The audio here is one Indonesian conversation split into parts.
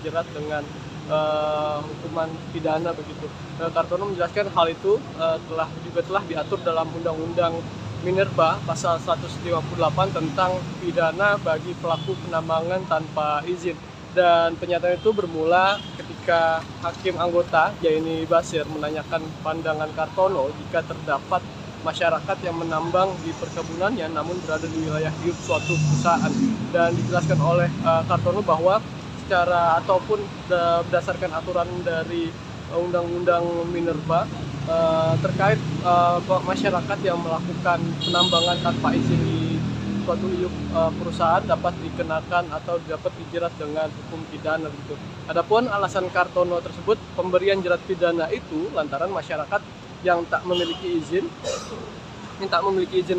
jerat dengan hukuman pidana begitu. Kartono menjelaskan hal itu telah diatur dalam Undang-Undang Minerba pasal 158 tentang pidana bagi pelaku penambangan tanpa izin. Dan pernyataan itu bermula ketika Hakim Anggota Jaini Basir menanyakan pandangan Kartono jika terdapat masyarakat yang menambang di perkebunannya namun berada di wilayah hidup suatu perusahaan. Dan dijelaskan oleh Kartono bahwa secara ataupun berdasarkan aturan dari Undang-Undang Minerba terkait masyarakat yang melakukan penambangan tanpa izin di suatu iuk perusahaan dapat dikenakan atau dapat dijerat dengan hukum pidana gitu. Adapun alasan Kartono tersebut, pemberian jerat pidana itu lantaran masyarakat yang tak memiliki izin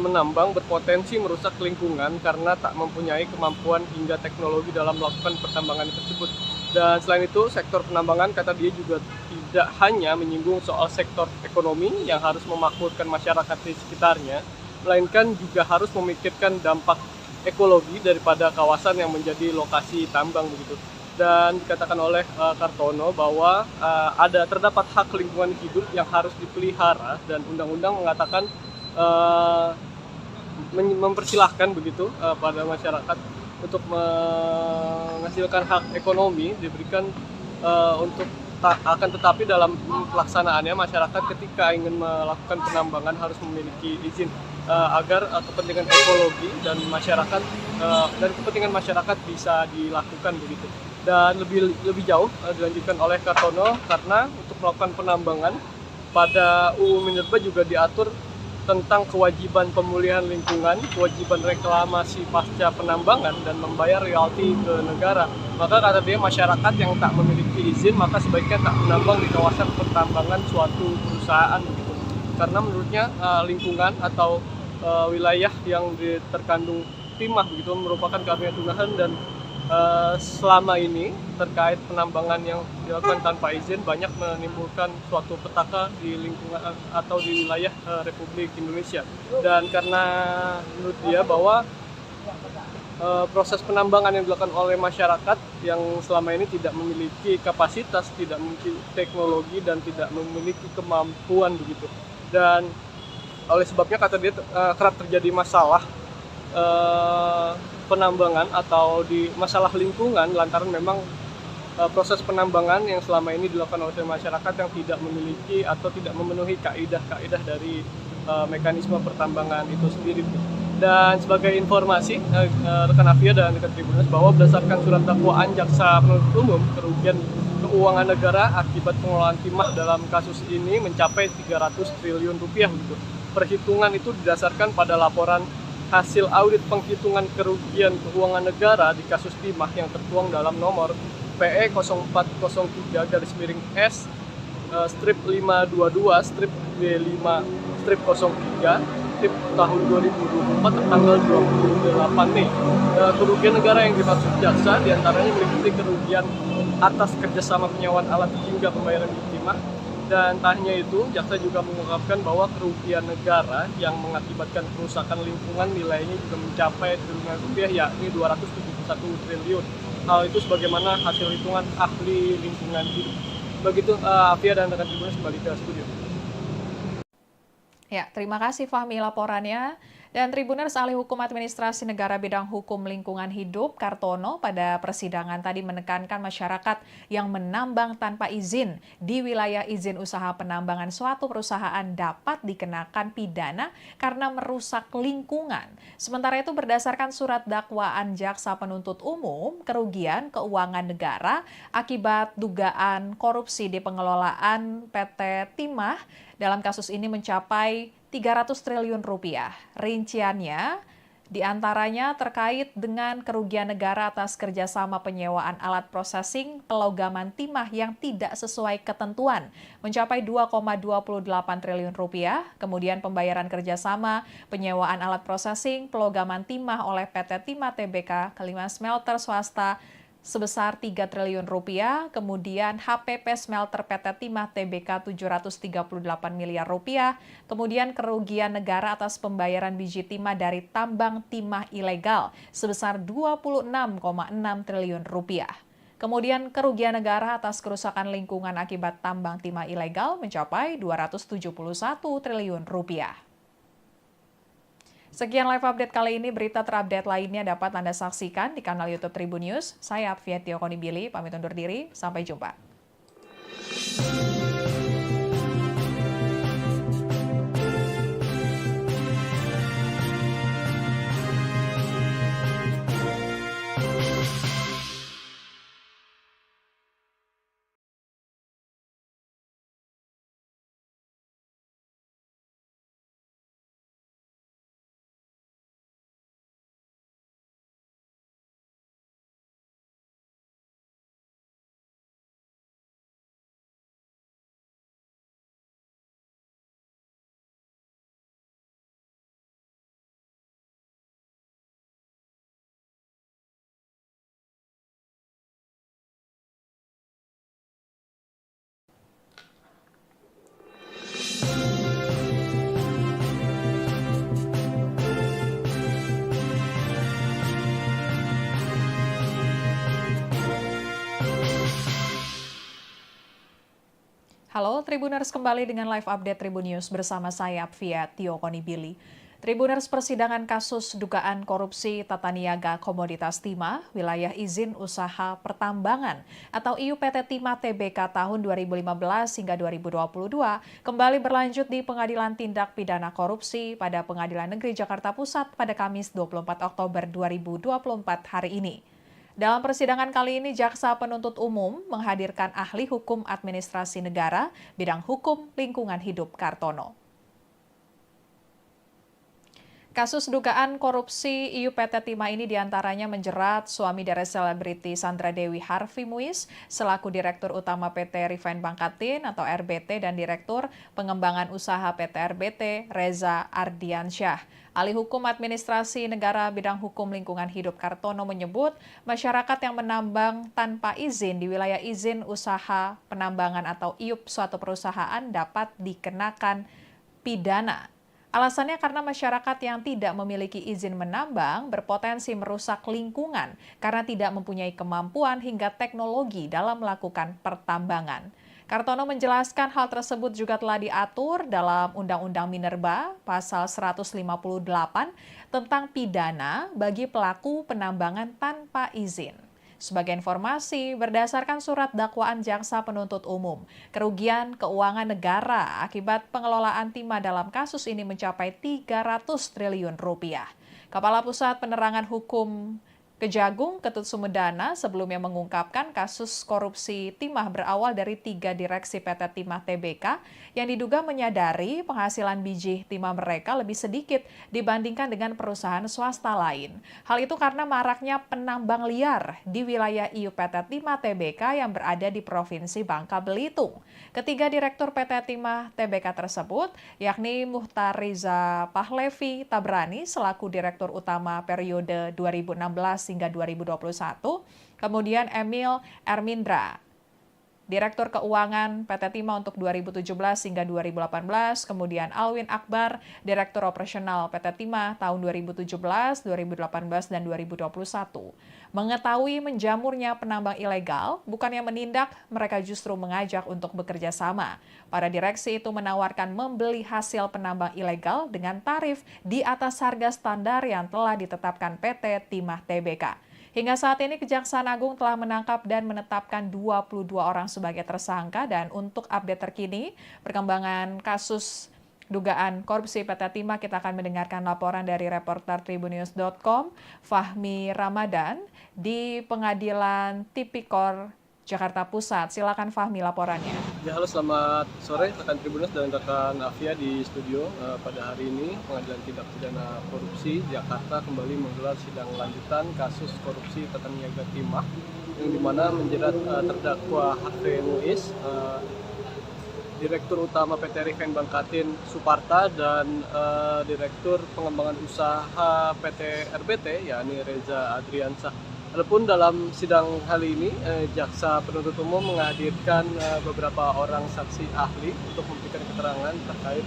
menambang berpotensi merusak lingkungan karena tak mempunyai kemampuan hingga teknologi dalam melakukan pertambangan tersebut. Dan selain itu, sektor penambangan kata dia juga tidak hanya menyinggung soal sektor ekonomi yang harus memakmurkan masyarakat di sekitarnya, melainkan juga harus memikirkan dampak ekologi daripada kawasan yang menjadi lokasi tambang begitu. Dan dikatakan oleh Kartono bahwa terdapat hak lingkungan hidup yang harus dipelihara dan undang-undang mengatakan mempersilahkan begitu pada masyarakat untuk menghasilkan hak ekonomi diberikan untuk akan tetapi dalam pelaksanaannya masyarakat ketika ingin melakukan penambangan harus memiliki izin agar kepentingan ekologi dan masyarakat dan kepentingan masyarakat bisa dilakukan begitu. Dan lebih jauh dilanjutkan oleh Kartono karena untuk melakukan penambangan pada UU Minerba juga diatur tentang kewajiban pemulihan lingkungan, kewajiban reklamasi pasca penambangan, dan membayar royalti ke negara. Maka kata dia masyarakat yang tak memiliki izin maka sebaiknya tak menambang di kawasan pertambangan suatu perusahaan begitu. Karena menurutnya lingkungan atau wilayah yang terkandung timah begitu merupakan karunia Tuhan dan selama ini terkait penambangan yang dilakukan tanpa izin banyak menimbulkan suatu petaka di lingkungan atau di wilayah Republik Indonesia. Dan karena menurut dia bahwa proses penambangan yang dilakukan oleh masyarakat yang selama ini tidak memiliki kapasitas, tidak memiliki teknologi dan tidak memiliki kemampuan begitu. Dan oleh sebabnya kata dia kerap terjadi masalah penambangan atau di masalah lingkungan lantaran memang proses penambangan yang selama ini dilakukan oleh masyarakat yang tidak memiliki atau tidak memenuhi kaidah-kaidah dari mekanisme pertambangan itu sendiri. Dan sebagai informasi rekan Afia dan rekan Tribuners bahwa berdasarkan surat dakwaan jaksa penuntut umum, kerugian keuangan negara akibat pengelolaan timah dalam kasus ini mencapai 300 triliun rupiah gitu. Perhitungan itu didasarkan pada laporan hasil audit penghitungan kerugian keuangan negara di kasus timah yang tertuang dalam nomor PE 0403-S strip 522 strip B5 strip 03 strip tahun 2024 tertanggal 28 Mei. Kerugian negara yang dimaksud jaksa diantaranya meliputi kerugian atas kerjasama penyewaan alat hingga pembayaran timah. Dan tak hanya itu, jaksa juga mengungkapkan bahwa kerugian negara yang mengakibatkan kerusakan lingkungan nilainya juga mencapai triliunan rupiah, yakni 271 triliun. Hal itu sebagaimana hasil hitungan ahli lingkungan hidup. Begitu Afia dan rekan Tribuners kembali ke studio. Ya, terima kasih Fahmi laporannya. Dan Tribuners Ahli Hukum Administrasi Negara Bidang Hukum Lingkungan Hidup, Kartono, pada persidangan tadi menekankan masyarakat yang menambang tanpa izin di wilayah izin usaha penambangan suatu perusahaan dapat dikenakan pidana karena merusak lingkungan. Sementara itu berdasarkan surat dakwaan jaksa penuntut umum, kerugian keuangan negara akibat dugaan korupsi di pengelolaan PT Timah dalam kasus ini mencapai 300 triliun rupiah. Rinciannya diantaranya terkait dengan kerugian negara atas kerjasama penyewaan alat processing pelogaman timah yang tidak sesuai ketentuan mencapai 2,28 triliun rupiah. Kemudian pembayaran kerjasama penyewaan alat processing pelogaman timah oleh PT Timah Tbk ke 5 smelter swasta sebesar 3 triliun rupiah, kemudian HPP Smelter PT Timah Tbk 738 miliar rupiah, kemudian kerugian negara atas pembayaran biji timah dari tambang timah ilegal sebesar 26,6 triliun rupiah. Kemudian kerugian negara atas kerusakan lingkungan akibat tambang timah ilegal mencapai 271 triliun rupiah. Sekian live update kali ini, berita terupdate lainnya dapat Anda saksikan di kanal YouTube Tribun News. Saya Apvia Tiokonibili, pamit undur diri, sampai jumpa. Halo Tribuners, kembali dengan live update Tribun News bersama saya Apvia Tiokonibili. Tribuners, persidangan kasus dugaan korupsi tata niaga komoditas timah wilayah izin usaha pertambangan atau IUPT Timah Tbk tahun 2015 hingga 2022 kembali berlanjut di Pengadilan Tindak Pidana Korupsi pada Pengadilan Negeri Jakarta Pusat pada Kamis 24 Oktober 2024 hari ini. Dalam persidangan kali ini, Jaksa Penuntut Umum menghadirkan ahli hukum administrasi negara bidang hukum lingkungan hidup Kartono. Kasus dugaan korupsi IUPT Timah ini diantaranya menjerat suami dari selebriti Sandra Dewi Harvey Muiz selaku Direktur Utama PT Refine Bangkatin atau RBT dan Direktur Pengembangan Usaha PT RBT Reza Ardiansyah. Ahli Hukum Administrasi Negara bidang hukum lingkungan hidup Kartono menyebut masyarakat yang menambang tanpa izin di wilayah izin usaha penambangan atau IUP suatu perusahaan dapat dikenakan pidana. Alasannya karena masyarakat yang tidak memiliki izin menambang berpotensi merusak lingkungan karena tidak mempunyai kemampuan hingga teknologi dalam melakukan pertambangan. Kartono menjelaskan hal tersebut juga telah diatur dalam Undang-Undang Minerba pasal 158 tentang pidana bagi pelaku penambangan tanpa izin. Sebagai informasi, berdasarkan surat dakwaan Jaksa Penuntut Umum, kerugian keuangan negara akibat pengelolaan timah dalam kasus ini mencapai 300 triliun rupiah. Kepala Pusat Penerangan Hukum Kejagung, Ketut Sumedana, sebelumnya mengungkapkan kasus korupsi timah berawal dari 3 direksi PT Timah Tbk yang diduga menyadari penghasilan biji timah mereka lebih sedikit dibandingkan dengan perusahaan swasta lain. Hal itu karena maraknya penambang liar di wilayah IUPT Timah Tbk yang berada di Provinsi Bangka Belitung. Ketiga direktur PT Timah Tbk tersebut, yakni Muhtar Riza Pahlevi Tabrani selaku Direktur Utama periode 2016 hingga 2021, kemudian Emil Ermindra, Direktur Keuangan PT Timah untuk 2017 hingga 2018, kemudian Alwin Akbar, Direktur Operasional PT Timah tahun 2017, 2018, dan 2021. Mengetahui menjamurnya penambang ilegal, bukannya menindak, mereka justru mengajak untuk bekerja sama. Para direksi itu menawarkan membeli hasil penambang ilegal dengan tarif di atas harga standar yang telah ditetapkan PT Timah Tbk. Hingga saat ini Kejaksaan Agung telah menangkap dan menetapkan 22 orang sebagai tersangka, dan untuk update terkini perkembangan kasus dugaan korupsi PT Timah kita akan mendengarkan laporan dari reporter tribunnews.com Fahmi Ramadan di Pengadilan Tipikor Jakarta Pusat. Silakan Fahmi laporannya. Ya, halo, selamat sore rekan Tribunnews dan rekan Afia di studio. Pada hari ini Pengadilan Tindak Pidana Korupsi Jakarta kembali menggelar sidang lanjutan kasus korupsi tata niaga timah yang dimana menjerat terdakwa Harvey Muiz, Direktur Utama PT Refine Bangkatin Suparta, dan Direktur Pengembangan Usaha PT RBT yakni Reza Adriansyah. Adapun dalam sidang kali ini, Jaksa Penuntut Umum menghadirkan beberapa orang saksi ahli untuk memberikan keterangan terkait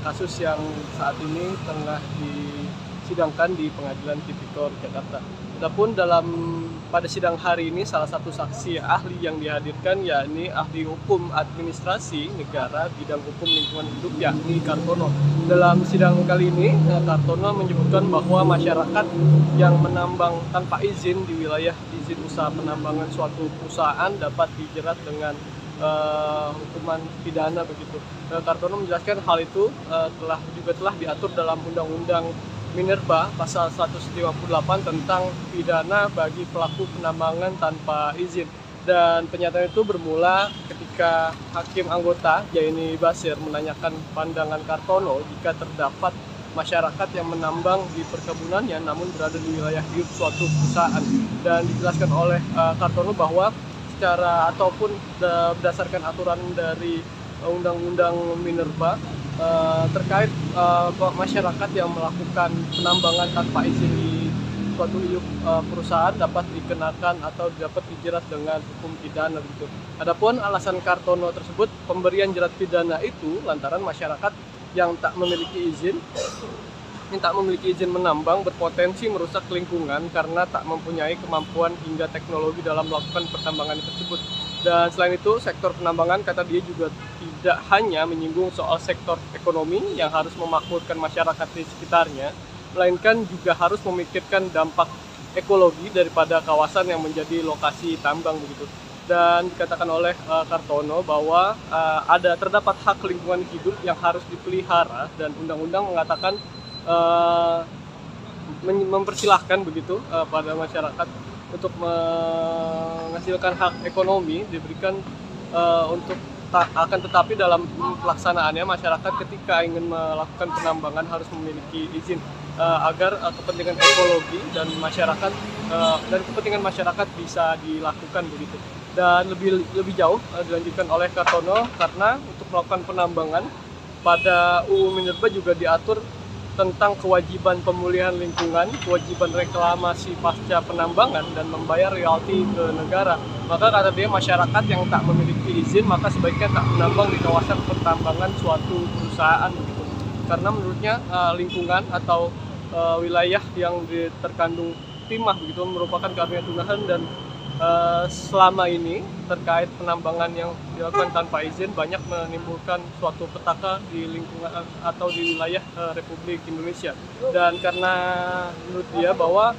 kasus yang saat ini tengah disidangkan di Pengadilan Tipikor Jakarta. Adapun dalam pada sidang hari ini salah satu saksi ahli yang dihadirkan yakni ahli hukum administrasi negara bidang hukum lingkungan hidup yakni Kartono. Dalam sidang kali ini Kartono menyebutkan bahwa masyarakat yang menambang tanpa izin di wilayah izin usaha penambangan suatu perusahaan dapat dijerat dengan hukuman pidana begitu. Kartono menjelaskan hal itu telah diatur dalam Undang-Undang Minerba pasal 158 tentang pidana bagi pelaku penambangan tanpa izin. Dan pernyataan itu bermula ketika Hakim Anggota Jaini Basir menanyakan pandangan Kartono jika terdapat masyarakat yang menambang di perkebunannya namun berada di wilayah hidup suatu perusahaan. Dan dijelaskan oleh Kartono bahwa secara ataupun berdasarkan aturan dari Undang-Undang Minerba terkait masyarakat yang melakukan penambangan tanpa izin di suatu perusahaan dapat dikenakan atau dapat dijerat dengan hukum pidana begitu. Adapun alasan Kartono tersebut pemberian jerat pidana itu lantaran masyarakat yang tak memiliki izin menambang berpotensi merusak lingkungan karena tak mempunyai kemampuan hingga teknologi dalam melakukan pertambangan tersebut. Dan selain itu, sektor penambangan kata dia juga tidak hanya menyinggung soal sektor ekonomi yang harus memakmurkan masyarakat di sekitarnya, melainkan juga harus memikirkan dampak ekologi daripada kawasan yang menjadi lokasi tambang begitu. Dan dikatakan oleh Kartono bahwa terdapat hak lingkungan hidup yang harus dipelihara dan undang-undang mengatakan mempersilahkan begitu pada masyarakat untuk menghasilkan hak ekonomi diberikan akan tetapi dalam pelaksanaannya masyarakat ketika ingin melakukan penambangan harus memiliki izin agar kepentingan ekologi dan masyarakat dan kepentingan masyarakat bisa dilakukan begitu. Dan lebih jauh dilanjutkan oleh Kartono karena untuk melakukan penambangan pada UU Minerba juga diatur tentang kewajiban pemulihan lingkungan, kewajiban reklamasi pasca penambangan, dan membayar royalti ke negara. Maka kata dia masyarakat yang tak memiliki izin maka sebaiknya tak menambang di kawasan pertambangan suatu perusahaan begitu. Karena menurutnya lingkungan atau wilayah yang terkandung timah begitu merupakan karunia Tuhan dan selama ini terkait penambangan yang dilakukan tanpa izin banyak menimbulkan suatu petaka di lingkungan atau di wilayah Republik Indonesia. Dan karena menurut dia bahwa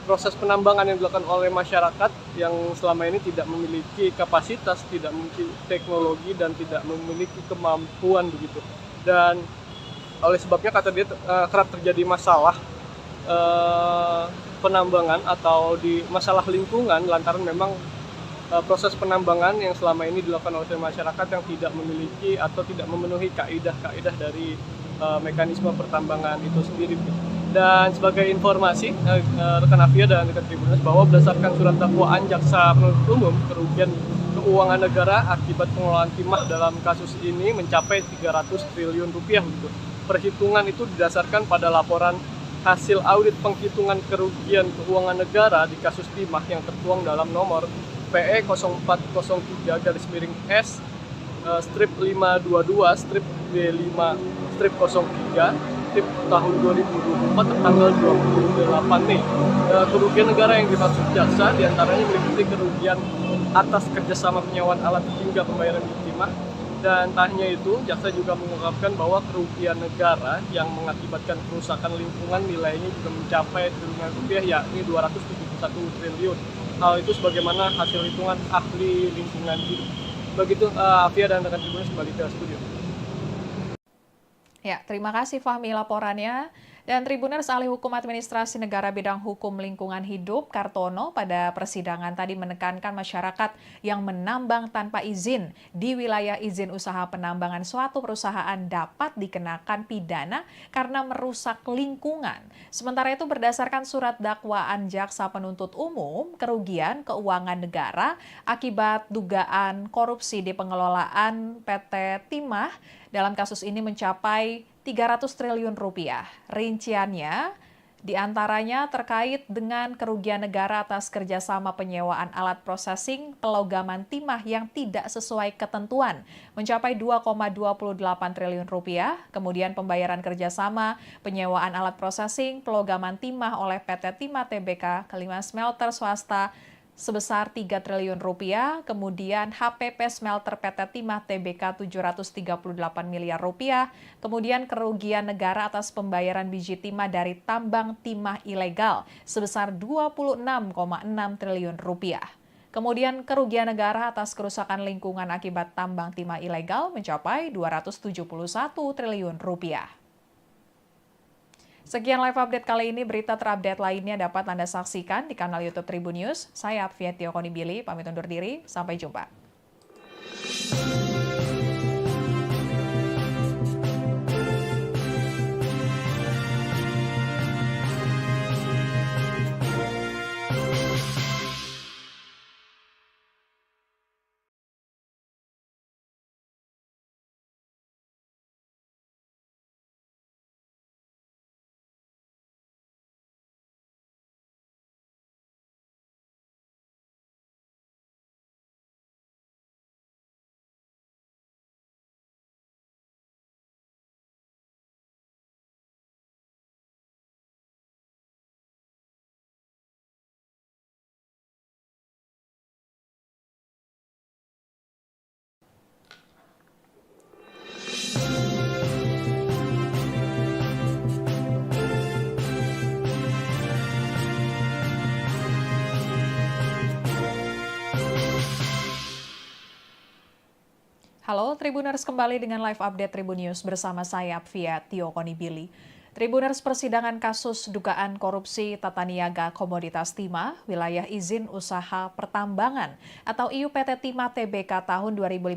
proses penambangan yang dilakukan oleh masyarakat yang selama ini tidak memiliki kapasitas, tidak memiliki teknologi dan tidak memiliki kemampuan begitu. Dan oleh sebabnya kata dia kerap terjadi masalah penambangan atau di masalah lingkungan lantaran memang proses penambangan yang selama ini dilakukan oleh masyarakat yang tidak memiliki atau tidak memenuhi kaidah-kaidah dari mekanisme pertambangan itu sendiri. Dan sebagai informasi rekan Afia dan rekan Tribuners bahwa berdasarkan surat dakwaan jaksa penuntut umum kerugian keuangan negara akibat pengelolaan timah dalam kasus ini mencapai 300 triliun rupiah gitu. Perhitungan itu didasarkan pada laporan hasil audit penghitungan kerugian keuangan negara di kasus timah yang tertuang dalam nomor PE 0403-S strip 522 strip B5 strip 03 strip tahun 2024 tertanggal 28 Mei. Kerugian negara yang dimaksud jaksa diantaranya meliputi kerugian atas kerjasama penyewaan alat hingga pembayaran timah. Dan tak hanya itu, jaksa juga mengungkapkan bahwa kerugian negara yang mengakibatkan kerusakan lingkungan nilainya juga mencapai triliunan rupiah, yakni 271 triliun. Hal itu sebagaimana hasil hitungan ahli lingkungan hidup. Begitu Afia dan rekan Tribuners kembali ke studio. Ya, terima kasih Fahmi laporannya. Dan Tribuners ahli hukum administrasi negara bidang hukum lingkungan hidup Kartono pada persidangan tadi menekankan masyarakat yang menambang tanpa izin di wilayah izin usaha penambangan suatu perusahaan dapat dikenakan pidana karena merusak lingkungan. Sementara itu berdasarkan surat dakwaan jaksa penuntut umum, kerugian keuangan negara akibat dugaan korupsi di pengelolaan PT Timah dalam kasus ini mencapai 300 triliun rupiah. Rinciannya Di antaranya terkait dengan kerugian negara atas kerjasama penyewaan alat prosesing pelogaman timah yang tidak sesuai ketentuan, mencapai 2,28 triliun rupiah. Kemudian pembayaran kerjasama penyewaan alat prosesing pelogaman timah oleh PT Timah Tbk ke 5 smelter swasta sebesar 3 triliun rupiah, kemudian HPP Smelter PT Timah Tbk 738 miliar rupiah, kemudian kerugian negara atas pembayaran biji timah dari tambang timah ilegal sebesar 26,6 triliun rupiah. Kemudian kerugian negara atas kerusakan lingkungan akibat tambang timah ilegal mencapai 271 triliun rupiah. Sekian live update kali ini, berita terupdate lainnya dapat Anda saksikan di kanal YouTube Tribun News. Saya Apvia Tiokonibili, pamit undur diri, sampai jumpa. Halo Tribuners, kembali dengan live update Tribun News bersama saya Apvia Tiokonibili. Tribuners, persidangan kasus dugaan korupsi tata niaga komoditas timah wilayah izin usaha pertambangan atau IUPT Timah Tbk tahun 2015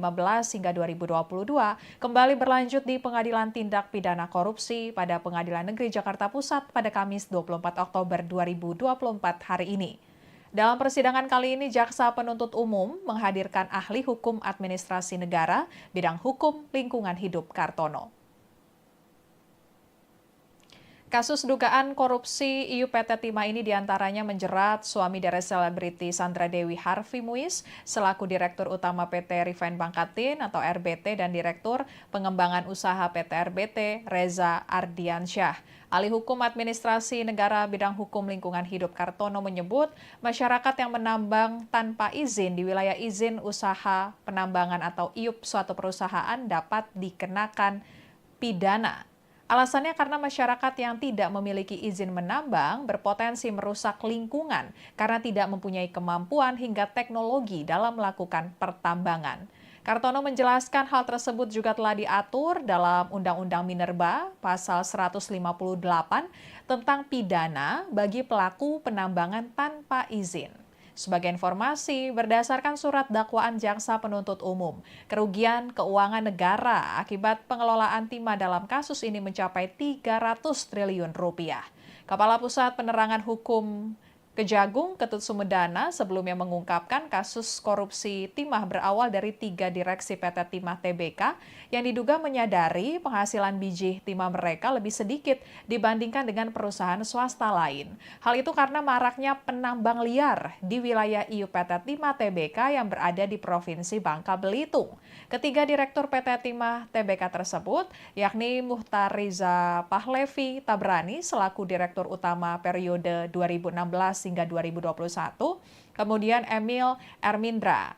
hingga 2022 kembali berlanjut di Pengadilan Tindak Pidana Korupsi pada Pengadilan Negeri Jakarta Pusat pada Kamis 24 Oktober 2024 hari ini. Dalam persidangan kali ini, Jaksa Penuntut Umum menghadirkan ahli hukum administrasi negara bidang hukum lingkungan hidup Kartono. Kasus dugaan korupsi IUPT Timah ini diantaranya menjerat suami dari selebriti Sandra Dewi Harvey Muiz selaku Direktur Utama PT Refine Bangkatin atau RBT dan Direktur Pengembangan Usaha PT RBT Reza Ardiansyah. Ahli Hukum Administrasi Negara bidang hukum lingkungan hidup Kartono menyebut masyarakat yang menambang tanpa izin di wilayah izin usaha penambangan atau IUP suatu perusahaan dapat dikenakan pidana. Alasannya karena masyarakat yang tidak memiliki izin menambang berpotensi merusak lingkungan karena tidak mempunyai kemampuan hingga teknologi dalam melakukan pertambangan. Kartono menjelaskan hal tersebut juga telah diatur dalam Undang-Undang Minerba pasal 158 tentang pidana bagi pelaku penambangan tanpa izin. Sebagai informasi, berdasarkan surat dakwaan Jaksa Penuntut Umum, kerugian keuangan negara akibat pengelolaan timah dalam kasus ini mencapai 300 triliun rupiah. Kepala Pusat Penerangan Hukum Kejagung Ketut Sumedana sebelumnya mengungkapkan kasus korupsi timah berawal dari 3 direksi PT Timah Tbk yang diduga menyadari penghasilan biji timah mereka lebih sedikit dibandingkan dengan perusahaan swasta lain. Hal itu karena maraknya penambang liar di wilayah IUPT Timah Tbk yang berada di Provinsi Bangka Belitung. Ketiga direktur PT Timah Tbk tersebut, yakni Muhtar Riza Pahlevi Tabrani selaku Direktur Utama periode 2016 hingga 2021, kemudian Emil Ermindra,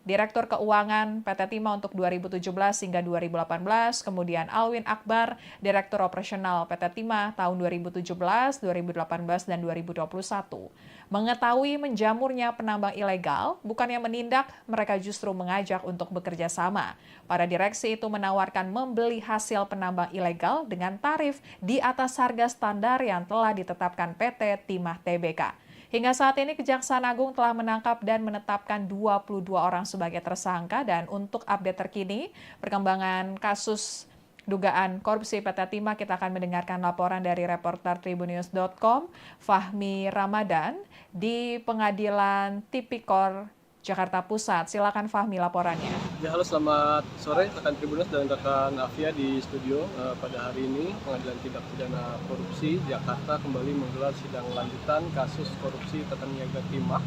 Direktur Keuangan PT Timah untuk 2017 hingga 2018, kemudian Alwin Akbar, Direktur Operasional PT Timah tahun 2017, 2018, dan 2021. Mengetahui menjamurnya penambang ilegal, bukannya menindak, mereka justru mengajak untuk bekerja sama. Para direksi itu menawarkan membeli hasil penambang ilegal dengan tarif di atas harga standar yang telah ditetapkan PT Timah Tbk. Hingga saat ini Kejaksaan Agung telah menangkap dan menetapkan 22 orang sebagai tersangka, dan untuk update terkini perkembangan kasus dugaan korupsi PT Timah kita akan mendengarkan laporan dari reporter tribunnews.com Fahmi Ramadan di Pengadilan Tipikor Jakarta Pusat. Silakan Fahmi laporannya. Ya, halo, selamat sore rekan Tribuners dan rekan Afia di studio. Pada hari ini Pengadilan Tindak Pidana Korupsi Jakarta kembali menggelar sidang lanjutan kasus korupsi tata niaga timah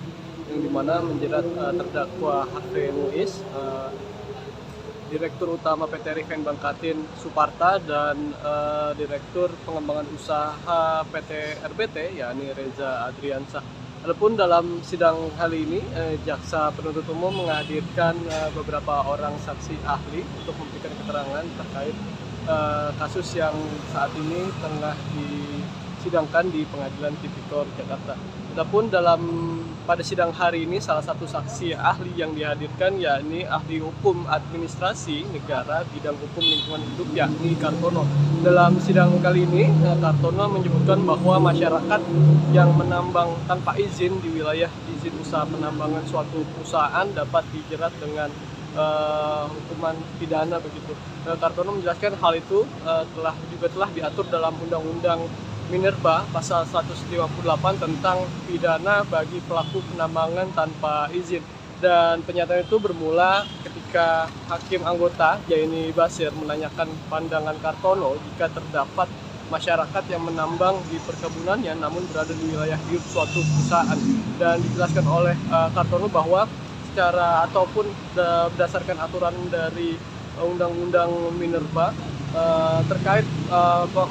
yang dimana menjerat terdakwa Harvey Muiz, Direktur Utama PT Riven Bangkatin Suparta, dan Direktur Pengembangan Usaha PT RBT yakni Reza Adriansah. Adapun dalam sidang kali ini, jaksa penuntut umum menghadirkan beberapa orang saksi ahli untuk memberikan keterangan terkait kasus yang saat ini tengah disidangkan di Pengadilan Tipikor Jakarta. Adapun pada sidang hari ini, salah satu saksi ahli yang dihadirkan yakni ahli hukum administrasi negara bidang hukum lingkungan hidup yakni Kartono. Dalam sidang kali ini, Kartono menyebutkan bahwa masyarakat yang menambang tanpa izin di wilayah izin usaha penambangan suatu perusahaan dapat dijerat dengan hukuman pidana begitu. Kartono menjelaskan hal itu telah diatur dalam Undang-Undang Minerba pasal 158 tentang pidana bagi pelaku penambangan tanpa izin. Dan pernyataan itu bermula ketika Hakim Anggota Jaini Basir menanyakan pandangan Kartono jika terdapat masyarakat yang menambang di perkebunannya namun berada di wilayah hidup suatu perusahaan. Dan dijelaskan oleh Kartono bahwa secara ataupun berdasarkan aturan dari Undang-Undang Minerba terkait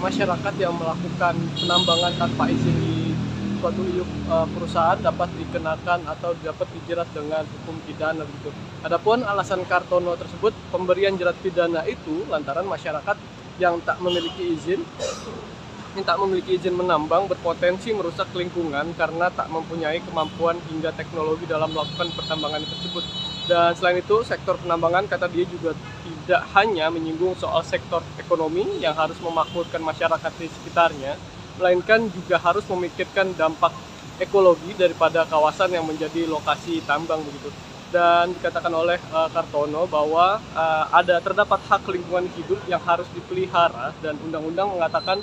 masyarakat yang melakukan penambangan tanpa izin di suatu iuk perusahaan dapat dikenakan atau dapat dijerat dengan hukum pidana begitu. Adapun alasan Kartono tersebut, pemberian jerat pidana itu lantaran masyarakat yang tak memiliki izin menambang berpotensi merusak lingkungan karena tak mempunyai kemampuan hingga teknologi dalam melakukan pertambangan tersebut. Dan selain itu, sektor penambangan, kata dia, juga tidak hanya menyinggung soal sektor ekonomi yang harus memakmurkan masyarakat di sekitarnya, melainkan juga harus memikirkan dampak ekologi daripada kawasan yang menjadi lokasi tambang begitu. Dan dikatakan oleh Kartono bahwa terdapat hak lingkungan hidup yang harus dipelihara, dan undang-undang mengatakan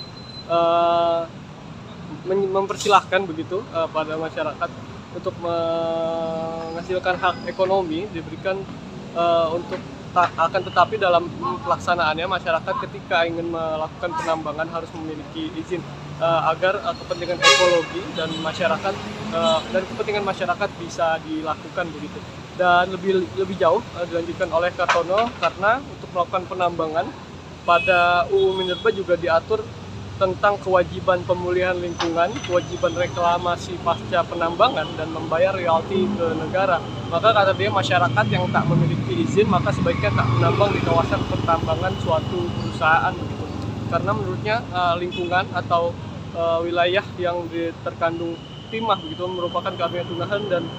mempersilahkan begitu pada masyarakat untuk menghasilkan hak ekonomi diberikan akan tetapi dalam pelaksanaannya masyarakat ketika ingin melakukan penambangan harus memiliki izin agar kepentingan ekologi dan masyarakat dan kepentingan masyarakat bisa dilakukan begitu. Dan lebih jauh dilanjutkan oleh Kartono karena untuk melakukan penambangan pada UU Minerba juga diatur tentang kewajiban pemulihan lingkungan, kewajiban reklamasi pasca penambangan, dan membayar royalti ke negara. Maka kata dia, masyarakat yang tak memiliki izin maka sebaiknya tak menambang di kawasan pertambangan suatu perusahaan begitu. Karena menurutnya lingkungan atau wilayah yang terkandung timah begitu merupakan karunia Tuhan, dan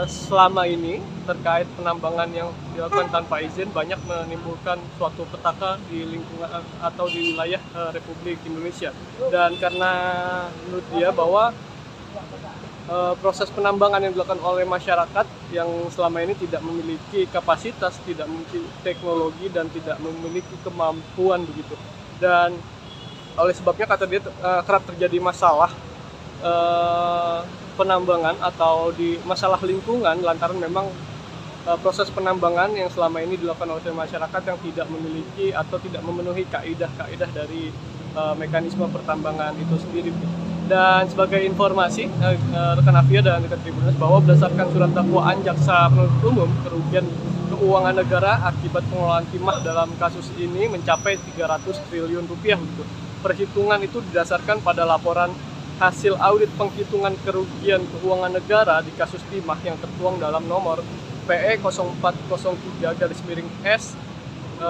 selama ini terkait penambangan yang dilakukan tanpa izin banyak menimbulkan suatu petaka di lingkungan atau di wilayah Republik Indonesia. Dan karena menurut dia bahwa proses penambangan yang dilakukan oleh masyarakat yang selama ini tidak memiliki kapasitas, tidak memiliki teknologi, dan tidak memiliki kemampuan begitu. Dan oleh sebabnya kata dia kerap terjadi masalah penambangan atau di masalah lingkungan lantaran memang proses penambangan yang selama ini dilakukan oleh masyarakat yang tidak memiliki atau tidak memenuhi kaidah-kaidah dari mekanisme pertambangan itu sendiri. Dan sebagai informasi rekan Afia dan rekan Tribuners bahwa berdasarkan surat dakwaan jaksa penuntut umum, kerugian keuangan negara akibat pengelolaan timah dalam kasus ini mencapai 300 triliun rupiah. Perhitungan itu didasarkan pada laporan hasil audit penghitungan kerugian keuangan negara di kasus timah yang tertuang dalam nomor PE 0403-S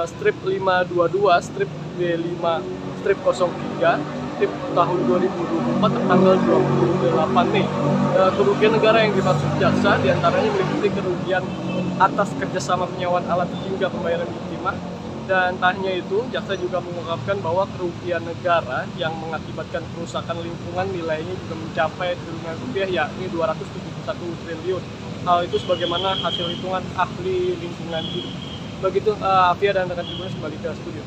strip 522 strip B5 strip 03 strip tahun 2024 tertanggal 28 Mei. Kerugian negara yang dimaksud jaksa diantaranya meliputi kerugian atas kerjasama penyewaan alat hingga pembayaran timah. Dan tak hanya itu, jaksa juga mengungkapkan bahwa kerugian negara yang mengakibatkan kerusakan lingkungan nilainya juga mencapai triliunan rupiah, yakni 271 triliun. Hal itu sebagaimana hasil hitungan ahli lingkungan hidup. Begitu, Afia dan rekan Tribuners kembali ke studio.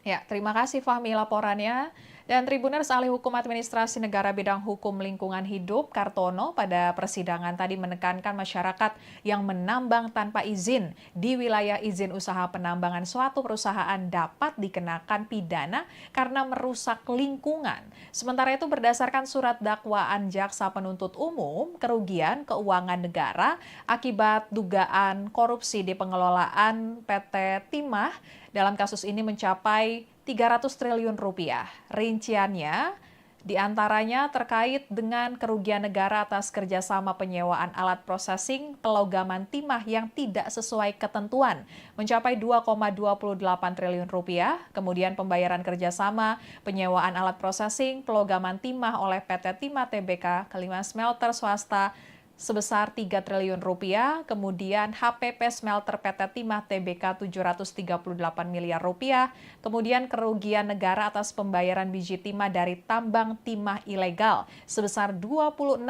Ya, terima kasih Fahmi laporannya. Dan Tribuners Ahli Hukum Administrasi Negara Bidang Hukum Lingkungan Hidup Kartono pada persidangan tadi menekankan masyarakat yang menambang tanpa izin di wilayah izin usaha penambangan suatu perusahaan dapat dikenakan pidana karena merusak lingkungan. Sementara itu berdasarkan surat dakwaan jaksa penuntut umum, kerugian keuangan negara akibat dugaan korupsi di pengelolaan PT Timah dalam kasus ini mencapai 300 triliun rupiah. Rinciannya diantaranya terkait dengan kerugian negara atas kerjasama penyewaan alat processing pelogaman timah yang tidak sesuai ketentuan mencapai 2,28 triliun rupiah. Kemudian pembayaran kerjasama penyewaan alat processing pelogaman timah oleh PT Timah Tbk ke 5 smelter swasta sebesar 3 triliun rupiah, kemudian HPP Smelter PT Timah Tbk 738 miliar rupiah, kemudian kerugian negara atas pembayaran biji timah dari tambang timah ilegal sebesar 26,6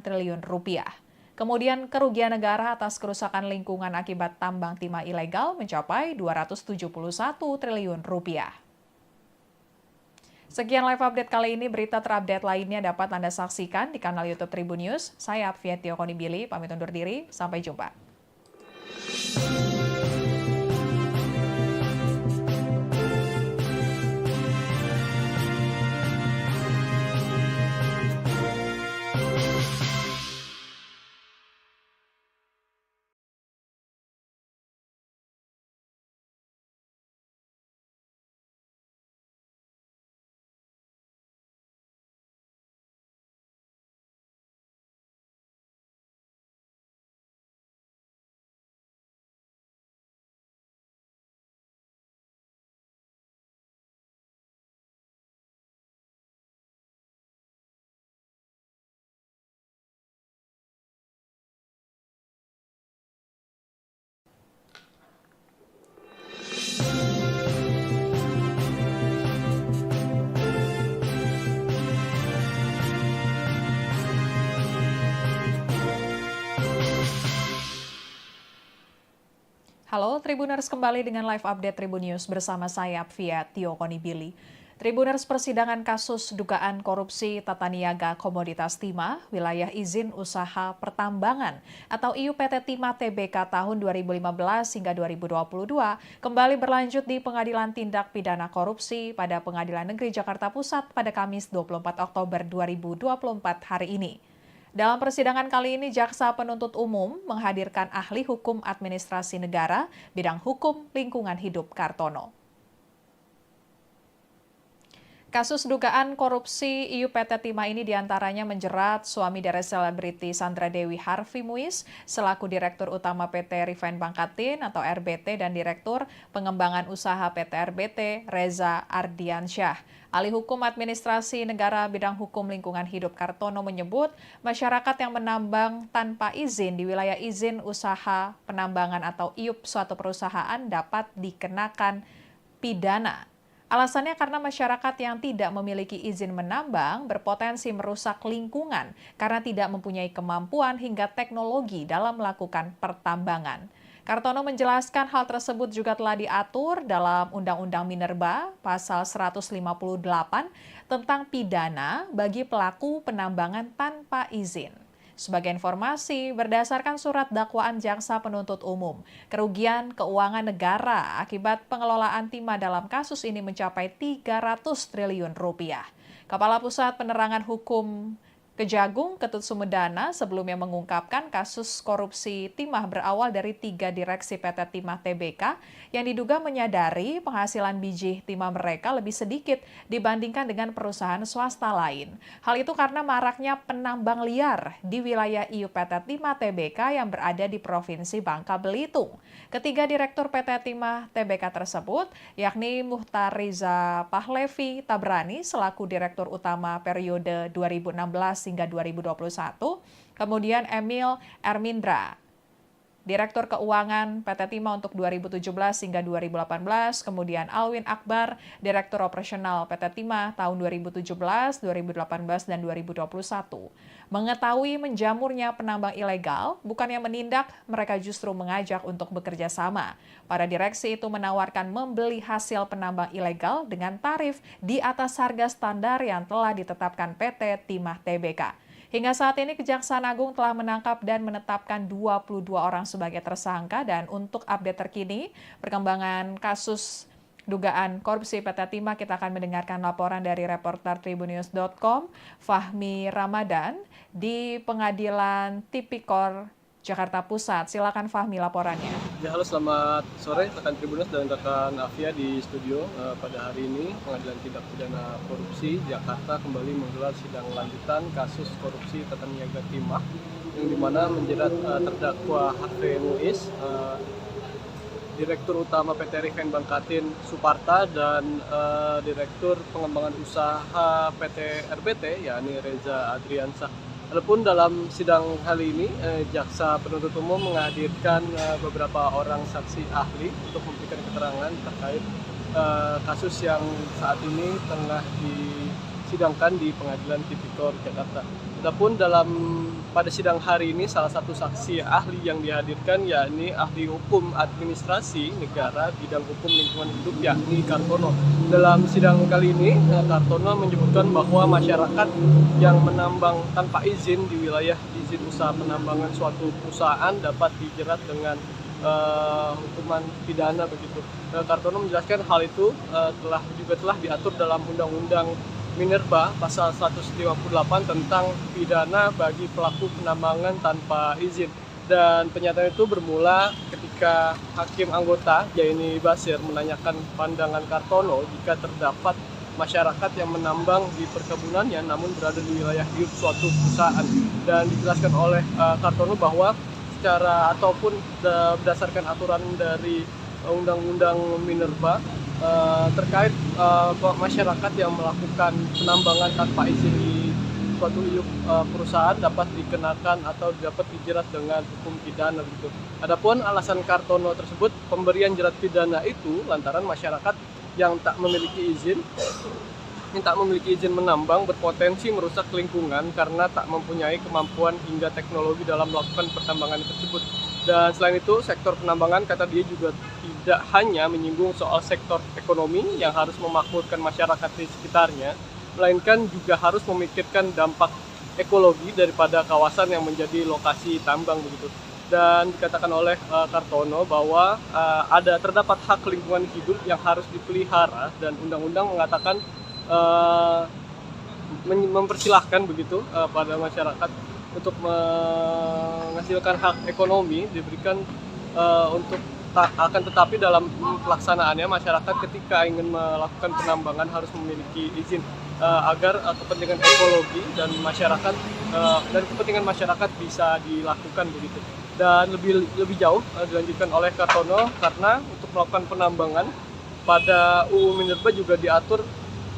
triliun rupiah. Kemudian kerugian negara atas kerusakan lingkungan akibat tambang timah ilegal mencapai 271 triliun rupiah. Sekian live update kali ini, berita terupdate lainnya dapat Anda saksikan di kanal YouTube Tribun News. Saya Apvia Konibili, pamit undur diri, sampai jumpa. Halo Tribuners, kembali dengan live update Tribun News bersama saya Apvia Konibili. Tribuners, persidangan kasus dugaan korupsi tata niaga komoditas timah wilayah izin usaha pertambangan atau IUPT Timah Tbk tahun 2015 hingga 2022 kembali berlanjut di Pengadilan Tindak Pidana Korupsi pada Pengadilan Negeri Jakarta Pusat pada Kamis 24 Oktober 2024 hari ini. Dalam persidangan kali ini, Jaksa Penuntut Umum menghadirkan ahli hukum administrasi negara bidang hukum lingkungan hidup Kartono. Kasus dugaan korupsi IUPT Timah ini diantaranya menjerat suami dari selebriti Sandra Dewi Harvey Muiz selaku Direktur Utama PT Refine Bangkatin atau RBT dan Direktur Pengembangan Usaha PT RBT Reza Ardiansyah. Ahli Hukum Administrasi Negara Bidang Hukum Lingkungan Hidup Kartono menyebut masyarakat yang menambang tanpa izin di wilayah izin usaha penambangan atau IUP suatu perusahaan dapat dikenakan pidana. Alasannya karena masyarakat yang tidak memiliki izin menambang berpotensi merusak lingkungan karena tidak mempunyai kemampuan hingga teknologi dalam melakukan pertambangan. Kartono menjelaskan hal tersebut juga telah diatur dalam Undang-Undang Minerba pasal 158 tentang pidana bagi pelaku penambangan tanpa izin. Sebagai informasi, berdasarkan surat dakwaan Jaksa Penuntut Umum, kerugian keuangan negara akibat pengelolaan timah dalam kasus ini mencapai 300 triliun rupiah. Kepala Pusat Penerangan Hukum Kejagung, Ketut Sumedana, sebelumnya mengungkapkan kasus korupsi timah berawal dari 3 direksi PT Timah Tbk yang diduga menyadari penghasilan biji timah mereka lebih sedikit dibandingkan dengan perusahaan swasta lain. Hal itu karena maraknya penambang liar di wilayah IUPT Timah Tbk yang berada di Provinsi Bangka Belitung. Ketiga direktur PT Timah Tbk tersebut, yakni Muhtar Riza Pahlevi Tabrani selaku Direktur Utama periode 2016 hingga 2021, kemudian Emil Ermindra Direktur Keuangan PT Timah untuk 2017 hingga 2018, kemudian Alwin Akbar, Direktur Operasional PT Timah tahun 2017, 2018, dan 2021. Mengetahui menjamurnya penambang ilegal, bukannya menindak, mereka justru mengajak untuk bekerja sama. Para direksi itu menawarkan membeli hasil penambang ilegal dengan tarif di atas harga standar yang telah ditetapkan PT Timah Tbk. Hingga saat ini Kejaksaan Agung telah menangkap dan menetapkan 22 orang sebagai tersangka, dan untuk update terkini perkembangan kasus dugaan korupsi PT Timah, kita akan mendengarkan laporan dari reporter Tribunnews.com, Fahmi Ramadan, di Pengadilan Tipikor Jakarta Pusat. Silakan Fahmi laporannya. Ya, halo, selamat sore rekan Tribunnews dan rekan Afia di studio. Pada hari ini Pengadilan Tindak Pidana Korupsi Jakarta kembali menggelar sidang lanjutan kasus korupsi Tata Niaga Timah, yang dimana menjerat terdakwa Harvey Muiz, Direktur Utama PT Refine Bangkatin Suparta, dan Direktur Pengembangan Usaha PT RBT, yakni Reza Adriansah. Adapun dalam sidang kali ini, Jaksa Penuntut Umum menghadirkan beberapa orang saksi ahli untuk memberikan keterangan terkait kasus yang saat ini tengah disidangkan di Pengadilan Tipikor Jakarta. Adapun pada sidang hari ini, salah satu saksi ahli yang dihadirkan yakni ahli hukum administrasi negara bidang hukum lingkungan hidup, yakni Kartono. Dalam sidang kali ini, Kartono menyebutkan bahwa masyarakat yang menambang tanpa izin di wilayah izin usaha penambangan suatu perusahaan dapat dijerat dengan hukuman pidana begitu. Kartono menjelaskan hal itu telah diatur dalam Undang-Undang Minerba pasal 158 tentang pidana bagi pelaku penambangan tanpa izin. Dan pernyataan itu bermula ketika Hakim Anggota Jaini Basir menanyakan pandangan Kartono jika terdapat masyarakat yang menambang di perkebunannya namun berada di wilayah hidup suatu perusahaan. Dan dijelaskan oleh Kartono bahwa secara ataupun berdasarkan aturan dari Undang-Undang Minerba terkait masyarakat yang melakukan penambangan tanpa izin di suatu perusahaan dapat dikenakan atau dapat dijerat dengan hukum pidana begitu. Adapun alasan Kartono tersebut, pemberian jerat pidana itu lantaran masyarakat yang tak memiliki izin menambang berpotensi merusak lingkungan karena tak mempunyai kemampuan hingga teknologi dalam melakukan pertambangan tersebut. Dan selain itu, sektor penambangan, kata dia, juga tidak hanya menyinggung soal sektor ekonomi yang harus memakmurkan masyarakat di sekitarnya, melainkan juga harus memikirkan dampak ekologi daripada kawasan yang menjadi lokasi tambang begitu. Dan dikatakan oleh Kartono bahwa terdapat hak lingkungan hidup yang harus dipelihara, dan undang-undang mengatakan mempersilahkan begitu pada masyarakat untuk menghasilkan hak ekonomi diberikan tetapi dalam pelaksanaannya masyarakat ketika ingin melakukan penambangan harus memiliki izin agar kepentingan ekologi dan masyarakat dan kepentingan masyarakat bisa dilakukan begitu. Dan lebih jauh dilanjutkan oleh Kartono, karena untuk melakukan penambangan pada UU Minerba juga diatur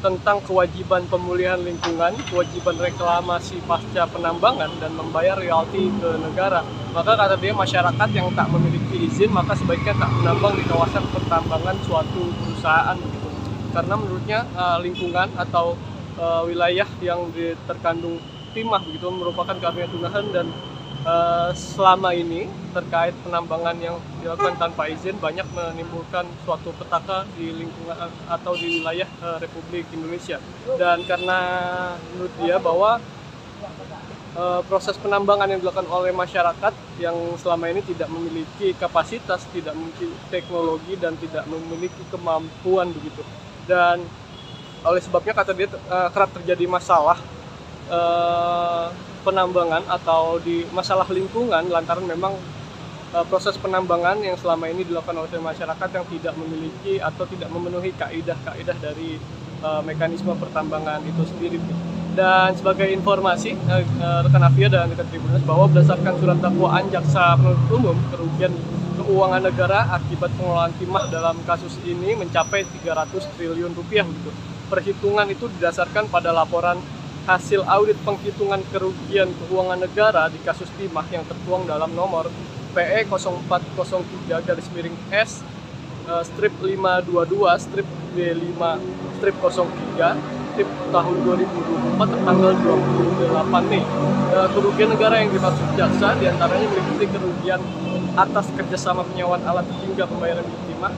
tentang kewajiban pemulihan lingkungan, kewajiban reklamasi pasca penambangan, dan membayar royalti ke negara. Maka kata dia, masyarakat yang tak memiliki izin maka sebaiknya tak menambang di kawasan pertambangan suatu perusahaan begitu. Karena menurutnya lingkungan atau wilayah yang terkandung timah begitu merupakan karunia Tuhan, dan selama ini terkait penambangan yang dilakukan tanpa izin banyak menimbulkan suatu petaka di lingkungan atau di wilayah Republik Indonesia. Dan karena menurut dia bahwa proses penambangan yang dilakukan oleh masyarakat yang selama ini tidak memiliki kapasitas, tidak memiliki teknologi, dan tidak memiliki kemampuan begitu. Dan oleh sebabnya kata dia kerap terjadi masalah penambangan atau di masalah lingkungan lantaran memang proses penambangan yang selama ini dilakukan oleh masyarakat yang tidak memiliki atau tidak memenuhi kaidah-kaidah dari mekanisme pertambangan itu sendiri. Dan sebagai informasi rekan Afia dan rekan Tribunnews bahwa berdasarkan surat dakwaan Jaksa Penuntut Umum, kerugian keuangan negara akibat pengelolaan timah dalam kasus ini mencapai 300 triliun rupiah gitu. Perhitungan itu didasarkan pada laporan hasil audit penghitungan kerugian keuangan negara di kasus timah yang tertuang dalam nomor PE 0403-S strip 522 strip B5 strip 03 strip tahun 2024 tertanggal 28 Mei. Kerugian negara yang dimaksud jaksa diantaranya meliputi kerugian atas kerjasama penyewaan alat hingga pembayaran biji timah.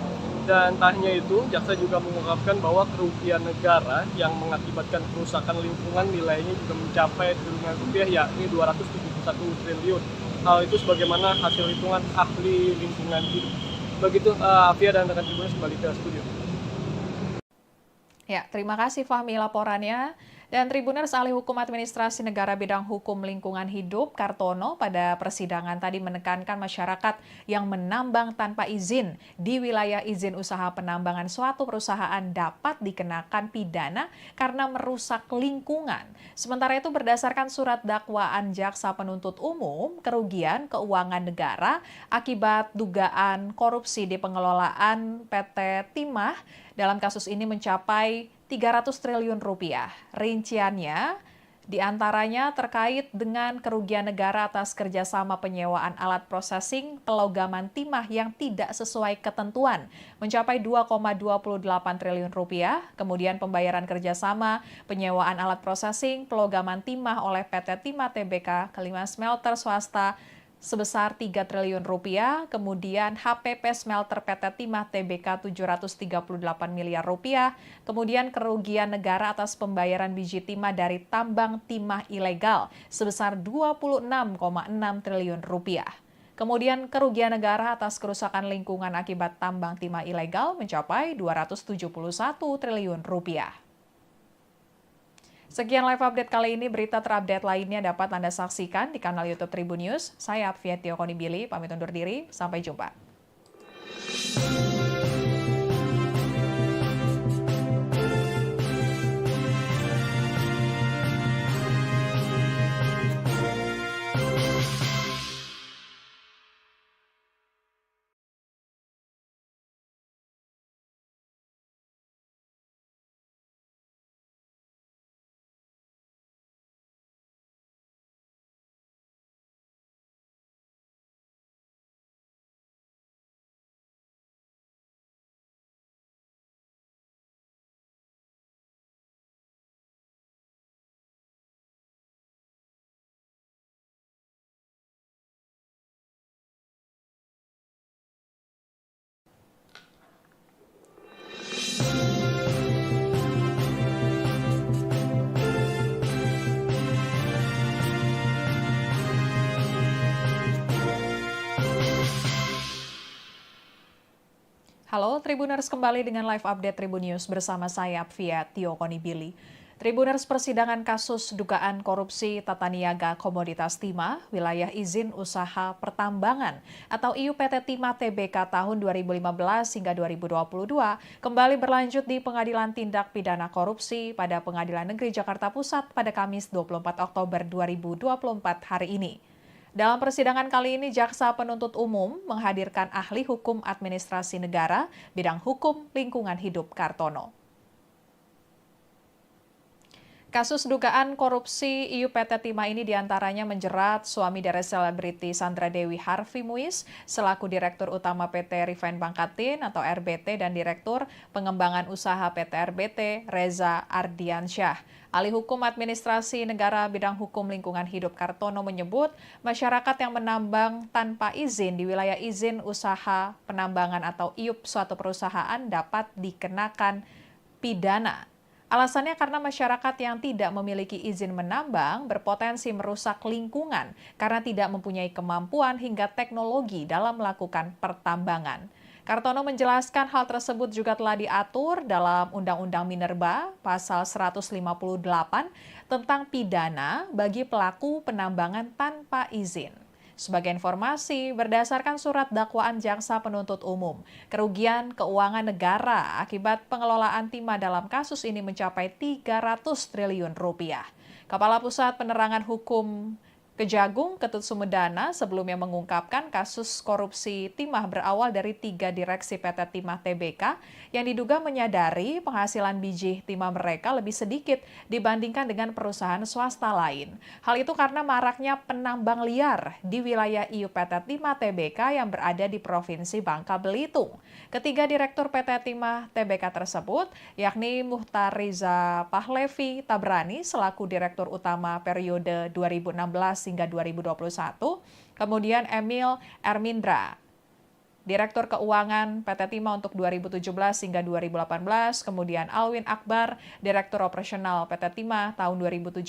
Dan tak hanya itu, jaksa juga mengungkapkan bahwa kerugian negara yang mengakibatkan kerusakan lingkungan nilainya juga mencapai triliunan rupiah, yakni 271 triliun. Hal itu sebagaimana hasil hitungan ahli lingkungan hidup. Begitu, Afia dan rekan Tribuners kembali ke studio. Ya, terima kasih Fahmi laporannya. Dan Tribuners ahli hukum administrasi negara bidang hukum lingkungan hidup Kartono pada persidangan tadi menekankan masyarakat yang menambang tanpa izin di wilayah izin usaha penambangan suatu perusahaan dapat dikenakan pidana karena merusak lingkungan. Sementara itu berdasarkan surat dakwaan jaksa penuntut umum, kerugian keuangan negara akibat dugaan korupsi di pengelolaan PT Timah dalam kasus ini mencapai 300 triliun rupiah. Rinciannya diantaranya terkait dengan kerugian negara atas kerjasama penyewaan alat processing pelogaman timah yang tidak sesuai ketentuan mencapai 2,28 triliun rupiah. Kemudian pembayaran kerjasama penyewaan alat processing pelogaman timah oleh PT Timah Tbk ke 5 smelter swasta sebesar 3 triliun rupiah, kemudian HPP Smelter PT Timah Tbk 738 miliar rupiah, kemudian kerugian negara atas pembayaran biji timah dari tambang timah ilegal sebesar 26,6 triliun rupiah. Kemudian kerugian negara atas kerusakan lingkungan akibat tambang timah ilegal mencapai 271 triliun rupiah. Sekian live update kali ini, berita terupdate lainnya dapat Anda saksikan di kanal YouTube Tribun News. Saya Afia Tiokonibili, pamit undur diri, sampai jumpa. Halo Tribuners, kembali dengan live update Tribun News bersama saya Afia Tiokonibili. Tribuners, persidangan kasus dugaan korupsi tata niaga komoditas timah wilayah izin usaha pertambangan atau IUPT Timah Tbk tahun 2015 hingga 2022 kembali berlanjut di Pengadilan Tindak Pidana Korupsi pada Pengadilan Negeri Jakarta Pusat pada Kamis 24 Oktober 2024 hari ini. Dalam persidangan kali ini, Jaksa Penuntut Umum menghadirkan ahli hukum administrasi negara bidang hukum lingkungan hidup Kartono. Kasus dugaan korupsi IUPT Timah ini diantaranya menjerat suami dari selebriti Sandra Dewi Harvey Muiz selaku Direktur Utama PT Refine Bangkatin atau RBT dan Direktur Pengembangan Usaha PT RBT Reza Ardiansyah. Ahli Hukum Administrasi Negara bidang hukum lingkungan hidup Kartono menyebut masyarakat yang menambang tanpa izin di wilayah izin usaha penambangan atau IUP suatu perusahaan dapat dikenakan pidana. Alasannya karena masyarakat yang tidak memiliki izin menambang berpotensi merusak lingkungan karena tidak mempunyai kemampuan hingga teknologi dalam melakukan pertambangan. Kartono menjelaskan hal tersebut juga telah diatur dalam Undang-Undang Minerba pasal 158 tentang pidana bagi pelaku penambangan tanpa izin. Sebagai informasi, berdasarkan surat dakwaan Jaksa Penuntut Umum, kerugian keuangan negara akibat pengelolaan timah dalam kasus ini mencapai 300 triliun rupiah. Kepala Pusat Penerangan Hukum Kejagung Ketut Sumedana sebelumnya mengungkapkan kasus korupsi timah berawal dari 3 direksi PT Timah Tbk yang diduga menyadari penghasilan biji timah mereka lebih sedikit dibandingkan dengan perusahaan swasta lain. Hal itu karena maraknya penambang liar di wilayah IU PT Timah Tbk yang berada di Provinsi Bangka Belitung. Ketiga direktur PT Timah Tbk tersebut, yakni Muhtar Riza Pahlevi Tabrani selaku Direktur Utama periode 2016 hingga 2021, kemudian Emil Ermindra, Direktur Keuangan PT Timah untuk 2017 hingga 2018, kemudian Alwin Akbar, Direktur Operasional PT Timah tahun 2017,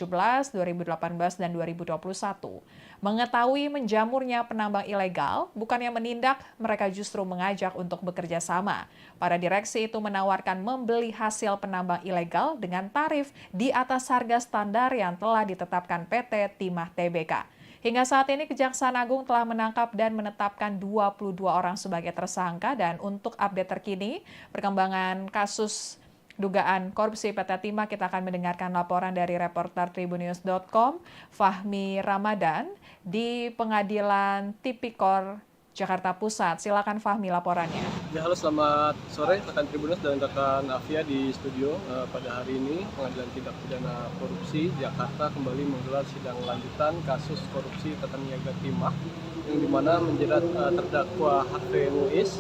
2018, dan 2021. Mengetahui menjamurnya penambang ilegal, bukannya menindak, mereka justru mengajak untuk bekerja sama. Para direksi itu menawarkan membeli hasil penambang ilegal dengan tarif di atas harga standar yang telah ditetapkan PT Timah Tbk. Hingga saat ini Kejaksaan Agung telah menangkap dan menetapkan 22 orang sebagai tersangka, dan untuk update terkini perkembangan kasus dugaan korupsi PT Timah kita akan mendengarkan laporan dari reporter Tribunnews.com Fahmi Ramadan di Pengadilan Tipikor Jakarta Pusat. Silakan Fahmi laporannya. Ya, halo, selamat sore rekan Tribunnews dan rekan Afia di studio. Pada hari ini Pengadilan Tindak Pidana Korupsi Jakarta kembali menggelar sidang lanjutan kasus korupsi tata niaga timah yang dimana menjerat terdakwa Harvey Muiz,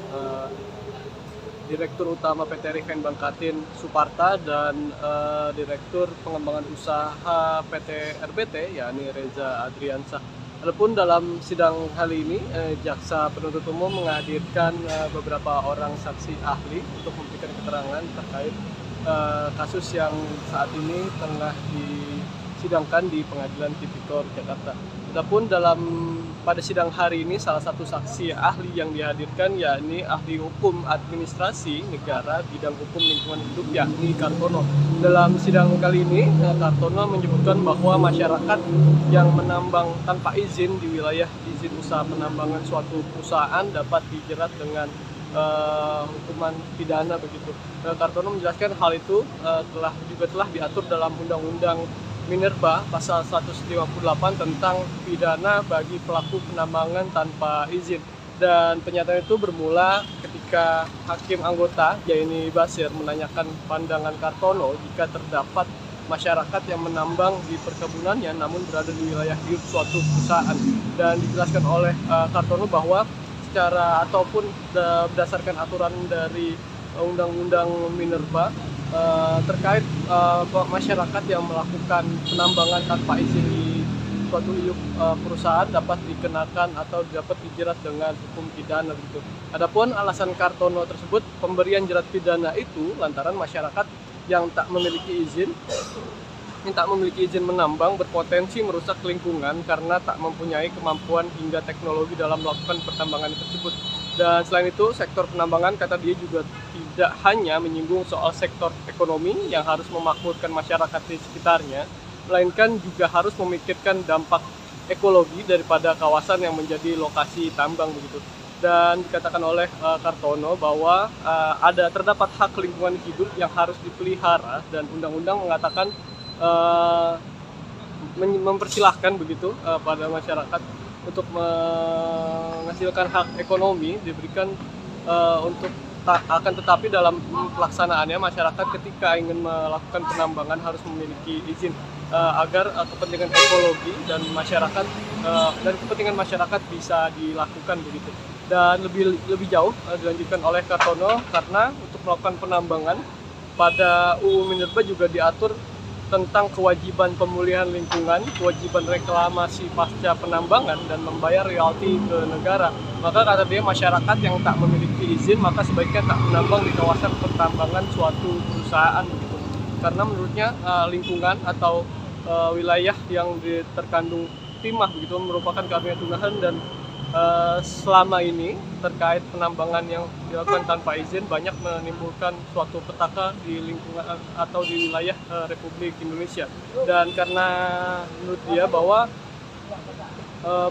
Direktur Utama PT Refine Bangkatin Suparta, dan Direktur Pengembangan Usaha PT RBT yakni Reza Adriansah. Adapun dalam sidang kali ini, jaksa penuntut umum menghadirkan beberapa orang saksi ahli untuk memberikan keterangan terkait kasus yang saat ini tengah disidangkan di Pengadilan Tipikor Jakarta. Adapun pada sidang hari ini, salah satu saksi ahli yang dihadirkan yakni ahli hukum administrasi negara bidang hukum lingkungan hidup yakni Kartono. Dalam sidang kali ini, Kartono menyebutkan bahwa masyarakat yang menambang tanpa izin di wilayah izin usaha penambangan suatu perusahaan dapat dijerat dengan hukuman pidana begitu. Kartono menjelaskan hal itu telah diatur dalam Undang-Undang Minerba pasal 158 tentang pidana bagi pelaku penambangan tanpa izin. Dan pernyataan itu bermula ketika Hakim Anggota Jaini Basir menanyakan pandangan Kartono jika terdapat masyarakat yang menambang di perkebunannya namun berada di wilayah hidup suatu perusahaan. Dan dijelaskan oleh Kartono bahwa secara ataupun berdasarkan aturan dari Undang-Undang Minerba terkait masyarakat yang melakukan penambangan tanpa izin di suatu iuk perusahaan dapat dikenakan atau dapat dijerat dengan hukum pidana begitu. Adapun alasan Kartono tersebut, pemberian jerat pidana itu lantaran masyarakat yang tak memiliki izin menambang berpotensi merusak lingkungan karena tak mempunyai kemampuan hingga teknologi dalam melakukan pertambangan tersebut. Dan selain itu, sektor penambangan, kata dia, juga tidak hanya menyinggung soal sektor ekonomi yang harus memakmurkan masyarakat di sekitarnya, melainkan juga harus memikirkan dampak ekologi daripada kawasan yang menjadi lokasi tambang begitu. Dan dikatakan oleh Kartono bahwa terdapat hak lingkungan hidup yang harus dipelihara, dan undang-undang mengatakan mempersilahkan begitu pada masyarakat untuk menghasilkan hak ekonomi diberikan akan tetapi dalam pelaksanaannya masyarakat ketika ingin melakukan penambangan harus memiliki izin agar kepentingan ekologi dan masyarakat dan kepentingan masyarakat bisa dilakukan begitu. Dan lebih jauh dilanjutkan oleh Kartono karena untuk melakukan penambangan pada UU Minerba juga diatur tentang kewajiban pemulihan lingkungan, kewajiban reklamasi pasca penambangan, dan membayar royalti ke negara. Maka kata dia, masyarakat yang tak memiliki izin maka sebaiknya tak menambang di kawasan pertambangan suatu perusahaan begitu. Karena menurutnya lingkungan atau wilayah yang terkandung timah begitu merupakan karunia Tuhan, dan selama ini terkait penambangan yang dilakukan tanpa izin banyak menimbulkan suatu petaka di lingkungan atau di wilayah Republik Indonesia. Dan karena menurut dia bahwa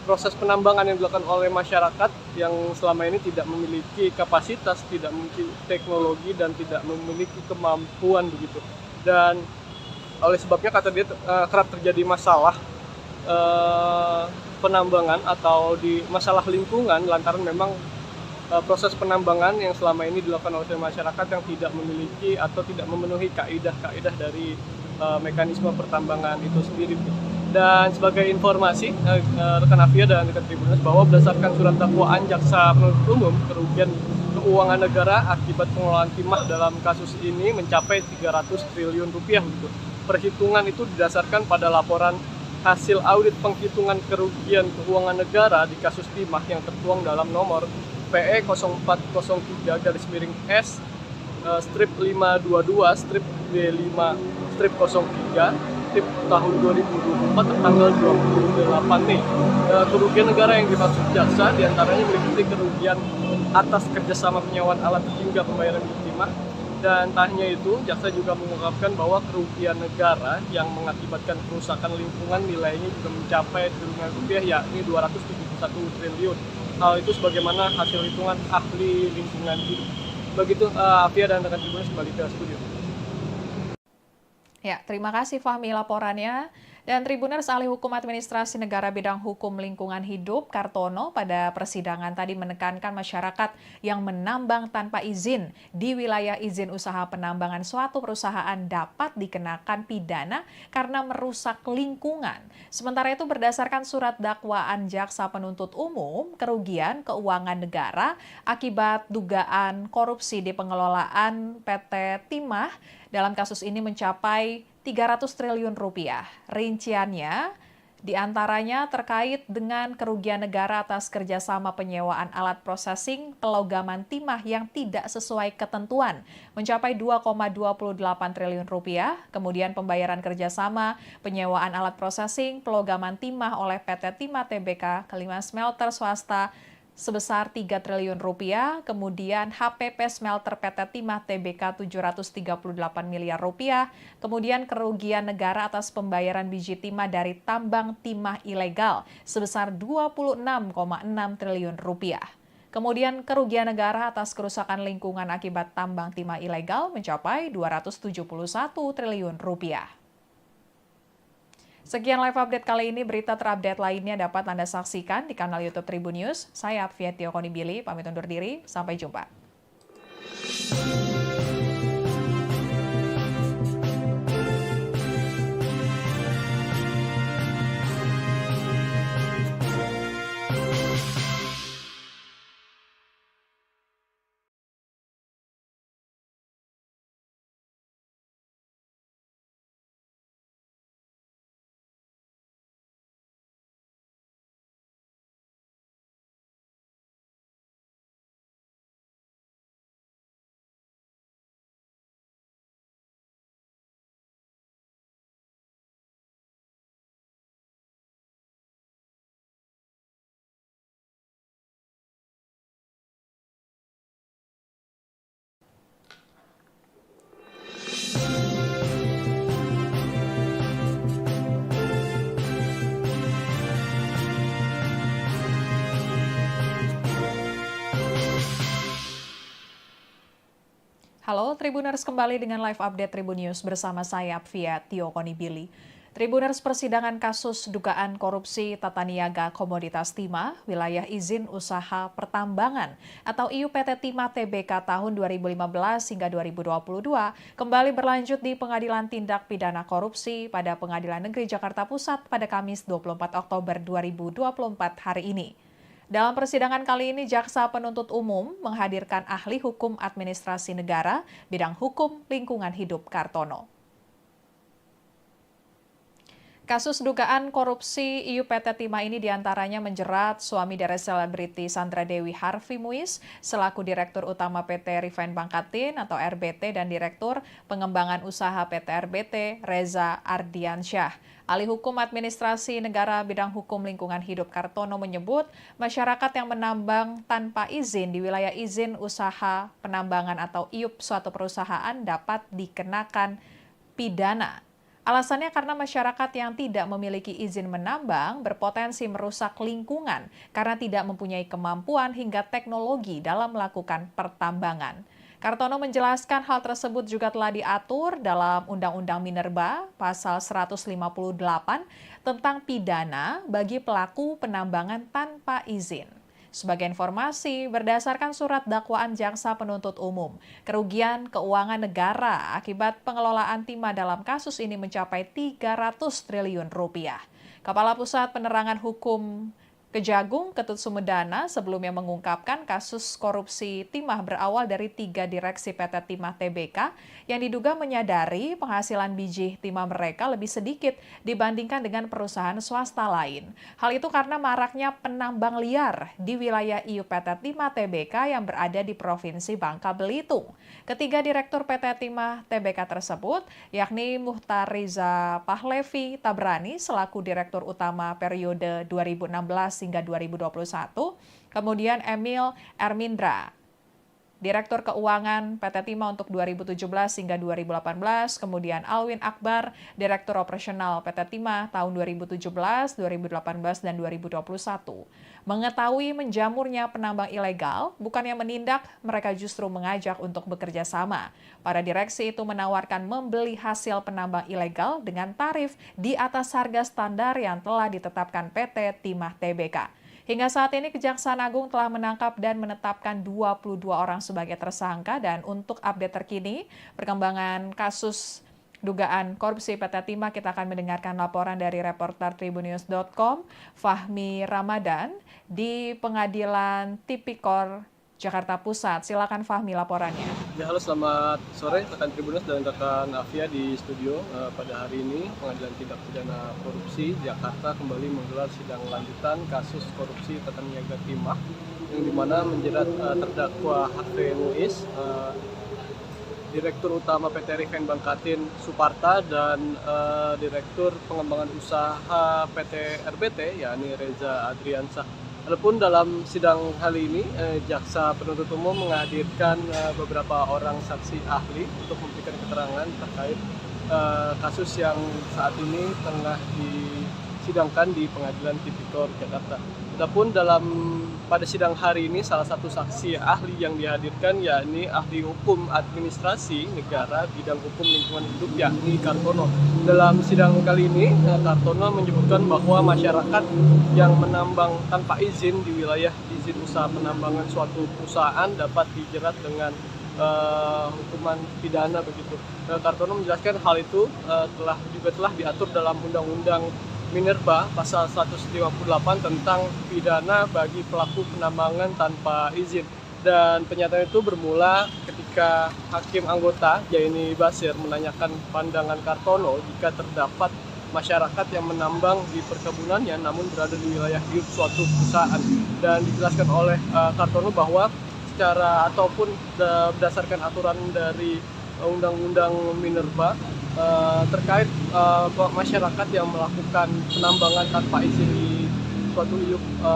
proses penambangan yang dilakukan oleh masyarakat yang selama ini tidak memiliki kapasitas, tidak memiliki teknologi, dan tidak memiliki kemampuan begitu. Dan oleh sebabnya kata dia kerap terjadi masalah penambangan atau di masalah lingkungan lantaran memang proses penambangan yang selama ini dilakukan oleh masyarakat yang tidak memiliki atau tidak memenuhi kaidah-kaidah dari mekanisme pertambangan itu sendiri. Dan sebagai informasi, rekan Afia dan rekan Tribuners, bahwa berdasarkan surat dakwaan jaksa penuntut umum, kerugian keuangan negara akibat pengelolaan timah dalam kasus ini mencapai 300 triliun rupiah. Perhitungan itu didasarkan pada laporan hasil audit penghitungan kerugian keuangan negara di kasus timah yang tertuang dalam nomor PE 0403-S strip 522 strip B5 strip 03 strip tahun 2024 tertanggal 28 Mei. Kerugian negara yang dimaksud jaksa diantaranya meliputi kerugian atas kerjasama penyewaan alat hingga pembayaran timah. Dan tak hanya itu, jaksa juga mengungkapkan bahwa kerugian negara yang mengakibatkan kerusakan lingkungan nilainya juga mencapai triliunan rupiah, yakni 271 triliun. Hal itu sebagaimana hasil hitungan ahli lingkungan hidup. Begitu, Afia dan rekan Tribuners kembali ke studio. Ya, terima kasih Fahmi laporannya. Dan Tribuners, ahli hukum administrasi negara bidang hukum lingkungan hidup Kartono pada persidangan tadi menekankan masyarakat yang menambang tanpa izin di wilayah izin usaha penambangan suatu perusahaan dapat dikenakan pidana karena merusak lingkungan. Sementara itu berdasarkan surat dakwaan jaksa penuntut umum, kerugian keuangan negara akibat dugaan korupsi di pengelolaan PT Timah dalam kasus ini mencapai 300 triliun rupiah. Rinciannya diantaranya terkait dengan kerugian negara atas kerjasama penyewaan alat processing pelogaman timah yang tidak sesuai ketentuan mencapai 2,28 triliun rupiah. Kemudian pembayaran kerjasama penyewaan alat processing pelogaman timah oleh PT Timah Tbk ke 5 smelter swasta sebesar 3 triliun rupiah, kemudian HPP Smelter PT Timah Tbk 738 miliar rupiah, kemudian kerugian negara atas pembayaran biji timah dari tambang timah ilegal sebesar 26,6 triliun rupiah. Kemudian kerugian negara atas kerusakan lingkungan akibat tambang timah ilegal mencapai 271 triliun rupiah. Sekian live update kali ini, berita terupdate lainnya dapat Anda saksikan di kanal YouTube Tribun News. Saya Afia Tiokonibili, pamit undur diri, sampai jumpa. Halo Tribuners, kembali dengan live update Tribun News bersama saya Afia Tiokonibili. Tribuners, persidangan kasus dugaan korupsi tata niaga komoditas timah wilayah izin usaha pertambangan atau IUPT Timah Tbk tahun 2015 hingga 2022 kembali berlanjut di Pengadilan Tindak Pidana Korupsi pada Pengadilan Negeri Jakarta Pusat pada Kamis 24 Oktober 2024 hari ini. Dalam persidangan kali ini, jaksa penuntut umum menghadirkan ahli hukum administrasi negara bidang hukum lingkungan hidup Kartono. Kasus dugaan korupsi IUPT Timah ini diantaranya menjerat suami dari selebriti Sandra Dewi Harvey Muiz selaku Direktur Utama PT Refine Bangkatin atau RBT dan Direktur Pengembangan Usaha PT RBT Reza Ardiansyah. Ahli Hukum Administrasi Negara bidang hukum lingkungan hidup Kartono menyebut masyarakat yang menambang tanpa izin di wilayah izin usaha penambangan atau IUP suatu perusahaan dapat dikenakan pidana. Alasannya karena masyarakat yang tidak memiliki izin menambang berpotensi merusak lingkungan karena tidak mempunyai kemampuan hingga teknologi dalam melakukan pertambangan. Kartono menjelaskan hal tersebut juga telah diatur dalam Undang-Undang Minerba Pasal 158 tentang pidana bagi pelaku penambangan tanpa izin. Sebagai informasi, berdasarkan surat dakwaan Jaksa Penuntut Umum, kerugian keuangan negara akibat pengelolaan timah dalam kasus ini mencapai 300 triliun rupiah. Kepala Pusat Penerangan Hukum Kejagung, Ketut Sumedana, sebelumnya mengungkapkan kasus korupsi timah berawal dari 3 direksi PT Timah Tbk yang diduga menyadari penghasilan biji timah mereka lebih sedikit dibandingkan dengan perusahaan swasta lain. Hal itu karena maraknya penambang liar di wilayah IU PT Timah Tbk yang berada di Provinsi Bangka Belitung. Ketiga direktur PT Timah Tbk tersebut, yakni Muhtar Riza Pahlevi Tabrani selaku Direktur Utama periode 2016 hingga 2021, kemudian Emil Ermindra, Direktur Keuangan PT Timah untuk 2017 hingga 2018, kemudian Alwin Akbar, Direktur Operasional PT Timah tahun 2017, 2018, dan 2021. Mengetahui menjamurnya penambang ilegal, bukannya menindak, mereka justru mengajak untuk bekerja sama. Para direksi itu menawarkan membeli hasil penambang ilegal dengan tarif di atas harga standar yang telah ditetapkan PT Timah Tbk. Hingga saat ini Kejaksaan Agung telah menangkap dan menetapkan 22 orang sebagai tersangka, dan untuk update terkini perkembangan kasus dugaan korupsi PT Timah, kita akan mendengarkan laporan dari reporter Tribunnews.com Fahmi Ramadan di Pengadilan Tipikor Jakarta Pusat. Silakan Fahmi laporannya. Ya, halo, selamat sore rekan Tribunnews dan rekan Afia di studio. Pada hari ini Pengadilan Tindak Pidana Korupsi Jakarta kembali menggelar sidang lanjutan kasus korupsi tata niaga timah yang dimana menjerat terdakwa Harvey Muiz, Direktur Utama PT Refine Bangkatin Suparta, dan Direktur Pengembangan Usaha PT RBT yakni Reza Adriansah. Adapun dalam sidang kali ini, Jaksa Penuntut Umum menghadirkan beberapa orang saksi ahli untuk memberikan keterangan terkait kasus yang saat ini tengah disidangkan di Pengadilan Tipikor Jakarta. Adapun pada sidang hari ini, salah satu saksi ahli yang dihadirkan yakni ahli hukum administrasi negara bidang hukum lingkungan hidup yakni Kartono. Dalam sidang kali ini, Kartono menyebutkan bahwa masyarakat yang menambang tanpa izin di wilayah izin usaha penambangan suatu perusahaan dapat dijerat dengan hukuman pidana begitu. Kartono menjelaskan hal itu telah diatur dalam Undang-Undang Minerba Pasal 158 tentang pidana bagi pelaku penambangan tanpa izin. Dan pernyataan itu bermula ketika Hakim Anggota Jaini Basir menanyakan pandangan Kartono jika terdapat masyarakat yang menambang di perkebunannya namun berada di wilayah hidup suatu perusahaan. Dan dijelaskan oleh Kartono bahwa secara ataupun berdasarkan aturan dari Undang-Undang Minerba terkait masyarakat yang melakukan penambangan tanpa izin di suatu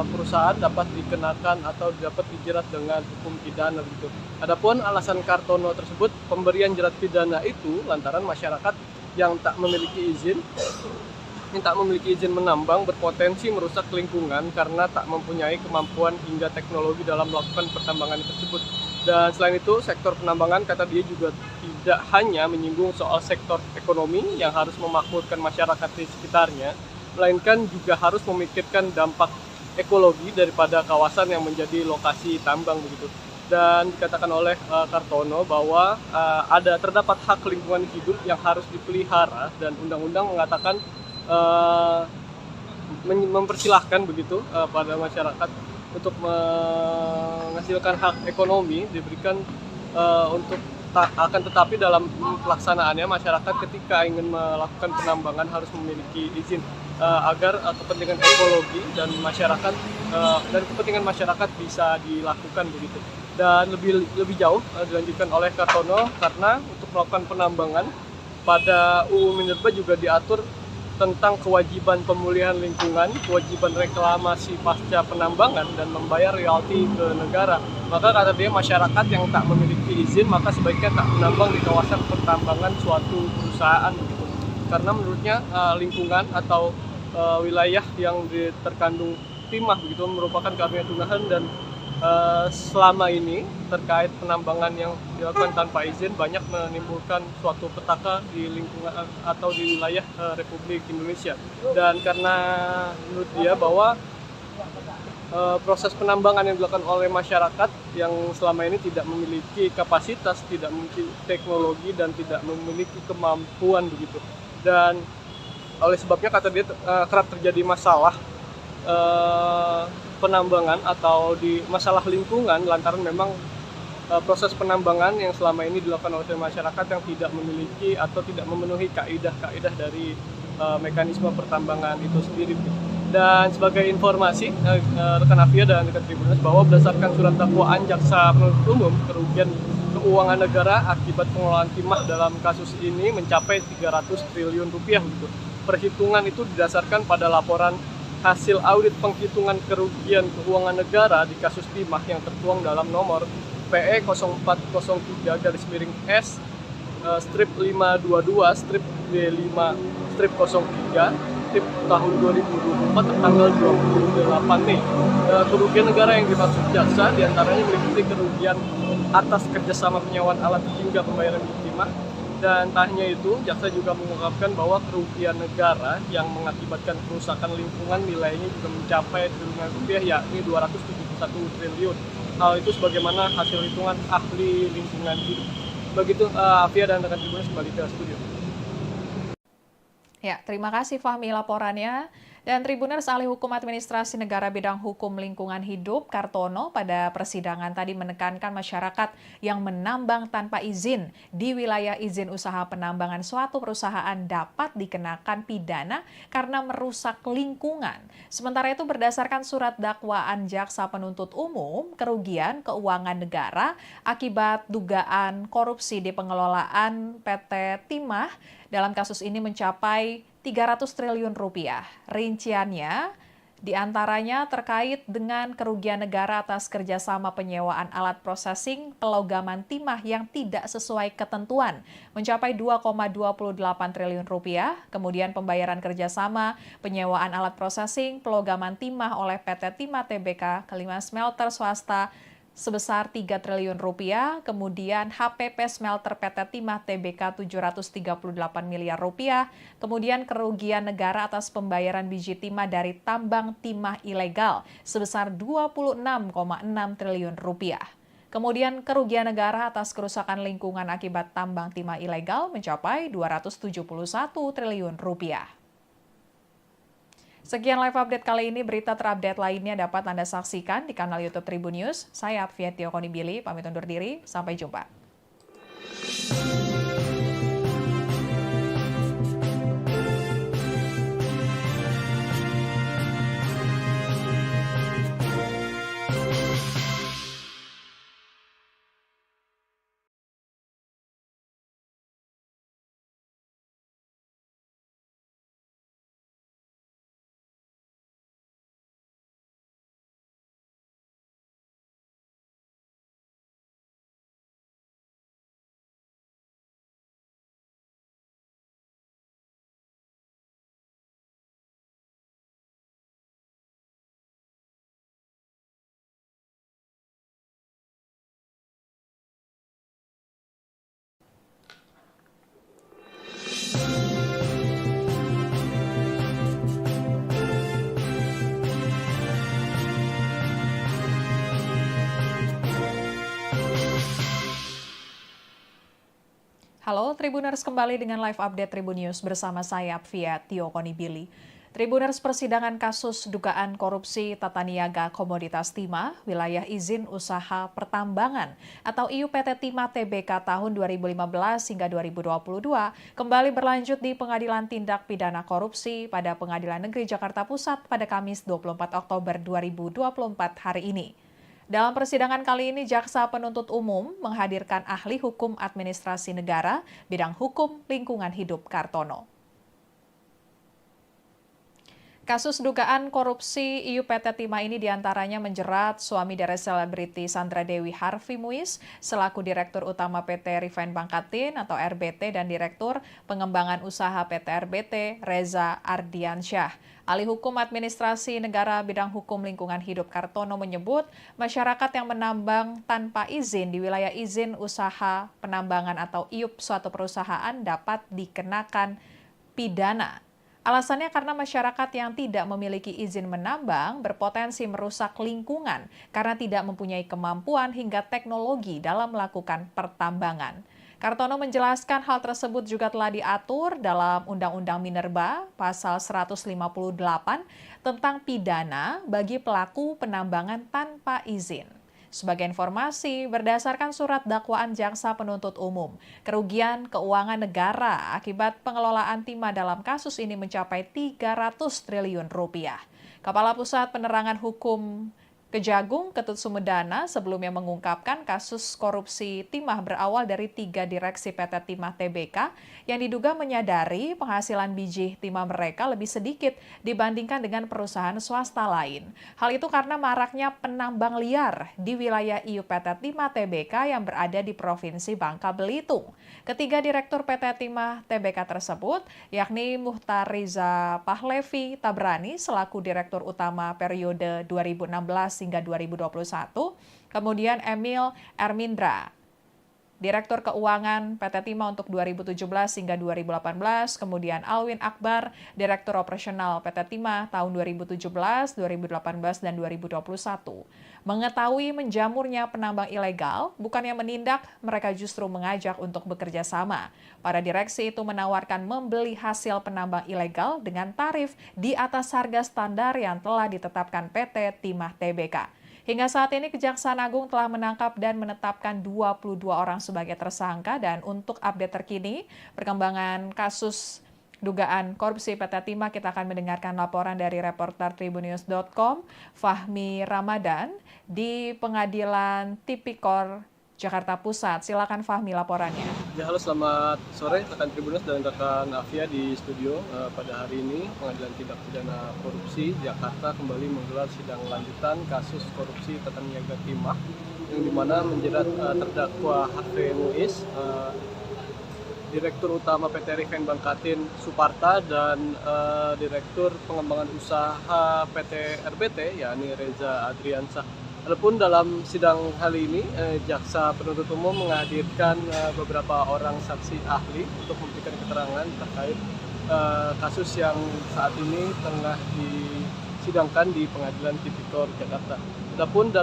perusahaan dapat dikenakan atau dapat dijerat dengan hukum pidana begitu. Adapun alasan Kartono tersebut, pemberian jerat pidana itu lantaran masyarakat yang tak memiliki izin menambang berpotensi merusak lingkungan karena tak mempunyai kemampuan hingga teknologi dalam melakukan pertambangan tersebut. Dan selain itu, sektor penambangan, kata dia, juga tidak hanya menyinggung soal sektor ekonomi yang harus memakmurkan masyarakat di sekitarnya, melainkan juga harus memikirkan dampak ekologi daripada kawasan yang menjadi lokasi tambang begitu. Dan dikatakan oleh Kartono bahwa terdapat hak lingkungan hidup yang harus dipelihara, dan undang-undang mengatakan mempersilahkan begitu pada masyarakat untuk menghasilkan hak ekonomi diberikan akan tetapi dalam pelaksanaannya masyarakat ketika ingin melakukan penambangan harus memiliki izin agar kepentingan ekologi dan masyarakat dan kepentingan masyarakat bisa dilakukan begitu. Dan lebih jauh dilanjutkan oleh Kartono karena untuk melakukan penambangan pada UU Minerba juga diatur tentang kewajiban pemulihan lingkungan, kewajiban reklamasi pasca penambangan, dan membayar royalti ke negara. Maka kata dia, masyarakat yang tak memiliki izin maka sebaiknya tak menambang di kawasan pertambangan suatu perusahaan begitu. Karena menurutnya lingkungan atau wilayah yang terkandung timah begitu merupakan karunia Tuhan dan selama ini terkait penambangan yang dilakukan tanpa izin banyak menimbulkan suatu petaka di lingkungan atau di wilayah Republik Indonesia. Dan karena menurut dia bahwa proses penambangan yang dilakukan oleh masyarakat yang selama ini tidak memiliki kapasitas, tidak memiliki teknologi dan tidak memiliki kemampuan begitu. Dan oleh sebabnya kata dia kerap terjadi masalah penambangan atau di masalah lingkungan lantaran memang proses penambangan yang selama ini dilakukan oleh masyarakat yang tidak memiliki atau tidak memenuhi kaidah-kaidah dari mekanisme pertambangan itu sendiri. Dan sebagai informasi rekan Afia dan rekan Tribuners bahwa berdasarkan surat dakwaan jaksa penuntut umum, kerugian keuangan negara akibat pengelolaan timah dalam kasus ini mencapai 300 triliun rupiah. Perhitungan itu didasarkan pada laporan hasil audit penghitungan kerugian keuangan negara di kasus timah yang tertuang dalam nomor PE 0403-S strip 522 strip B5 strip 03 tip tahun 2024 tertanggal 28 Mei. Kerugian negara yang dimaksud jaksa diantaranya meliputi kerugian atas kerjasama penyewaan alat hingga pembayaran timah. Dan tak hanya itu, jaksa juga mengungkapkan bahwa kerugian negara yang mengakibatkan kerusakan lingkungan nilainya juga mencapai triliunan rupiah, yakni 271 triliun. Hal itu sebagaimana hasil hitungan ahli lingkungan hidup. Begitu Afia dan rekan Tribuners kembali ke studio. Ya, terima kasih Fahmi laporannya. Dan Tribuners Ahli Hukum Administrasi Negara Bidang Hukum Lingkungan Hidup Kartono pada persidangan tadi menekankan masyarakat yang menambang tanpa izin di wilayah izin usaha penambangan suatu perusahaan dapat dikenakan pidana karena merusak lingkungan. Sementara itu berdasarkan surat dakwaan jaksa penuntut umum, kerugian keuangan negara akibat dugaan korupsi di pengelolaan PT Timah dalam kasus ini mencapai 300 triliun rupiah. Rinciannya diantaranya terkait dengan kerugian negara atas kerjasama penyewaan alat processing pelogaman timah yang tidak sesuai ketentuan mencapai 2,28 triliun rupiah. Kemudian pembayaran kerjasama penyewaan alat processing pelogaman timah oleh PT Timah Tbk ke 5 smelter swasta sebesar 3 triliun rupiah, kemudian HPP Smelter PT Timah Tbk 738 miliar rupiah, kemudian kerugian negara atas pembayaran biji timah dari tambang timah ilegal sebesar 26,6 triliun rupiah. Kemudian kerugian negara atas kerusakan lingkungan akibat tambang timah ilegal mencapai 271 triliun rupiah. Sekian live update kali ini, berita terupdate lainnya dapat Anda saksikan di kanal YouTube Tribun News. Saya Afia Tiokonibili, pamit undur diri, sampai jumpa. Halo Tribuners, kembali dengan live update Tribun News bersama saya Afia Tiokonibili. Tribuners, persidangan kasus dugaan korupsi tata niaga komoditas timah wilayah izin usaha pertambangan atau IUPT Timah Tbk tahun 2015 hingga 2022 kembali berlanjut di Pengadilan Tindak Pidana Korupsi pada Pengadilan Negeri Jakarta Pusat pada Kamis 24 Oktober 2024 hari ini. Dalam persidangan kali ini, Jaksa Penuntut Umum menghadirkan ahli hukum administrasi negara bidang hukum lingkungan hidup Kartono. Kasus dugaan korupsi IUPT Timah ini diantaranya menjerat suami dari selebriti Sandra Dewi Harvey Muiz selaku Direktur Utama PT Refine Bangkatin atau RBT dan Direktur Pengembangan Usaha PT RBT Reza Ardiansyah. Ahli Hukum Administrasi Negara Bidang Hukum Lingkungan Hidup Kartono menyebut masyarakat yang menambang tanpa izin di wilayah izin usaha penambangan atau IUP suatu perusahaan dapat dikenakan pidana. Alasannya karena masyarakat yang tidak memiliki izin menambang berpotensi merusak lingkungan karena tidak mempunyai kemampuan hingga teknologi dalam melakukan pertambangan. Kartono menjelaskan hal tersebut juga telah diatur dalam Undang-Undang Minerba pasal 158 tentang pidana bagi pelaku penambangan tanpa izin. Sebagai informasi, berdasarkan surat dakwaan jaksa penuntut umum, kerugian keuangan negara akibat pengelolaan timah dalam kasus ini mencapai 300 triliun rupiah. Kepala Pusat Penerangan Hukum Kejagung, Ketut Sumedana, sebelumnya mengungkapkan kasus korupsi timah berawal dari 3 direksi PT Timah Tbk yang diduga menyadari penghasilan biji timah mereka lebih sedikit dibandingkan dengan perusahaan swasta lain. Hal itu karena maraknya penambang liar di wilayah IUPT Timah Tbk yang berada di Provinsi Bangka Belitung. Ketiga direktur PT Timah Tbk tersebut, yakni Muhtar Riza Pahlevi Tabrani selaku Direktur Utama periode 2016 hingga 2021, kemudian Emil Ermindra, Direktur Keuangan PT Timah untuk 2017 hingga 2018, kemudian Alwin Akbar, Direktur Operasional PT Timah tahun 2017, 2018, dan 2021. Mengetahui menjamurnya penambang ilegal, bukannya menindak, mereka justru mengajak untuk bekerja sama. Para direksi itu menawarkan membeli hasil penambang ilegal dengan tarif di atas harga standar yang telah ditetapkan PT Timah Tbk. Hingga saat ini Kejaksaan Agung telah menangkap dan menetapkan 22 orang sebagai tersangka dan untuk update terkini perkembangan kasus dugaan korupsi PT Timah kita akan mendengarkan laporan dari reporter Tribunnews.com Fahmi Ramadan di Pengadilan Tipikor Jakarta Pusat. Silakan Fahmi laporannya. Ya, halo, selamat sore rekan Tribunnews dan rekan Afia di studio. Pada hari ini Pengadilan Tindak Pidana Korupsi Jakarta kembali menggelar sidang lanjutan kasus korupsi Tata Niaga Timah yang dimana menjerat terdakwa Harvey Muiz, Direktur Utama PT Refine Bangkatin Suparta dan Direktur Pengembangan Usaha PT RBT yakni Reza Ardiansyah. Adapun dalam sidang kali ini, jaksa penuntut umum menghadirkan beberapa orang saksi ahli untuk memberikan keterangan terkait kasus yang saat ini tengah disidangkan di Pengadilan Tipikor Jakarta. Adapun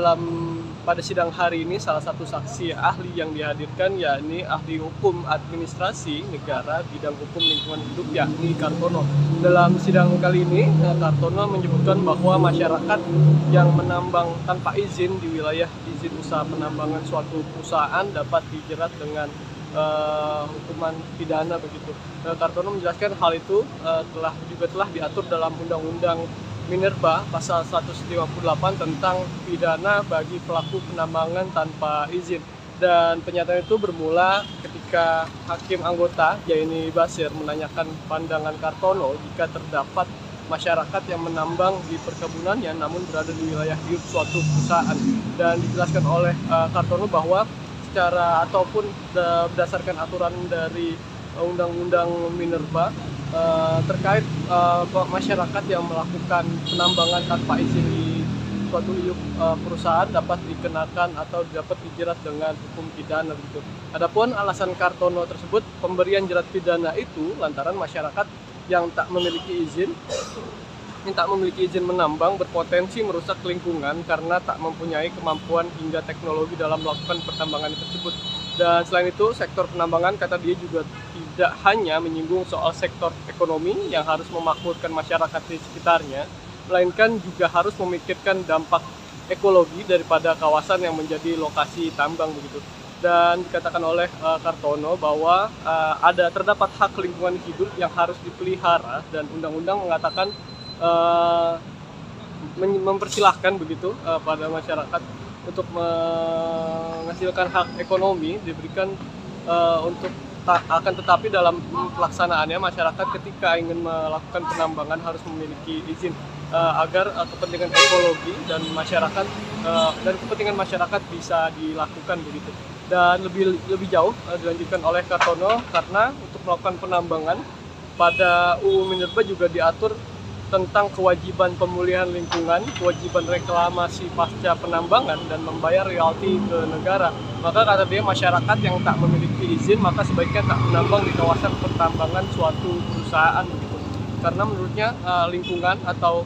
pada sidang hari ini salah satu saksi ahli yang dihadirkan yakni ahli hukum administrasi negara bidang hukum lingkungan hidup yakni Kartono. Dalam sidang kali ini Kartono menyebutkan bahwa masyarakat yang menambang tanpa izin di wilayah izin usaha penambangan suatu perusahaan dapat dijerat dengan hukuman pidana begitu. Kartono menjelaskan hal itu telah diatur dalam Undang-Undang Minerba pasal 158 tentang pidana bagi pelaku penambangan tanpa izin. Dan pernyataan itu bermula ketika Hakim Anggota Jaini Basir menanyakan pandangan Kartono jika terdapat masyarakat yang menambang di perkebunannya namun berada di wilayah hidup suatu perusahaan. Dan dijelaskan oleh Kartono bahwa secara ataupun berdasarkan aturan dari Undang-Undang Minerba terkait masyarakat yang melakukan penambangan tanpa izin di suatu IUP perusahaan dapat dikenakan atau dapat dijerat dengan hukum pidana begitu. Adapun alasan Kartono tersebut pemberian jerat pidana itu lantaran masyarakat yang tak memiliki izin menambang berpotensi merusak lingkungan karena tak mempunyai kemampuan hingga teknologi dalam melakukan pertambangan tersebut. Dan selain itu, sektor penambangan kata dia juga tidak hanya menyinggung soal sektor ekonomi yang harus memakmurkan masyarakat di sekitarnya, melainkan juga harus memikirkan dampak ekologi daripada kawasan yang menjadi lokasi tambang begitu. Dan dikatakan oleh Kartono bahwa terdapat hak lingkungan hidup yang harus dipelihara dan undang-undang mengatakan mempersilahkan begitu pada masyarakat untuk menghasilkan hak ekonomi diberikan untuk akan tetapi dalam pelaksanaannya masyarakat ketika ingin melakukan penambangan harus memiliki izin agar kepentingan ekologi dan masyarakat dan kepentingan masyarakat bisa dilakukan begitu. Dan lebih jauh dilanjutkan oleh Kartono karena untuk melakukan penambangan pada UU Minerba juga diatur tentang kewajiban pemulihan lingkungan, kewajiban reklamasi pasca penambangan, dan membayar royalti ke negara. Maka kata dia masyarakat yang tak memiliki izin maka sebaiknya tak menambang di kawasan pertambangan suatu perusahaan begitu. Karena menurutnya lingkungan atau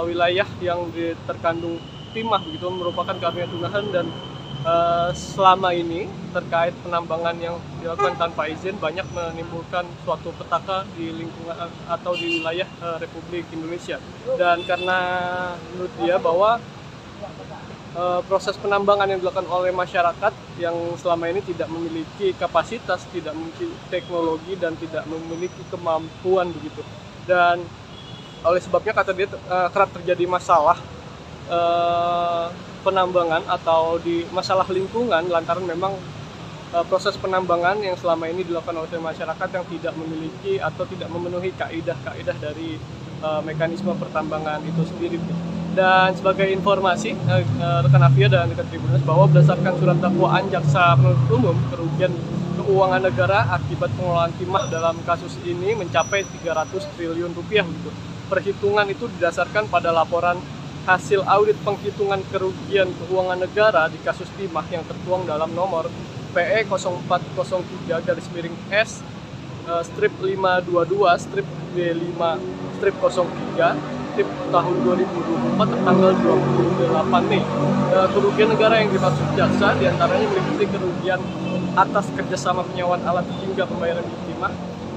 wilayah yang terkandung timah begitu merupakan karunia Tuhan dan selama ini terkait penambangan yang dilakukan tanpa izin banyak menimbulkan suatu petaka di lingkungan atau di wilayah Republik Indonesia. Dan karena menurut dia bahwa proses penambangan yang dilakukan oleh masyarakat yang selama ini tidak memiliki kapasitas, tidak memiliki teknologi dan tidak memiliki kemampuan begitu. Dan oleh sebabnya kata dia kerap terjadi masalah penambangan atau di masalah lingkungan lantaran memang proses penambangan yang selama ini dilakukan oleh masyarakat yang tidak memiliki atau tidak memenuhi kaidah-kaidah dari mekanisme pertambangan itu sendiri. Dan sebagai informasi rekan Afia dan rekan Tribuners bahwa berdasarkan surat dakwaan jaksa penuntut umum kerugian keuangan negara akibat pengelolaan timah dalam kasus ini mencapai 300 triliun rupiah. Perhitungan itu didasarkan pada laporan hasil audit penghitungan kerugian keuangan negara di kasus timah yang tertuang dalam nomor PE 0403-S strip 522 strip B5 strip 03 strip tahun 2024 tertanggal 28 Mei. Kerugian negara yang dimaksud jaksa diantaranya meliputi kerugian atas kerjasama penyewaan alat hingga pembayaran timah.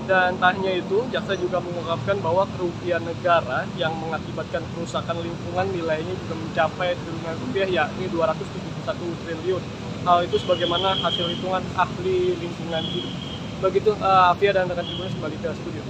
Dan tak hanya itu, jaksa juga mengungkapkan bahwa kerugian negara yang mengakibatkan kerusakan lingkungan nilainya juga mencapai triliunan rupiah, yakni 271 triliun. Hal itu sebagaimana hasil hitungan ahli lingkungan hidup. Begitu, Afia dan rekan Tribuners kembali ke studio.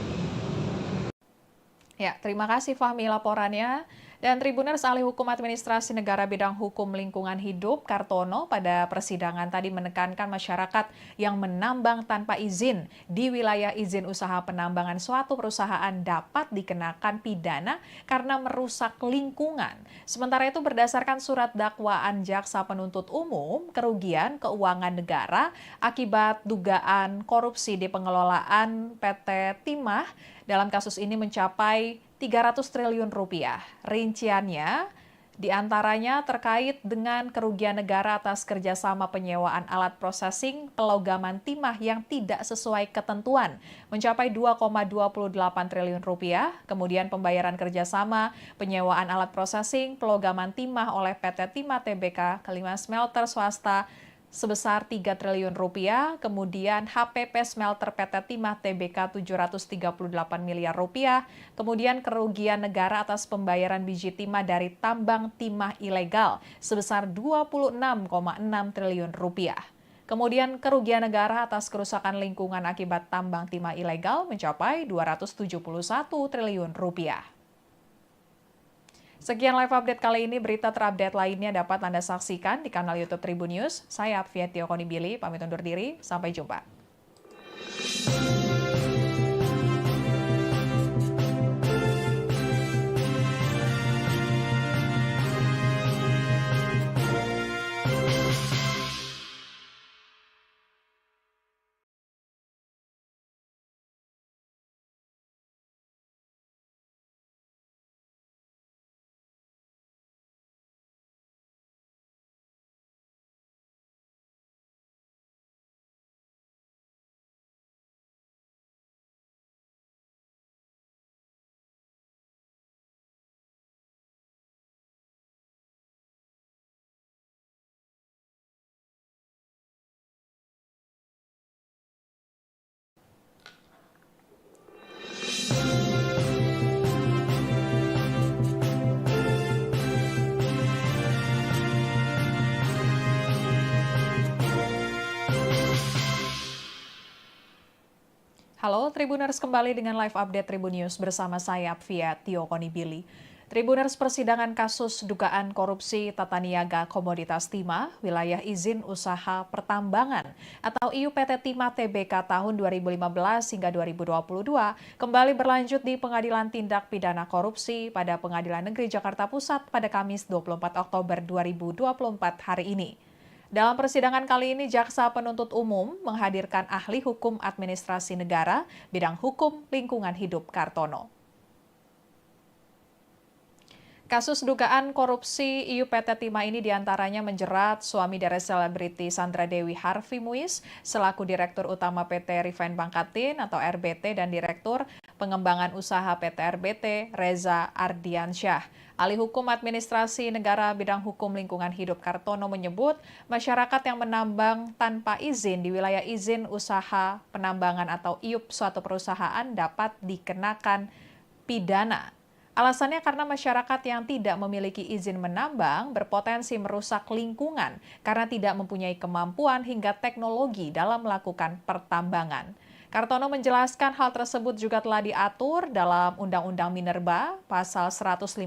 Ya, terima kasih Fahmi laporannya. Dan Tribuners, ahli hukum administrasi negara bidang hukum lingkungan hidup Kartono pada persidangan tadi menekankan masyarakat yang menambang tanpa izin di wilayah izin usaha penambangan suatu perusahaan dapat dikenakan pidana karena merusak lingkungan. Sementara itu berdasarkan surat dakwaan jaksa penuntut umum, kerugian keuangan negara akibat dugaan korupsi di pengelolaan PT Timah dalam kasus ini mencapai 300 triliun rupiah. Rinciannya diantaranya terkait dengan kerugian negara atas kerjasama penyewaan alat processing pelogaman timah yang tidak sesuai ketentuan mencapai 2,28 triliun rupiah. Kemudian pembayaran kerjasama penyewaan alat processing pelogaman timah oleh PT Timah Tbk kelima smelter swasta sebesar 3 triliun rupiah, kemudian HPP Smelter PT Timah Tbk 738 miliar rupiah, kemudian kerugian negara atas pembayaran biji timah dari tambang timah ilegal sebesar 26,6 triliun rupiah. Kemudian kerugian negara atas kerusakan lingkungan akibat tambang timah ilegal mencapai 271 triliun rupiah. Sekian live update kali ini, berita terupdate lainnya dapat Anda saksikan di kanal YouTube Tribun News. Saya Afia Tiokonibili, pamit undur diri, sampai jumpa. Halo Tribuners, kembali dengan live update Tribun News bersama saya Afia Tiokonibili. Tribuners persidangan kasus dugaan korupsi tata niaga komoditas timah wilayah izin usaha pertambangan atau IUPT Timah Tbk tahun 2015 hingga 2022 kembali berlanjut di Pengadilan Tindak Pidana Korupsi pada Pengadilan Negeri Jakarta Pusat pada Kamis 24 Oktober 2024 hari ini. Dalam persidangan kali ini, Jaksa Penuntut Umum menghadirkan ahli hukum administrasi negara bidang hukum lingkungan hidup Kartono. Kasus dugaan korupsi IUPT Timah ini diantaranya menjerat suami dari selebriti Sandra Dewi Harvey Muiz selaku Direktur Utama PT Refine Bangkatin atau RBT dan Direktur Pengembangan Usaha PT RBT Reza Ardiansyah. Ahli Hukum Administrasi Negara Bidang Hukum Lingkungan Hidup Kartono menyebut masyarakat yang menambang tanpa izin di wilayah izin usaha penambangan atau IUP suatu perusahaan dapat dikenakan pidana. Alasannya karena masyarakat yang tidak memiliki izin menambang berpotensi merusak lingkungan karena tidak mempunyai kemampuan hingga teknologi dalam melakukan pertambangan. Kartono menjelaskan hal tersebut juga telah diatur dalam Undang-Undang Minerba pasal 158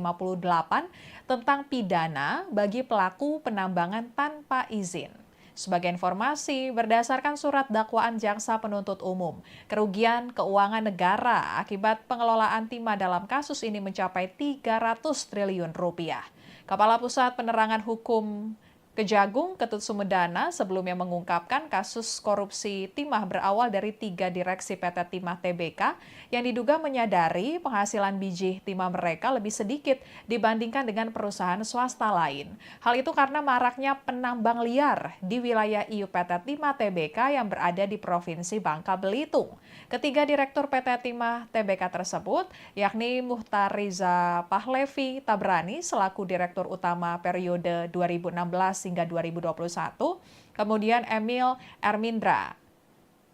tentang pidana bagi pelaku penambangan tanpa izin. Sebagai informasi, berdasarkan surat dakwaan Jaksa Penuntut Umum, kerugian keuangan negara akibat pengelolaan timah dalam kasus ini mencapai 300 triliun rupiah. Kepala Pusat Penerangan Hukum Kejagung Ketut Sumedana sebelumnya mengungkapkan kasus korupsi timah berawal dari 3 direksi PT Timah Tbk yang diduga menyadari penghasilan biji timah mereka lebih sedikit dibandingkan dengan perusahaan swasta lain. Hal itu karena maraknya penambang liar di wilayah IUPT Timah Tbk yang berada di Provinsi Bangka Belitung. Ketiga direktur PT Timah Tbk tersebut, yakni Muhtar Riza Pahlevi Tabrani selaku Direktur Utama periode 2016 hingga 2021, kemudian Emil Ermindra,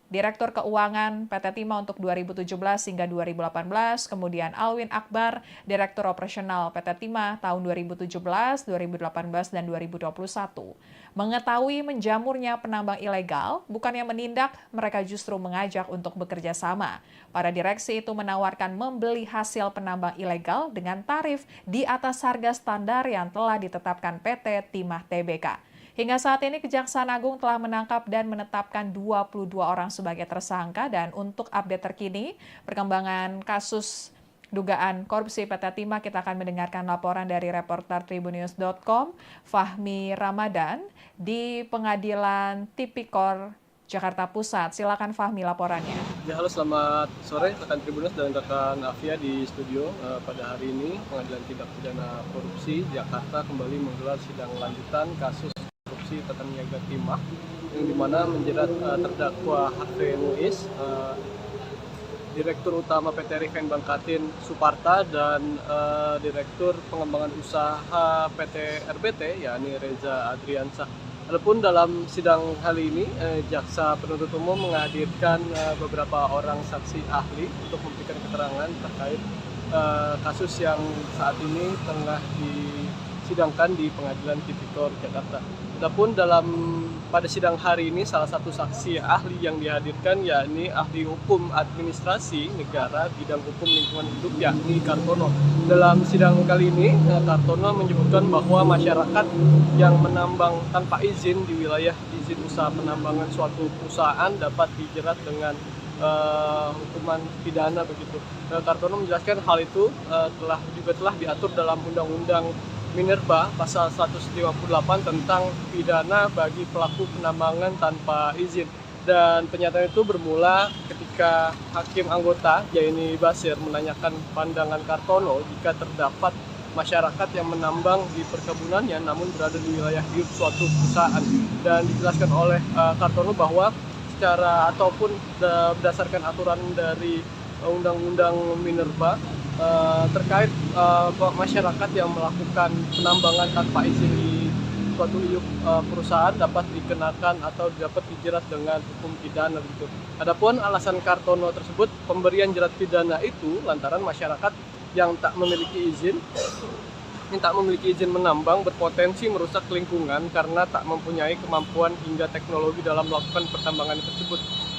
Direktur Keuangan PT Timah untuk 2017 hingga 2018, kemudian Alwin Akbar, Direktur Operasional PT Timah tahun 2017, 2018, dan 2021. Mengetahui menjamurnya penambang ilegal, bukannya menindak, mereka justru mengajak untuk bekerja sama. Para direksi itu menawarkan membeli hasil penambang ilegal dengan tarif di atas harga standar yang telah ditetapkan PT Timah Tbk. Hingga saat ini Kejaksaan Agung telah menangkap dan menetapkan 22 orang sebagai tersangka dan untuk update terkini perkembangan kasus dugaan korupsi PT Timah kita akan mendengarkan laporan dari reporter Tribunnews.com Fahmi Ramadan di Pengadilan Tipikor Jakarta Pusat. Silakan Fahmi laporannya. Ya, halo, selamat sore rekan Tribunnews dan rekan Afia di studio. Pada hari ini Pengadilan Tindak Pidana Korupsi Jakarta kembali menggelar sidang lanjutan kasus korupsi tata niaga timah yang dimana menjerat terdakwa Harvey Muiz, Direktur Utama PT Refine Bangkatin Suparta dan Direktur Pengembangan Usaha PT RBT yakni Reza Adriansyah. Adapun dalam sidang kali ini Jaksa Penuntut Umum menghadirkan beberapa orang saksi ahli untuk memberikan keterangan terkait kasus yang saat ini tengah disidangkan di Pengadilan Tipikor Jakarta. Adapun pada sidang hari ini salah satu saksi ahli yang dihadirkan yakni ahli hukum administrasi negara bidang hukum lingkungan hidup yakni Kartono. Dalam sidang kali ini Kartono menyebutkan bahwa masyarakat yang menambang tanpa izin di wilayah izin usaha penambangan suatu perusahaan dapat dijerat dengan hukuman pidana begitu. Kartono menjelaskan hal itu telah diatur dalam Undang-Undang Minerba pasal 158 tentang pidana bagi pelaku penambangan tanpa izin. Dan pernyataan itu bermula ketika Hakim Anggota Jaini Basir menanyakan pandangan Kartono jika terdapat masyarakat yang menambang di perkebunannya namun berada di wilayah hidup suatu perusahaan. Dan dijelaskan oleh Kartono bahwa secara ataupun berdasarkan aturan dari Undang-Undang Minerba terkait masyarakat yang melakukan penambangan tanpa izin di suatu perusahaan dapat dikenakan atau dapat dijerat dengan hukum pidana begitu. Adapun alasan Kartono tersebut pemberian jerat pidana itu lantaran masyarakat yang tak memiliki izin menambang berpotensi merusak lingkungan karena tak mempunyai kemampuan hingga teknologi dalam melakukan pertambangan tersebut.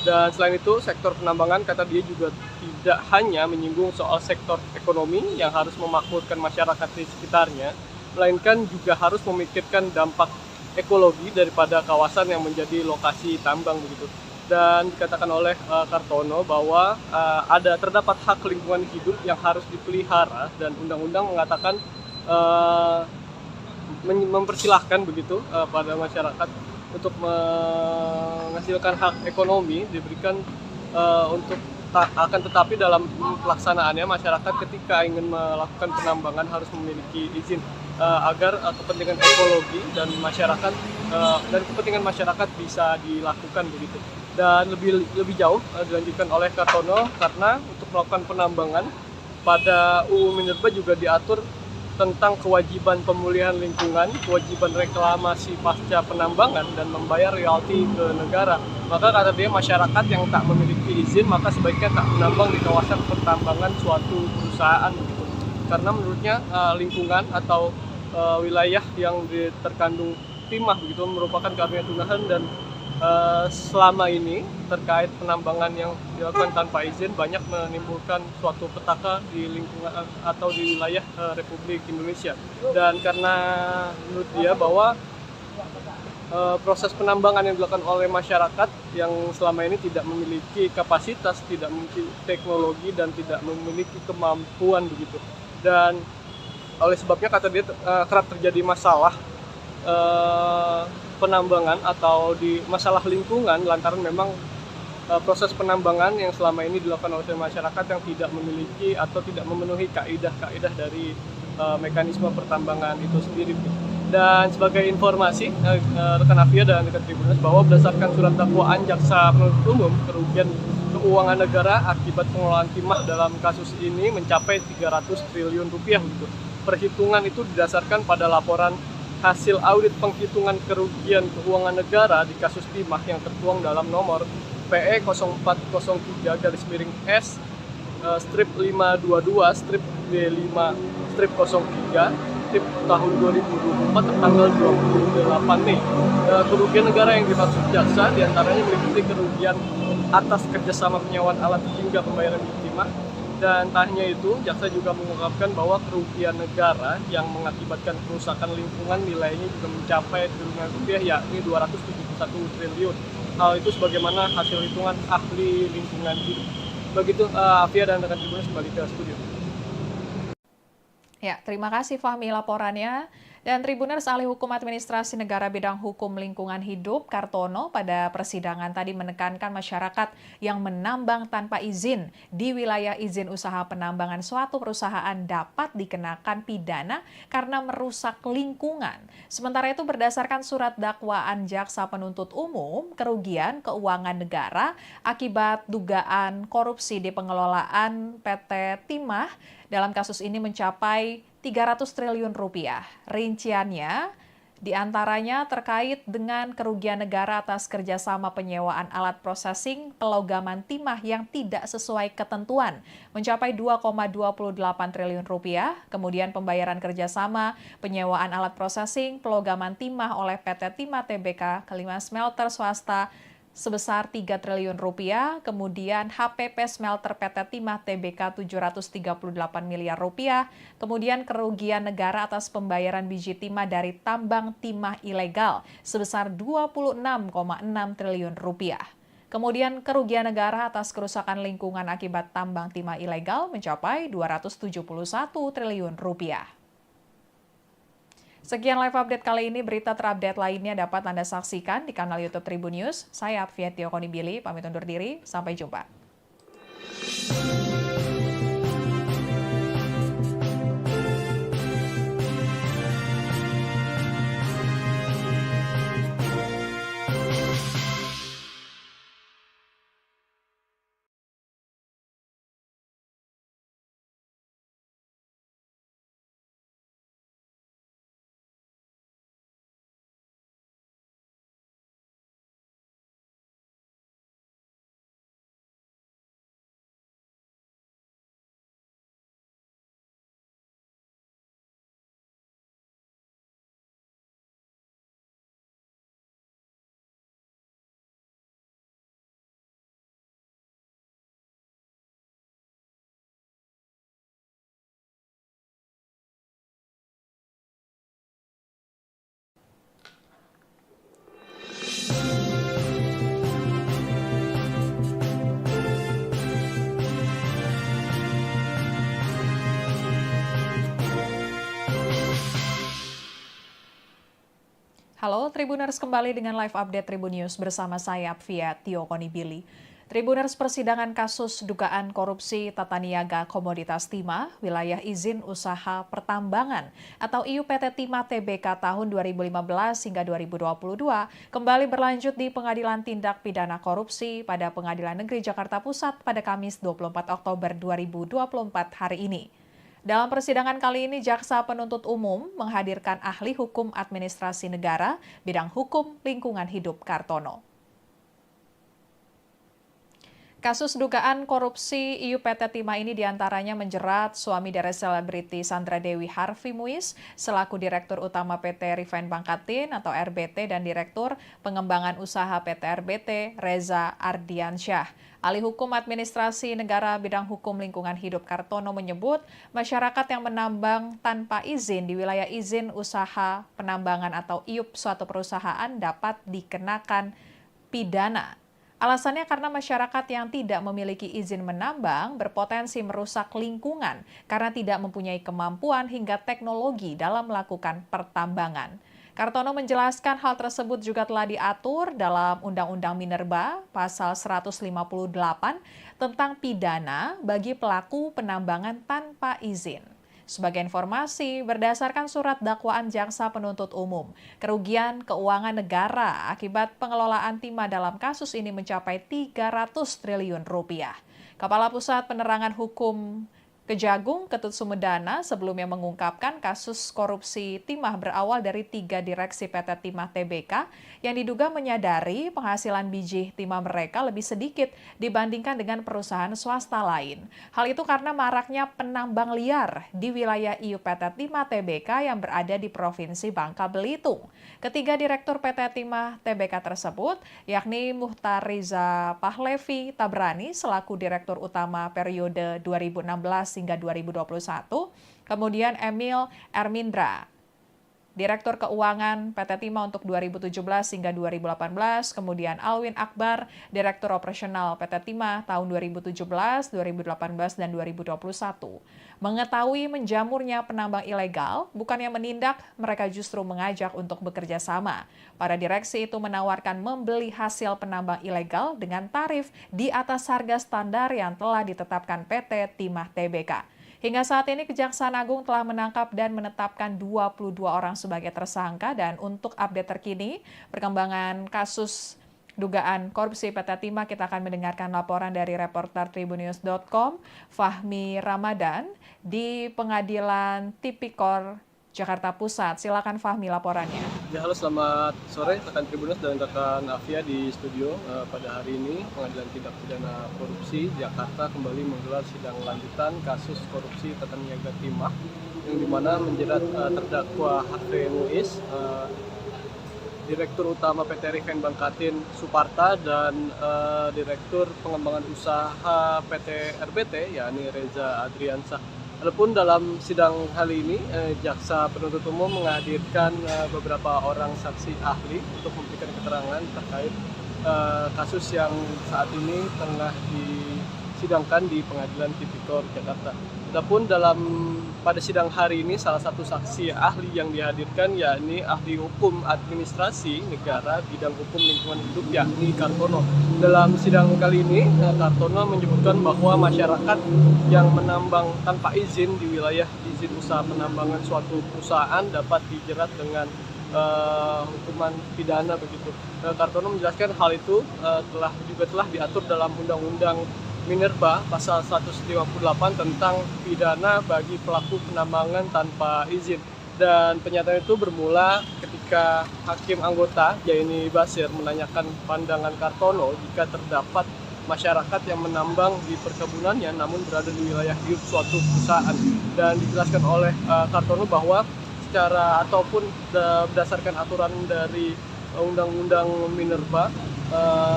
Dan selain itu, sektor penambangan kata dia juga tidak hanya menyinggung soal sektor ekonomi yang harus memakmurkan masyarakat di sekitarnya, melainkan juga harus memikirkan dampak ekologi daripada kawasan yang menjadi lokasi tambang begitu. Dan dikatakan oleh Kartono bahwa terdapat hak lingkungan hidup yang harus dipelihara dan undang-undang mengatakan mempersilahkan begitu pada masyarakat untuk menghasilkan hak ekonomi diberikan untuk akan tetapi dalam pelaksanaannya masyarakat ketika ingin melakukan penambangan harus memiliki izin agar kepentingan ekologi dan masyarakat dan kepentingan masyarakat bisa dilakukan begitu. Dan lebih jauh dilanjutkan oleh Kartono karena untuk melakukan penambangan pada UU Minerba juga diatur tentang kewajiban pemulihan lingkungan, kewajiban reklamasi pasca penambangan, dan membayar royalti ke negara. Maka kata dia masyarakat yang tak memiliki izin maka sebaiknya tak menambang di kawasan pertambangan suatu perusahaan begitu. Karena menurutnya lingkungan atau wilayah yang terkandung timah begitu merupakan karunia Tuhan dan selama ini terkait penambangan yang dilakukan tanpa izin banyak menimbulkan suatu petaka di lingkungan atau di wilayah Republik Indonesia. Dan karena menurut dia bahwa proses penambangan yang dilakukan oleh masyarakat yang selama ini tidak memiliki kapasitas, tidak memiliki teknologi dan tidak memiliki kemampuan begitu. Dan oleh sebabnya kata dia kerap terjadi masalah penambangan atau di masalah lingkungan lantaran memang proses penambangan yang selama ini dilakukan oleh masyarakat yang tidak memiliki atau tidak memenuhi kaidah-kaidah dari mekanisme pertambangan itu sendiri. Dan sebagai informasi rekan Afia dan rekan Tribuners bahwa berdasarkan surat dakwaan jaksa penuntut umum, kerugian keuangan negara akibat pengelolaan timah dalam kasus ini mencapai 300 triliun rupiah gitu. Perhitungan itu didasarkan pada laporan hasil audit penghitungan kerugian keuangan negara di kasus timah yang tertuang dalam nomor PE 0403-S strip 522 strip B5 strip 03 strip tahun 2024 tertanggal 28 Mei. Kerugian negara yang dimaksud jaksa diantaranya meliputi kerugian atas kerjasama penyewaan alat hingga pembayaran timah. Dan tak hanya itu, jaksa juga mengungkapkan bahwa kerugian negara yang mengakibatkan kerusakan lingkungan nilainya juga mencapai triliunan rupiah, yakni 271 triliun. Hal itu sebagaimana hasil hitungan ahli lingkungan hidup. Begitu Afia dan rekan Tribuners kembali ke studio. Ya, terima kasih Fahmi laporannya. Dan Tribuners ahli hukum administrasi negara bidang hukum lingkungan hidup Kartono pada persidangan tadi menekankan masyarakat yang menambang tanpa izin di wilayah izin usaha penambangan suatu perusahaan dapat dikenakan pidana karena merusak lingkungan. Sementara itu berdasarkan surat dakwaan jaksa penuntut umum, kerugian keuangan negara akibat dugaan korupsi di pengelolaan PT Timah dalam kasus ini mencapai 300 triliun rupiah. Rinciannya diantaranya terkait dengan kerugian negara atas kerjasama penyewaan alat processing pelogaman timah yang tidak sesuai ketentuan mencapai 2,28 triliun rupiah. Kemudian pembayaran kerjasama penyewaan alat processing pelogaman timah oleh PT Timah Tbk ke 5 smelter swasta sebesar 3 triliun rupiah, kemudian HPP Smelter PT Timah Tbk 738 miliar rupiah, kemudian kerugian negara atas pembayaran biji timah dari tambang timah ilegal sebesar 26,6 triliun rupiah. Kemudian kerugian negara atas kerusakan lingkungan akibat tambang timah ilegal mencapai 271 triliun rupiah. Sekian live update kali ini, berita terupdate lainnya dapat Anda saksikan di kanal YouTube Tribun News. Saya Afia Tiokoni pamit undur diri, sampai jumpa. Halo Tribuners, kembali dengan live update Tribun News bersama saya Apvia Tio Konibili. Tribuners, persidangan kasus dugaan korupsi tata niaga komoditas timah wilayah izin usaha pertambangan atau IUPT Timah Tbk tahun 2015 hingga 2022 kembali berlanjut di Pengadilan Tindak Pidana Korupsi pada Pengadilan Negeri Jakarta Pusat pada Kamis 24 Oktober 2024 hari ini. Dalam persidangan kali ini, Jaksa Penuntut Umum menghadirkan ahli hukum administrasi negara bidang hukum lingkungan hidup Kartono. Kasus dugaan korupsi IUPT Timah ini diantaranya menjerat suami dari selebriti Sandra Dewi Harvey Muiz selaku Direktur Utama PT Refine Bangkatin atau RBT dan Direktur Pengembangan Usaha PT RBT Reza Ardiansyah. Ahli Hukum Administrasi Negara bidang hukum lingkungan hidup Kartono menyebut masyarakat yang menambang tanpa izin di wilayah izin usaha penambangan atau IUP suatu perusahaan dapat dikenakan pidana. Alasannya karena masyarakat yang tidak memiliki izin menambang berpotensi merusak lingkungan karena tidak mempunyai kemampuan hingga teknologi dalam melakukan pertambangan. Kartono menjelaskan hal tersebut juga telah diatur dalam Undang-Undang Minerba pasal 158 tentang pidana bagi pelaku penambangan tanpa izin. Sebagai informasi, berdasarkan surat dakwaan Jaksa Penuntut Umum, kerugian keuangan negara akibat pengelolaan timah dalam kasus ini mencapai 300 triliun rupiah. Kepala Pusat Penerangan Hukum Kejagung, Ketut Sumedana, sebelumnya mengungkapkan kasus korupsi timah berawal dari 3 direksi PT Timah Tbk yang diduga menyadari penghasilan biji timah mereka lebih sedikit dibandingkan dengan perusahaan swasta lain. Hal itu karena maraknya penambang liar di wilayah IUPT Timah Tbk yang berada di Provinsi Bangka Belitung. Ketiga Direktur PT Timah Tbk tersebut, yakni Muhtar Riza Pahlevi Tabrani selaku Direktur Utama periode 2016 hingga 2021, kemudian Emil Ermindra, Direktur Keuangan PT Timah untuk 2017 hingga 2018, kemudian Alwin Akbar, Direktur Operasional PT Timah tahun 2017, 2018, dan 2021. Mengetahui menjamurnya penambang ilegal, bukannya menindak, mereka justru mengajak untuk bekerja sama. Para direksi itu menawarkan membeli hasil penambang ilegal dengan tarif di atas harga standar yang telah ditetapkan PT Timah Tbk. Hingga saat ini Kejaksaan Agung telah menangkap dan menetapkan 22 orang sebagai tersangka dan untuk update terkini perkembangan kasus dugaan korupsi PT Timah kita akan mendengarkan laporan dari reporter tribunnews.com Fahmi Ramadan di Pengadilan Tipikor Jakarta Pusat. Silakan Fahmi laporannya. Ya, halo, selamat sore rekan Tribunnews dan rekan Afia di studio. Pada hari ini Pengadilan Tindak Pidana Korupsi Jakarta kembali menggelar sidang lanjutan kasus korupsi tata niaga timah yang dimana menjerat terdakwa Harvey Muiz, Direktur Utama PT Refine Bangkatin Suparta dan Direktur Pengembangan Usaha PT RBT yakni Reza Adriansyah. Adapun dalam sidang kali ini, Jaksa Penuntut Umum menghadirkan beberapa orang saksi ahli untuk memberikan keterangan terkait kasus yang saat ini tengah disidangkan di Pengadilan Tipikor Jakarta. Adapun pada sidang hari ini, salah satu saksi ahli yang dihadirkan yakni ahli hukum administrasi negara bidang hukum lingkungan hidup yakni Kartono. Dalam sidang kali ini, Kartono menyebutkan bahwa masyarakat yang menambang tanpa izin di wilayah izin usaha penambangan suatu perusahaan dapat dijerat dengan hukuman pidana begitu. Kartono menjelaskan hal itu telah diatur dalam Undang-Undang Minerba pasal 158 tentang pidana bagi pelaku penambangan tanpa izin. Dan pernyataan itu bermula ketika Hakim Anggota Jaini Basir menanyakan pandangan Kartono jika terdapat masyarakat yang menambang di perkebunannya namun berada di wilayah hidup suatu perusahaan. Dan dijelaskan oleh Kartono bahwa secara ataupun berdasarkan aturan dari Undang-Undang Minerba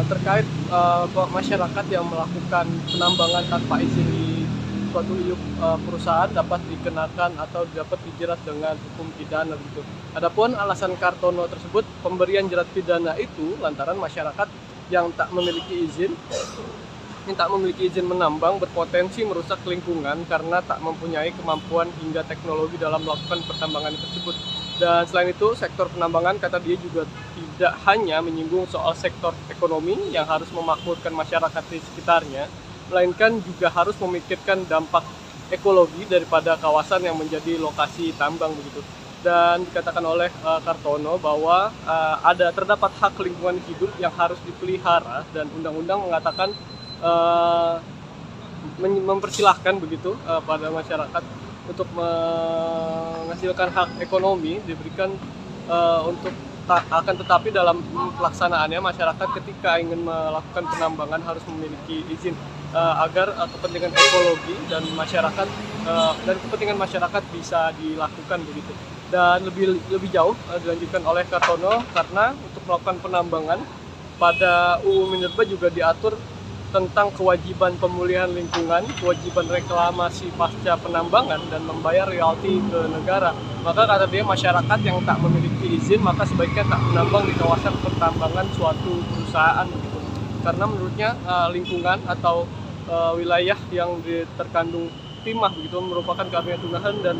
terkait masyarakat yang melakukan penambangan tanpa izin di suatu perusahaan dapat dikenakan atau dapat dijerat dengan hukum pidana begitu. Adapun alasan Kartono tersebut, pemberian jerat pidana itu lantaran masyarakat yang tak memiliki izin menambang berpotensi merusak lingkungan karena tak mempunyai kemampuan hingga teknologi dalam melakukan pertambangan tersebut. Dan selain itu, sektor penambangan kata dia juga tidak hanya menyinggung soal sektor ekonomi yang harus memakmurkan masyarakat di sekitarnya, melainkan juga harus memikirkan dampak ekologi daripada kawasan yang menjadi lokasi tambang begitu. Dan dikatakan oleh Kartono bahwa terdapat hak lingkungan hidup yang harus dipelihara dan undang-undang mengatakan uh, mempersilahkan begitu pada masyarakat untuk menghasilkan hak ekonomi diberikan untuk akan tetapi dalam pelaksanaannya masyarakat ketika ingin melakukan penambangan harus memiliki izin agar kepentingan ekologi dan masyarakat dan kepentingan masyarakat bisa dilakukan begitu. Dan lebih jauh dilanjutkan oleh Kartono karena untuk melakukan penambangan pada UU Minerba juga diatur tentang kewajiban pemulihan lingkungan, kewajiban reklamasi pasca penambangan, dan membayar royalti ke negara. Maka kata dia masyarakat yang tak memiliki izin maka sebaiknya tak menambang di kawasan pertambangan suatu perusahaan begitu. Karena menurutnya lingkungan atau wilayah yang terkandung timah begitu merupakan karunia Tuhan dan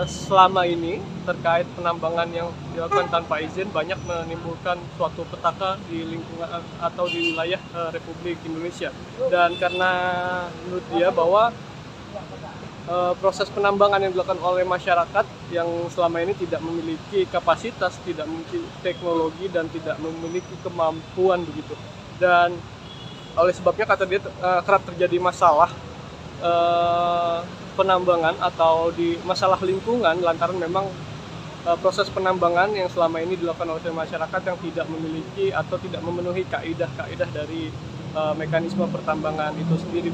selama ini terkait penambangan yang dilakukan tanpa izin banyak menimbulkan suatu petaka di lingkungan atau di wilayah Republik Indonesia. Dan karena menurut dia bahwa proses penambangan yang dilakukan oleh masyarakat yang selama ini tidak memiliki kapasitas, tidak memiliki teknologi dan tidak memiliki kemampuan begitu. Dan oleh sebabnya kata dia kerap terjadi masalah penambangan atau di masalah lingkungan lantaran memang proses penambangan yang selama ini dilakukan oleh masyarakat yang tidak memiliki atau tidak memenuhi kaidah-kaidah dari mekanisme pertambangan itu sendiri.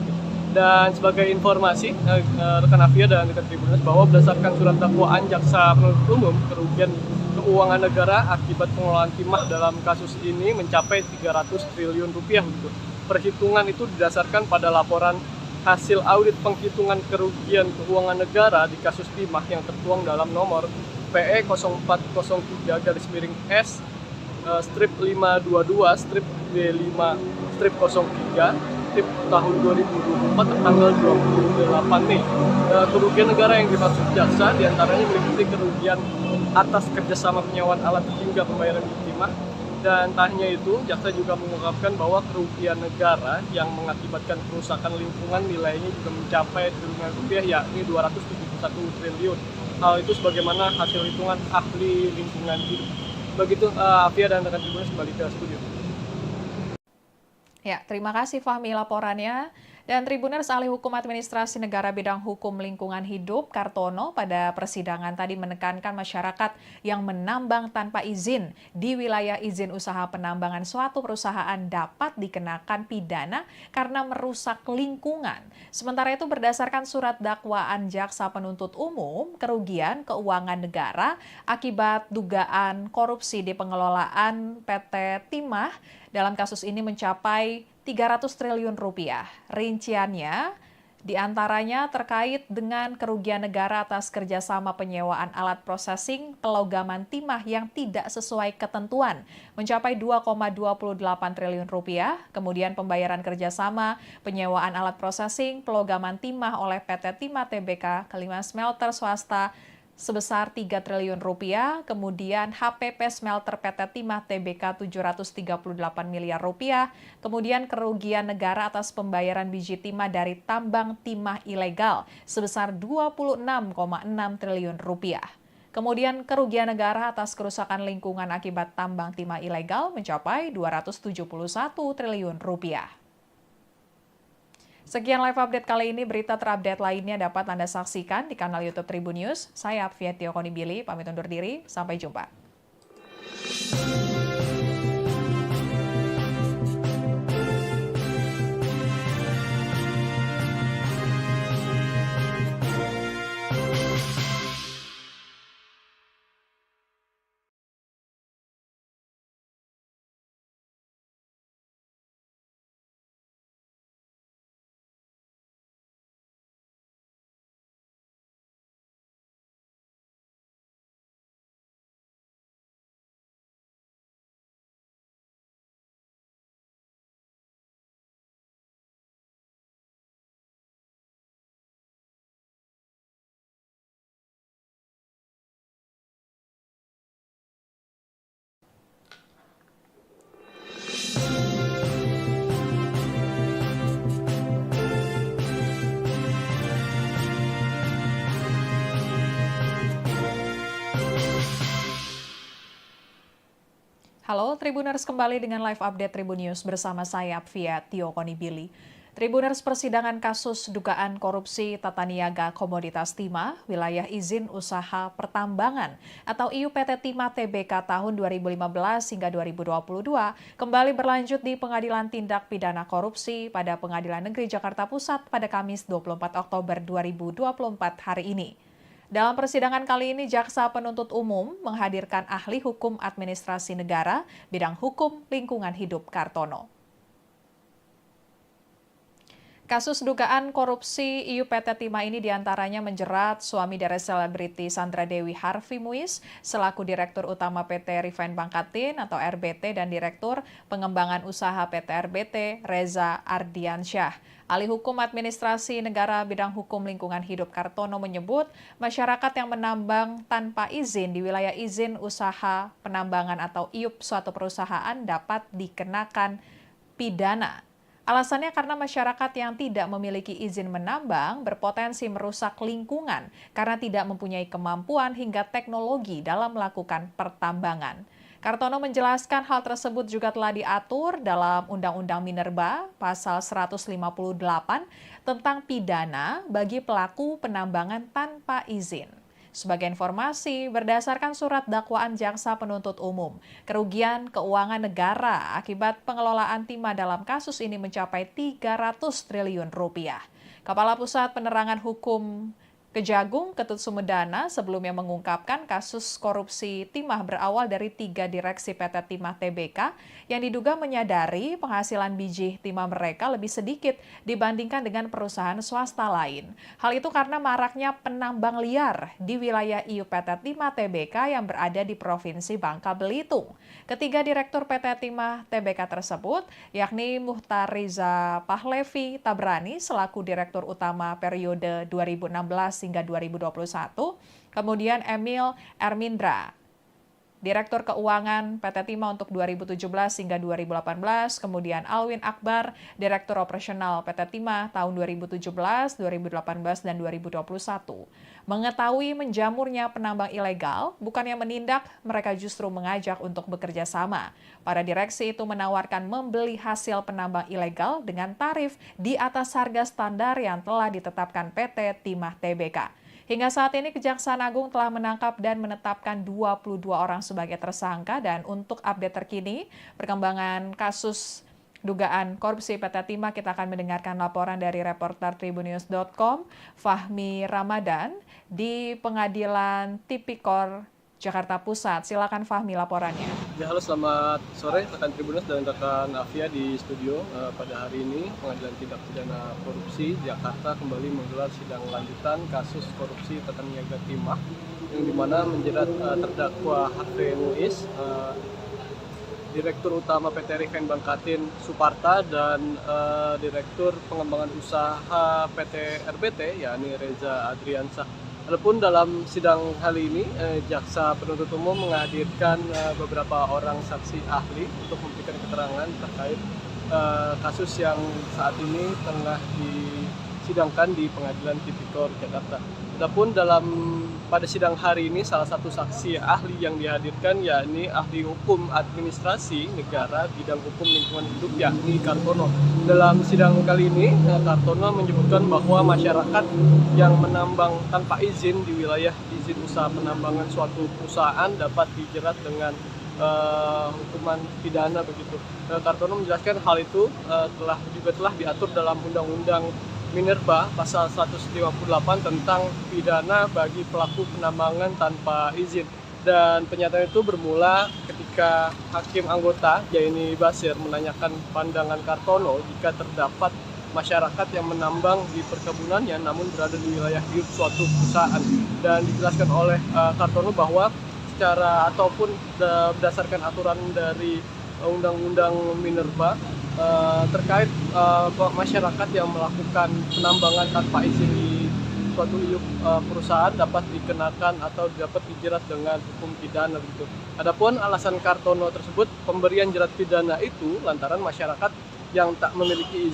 Dan sebagai informasi rekan Afia dan rekan Tribuners bahwa berdasarkan surat dakwaan jaksa penuntut umum kerugian keuangan negara akibat pengelolaan timah dalam kasus ini mencapai 300 triliun rupiah gitu. Perhitungan itu didasarkan pada laporan hasil audit penghitungan kerugian keuangan negara di kasus timah yang tertuang dalam nomor PE 0403-S strip 522 strip B5 strip 03 strip tahun 2024 tertanggal 28 Mei. Kerugian negara yang dimaksud jaksa diantaranya meliputi kerugian atas kerjasama penyewaan alat hingga pembayaran timah. Dan tak hanya itu, jaksa juga mengungkapkan bahwa kerugian negara yang mengakibatkan kerusakan lingkungan nilainya juga mencapai triliunan rupiah, yakni 271 triliun. Hal itu sebagaimana hasil hitungan ahli lingkungan hidup. Begitu Afia dan rekan Tribuners kembali ke studio. Ya, terima kasih Fahmi laporannya. Dan Tribuners Ahli Hukum Administrasi Negara Bidang Hukum Lingkungan Hidup Kartono pada persidangan tadi menekankan masyarakat yang menambang tanpa izin di wilayah izin usaha penambangan suatu perusahaan dapat dikenakan pidana karena merusak lingkungan. Sementara itu berdasarkan surat dakwaan jaksa penuntut umum, kerugian keuangan negara akibat dugaan korupsi di pengelolaan PT Timah dalam kasus ini mencapai 300 triliun rupiah. Rinciannya diantaranya terkait dengan kerugian negara atas kerjasama penyewaan alat processing pelogaman timah yang tidak sesuai ketentuan mencapai 2,28 triliun rupiah. Kemudian pembayaran kerjasama penyewaan alat processing pelogaman timah oleh PT Timah Tbk ke 5 smelter swasta sebesar 3 triliun rupiah, kemudian HPP Smelter PT Timah Tbk 738 miliar rupiah, kemudian kerugian negara atas pembayaran biji timah dari tambang timah ilegal sebesar 26,6 triliun rupiah. Kemudian kerugian negara atas kerusakan lingkungan akibat tambang timah ilegal mencapai 271 triliun rupiah. Sekian live update kali ini, berita terupdate lainnya dapat Anda saksikan di kanal YouTube Tribun News. Saya Afia Konibili, pamit undur diri, sampai jumpa. Halo Tribuners, kembali dengan live update Tribun News bersama saya Apvia Tio Konibili. Tribuners, persidangan kasus dugaan korupsi tata niaga komoditas timah wilayah izin usaha pertambangan atau IUPT Timah Tbk tahun 2015 hingga 2022 kembali berlanjut di Pengadilan Tindak Pidana Korupsi pada Pengadilan Negeri Jakarta Pusat pada Kamis 24 Oktober 2024 hari ini. Dalam persidangan kali ini, Jaksa Penuntut Umum menghadirkan ahli hukum administrasi negara bidang hukum lingkungan hidup Kartono. Kasus dugaan korupsi IUPT Timah ini diantaranya menjerat suami dari selebriti Sandra Dewi Harvey Muiz selaku Direktur Utama PT Refine Bangkatin atau RBT dan Direktur Pengembangan Usaha PT RBT Reza Ardiansyah. Ahli Hukum Administrasi Negara bidang hukum lingkungan hidup Kartono menyebut masyarakat yang menambang tanpa izin di wilayah izin usaha penambangan atau IUP suatu perusahaan dapat dikenakan pidana. Alasannya karena masyarakat yang tidak memiliki izin menambang berpotensi merusak lingkungan karena tidak mempunyai kemampuan hingga teknologi dalam melakukan pertambangan. Kartono menjelaskan hal tersebut juga telah diatur dalam Undang-Undang Minerba pasal 158 tentang pidana bagi pelaku penambangan tanpa izin. Sebagai informasi, berdasarkan surat dakwaan Jaksa Penuntut Umum, kerugian keuangan negara akibat pengelolaan timah dalam kasus ini mencapai 300 triliun rupiah. Kepala Pusat Penerangan Hukum Kejagung Ketut Sumedana sebelumnya mengungkapkan kasus korupsi timah berawal dari 3 direksi PT Timah Tbk yang diduga menyadari penghasilan biji timah mereka lebih sedikit dibandingkan dengan perusahaan swasta lain. Hal itu karena maraknya penambang liar di wilayah IUPT Timah Tbk yang berada di Provinsi Bangka Belitung. Ketiga direktur PT Timah Tbk tersebut, yakni Muhtar Riza Pahlevi Tabrani selaku Direktur Utama periode 2016 hingga 2021, kemudian Emil Ermindra, Direktur Keuangan PT Timah untuk 2017 hingga 2018, kemudian Alwin Akbar, Direktur Operasional PT Timah tahun 2017, 2018, dan 2021. Mengetahui menjamurnya penambang ilegal, bukannya menindak, mereka justru mengajak untuk bekerja sama. Para direksi itu menawarkan membeli hasil penambang ilegal dengan tarif di atas harga standar yang telah ditetapkan PT Timah Tbk. Hingga saat ini Kejaksaan Agung telah menangkap dan menetapkan 22 orang sebagai tersangka dan untuk update terkini perkembangan kasus dugaan korupsi PT Timah kita akan mendengarkan laporan dari reporter tribunnews.com Fahmi Ramadan di Pengadilan Tipikor Jakarta Pusat. Silakan Fahmi laporannya. Ya, halo, selamat sore rekan Tribuners dan rekan Afia di studio. Pada hari ini Pengadilan Tindak Pidana Korupsi Jakarta kembali menggelar sidang lanjutan kasus korupsi tata niaga timah yang dimana menjerat terdakwa Harvey Muiz, Direktur Utama PT Refine Bangkatin Suparta dan Direktur Pengembangan Usaha PT RBT yakni Reza Adriansyah. Adapun dalam sidang kali ini, Jaksa Penuntut Umum menghadirkan beberapa orang saksi ahli untuk memberikan keterangan terkait kasus yang saat ini tengah disidangkan di Pengadilan Tipikor Jakarta. Adapun pada sidang hari ini salah satu saksi ahli yang dihadirkan yakni ahli hukum administrasi negara bidang hukum lingkungan hidup yakni Kartono. Dalam sidang kali ini Kartono menyebutkan bahwa masyarakat yang menambang tanpa izin di wilayah izin usaha penambangan suatu perusahaan dapat dijerat dengan hukuman pidana begitu. Kartono menjelaskan hal itu telah diatur dalam Undang-Undang Minerba pasal 158 tentang pidana bagi pelaku penambangan tanpa izin. Dan pernyataan itu bermula ketika Hakim Anggota Jaini Basir menanyakan pandangan Kartono jika terdapat masyarakat yang menambang di perkebunannya namun berada di wilayah hidup suatu perusahaan. Dan dijelaskan oleh Kartono bahwa secara ataupun berdasarkan aturan dari Undang-Undang Minerba terkait masyarakat yang melakukan penambangan tanpa izin di suatu IUP perusahaan dapat dikenakan atau dapat dijerat dengan hukum pidana begitu. Adapun alasan Kartono tersebut pemberian jerat pidana itu lantaran masyarakat yang tak memiliki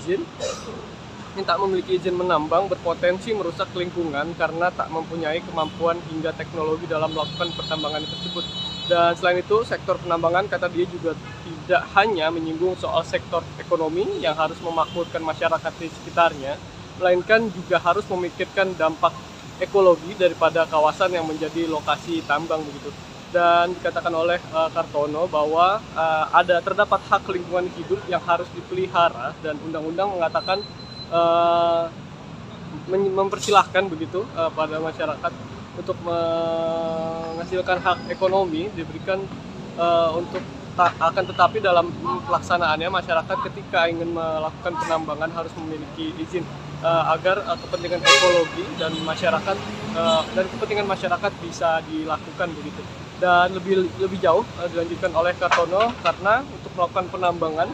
izin menambang berpotensi merusak lingkungan karena tak mempunyai kemampuan hingga teknologi dalam melakukan pertambangan tersebut. Dan selain itu, sektor penambangan kata dia juga tidak hanya menyinggung soal sektor ekonomi yang harus memakmurkan masyarakat di sekitarnya, melainkan juga harus memikirkan dampak ekologi daripada kawasan yang menjadi lokasi tambang begitu. Dan dikatakan oleh Kartono bahwa terdapat hak lingkungan hidup yang harus dipelihara dan undang-undang mengatakan uh, mempersilahkan begitu pada masyarakat untuk menghasilkan hak ekonomi diberikan untuk akan tetapi dalam pelaksanaannya masyarakat ketika ingin melakukan penambangan harus memiliki izin agar kepentingan ekologi dan masyarakat dan kepentingan masyarakat bisa dilakukan begitu. Dan lebih jauh dilanjutkan oleh Kartono karena untuk melakukan penambangan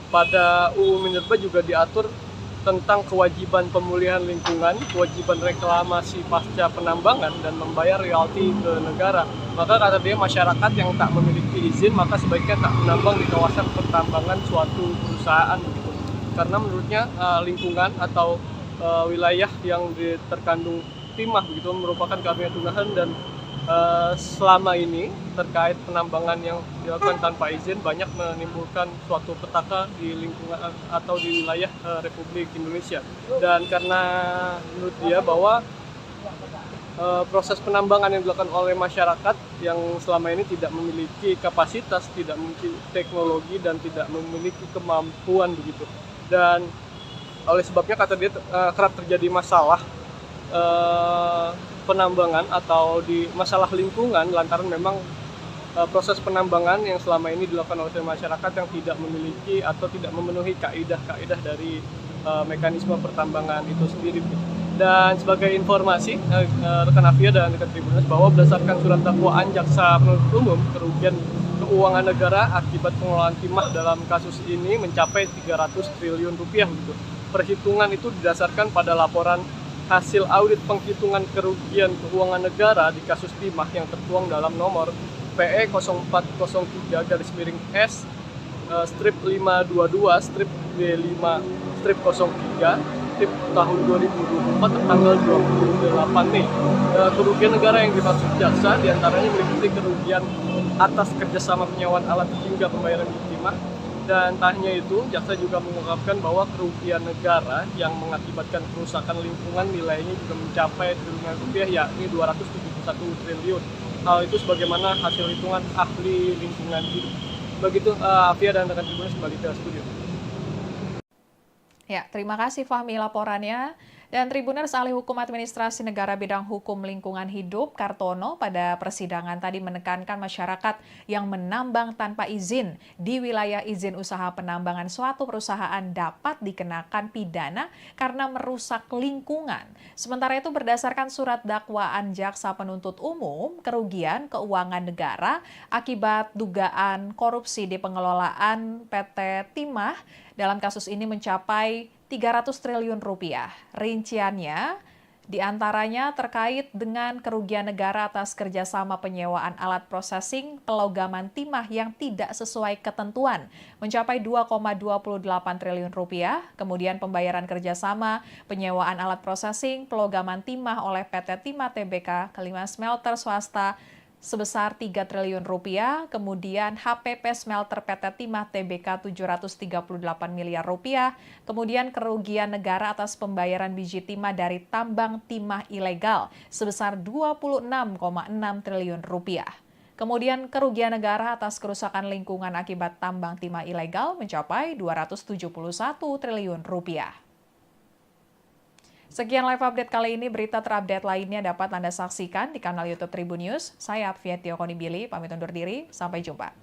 pada UU Minerba juga diatur tentang kewajiban pemulihan lingkungan, kewajiban reklamasi pasca penambangan, dan membayar royalti ke negara. Maka kata dia masyarakat yang tak memiliki izin maka sebaiknya tak menambang di kawasan pertambangan suatu perusahaan begitu. Karena menurutnya lingkungan atau wilayah yang terkandung timah begitu merupakan karunia Tuhan dan selama ini terkait penambangan yang dilakukan tanpa izin banyak menimbulkan suatu petaka di lingkungan atau di wilayah Republik Indonesia. Dan karena menurut dia bahwa proses penambangan yang dilakukan oleh masyarakat yang selama ini tidak memiliki kapasitas, tidak memiliki teknologi dan tidak memiliki kemampuan begitu. Dan oleh sebabnya kata dia kerap terjadi masalah penambangan atau di masalah lingkungan lantaran memang proses penambangan yang selama ini dilakukan oleh masyarakat yang tidak memiliki atau tidak memenuhi kaidah-kaidah dari mekanisme pertambangan itu sendiri. Dan sebagai informasi rekan Afia dan rekan Tribuners bahwa berdasarkan surat dakwaan jaksa penuntut umum, kerugian keuangan negara akibat pengelolaan timah dalam kasus ini mencapai 300 triliun rupiah gitu. Perhitungan itu didasarkan pada laporan hasil audit penghitungan kerugian keuangan negara di kasus timah yang tertuang dalam nomor PE 0403-S strip 522 strip B5 strip 03 strip tahun 2024 tertanggal 28 Mei. Kerugian negara yang dimaksud jaksa diantaranya meliputi kerugian atas kerjasama penyewaan alat hingga pembayaran timah. Dan tak hanya itu, jaksa juga mengungkapkan bahwa kerugian negara yang mengakibatkan kerusakan lingkungan nilainya juga mencapai triliunan rupiah, yakni 271 triliun. Hal itu sebagaimana hasil hitungan ahli lingkungan hidup. Begitu, Afia dan rekan Tribuners kembali ke studio. Ya, terima kasih Fahmi laporannya. Dan Tribuners ahli hukum administrasi negara bidang hukum lingkungan hidup Kartono pada persidangan tadi menekankan masyarakat yang menambang tanpa izin di wilayah izin usaha penambangan suatu perusahaan dapat dikenakan pidana karena merusak lingkungan. Sementara itu berdasarkan surat dakwaan jaksa penuntut umum, kerugian keuangan negara akibat dugaan korupsi di pengelolaan PT Timah dalam kasus ini mencapai 300 triliun rupiah. Rinciannya diantaranya terkait dengan kerugian negara atas kerjasama penyewaan alat processing pelogaman timah yang tidak sesuai ketentuan mencapai 2,28 triliun rupiah. Kemudian pembayaran kerjasama penyewaan alat processing pelogaman timah oleh PT Timah Tbk kelima smelter swasta sebesar 3 triliun rupiah, kemudian HPP Smelter PT Timah Tbk 738 miliar rupiah, kemudian kerugian negara atas pembayaran biji timah dari tambang timah ilegal sebesar 26,6 triliun rupiah. Kemudian kerugian negara atas kerusakan lingkungan akibat tambang timah ilegal mencapai 271 triliun rupiah. Sekian live update kali ini, berita terupdate lainnya dapat Anda saksikan di kanal YouTube Tribun News. Saya Afia Konibili, pamit undur diri, sampai jumpa.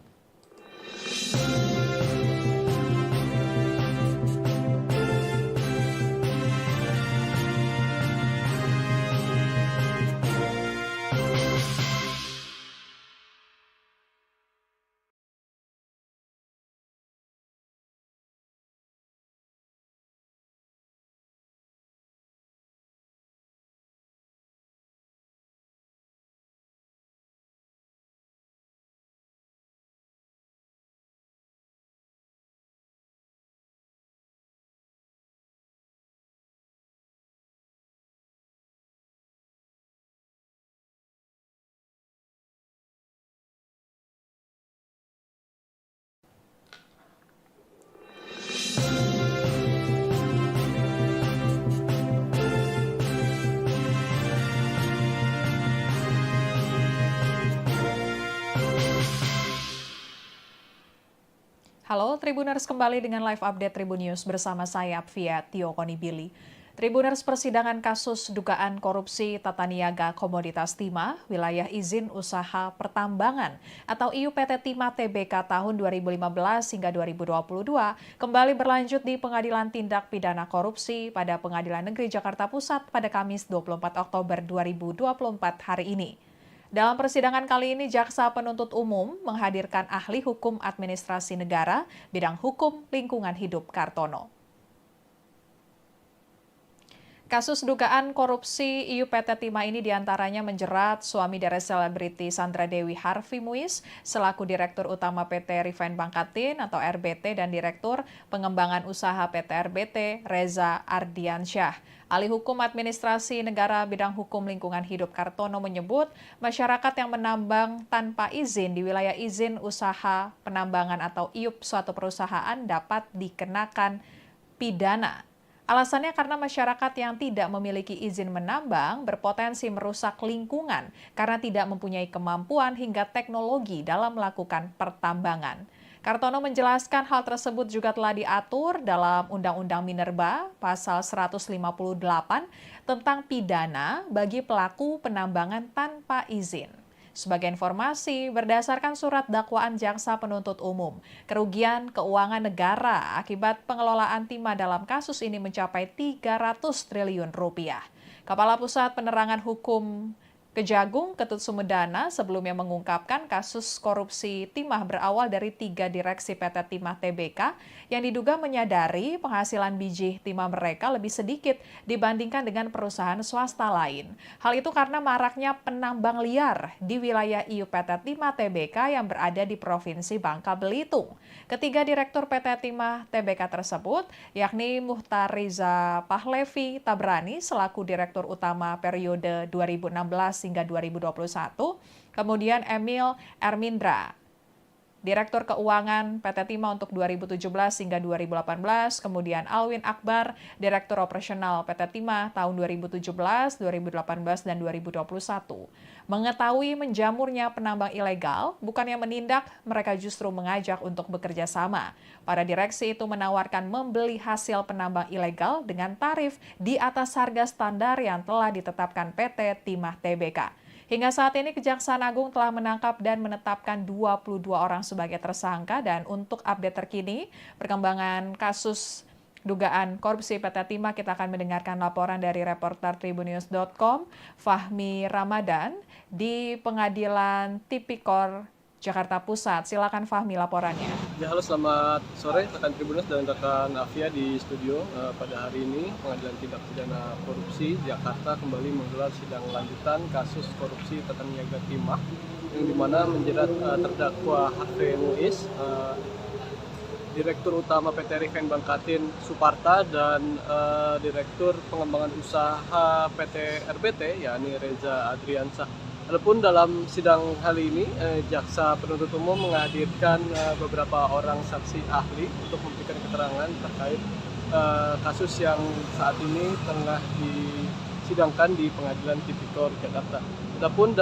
Halo Tribuners, kembali dengan live update Tribun News bersama saya Apvia Tio Konibili. Tribuners, persidangan kasus dugaan korupsi tata niaga komoditas timah wilayah izin usaha pertambangan atau IUPT Timah Tbk tahun 2015 hingga 2022 kembali berlanjut di Pengadilan Tindak Pidana Korupsi pada Pengadilan Negeri Jakarta Pusat pada Kamis 24 Oktober 2024 hari ini. Dalam persidangan kali ini, Jaksa Penuntut Umum menghadirkan ahli hukum administrasi negara bidang hukum lingkungan hidup Kartono. Kasus dugaan korupsi IUPT Timah ini diantaranya menjerat suami dari selebriti Sandra Dewi Harvey Muiz selaku Direktur Utama PT Refine Bangkatin atau RBT dan Direktur Pengembangan Usaha PT RBT Reza Ardiansyah. Ahli Hukum Administrasi Negara bidang hukum lingkungan hidup Kartono menyebut masyarakat yang menambang tanpa izin di wilayah izin usaha penambangan atau IUP suatu perusahaan dapat dikenakan pidana. Alasannya karena masyarakat yang tidak memiliki izin menambang berpotensi merusak lingkungan karena tidak mempunyai kemampuan hingga teknologi dalam melakukan pertambangan. Kartono menjelaskan hal tersebut juga telah diatur dalam Undang-Undang Minerba pasal 158 tentang pidana bagi pelaku penambangan tanpa izin. Sebagai informasi, berdasarkan surat dakwaan Jaksa Penuntut Umum, kerugian keuangan negara akibat pengelolaan timah dalam kasus ini mencapai 300 triliun rupiah. Kepala Pusat Penerangan Hukum Kejagung Ketut Sumedana sebelumnya mengungkapkan kasus korupsi timah berawal dari 3 direksi PT Timah Tbk yang diduga menyadari penghasilan biji timah mereka lebih sedikit dibandingkan dengan perusahaan swasta lain. Hal itu karena maraknya penambang liar di wilayah IUPT Timah Tbk yang berada di Provinsi Bangka Belitung. Ketiga direktur PT Timah Tbk tersebut, yakni Muhtar Riza Pahlevi Tabrani selaku Direktur Utama periode 2016 hingga 2021, kemudian Emil Ermindra, Direktur Keuangan PT Timah untuk 2017 hingga 2018, kemudian Alwin Akbar, Direktur Operasional PT Timah tahun 2017, 2018, dan 2021. Mengetahui menjamurnya penambang ilegal, bukannya menindak, mereka justru mengajak untuk bekerja sama. Para direksi itu menawarkan membeli hasil penambang ilegal dengan tarif di atas harga standar yang telah ditetapkan PT Timah Tbk. Hingga saat ini Kejaksaan Agung telah menangkap dan menetapkan 22 orang sebagai tersangka dan untuk update terkini perkembangan kasus dugaan korupsi PT Timah kita akan mendengarkan laporan dari reporter tribunnews.com Fahmi Ramadan di Pengadilan Tipikor Jakarta Pusat. Silakan Fahmi laporannya. Ya, halo, selamat sore rekan Tribunnews dan rekan Afia di studio. Pada hari ini Pengadilan Tindak Pidana Korupsi Jakarta kembali menggelar sidang lanjutan kasus korupsi tata niaga timah yang dimana menjerat terdakwa Harvey Muiz, Direktur Utama PT Refine Bangkatin Suparta dan Direktur Pengembangan Usaha PT RBT yakni Reza Adriansyah. Adapun dalam sidang kali ini, Jaksa Penuntut Umum menghadirkan beberapa orang saksi ahli untuk memberikan keterangan terkait kasus yang saat ini tengah disidangkan di Pengadilan Tipikor Jakarta. Adapun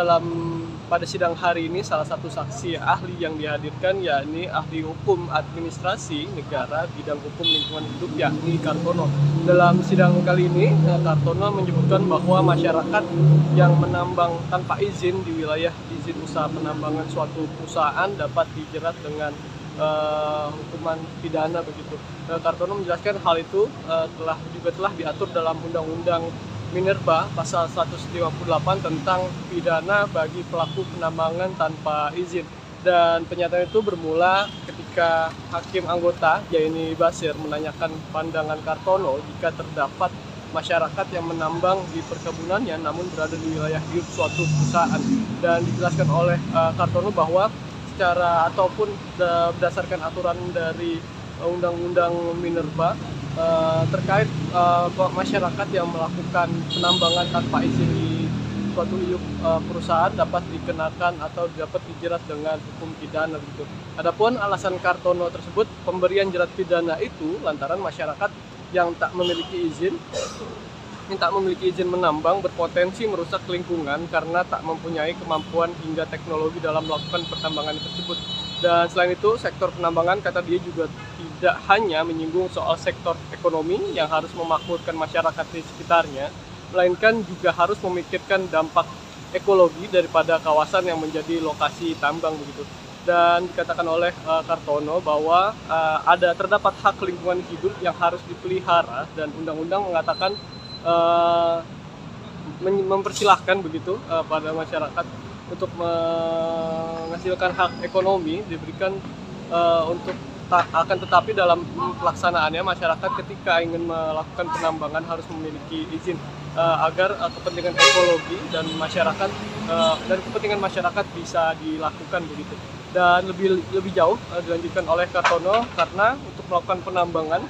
pada sidang hari ini salah satu saksi ahli yang dihadirkan yakni ahli hukum administrasi negara bidang hukum lingkungan hidup yakni Kartono. Dalam sidang kali ini Kartono menyebutkan bahwa masyarakat yang menambang tanpa izin di wilayah izin usaha penambangan suatu perusahaan dapat dijerat dengan hukuman pidana begitu. Kartono menjelaskan hal itu telah diatur dalam Undang-Undang Minerba pasal 158 tentang pidana bagi pelaku penambangan tanpa izin. Dan pernyataan itu bermula ketika hakim anggota Yaini Basir menanyakan pandangan Kartono jika terdapat masyarakat yang menambang di perkebunannya namun berada di wilayah hidup suatu perusahaan. Dan dijelaskan oleh Kartono bahwa secara ataupun berdasarkan aturan dari Undang-Undang Minerba terkait masyarakat yang melakukan penambangan tanpa izin di suatu perusahaan dapat dikenakan atau dapat dijerat dengan hukum pidana begitu. Adapun alasan Kartono tersebut pemberian jerat pidana itu lantaran masyarakat yang tak memiliki izin menambang berpotensi merusak lingkungan karena tak mempunyai kemampuan hingga teknologi dalam melakukan pertambangan tersebut. Dan selain itu, sektor penambangan kata dia juga tidak hanya menyinggung soal sektor ekonomi yang harus memakmurkan masyarakat di sekitarnya, melainkan juga harus memikirkan dampak ekologi daripada kawasan yang menjadi lokasi tambang begitu. Dan dikatakan oleh Kartono bahwa terdapat hak lingkungan hidup yang harus dipelihara dan undang-undang mengatakan uh, mempersilahkan begitu pada masyarakat untuk menghasilkan hak ekonomi diberikan untuk akan tetapi dalam pelaksanaannya masyarakat ketika ingin melakukan penambangan harus memiliki izin agar kepentingan ekologi dan masyarakat dan kepentingan masyarakat bisa dilakukan begitu. Dan lebih jauh dilanjutkan oleh Kartono karena untuk melakukan penambangan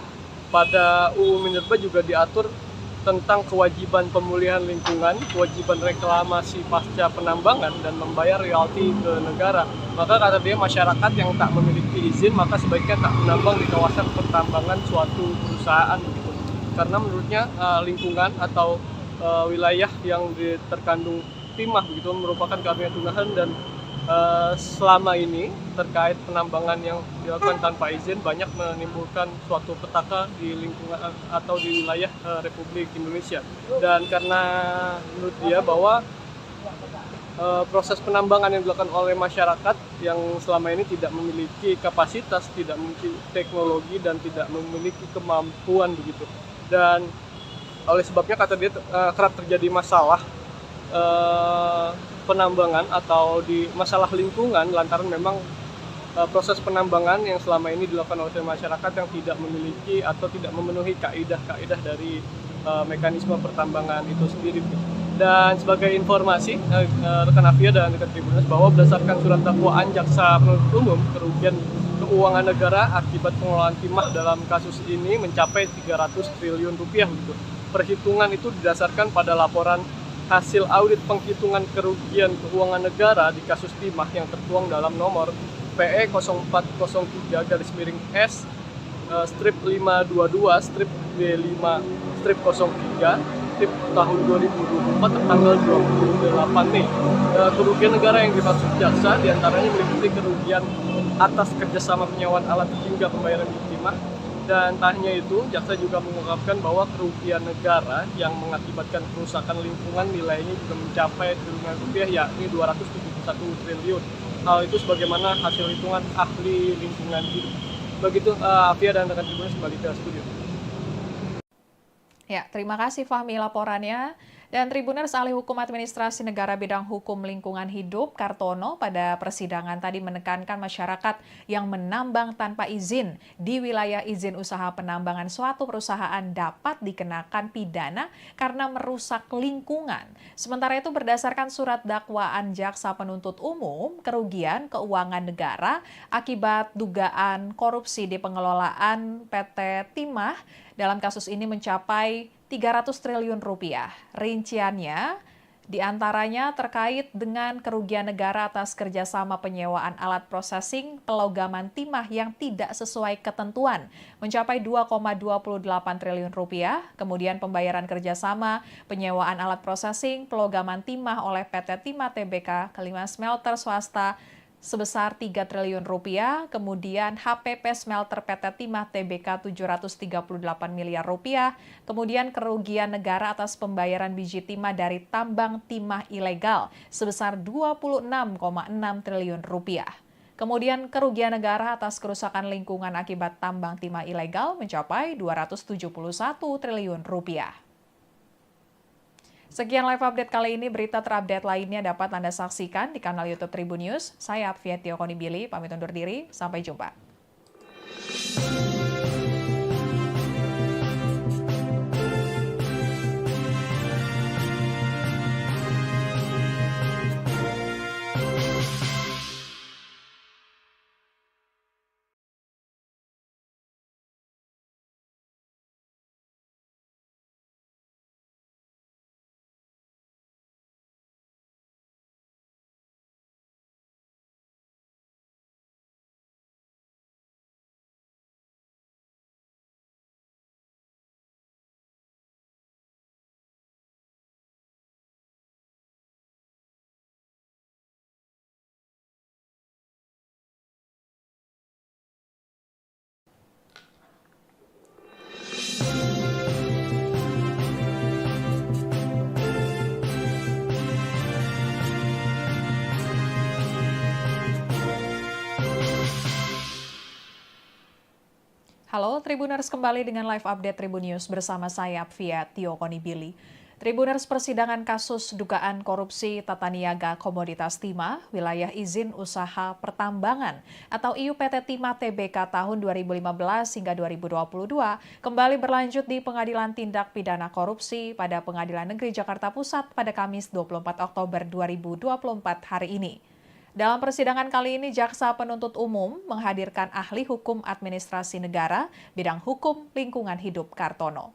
pada UU Minerba juga diatur tentang kewajiban pemulihan lingkungan, kewajiban reklamasi pasca penambangan, dan membayar royalti ke negara. Maka kata dia masyarakat yang tak memiliki izin maka sebaiknya tak menambang di kawasan pertambangan suatu perusahaan begitu. Karena menurutnya lingkungan atau wilayah yang terkandung timah begitu merupakan karunia Tuhan dan selama ini terkait penambangan yang dilakukan tanpa izin banyak menimbulkan suatu petaka di lingkungan atau di wilayah Republik Indonesia. Dan karena menurut dia bahwa proses penambangan yang dilakukan oleh masyarakat yang selama ini tidak memiliki kapasitas, tidak memiliki teknologi dan tidak memiliki kemampuan begitu. Dan oleh sebabnya kata dia kerap terjadi masalah penambangan atau di masalah lingkungan lantaran memang proses penambangan yang selama ini dilakukan oleh masyarakat yang tidak memiliki atau tidak memenuhi kaidah-kaidah dari mekanisme pertambangan itu sendiri. Dan sebagai informasi rekan Afia dan rekan Tribuners bahwa berdasarkan surat dakwaan jaksa penuntut umum kerugian keuangan negara akibat pengelolaan timah dalam kasus ini mencapai 300 triliun rupiah gitu. Perhitungan itu didasarkan pada laporan hasil audit penghitungan kerugian keuangan negara di kasus timah yang tertuang dalam nomor PE 0403-S strip 522 strip B5 strip 03 strip tahun 2024 tertanggal 28 Mei. Kerugian negara yang dimaksud jaksa diantaranya meliputi kerugian atas kerjasama penyewaan alat hingga pembayaran timah. Dan tak hanya itu, jaksa juga mengungkapkan bahwa kerugian negara yang mengakibatkan kerusakan lingkungan nilainya juga mencapai triliunan rupiah, yakni 271 triliun. Hal itu sebagaimana hasil hitungan ahli lingkungan hidup. Begitu Afia dan rekan Tribuners kembali ke studio. Ya, terima kasih Fahmi laporannya. Dan Tribuners Ahli Hukum Administrasi Negara Bidang Hukum Lingkungan Hidup Kartono pada persidangan tadi menekankan masyarakat yang menambang tanpa izin di wilayah izin usaha penambangan suatu perusahaan dapat dikenakan pidana karena merusak lingkungan. Sementara itu berdasarkan surat dakwaan jaksa penuntut umum, kerugian keuangan negara akibat dugaan korupsi di pengelolaan PT Timah dalam kasus ini mencapai 300 triliun rupiah. Rinciannya diantaranya terkait dengan kerugian negara atas kerjasama penyewaan alat prosesing pelogaman timah yang tidak sesuai ketentuan mencapai 2,28 triliun rupiah. Kemudian pembayaran kerjasama penyewaan alat prosesing pelogaman timah oleh PT Timah Tbk ke 5 smelter swasta sebesar 3 triliun rupiah, kemudian HPP Smelter PT Timah Tbk 738 miliar rupiah, kemudian kerugian negara atas pembayaran biji timah dari tambang timah ilegal sebesar 26,6 triliun rupiah. Kemudian kerugian negara atas kerusakan lingkungan akibat tambang timah ilegal mencapai 271 triliun rupiah. Sekian live update kali ini, berita terupdate lainnya dapat Anda saksikan di kanal YouTube Tribun News. Saya Atfia Tiokonibili, pamit undur diri, sampai jumpa. Halo Tribuners, kembali dengan live update Tribun News bersama saya Apvia Tio Konibili. Tribuners, persidangan kasus dugaan korupsi tata niaga komoditas timah wilayah izin usaha pertambangan atau IUPT Timah Tbk tahun 2015 hingga 2022 kembali berlanjut di Pengadilan Tindak Pidana Korupsi pada Pengadilan Negeri Jakarta Pusat pada Kamis 24 Oktober 2024 hari ini. Dalam persidangan kali ini, Jaksa Penuntut Umum menghadirkan ahli hukum administrasi negara bidang hukum lingkungan hidup Kartono.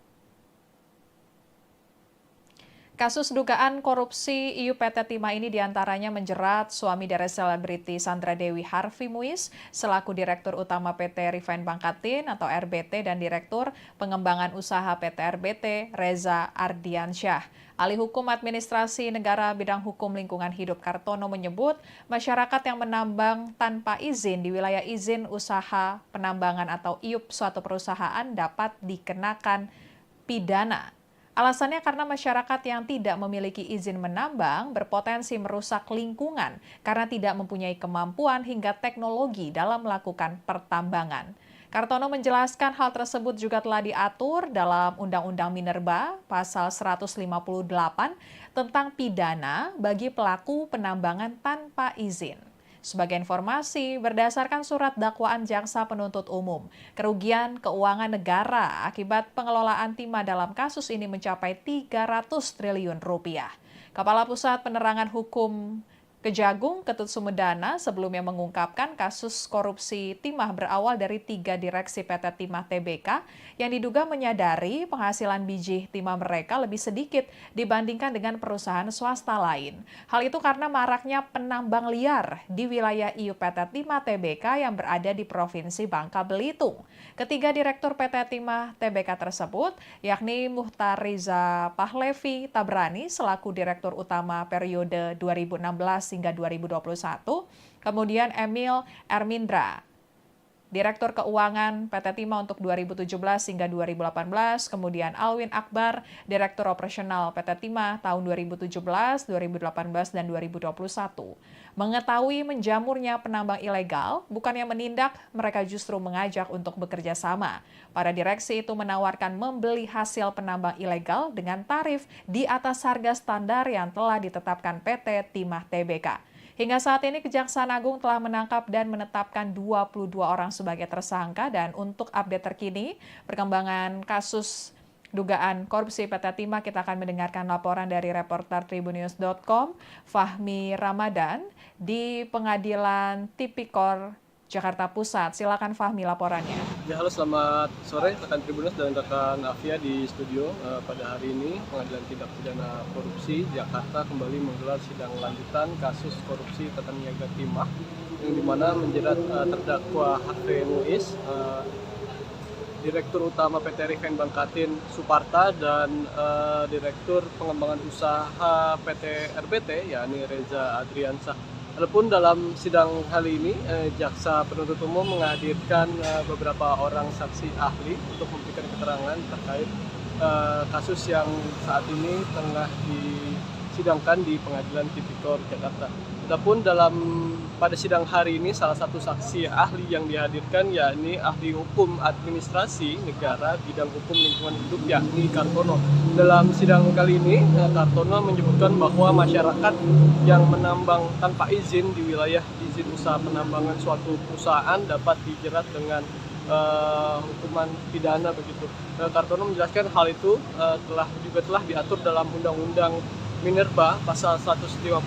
Kasus dugaan korupsi IUPT Timah ini diantaranya menjerat suami dari selebriti Sandra Dewi Harvey Muiz selaku Direktur Utama PT Refine Bangkatin atau RBT dan Direktur Pengembangan Usaha PT RBT Reza Ardiansyah. Ahli Hukum Administrasi Negara bidang hukum lingkungan hidup Kartono menyebut masyarakat yang menambang tanpa izin di wilayah izin usaha penambangan atau IUP suatu perusahaan dapat dikenakan pidana. Alasannya karena masyarakat yang tidak memiliki izin menambang berpotensi merusak lingkungan karena tidak mempunyai kemampuan hingga teknologi dalam melakukan pertambangan. Kartono menjelaskan hal tersebut juga telah diatur dalam Undang-Undang Minerba pasal 158 tentang pidana bagi pelaku penambangan tanpa izin. Sebagai informasi, berdasarkan surat dakwaan Jaksa Penuntut Umum, kerugian keuangan negara akibat pengelolaan timah dalam kasus ini mencapai 300 triliun rupiah. Kepala Pusat Penerangan Hukum Kejagung, Ketut Sumedana, sebelumnya mengungkapkan kasus korupsi timah berawal dari 3 direksi PT Timah Tbk yang diduga menyadari penghasilan biji timah mereka lebih sedikit dibandingkan dengan perusahaan swasta lain. Hal itu karena maraknya penambang liar di wilayah IUPT Timah Tbk yang berada di Provinsi Bangka Belitung. Ketiga direktur PT Timah Tbk tersebut, yakni Muhtar Riza Pahlevi Tabrani selaku Direktur Utama periode 2016 hingga 2021, kemudian Emil Ermindra, Direktur Keuangan PT Timah untuk 2017 hingga 2018, kemudian Alwin Akbar, Direktur Operasional PT Timah tahun 2017, 2018, dan 2021. Mengetahui menjamurnya penambang ilegal, bukannya menindak, mereka justru mengajak untuk bekerja sama. Para direksi itu menawarkan membeli hasil penambang ilegal dengan tarif di atas harga standar yang telah ditetapkan PT Timah Tbk. Hingga saat ini Kejaksaan Agung telah menangkap dan menetapkan 22 orang sebagai tersangka dan untuk update terkini perkembangan kasus dugaan korupsi PT Timah kita akan mendengarkan laporan dari reporter tribunnews.com Fahmi Ramadan di Pengadilan Tipikor Jakarta Pusat. Silakan Fahmi laporannya. Ya, halo, selamat sore rekan Tribuners dan rekan Afia di studio. Pada hari ini Pengadilan Tindak Pidana Korupsi Jakarta kembali menggelar sidang lanjutan kasus korupsi tata niaga timah yang dimana menjerat terdakwa Harvey Muiz, Direktur Utama PT Refine Bangkatin Suparta dan Direktur Pengembangan Usaha PT RBT yakni Reza Ardiansyah. Adapun dalam sidang kali ini, Jaksa Penuntut Umum menghadirkan beberapa orang saksi ahli untuk memberikan keterangan terkait kasus yang saat ini tengah disidangkan di Pengadilan Tipikor Jakarta. Adapun pada sidang hari ini salah satu saksi ahli yang dihadirkan yakni ahli hukum administrasi negara bidang hukum lingkungan hidup yakni Kartono. Dalam sidang kali ini Kartono menyebutkan bahwa masyarakat yang menambang tanpa izin di wilayah izin usaha penambangan suatu perusahaan dapat dijerat dengan hukuman pidana begitu. Kartono menjelaskan hal itu telah diatur dalam Undang-Undang Minerba pasal 158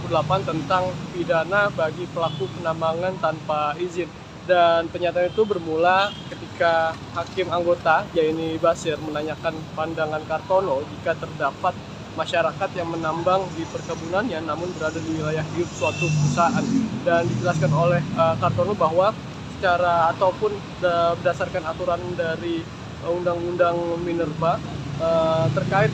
tentang pidana bagi pelaku penambangan tanpa izin. Dan pernyataan itu bermula ketika Hakim Anggota Jaini Basir menanyakan pandangan Kartono jika terdapat masyarakat yang menambang di perkebunannya namun berada di wilayah hidup suatu perusahaan. Dan dijelaskan oleh Kartono bahwa secara ataupun berdasarkan aturan dari Undang-Undang Minerba terkait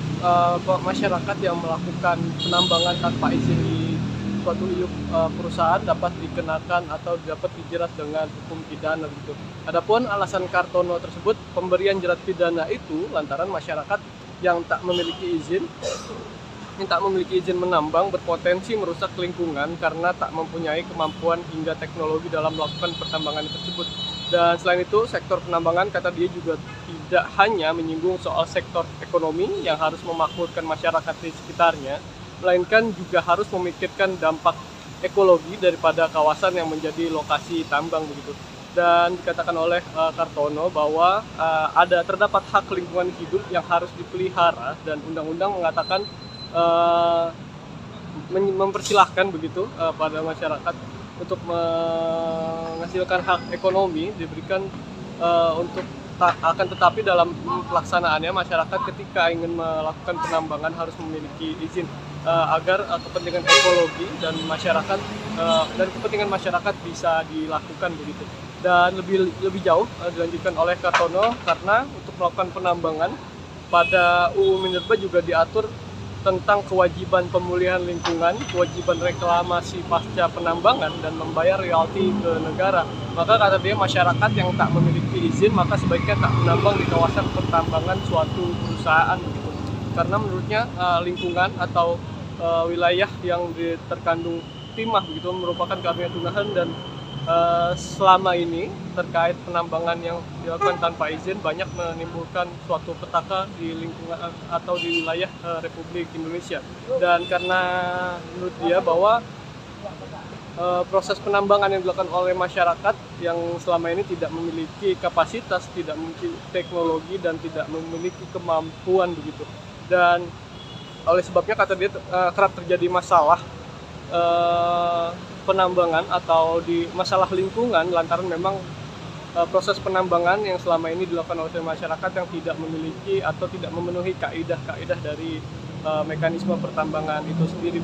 masyarakat yang melakukan penambangan tanpa izin di suatu IUP perusahaan dapat dikenakan atau dapat dijerat dengan hukum pidana begitu. Adapun alasan Kartono tersebut pemberian jerat pidana itu lantaran masyarakat yang tak memiliki izin menambang berpotensi merusak lingkungan karena tak mempunyai kemampuan hingga teknologi dalam melakukan pertambangan tersebut. Dan selain itu, sektor penambangan kata dia juga tidak hanya menyinggung soal sektor ekonomi yang harus memakmurkan masyarakat di sekitarnya, melainkan juga harus memikirkan dampak ekologi daripada kawasan yang menjadi lokasi tambang begitu. Dan dikatakan oleh Kartono bahwa terdapat hak lingkungan hidup yang harus dipelihara dan undang-undang mengatakan uh, mempersilahkan begitu pada masyarakat untuk menghasilkan hak ekonomi diberikan untuk akan tetapi dalam pelaksanaannya masyarakat ketika ingin melakukan penambangan harus memiliki izin agar kepentingan ekologi dan masyarakat dan kepentingan masyarakat bisa dilakukan begitu. Dan lebih jauh dilanjutkan oleh Kartono karena untuk melakukan penambangan pada UU Minerba juga diatur tentang kewajiban pemulihan lingkungan, kewajiban reklamasi pasca penambangan, dan membayar royalti ke negara. Maka kata dia masyarakat yang tak memiliki izin maka sebaiknya tak menambang di kawasan pertambangan suatu perusahaan begitu. Karena menurutnya lingkungan atau wilayah yang terkandung timah begitu merupakan karunia Tuhan dan selama ini terkait penambangan yang dilakukan tanpa izin banyak menimbulkan suatu petaka di lingkungan atau di wilayah Republik Indonesia. Dan karena menurut dia bahwa proses penambangan yang dilakukan oleh masyarakat yang selama ini tidak memiliki kapasitas, tidak memiliki teknologi dan tidak memiliki kemampuan begitu. Dan oleh sebabnya kata dia kerap terjadi masalah penambangan atau di masalah lingkungan lantaran memang proses penambangan yang selama ini dilakukan oleh masyarakat yang tidak memiliki atau tidak memenuhi kaidah-kaidah dari mekanisme pertambangan itu sendiri.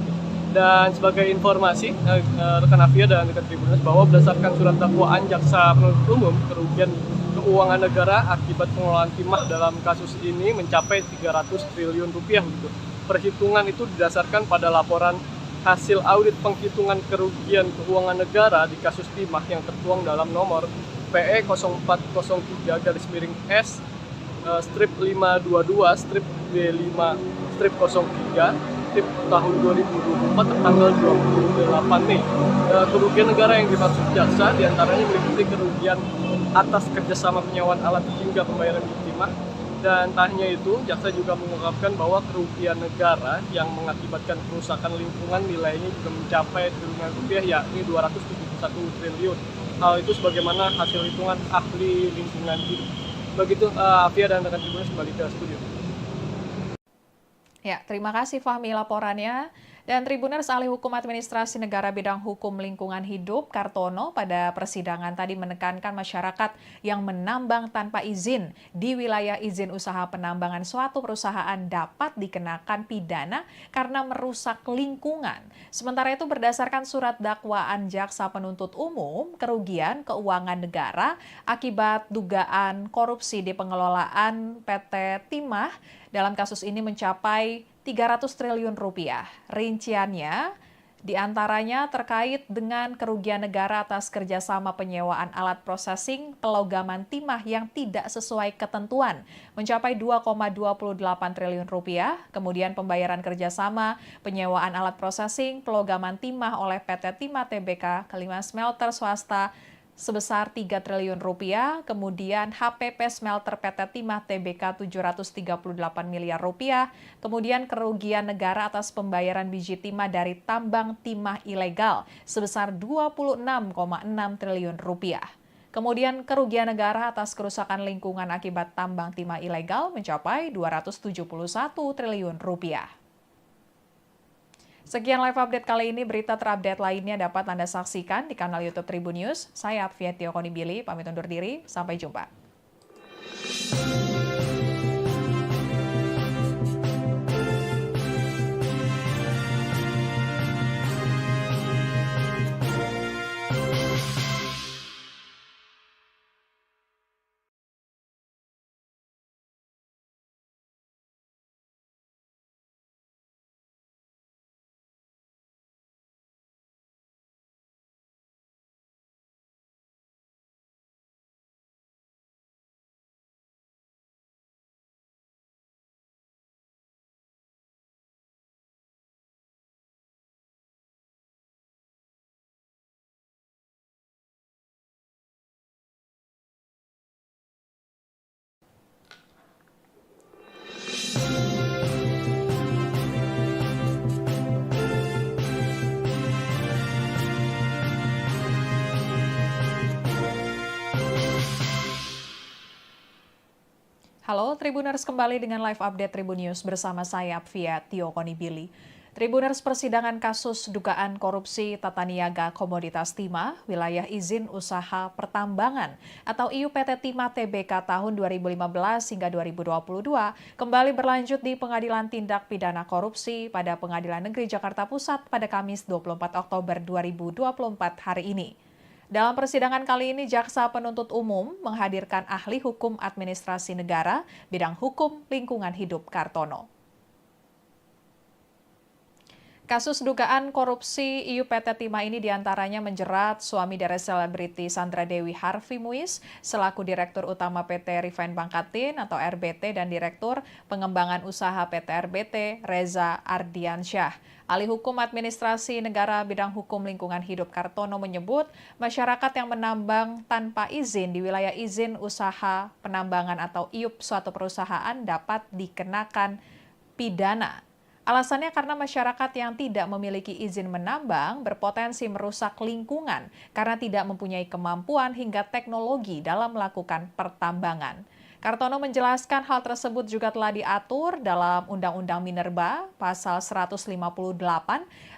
Dan sebagai informasi rekan Afia dan rekan Tribuners bahwa berdasarkan surat dakwaan jaksa penuntut umum, kerugian keuangan negara akibat pengelolaan timah dalam kasus ini mencapai 300 triliun rupiah gitu. Perhitungan itu didasarkan pada laporan hasil audit penghitungan kerugian keuangan negara di kasus timah yang tertuang dalam nomor PE 0403-S strip 522 strip B5 strip 03 strip tahun 2024 tertanggal 28 Mei. Kerugian negara yang dimaksud jaksa diantaranya meliputi kerugian atas kerjasama penyewaan alat hingga pembayaran timah. Dan tak hanya itu, jaksa juga mengungkapkan bahwa kerugian negara yang mengakibatkan kerusakan lingkungan nilainya juga mencapai triliunan rupiah, yakni 271 triliun. Hal itu sebagaimana hasil hitungan ahli lingkungan hidup. Begitu, Afia dan rekan Tribuners kembali ke studio. Ya, terima kasih Fahmi laporannya. Dan Tribuners ahli hukum administrasi negara bidang hukum lingkungan hidup Kartono pada persidangan tadi menekankan masyarakat yang menambang tanpa izin di wilayah izin usaha penambangan suatu perusahaan dapat dikenakan pidana karena merusak lingkungan. Sementara itu berdasarkan surat dakwaan jaksa penuntut umum, kerugian keuangan negara akibat dugaan korupsi di pengelolaan PT Timah dalam kasus ini mencapai 300 triliun rupiah. Rinciannya diantaranya terkait dengan kerugian negara atas kerjasama penyewaan alat processing pelogaman timah yang tidak sesuai ketentuan mencapai 2,28 triliun rupiah. Kemudian pembayaran kerjasama penyewaan alat processing pelogaman timah oleh PT Timah Tbk kelima smelter swasta sebesar 3 triliun rupiah, kemudian HPP Smelter PT Timah Tbk 738 miliar rupiah, kemudian kerugian negara atas pembayaran biji timah dari tambang timah ilegal sebesar 26,6 triliun rupiah. Kemudian kerugian negara atas kerusakan lingkungan akibat tambang timah ilegal mencapai 271 triliun rupiah. Sekian live update kali ini, berita terupdate lainnya dapat Anda saksikan di kanal YouTube Tribun News. Saya Afia Konibili, pamit undur diri, sampai jumpa. Halo Tribuners, kembali dengan live update Tribun News bersama saya Apvia Tio Konibili. Tribuners, persidangan kasus dugaan korupsi tata niaga komoditas timah wilayah izin usaha pertambangan atau IUPT Timah Tbk tahun 2015 hingga 2022 kembali berlanjut di Pengadilan Tindak Pidana Korupsi pada Pengadilan Negeri Jakarta Pusat pada Kamis 24 Oktober 2024 hari ini. Dalam persidangan kali ini, Jaksa Penuntut Umum menghadirkan ahli hukum administrasi negara bidang hukum lingkungan hidup Kartono. Kasus dugaan korupsi IUPT Timah ini diantaranya menjerat suami dari selebriti Sandra Dewi Harvey Muiz selaku Direktur Utama PT Refine Bangkatin atau RBT dan Direktur Pengembangan Usaha PT RBT Reza Ardiansyah. Ahli Hukum Administrasi Negara bidang hukum lingkungan hidup Kartono menyebut masyarakat yang menambang tanpa izin di wilayah izin usaha penambangan atau IUP suatu perusahaan dapat dikenakan pidana. Alasannya karena masyarakat yang tidak memiliki izin menambang berpotensi merusak lingkungan karena tidak mempunyai kemampuan hingga teknologi dalam melakukan pertambangan. Kartono menjelaskan hal tersebut juga telah diatur dalam Undang-Undang Minerba pasal 158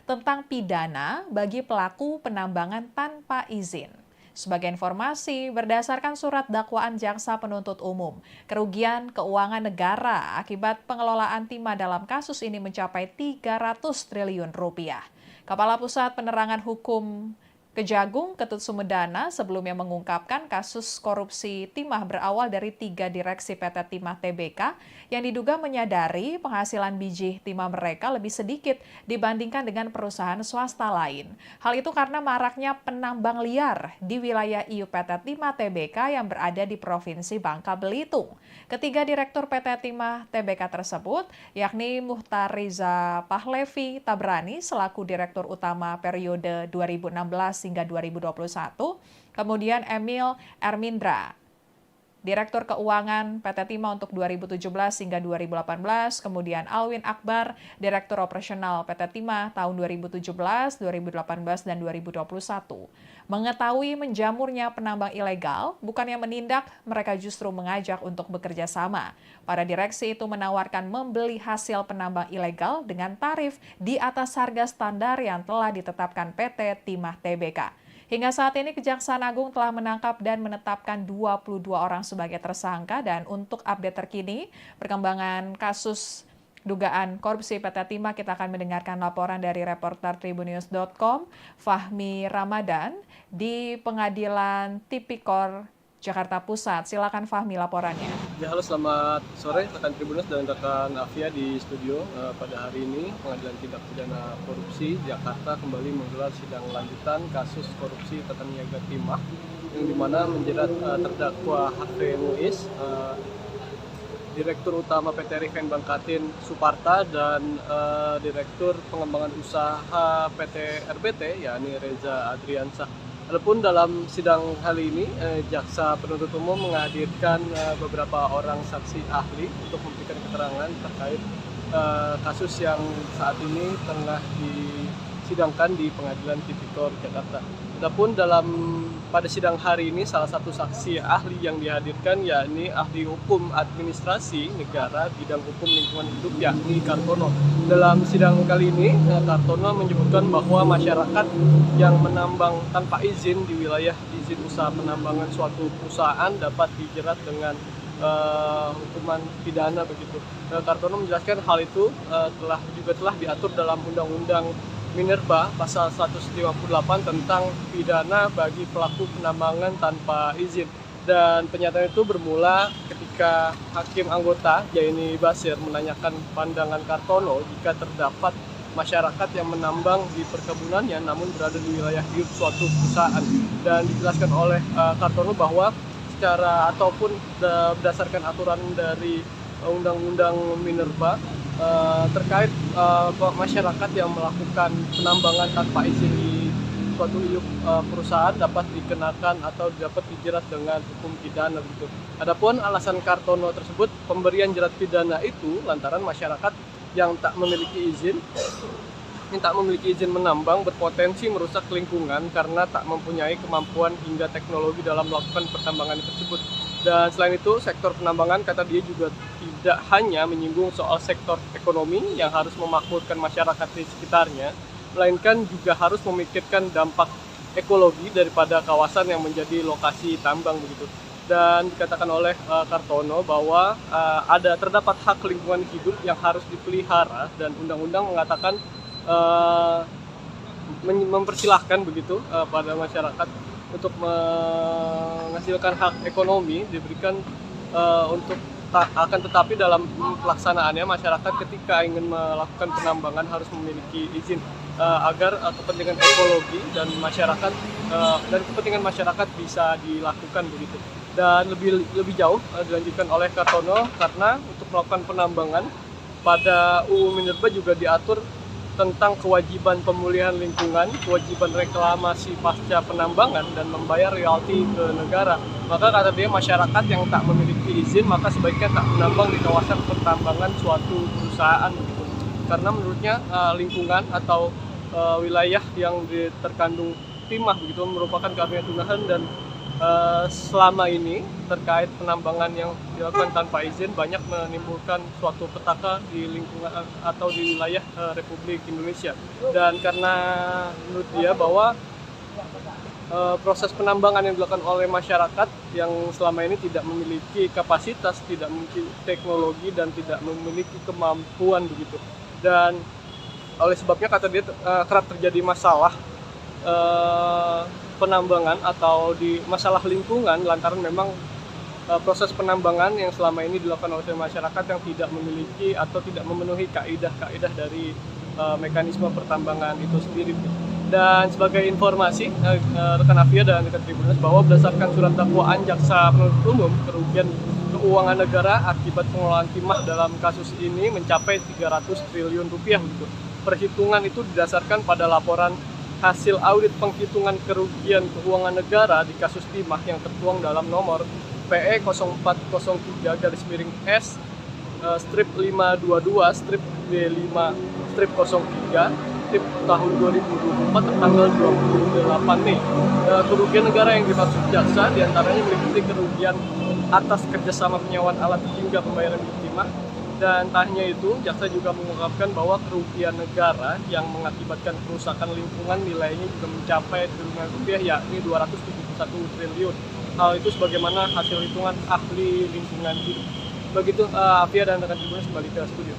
tentang pidana bagi pelaku penambangan tanpa izin. Sebagai informasi, berdasarkan surat dakwaan Jaksa Penuntut Umum, kerugian keuangan negara akibat pengelolaan timah dalam kasus ini mencapai 300 triliun rupiah. Kepala Pusat Penerangan Hukum Kejagung, Ketut Sumedana, sebelumnya mengungkapkan kasus korupsi timah berawal dari 3 direksi PT Timah Tbk yang diduga menyadari penghasilan biji timah mereka lebih sedikit dibandingkan dengan perusahaan swasta lain. Hal itu karena maraknya penambang liar di wilayah IUPT Timah Tbk yang berada di Provinsi Bangka Belitung. Ketiga Direktur PT Timah Tbk tersebut, yakni Muhtar Riza Pahlevi Tabrani selaku Direktur Utama periode 2016 hingga 2021, kemudian Emil Ermindra, Direktur Keuangan PT Timah untuk 2017 hingga 2018, kemudian Alwin Akbar, Direktur Operasional PT Timah tahun 2017, 2018, dan 2021. Mengetahui menjamurnya penambang ilegal, bukannya menindak, mereka justru mengajak untuk bekerja sama. Para direksi itu menawarkan membeli hasil penambang ilegal dengan tarif di atas harga standar yang telah ditetapkan PT Timah Tbk. Hingga saat ini Kejaksaan Agung telah menangkap dan menetapkan 22 orang sebagai tersangka, dan untuk update terkini perkembangan kasus dugaan korupsi PT Timah kita akan mendengarkan laporan dari reporter tribunnews.com Fahmi Ramadan di Pengadilan Tipikor Jakarta Pusat. Silakan Fahmi laporannya. Ya, halo, selamat sore rekan Tribunnews dan rekan Afia di studio. Pada hari ini Pengadilan Tindak Pidana Korupsi Jakarta kembali menggelar sidang lanjutan kasus korupsi tata niaga timah yang dimana menjerat terdakwa Harvey Muiz, Direktur Utama PT Refine Bangkatin Suparta, dan Direktur Pengembangan Usaha PT RBT yakni Reza Adriansyah. Adapun dalam sidang kali ini, Jaksa Penuntut Umum menghadirkan beberapa orang saksi ahli untuk memberikan keterangan terkait kasus yang saat ini tengah disidangkan di Pengadilan Tipikor Jakarta. Adapun pada sidang hari ini, salah satu saksi ahli yang dihadirkan yakni ahli hukum administrasi negara bidang hukum lingkungan hidup yakni Kartono. Dalam sidang kali ini, Kartono menyebutkan bahwa masyarakat yang menambang tanpa izin di wilayah izin usaha penambangan suatu perusahaan dapat dijerat dengan hukuman pidana begitu. Kartono menjelaskan hal itu telah diatur dalam Undang-Undang Minerba pasal 158 tentang pidana bagi pelaku penambangan tanpa izin. Dan pernyataan itu bermula ketika Hakim Anggota Jaini Basir menanyakan pandangan Kartono jika terdapat masyarakat yang menambang di perkebunannya namun berada di wilayah hidup suatu perusahaan. Dan dijelaskan oleh Kartono bahwa secara ataupun berdasarkan aturan dari Undang-Undang Minerba terkait masyarakat yang melakukan penambangan tanpa izin di suatu perusahaan dapat dikenakan atau dapat dijerat dengan hukum pidana begitu. Adapun alasan Kartono tersebut, pemberian jerat pidana itu lantaran masyarakat yang tak memiliki izin menambang berpotensi merusak lingkungan karena tak mempunyai kemampuan hingga teknologi dalam melakukan pertambangan tersebut. Dan selain itu, sektor penambangan kata dia juga tidak hanya menyinggung soal sektor ekonomi yang harus memakmurkan masyarakat di sekitarnya, melainkan juga harus memikirkan dampak ekologi daripada kawasan yang menjadi lokasi tambang begitu. Dan dikatakan oleh Kartono bahwa terdapat hak lingkungan hidup yang harus dipelihara dan undang-undang mengatakan uh, mempersilahkan begitu pada masyarakat untuk menghasilkan hak ekonomi diberikan untuk akan tetapi dalam pelaksanaannya masyarakat ketika ingin melakukan penambangan harus memiliki izin agar kepentingan ekologi dan masyarakat dan kepentingan masyarakat bisa dilakukan begitu. Dan lebih jauh dilanjutkan oleh Kartono karena untuk melakukan penambangan pada UU Minerba juga diatur tentang kewajiban pemulihan lingkungan, kewajiban reklamasi pasca penambangan, dan membayar royalti ke negara. Maka kata dia masyarakat yang tak memiliki izin maka sebaiknya tak menambang di kawasan pertambangan suatu perusahaan begitu. Karena menurutnya lingkungan atau wilayah yang terkandung timah begitu merupakan karunia Tuhan dan selama ini terkait penambangan yang dilakukan tanpa izin banyak menimbulkan suatu petaka di lingkungan atau di wilayah Republik Indonesia. Dan karena menurut dia bahwa proses penambangan yang dilakukan oleh masyarakat yang selama ini tidak memiliki kapasitas, tidak memiliki teknologi dan tidak memiliki kemampuan begitu. Dan oleh sebabnya kata dia kerap terjadi masalah penambangan atau di masalah lingkungan lantaran memang proses penambangan yang selama ini dilakukan oleh masyarakat yang tidak memiliki atau tidak memenuhi kaidah-kaidah dari mekanisme pertambangan itu sendiri. Dan sebagai informasi rekan Afia dan rekan Tribuners bahwa berdasarkan surat dakwaan jaksa penuntut umum kerugian keuangan negara akibat pengelolaan timah dalam kasus ini mencapai 300 triliun rupiah gitu. Perhitungan itu didasarkan pada laporan hasil audit penghitungan kerugian keuangan negara di kasus timah yang tertuang dalam nomor PE 0403-S strip 522 strip B5 strip 03 strip tahun 2024 tertanggal 28 Mei. Kerugian negara yang dimaksud jaksa diantaranya meliputi kerugian atas kerjasama penyewaan alat hingga pembayaran timah. Dan tak hanya itu, jaksa juga mengungkapkan bahwa kerugian negara yang mengakibatkan kerusakan lingkungan nilainya juga mencapai triliunan rupiah, yakni 271 triliun. Hal itu sebagaimana hasil hitungan ahli lingkungan hidup. Begitu, Afia dan rekan Tribuners kembali ke studio.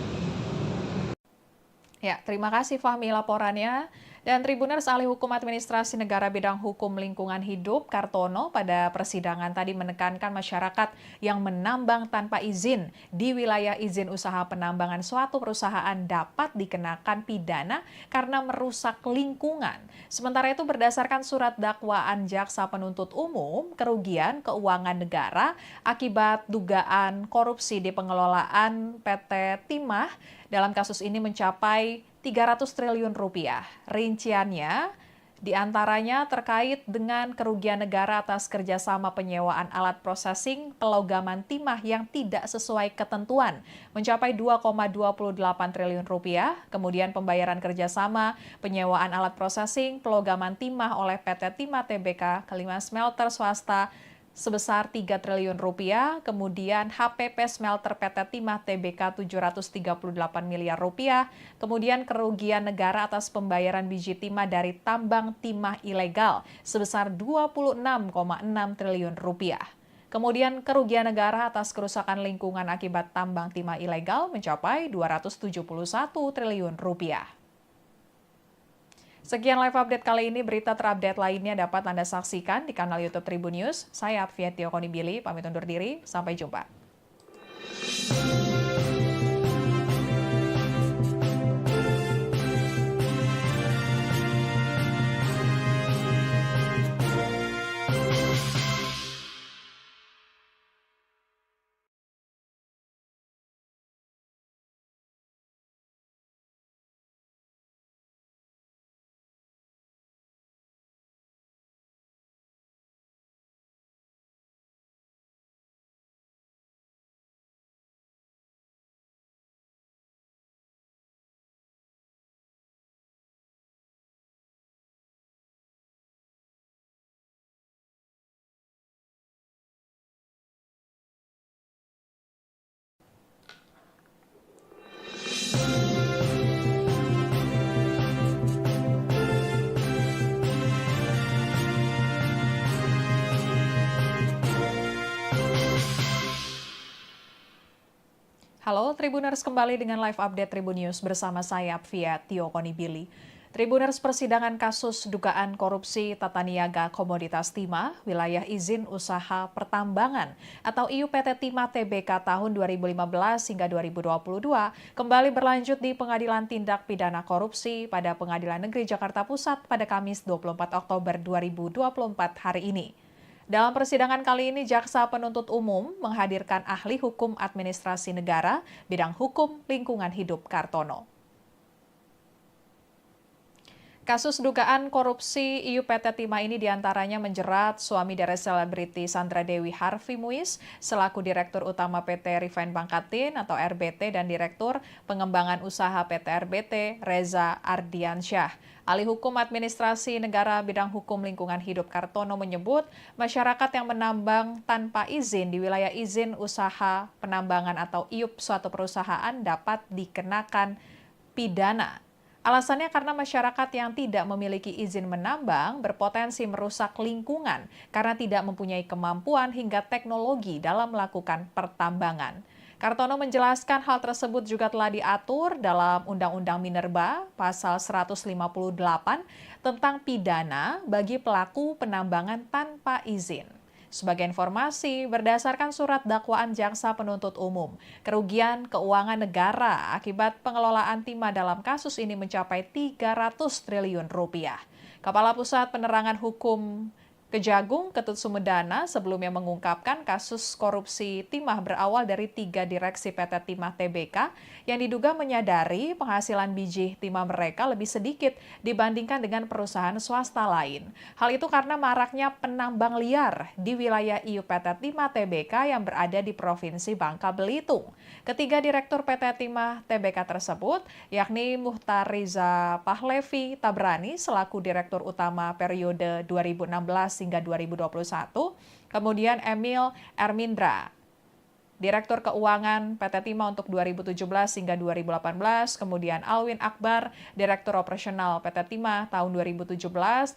Ya, terima kasih Fahmi laporannya. Dan Tribuners Ahli Hukum Administrasi Negara Bidang Hukum Lingkungan Hidup Kartono pada persidangan tadi menekankan masyarakat yang menambang tanpa izin di wilayah izin usaha penambangan suatu perusahaan dapat dikenakan pidana karena merusak lingkungan. Sementara itu berdasarkan surat dakwaan jaksa penuntut umum, kerugian keuangan negara akibat dugaan korupsi di pengelolaan PT Timah dalam kasus ini mencapai 300 triliun rupiah. Rinciannya diantaranya terkait dengan kerugian negara atas kerjasama penyewaan alat processing pelogaman timah yang tidak sesuai ketentuan mencapai 2,28 triliun rupiah. Kemudian pembayaran kerjasama penyewaan alat processing pelogaman timah oleh PT Timah Tbk ke 5 smelter swasta sebesar 3 triliun rupiah, kemudian HPP Smelter PT Timah Tbk 738 miliar rupiah, kemudian kerugian negara atas pembayaran biji timah dari tambang timah ilegal sebesar 26,6 triliun rupiah. Kemudian kerugian negara atas kerusakan lingkungan akibat tambang timah ilegal mencapai 271 triliun rupiah. Sekian live update kali ini, berita terupdate lainnya dapat Anda saksikan di kanal YouTube Tribun News. Saya Afia Konibili, pamit undur diri, sampai jumpa. Halo Tribuners, kembali dengan live update Tribun News bersama saya Apvia Tio Konibili. Tribuners, persidangan kasus dugaan korupsi tata niaga komoditas timah wilayah izin usaha pertambangan atau IUPT Timah Tbk tahun 2015 hingga 2022 kembali berlanjut di Pengadilan Tindak Pidana Korupsi pada Pengadilan Negeri Jakarta Pusat pada Kamis 24 Oktober 2024 hari ini. Dalam persidangan kali ini, Jaksa Penuntut Umum menghadirkan ahli hukum administrasi negara bidang hukum lingkungan hidup Kartono. Kasus dugaan korupsi IUPT Timah ini diantaranya menjerat suami dari selebriti Sandra Dewi Harvey Muiz selaku Direktur Utama PT Refine Bangkatin atau RBT dan Direktur Pengembangan Usaha PT RBT Reza Ardiansyah. Ahli Hukum Administrasi Negara bidang hukum lingkungan hidup Kartono menyebut masyarakat yang menambang tanpa izin di wilayah izin usaha penambangan atau IUP suatu perusahaan dapat dikenakan pidana. Alasannya karena masyarakat yang tidak memiliki izin menambang berpotensi merusak lingkungan karena tidak mempunyai kemampuan hingga teknologi dalam melakukan pertambangan. Kartono menjelaskan hal tersebut juga telah diatur dalam Undang-Undang Minerba pasal 158 tentang pidana bagi pelaku penambangan tanpa izin. Sebagai informasi, berdasarkan surat dakwaan Jaksa Penuntut Umum, kerugian keuangan negara akibat pengelolaan timah dalam kasus ini mencapai 300 triliun rupiah. Kepala Pusat Penerangan Hukum Kejagung Ketut Sumedana sebelumnya mengungkapkan kasus korupsi timah berawal dari 3 direksi PT Timah Tbk yang diduga menyadari penghasilan biji timah mereka lebih sedikit dibandingkan dengan perusahaan swasta lain. Hal itu karena maraknya penambang liar di wilayah IUPT Timah Tbk yang berada di Provinsi Bangka Belitung. Ketiga direktur PT Timah Tbk tersebut, yakni Muhtar Riza Pahlevi Tabrani selaku Direktur Utama periode 2016 hingga 2021, kemudian Emil Ermindra, Direktur Keuangan PT Timah untuk 2017 hingga 2018, kemudian Alwin Akbar, Direktur Operasional PT Timah tahun 2017,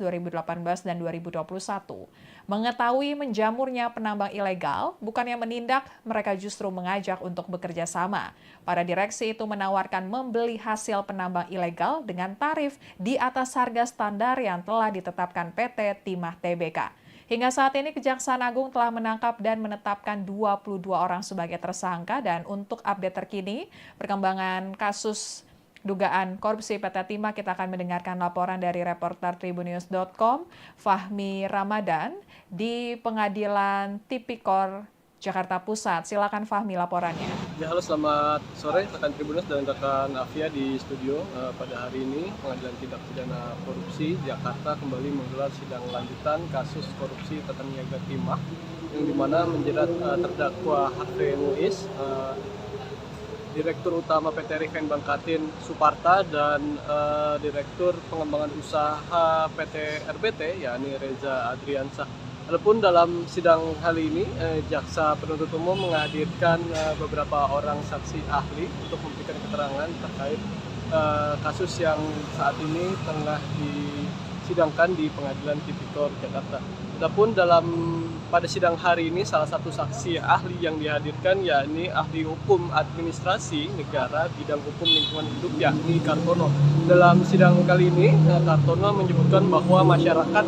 2018, dan 2021. Mengetahui menjamurnya penambang ilegal, bukannya menindak, mereka justru mengajak untuk bekerja sama. Para direksi itu menawarkan membeli hasil penambang ilegal dengan tarif di atas harga standar yang telah ditetapkan PT Timah Tbk. Hingga saat ini Kejaksaan Agung telah menangkap dan menetapkan 22 orang sebagai tersangka dan untuk update terkini perkembangan kasus dugaan korupsi PT Timah kita akan mendengarkan laporan dari reporter tribunnews.com Fahmi Ramadan di Pengadilan Tipikor Jakarta Pusat. Silakan Fahmi laporannya. Ya, halo, selamat sore rekan Tribuners dan rekan Afia di studio. Pada hari ini Pengadilan Tindak Pidana Korupsi Jakarta kembali menggelar sidang lanjutan kasus korupsi tata niaga timah yang dimana menjerat terdakwa Harvey Muiz, Direktur Utama PT Refine Bangkatin Suparta dan Direktur Pengembangan Usaha PT RBT yakni Reza Ardiansyah. Adapun dalam sidang kali ini, Jaksa Penuntut Umum menghadirkan beberapa orang saksi ahli untuk memberikan keterangan terkait kasus yang saat ini tengah disidangkan di Pengadilan Tipikor Jakarta. Adapun pada sidang hari ini salah satu saksi ahli yang dihadirkan yakni ahli hukum administrasi negara bidang hukum lingkungan hidup yakni Kartono. Dalam sidang kali ini Kartono menyebutkan bahwa masyarakat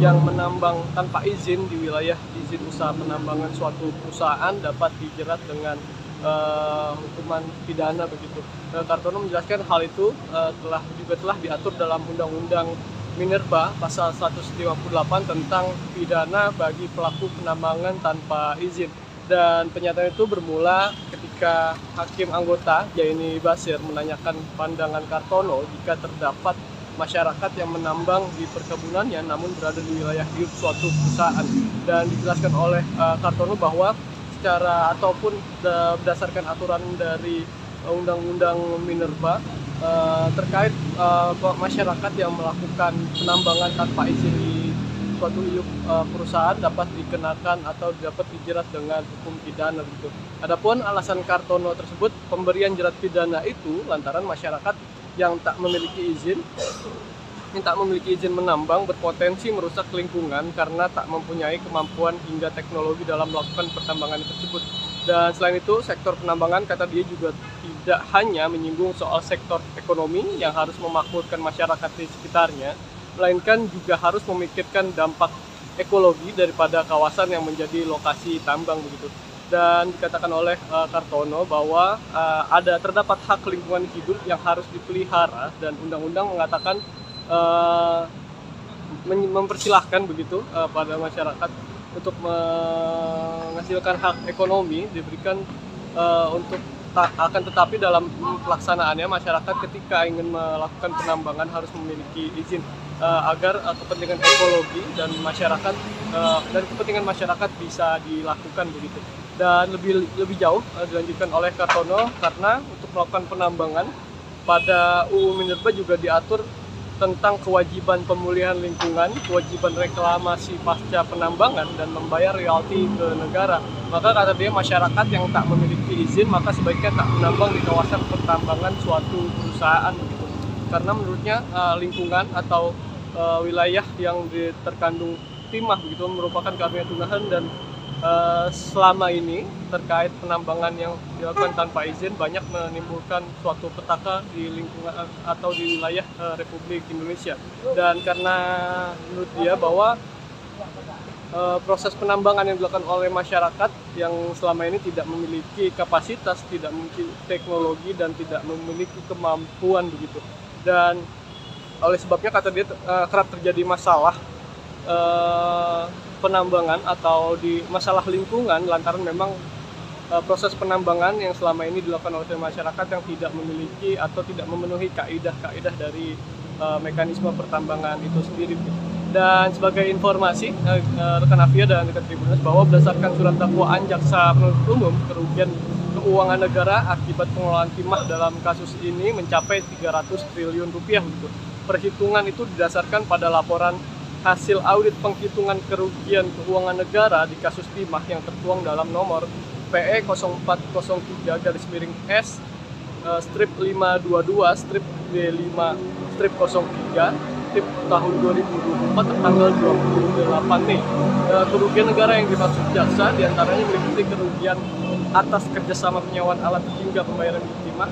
yang menambang tanpa izin di wilayah izin usaha penambangan suatu perusahaan dapat dijerat dengan hukuman pidana begitu. Kartono menjelaskan hal itu telah diatur dalam Undang-Undang Minerba pasal 158 tentang pidana bagi pelaku penambangan tanpa izin. Dan pernyataan itu bermula ketika Hakim Anggota Jaini Basir menanyakan pandangan Kartono jika terdapat masyarakat yang menambang di perkebunannya namun berada di wilayah hidup suatu perusahaan. Dan dijelaskan oleh Kartono bahwa secara ataupun berdasarkan aturan dari Undang-Undang Minerba terkait masyarakat yang melakukan penambangan tanpa izin di suatu perusahaan dapat dikenakan atau dapat dijerat dengan hukum pidana begitu. Adapun alasan Kartono tersebut pemberian jerat pidana itu lantaran masyarakat yang tak memiliki izin menambang berpotensi merusak lingkungan karena tak mempunyai kemampuan hingga teknologi dalam melakukan pertambangan tersebut. Dan selain itu, sektor penambangan kata dia juga tidak hanya menyinggung soal sektor ekonomi yang harus memakmurkan masyarakat di sekitarnya, melainkan juga harus memikirkan dampak ekologi daripada kawasan yang menjadi lokasi tambang begitu. Dan dikatakan oleh Kartono bahwa terdapat hak lingkungan hidup yang harus dipelihara dan undang-undang mengatakan uh, mempersilahkan begitu pada masyarakat untuk menghasilkan hak ekonomi diberikan untuk akan tetapi dalam pelaksanaannya masyarakat ketika ingin melakukan penambangan harus memiliki izin agar kepentingan ekologi dan masyarakat dan kepentingan masyarakat bisa dilakukan begitu. Dan lebih jauh dilanjutkan oleh Kartono karena untuk melakukan penambangan pada UU Minerba juga diatur tentang kewajiban pemulihan lingkungan, kewajiban reklamasi pasca penambangan, dan membayar royalti ke negara. Maka kata dia masyarakat yang tak memiliki izin maka sebaiknya tak menambang di kawasan pertambangan suatu perusahaan begitu. Karena menurutnya lingkungan atau wilayah yang terkandung timah begitu merupakan karunia Tuhan dan selama ini terkait penambangan yang dilakukan tanpa izin banyak menimbulkan suatu petaka di lingkungan atau di wilayah Republik Indonesia. Dan karena menurut dia bahwa proses penambangan yang dilakukan oleh masyarakat yang selama ini tidak memiliki kapasitas, tidak memiliki teknologi dan tidak memiliki kemampuan begitu. Dan oleh sebabnya kata dia kerap terjadi masalah penambangan atau di masalah lingkungan lantaran memang proses penambangan yang selama ini dilakukan oleh masyarakat yang tidak memiliki atau tidak memenuhi kaidah-kaidah dari mekanisme pertambangan itu sendiri. Dan sebagai informasi rekan Afia dan rekan Tribuners bahwa berdasarkan surat dakwaan jaksa penuntut umum, kerugian keuangan negara akibat pengelolaan timah dalam kasus ini mencapai 300 triliun rupiah. Perhitungan itu didasarkan pada laporan hasil audit penghitungan kerugian keuangan negara di kasus timah yang tertuang dalam nomor PE 0403-S strip 522 strip D5 strip 03 strip tahun 2024 tanggal 28 Mei. Kerugian negara yang dimaksud jaksa diantaranya meliputi kerugian atas kerjasama penyewaan alat hingga pembayaran timah.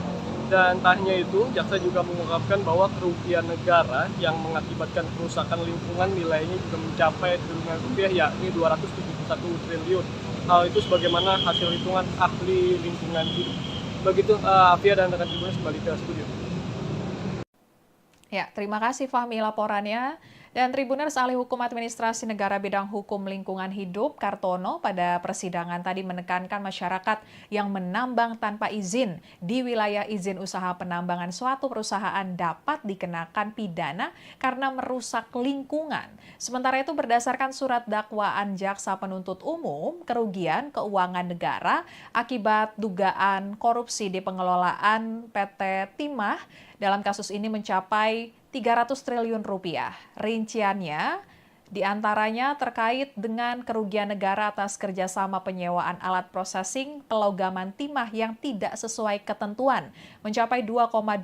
Dan tak hanya itu, jaksa juga mengungkapkan bahwa kerugian negara yang mengakibatkan kerusakan lingkungan nilainya juga mencapai triliunan rupiah, yakni 271 triliun. Hal itu sebagaimana hasil hitungan ahli lingkungan hidup. Begitu Afia dan rekan Tribuners kembali ke studio. Ya, terima kasih Fahmi laporannya. Dan Tribuners ahli hukum administrasi negara bidang hukum lingkungan hidup Kartono pada persidangan tadi menekankan masyarakat yang menambang tanpa izin di wilayah izin usaha penambangan suatu perusahaan dapat dikenakan pidana karena merusak lingkungan. Sementara itu berdasarkan surat dakwaan jaksa penuntut umum, kerugian keuangan negara akibat dugaan korupsi di pengelolaan PT Timah dalam kasus ini mencapai 300 triliun rupiah. Rinciannya diantaranya terkait dengan kerugian negara atas kerjasama penyewaan alat processing pelogaman timah yang tidak sesuai ketentuan mencapai 2,28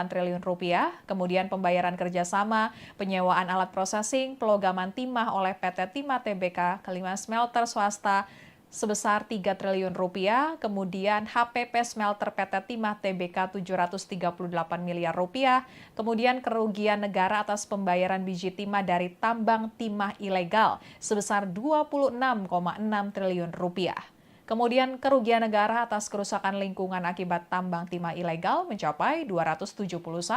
triliun rupiah. Kemudian pembayaran kerjasama penyewaan alat processing pelogaman timah oleh PT Timah Tbk kelima smelter swasta sebesar 3 triliun rupiah, kemudian HPP Smelter PT Timah Tbk 738 miliar rupiah, kemudian kerugian negara atas pembayaran biji timah dari tambang timah ilegal sebesar 26,6 triliun rupiah. Kemudian kerugian negara atas kerusakan lingkungan akibat tambang timah ilegal mencapai 271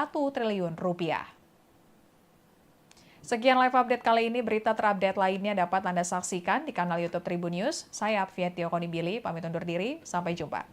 triliun rupiah. Sekian live update kali ini, berita terupdate lainnya dapat Anda saksikan di kanal YouTube Tribun News. Saya Afia Konibili, pamit undur diri, sampai jumpa.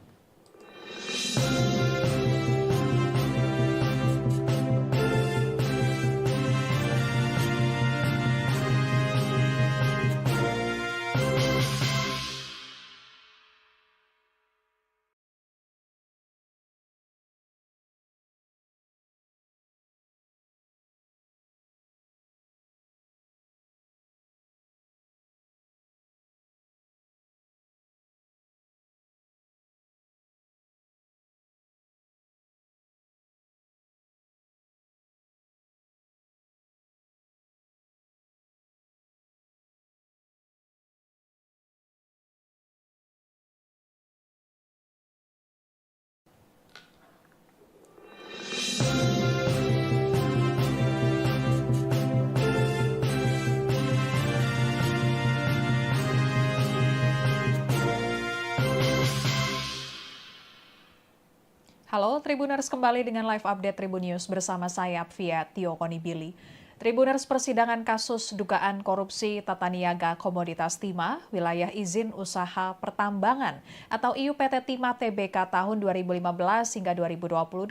Halo Tribuners, kembali dengan live update Tribun News bersama saya Apvia Tio Konibili. Tribuners, persidangan kasus dugaan korupsi tata niaga komoditas timah wilayah izin usaha pertambangan atau IUPT Timah Tbk tahun 2015 hingga 2022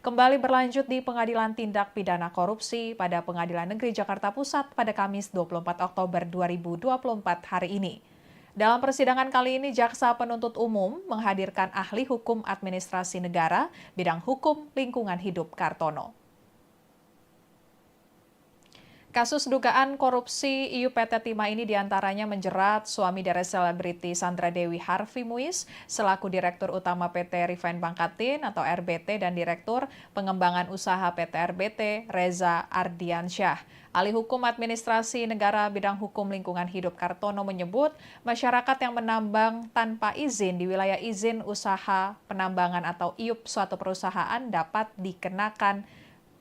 kembali berlanjut di Pengadilan Tindak Pidana Korupsi pada Pengadilan Negeri Jakarta Pusat pada Kamis 24 Oktober 2024 hari ini. Dalam persidangan kali ini, Jaksa Penuntut Umum menghadirkan ahli hukum administrasi negara bidang hukum lingkungan hidup Kartono. Kasus dugaan korupsi IUPT Timah ini diantaranya menjerat suami dari selebriti Sandra Dewi Harvey Muiz selaku Direktur Utama PT Refine Bangkatin atau RBT dan Direktur Pengembangan Usaha PT RBT Reza Ardiansyah. Ahli Hukum Administrasi Negara bidang hukum lingkungan hidup Kartono menyebut masyarakat yang menambang tanpa izin di wilayah izin usaha penambangan atau IUP suatu perusahaan dapat dikenakan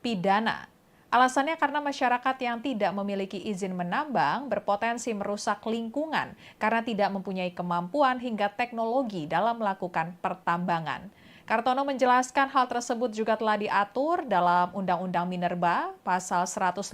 pidana. Alasannya karena masyarakat yang tidak memiliki izin menambang berpotensi merusak lingkungan karena tidak mempunyai kemampuan hingga teknologi dalam melakukan pertambangan. Kartono menjelaskan hal tersebut juga telah diatur dalam Undang-Undang Minerba pasal 158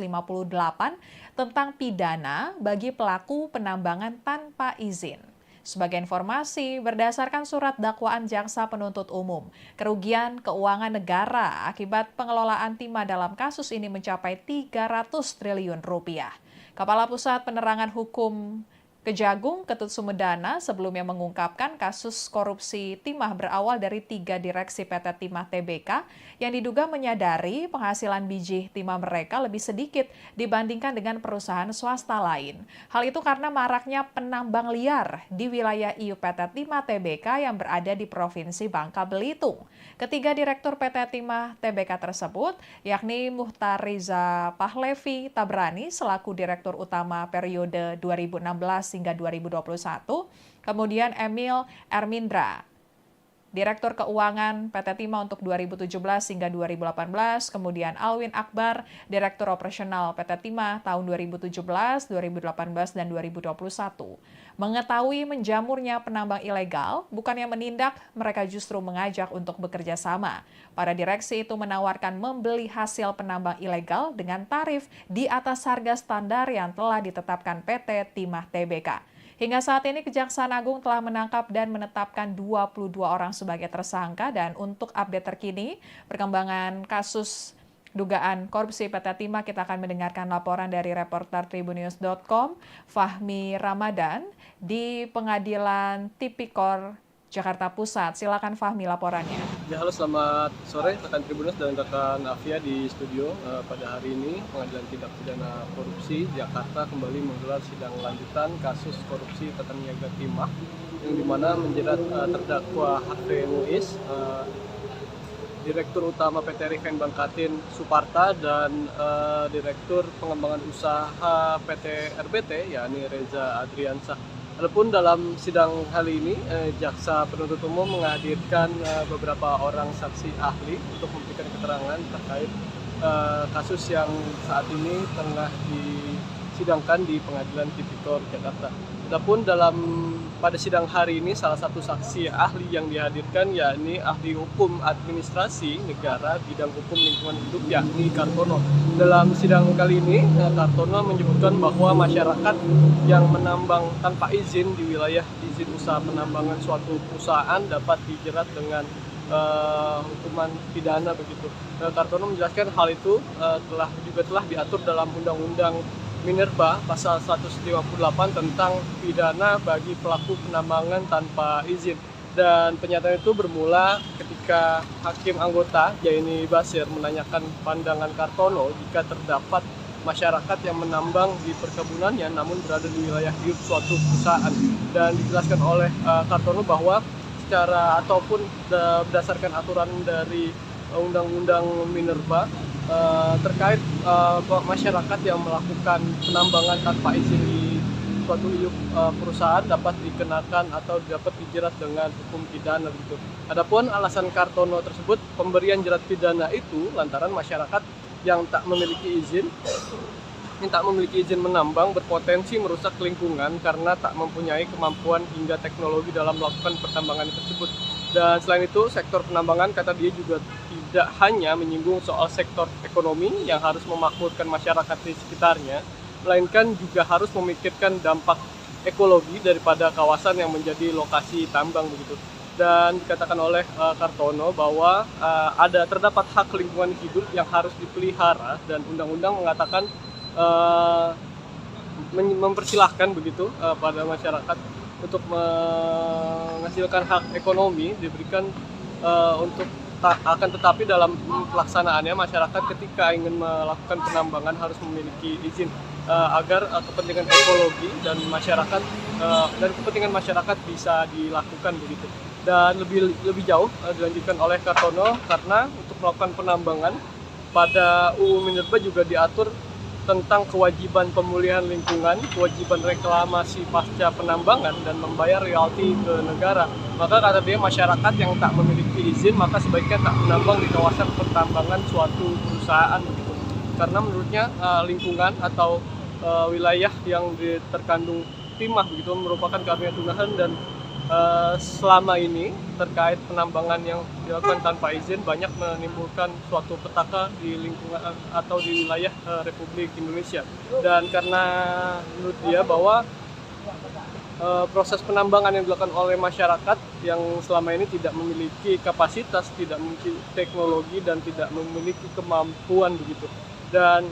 tentang pidana bagi pelaku penambangan tanpa izin. Sebagai informasi, berdasarkan surat dakwaan Jaksa Penuntut Umum, kerugian keuangan negara akibat pengelolaan timah dalam kasus ini mencapai 300 triliun rupiah. Kepala Pusat Penerangan Hukum Kejagung Ketut Sumedana sebelumnya mengungkapkan kasus korupsi timah berawal dari 3 direksi PT Timah Tbk yang diduga menyadari penghasilan biji timah mereka lebih sedikit dibandingkan dengan perusahaan swasta lain. Hal itu karena maraknya penambang liar di wilayah IUPT Timah Tbk yang berada di Provinsi Bangka Belitung. Ketiga Direktur PT Timah Tbk tersebut, yakni Muhtariza Pahlevi Tabrani selaku Direktur Utama periode 2016 hingga 2021, kemudian Emil Ermindra, Direktur Keuangan PT Timah untuk 2017 hingga 2018, kemudian Alwin Akbar, Direktur Operasional PT Timah tahun 2017, 2018, dan 2021. Mengetahui menjamurnya penambang ilegal, bukannya menindak, mereka justru mengajak untuk bekerja sama. Para direksi itu menawarkan membeli hasil penambang ilegal dengan tarif di atas harga standar yang telah ditetapkan PT Timah Tbk. Hingga saat ini Kejaksaan Agung telah menangkap dan menetapkan 22 orang sebagai tersangka dan untuk update terkini perkembangan kasus dugaan korupsi PT Timah kita akan mendengarkan laporan dari reporter tribunnews.com Fahmi Ramadan di Pengadilan Tipikor Jakarta Pusat. Silakan Fahmi laporannya. Ya, halo, selamat sore rekan Tribunnews dan rekan Afia di studio. Pada hari ini Pengadilan Tindak Pidana Korupsi Jakarta kembali menggelar sidang lanjutan kasus korupsi tata niaga timah yang dimana menjerat terdakwa Harvey Muiz, Direktur Utama PT Refine Bangkatin Suparta dan Direktur Pengembangan Usaha PT RBT yakni Reza Adriansyah. Adapun dalam sidang kali ini, Jaksa Penuntut Umum menghadirkan beberapa orang saksi ahli untuk memberikan keterangan terkait kasus yang saat ini tengah disidangkan di Pengadilan Tipikor Jakarta. Adapun pada sidang hari ini salah satu saksi ahli yang dihadirkan yakni ahli hukum administrasi negara bidang hukum lingkungan hidup yakni Kartono. Dalam sidang kali ini Kartono menyebutkan bahwa masyarakat yang menambang tanpa izin di wilayah izin usaha penambangan suatu perusahaan dapat dijerat dengan hukuman pidana begitu. Kartono menjelaskan hal itu telah diatur dalam Undang-Undang Minerba pasal 158 tentang pidana bagi pelaku penambangan tanpa izin. Dan pernyataan itu bermula ketika hakim anggota Jaini Basir menanyakan pandangan Kartono jika terdapat masyarakat yang menambang di perkebunannya namun berada di wilayah hidup suatu perusahaan. Dan dijelaskan oleh Kartono bahwa secara ataupun berdasarkan aturan dari Undang-Undang Minerba terkait masyarakat yang melakukan penambangan tanpa izin di suatu perusahaan dapat dikenakan atau dapat dijerat dengan hukum pidana begitu. Adapun alasan Kartono tersebut pemberian jerat pidana itu lantaran masyarakat yang tak memiliki izin menambang berpotensi merusak lingkungan karena tak mempunyai kemampuan hingga teknologi dalam melakukan pertambangan tersebut. Dan selain itu, sektor penambangan kata dia juga tidak hanya menyinggung soal sektor ekonomi yang harus memakmurkan masyarakat di sekitarnya, melainkan juga harus memikirkan dampak ekologi daripada kawasan yang menjadi lokasi tambang begitu. Dan dikatakan oleh Kartono bahwa terdapat hak lingkungan hidup yang harus dipelihara dan undang-undang mengatakan uh, mempersilahkan begitu pada masyarakat untuk menghasilkan hak ekonomi diberikan untuk akan tetapi dalam pelaksanaannya masyarakat ketika ingin melakukan penambangan harus memiliki izin agar kepentingan ekologi dan masyarakat dan kepentingan masyarakat bisa dilakukan begitu. Dan lebih jauh dilanjutkan oleh Kartono karena untuk melakukan penambangan pada UU Minerba juga diatur tentang kewajiban pemulihan lingkungan, kewajiban reklamasi pasca penambangan, dan membayar royalti ke negara. Maka kata dia masyarakat yang tak memiliki izin maka sebaiknya tak menambang di kawasan pertambangan suatu perusahaan begitu. Karena menurutnya lingkungan atau wilayah yang terkandung timah begitu merupakan karunia Tuhan dan selama ini terkait penambangan yang dilakukan tanpa izin banyak menimbulkan suatu petaka di lingkungan atau di wilayah Republik Indonesia. Dan karena menurut dia bahwa proses penambangan yang dilakukan oleh masyarakat yang selama ini tidak memiliki kapasitas, tidak memiliki teknologi dan tidak memiliki kemampuan begitu. Dan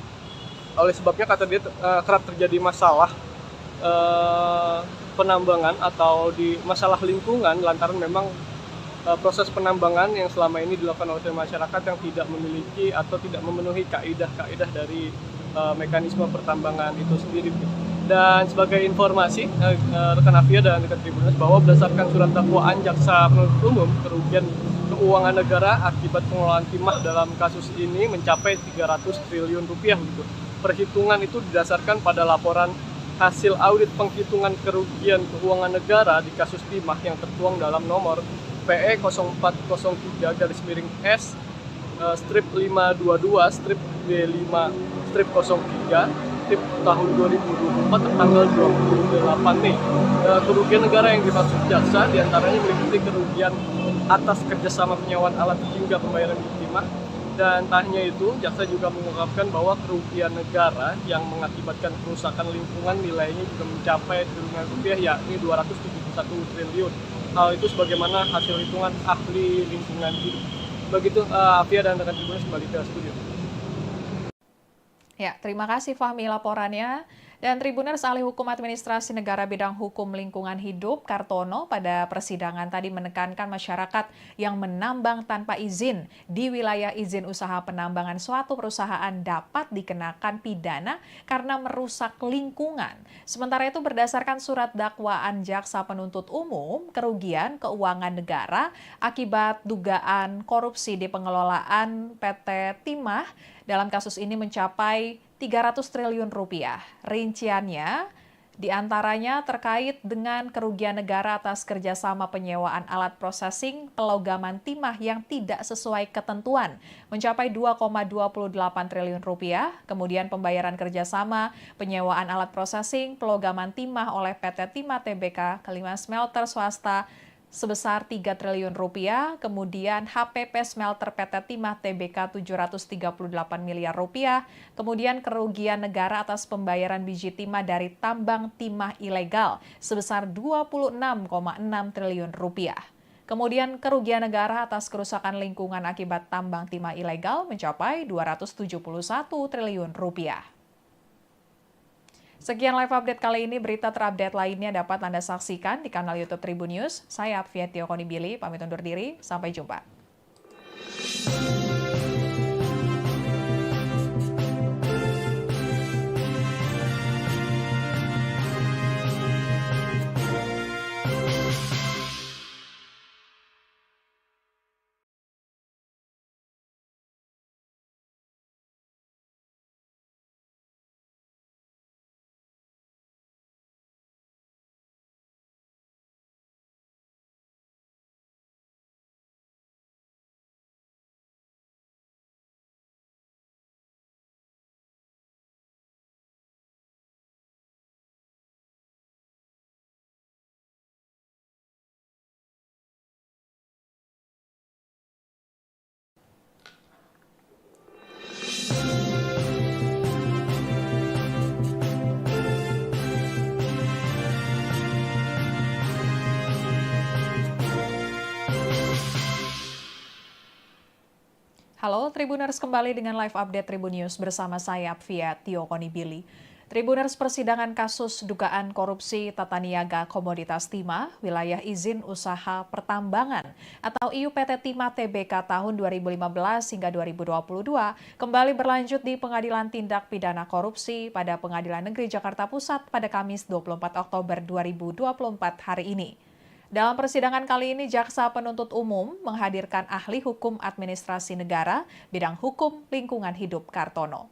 oleh sebabnya kata dia kerap terjadi masalah penambangan atau di masalah lingkungan lantaran memang proses penambangan yang selama ini dilakukan oleh masyarakat yang tidak memiliki atau tidak memenuhi kaidah-kaidah dari mekanisme pertambangan itu sendiri. Dan sebagai informasi rekan Afia dan rekan Tribuners bahwa berdasarkan surat dakwaan jaksa penuntut umum kerugian keuangan negara akibat pengelolaan timah dalam kasus ini mencapai 300 triliun rupiah gitu. Perhitungan itu didasarkan pada laporan hasil audit penghitungan kerugian keuangan negara di kasus timah yang tertuang dalam nomor PE 0403-S strip 522 strip B5 strip 03 tip tahun 2024 tertanggal 28 Mei. Kerugian negara yang dimaksud jaksa diantaranya meliputi kerugian atas kerjasama penyewaan alat hingga pembayaran timah. Dan tak hanya itu, jaksa juga mengungkapkan bahwa kerugian negara yang mengakibatkan kerusakan lingkungan nilainya juga mencapai triliunan rupiah, yakni 271 triliun. Hal itu sebagaimana hasil hitungan ahli lingkungan hidup. Begitu, Afia dan rekan Tribuners kembali ke studio. Ya, terima kasih Fahmi laporannya. Dan Tribuners Ahli Hukum Administrasi Negara Bidang Hukum Lingkungan Hidup Kartono pada persidangan tadi menekankan masyarakat yang menambang tanpa izin di wilayah izin usaha penambangan suatu perusahaan dapat dikenakan pidana karena merusak lingkungan. Sementara itu berdasarkan surat dakwaan jaksa penuntut umum, kerugian keuangan negara akibat dugaan korupsi di pengelolaan PT Timah dalam kasus ini mencapai 300 triliun rupiah. Rinciannya diantaranya terkait dengan kerugian negara atas kerjasama penyewaan alat processing pelogaman timah yang tidak sesuai ketentuan mencapai 2,28 triliun rupiah. Kemudian pembayaran kerjasama penyewaan alat processing pelogaman timah oleh PT Timah Tbk ke 5 smelter swasta sebesar 3 triliun rupiah, kemudian HPP Smelter PT Timah Tbk 738 miliar rupiah, kemudian kerugian negara atas pembayaran biji timah dari tambang timah ilegal sebesar 26,6 triliun rupiah. Kemudian kerugian negara atas kerusakan lingkungan akibat tambang timah ilegal mencapai 271 triliun rupiah. Sekian live update kali ini, berita terupdate lainnya dapat Anda saksikan di kanal YouTube Tribun News. Saya Afia Tiokonibili, pamit undur diri, sampai jumpa. Halo Tribuners, kembali dengan live update Tribun News bersama saya Apvia Tio Konibili. Tribuners, persidangan kasus dugaan korupsi tata niaga komoditas timah wilayah izin usaha pertambangan atau IUPT Timah Tbk tahun 2015 hingga 2022 kembali berlanjut di Pengadilan Tindak Pidana Korupsi pada Pengadilan Negeri Jakarta Pusat pada Kamis 24 Oktober 2024 hari ini. Dalam persidangan kali ini, Jaksa Penuntut Umum menghadirkan ahli hukum administrasi negara bidang hukum lingkungan hidup Kartono.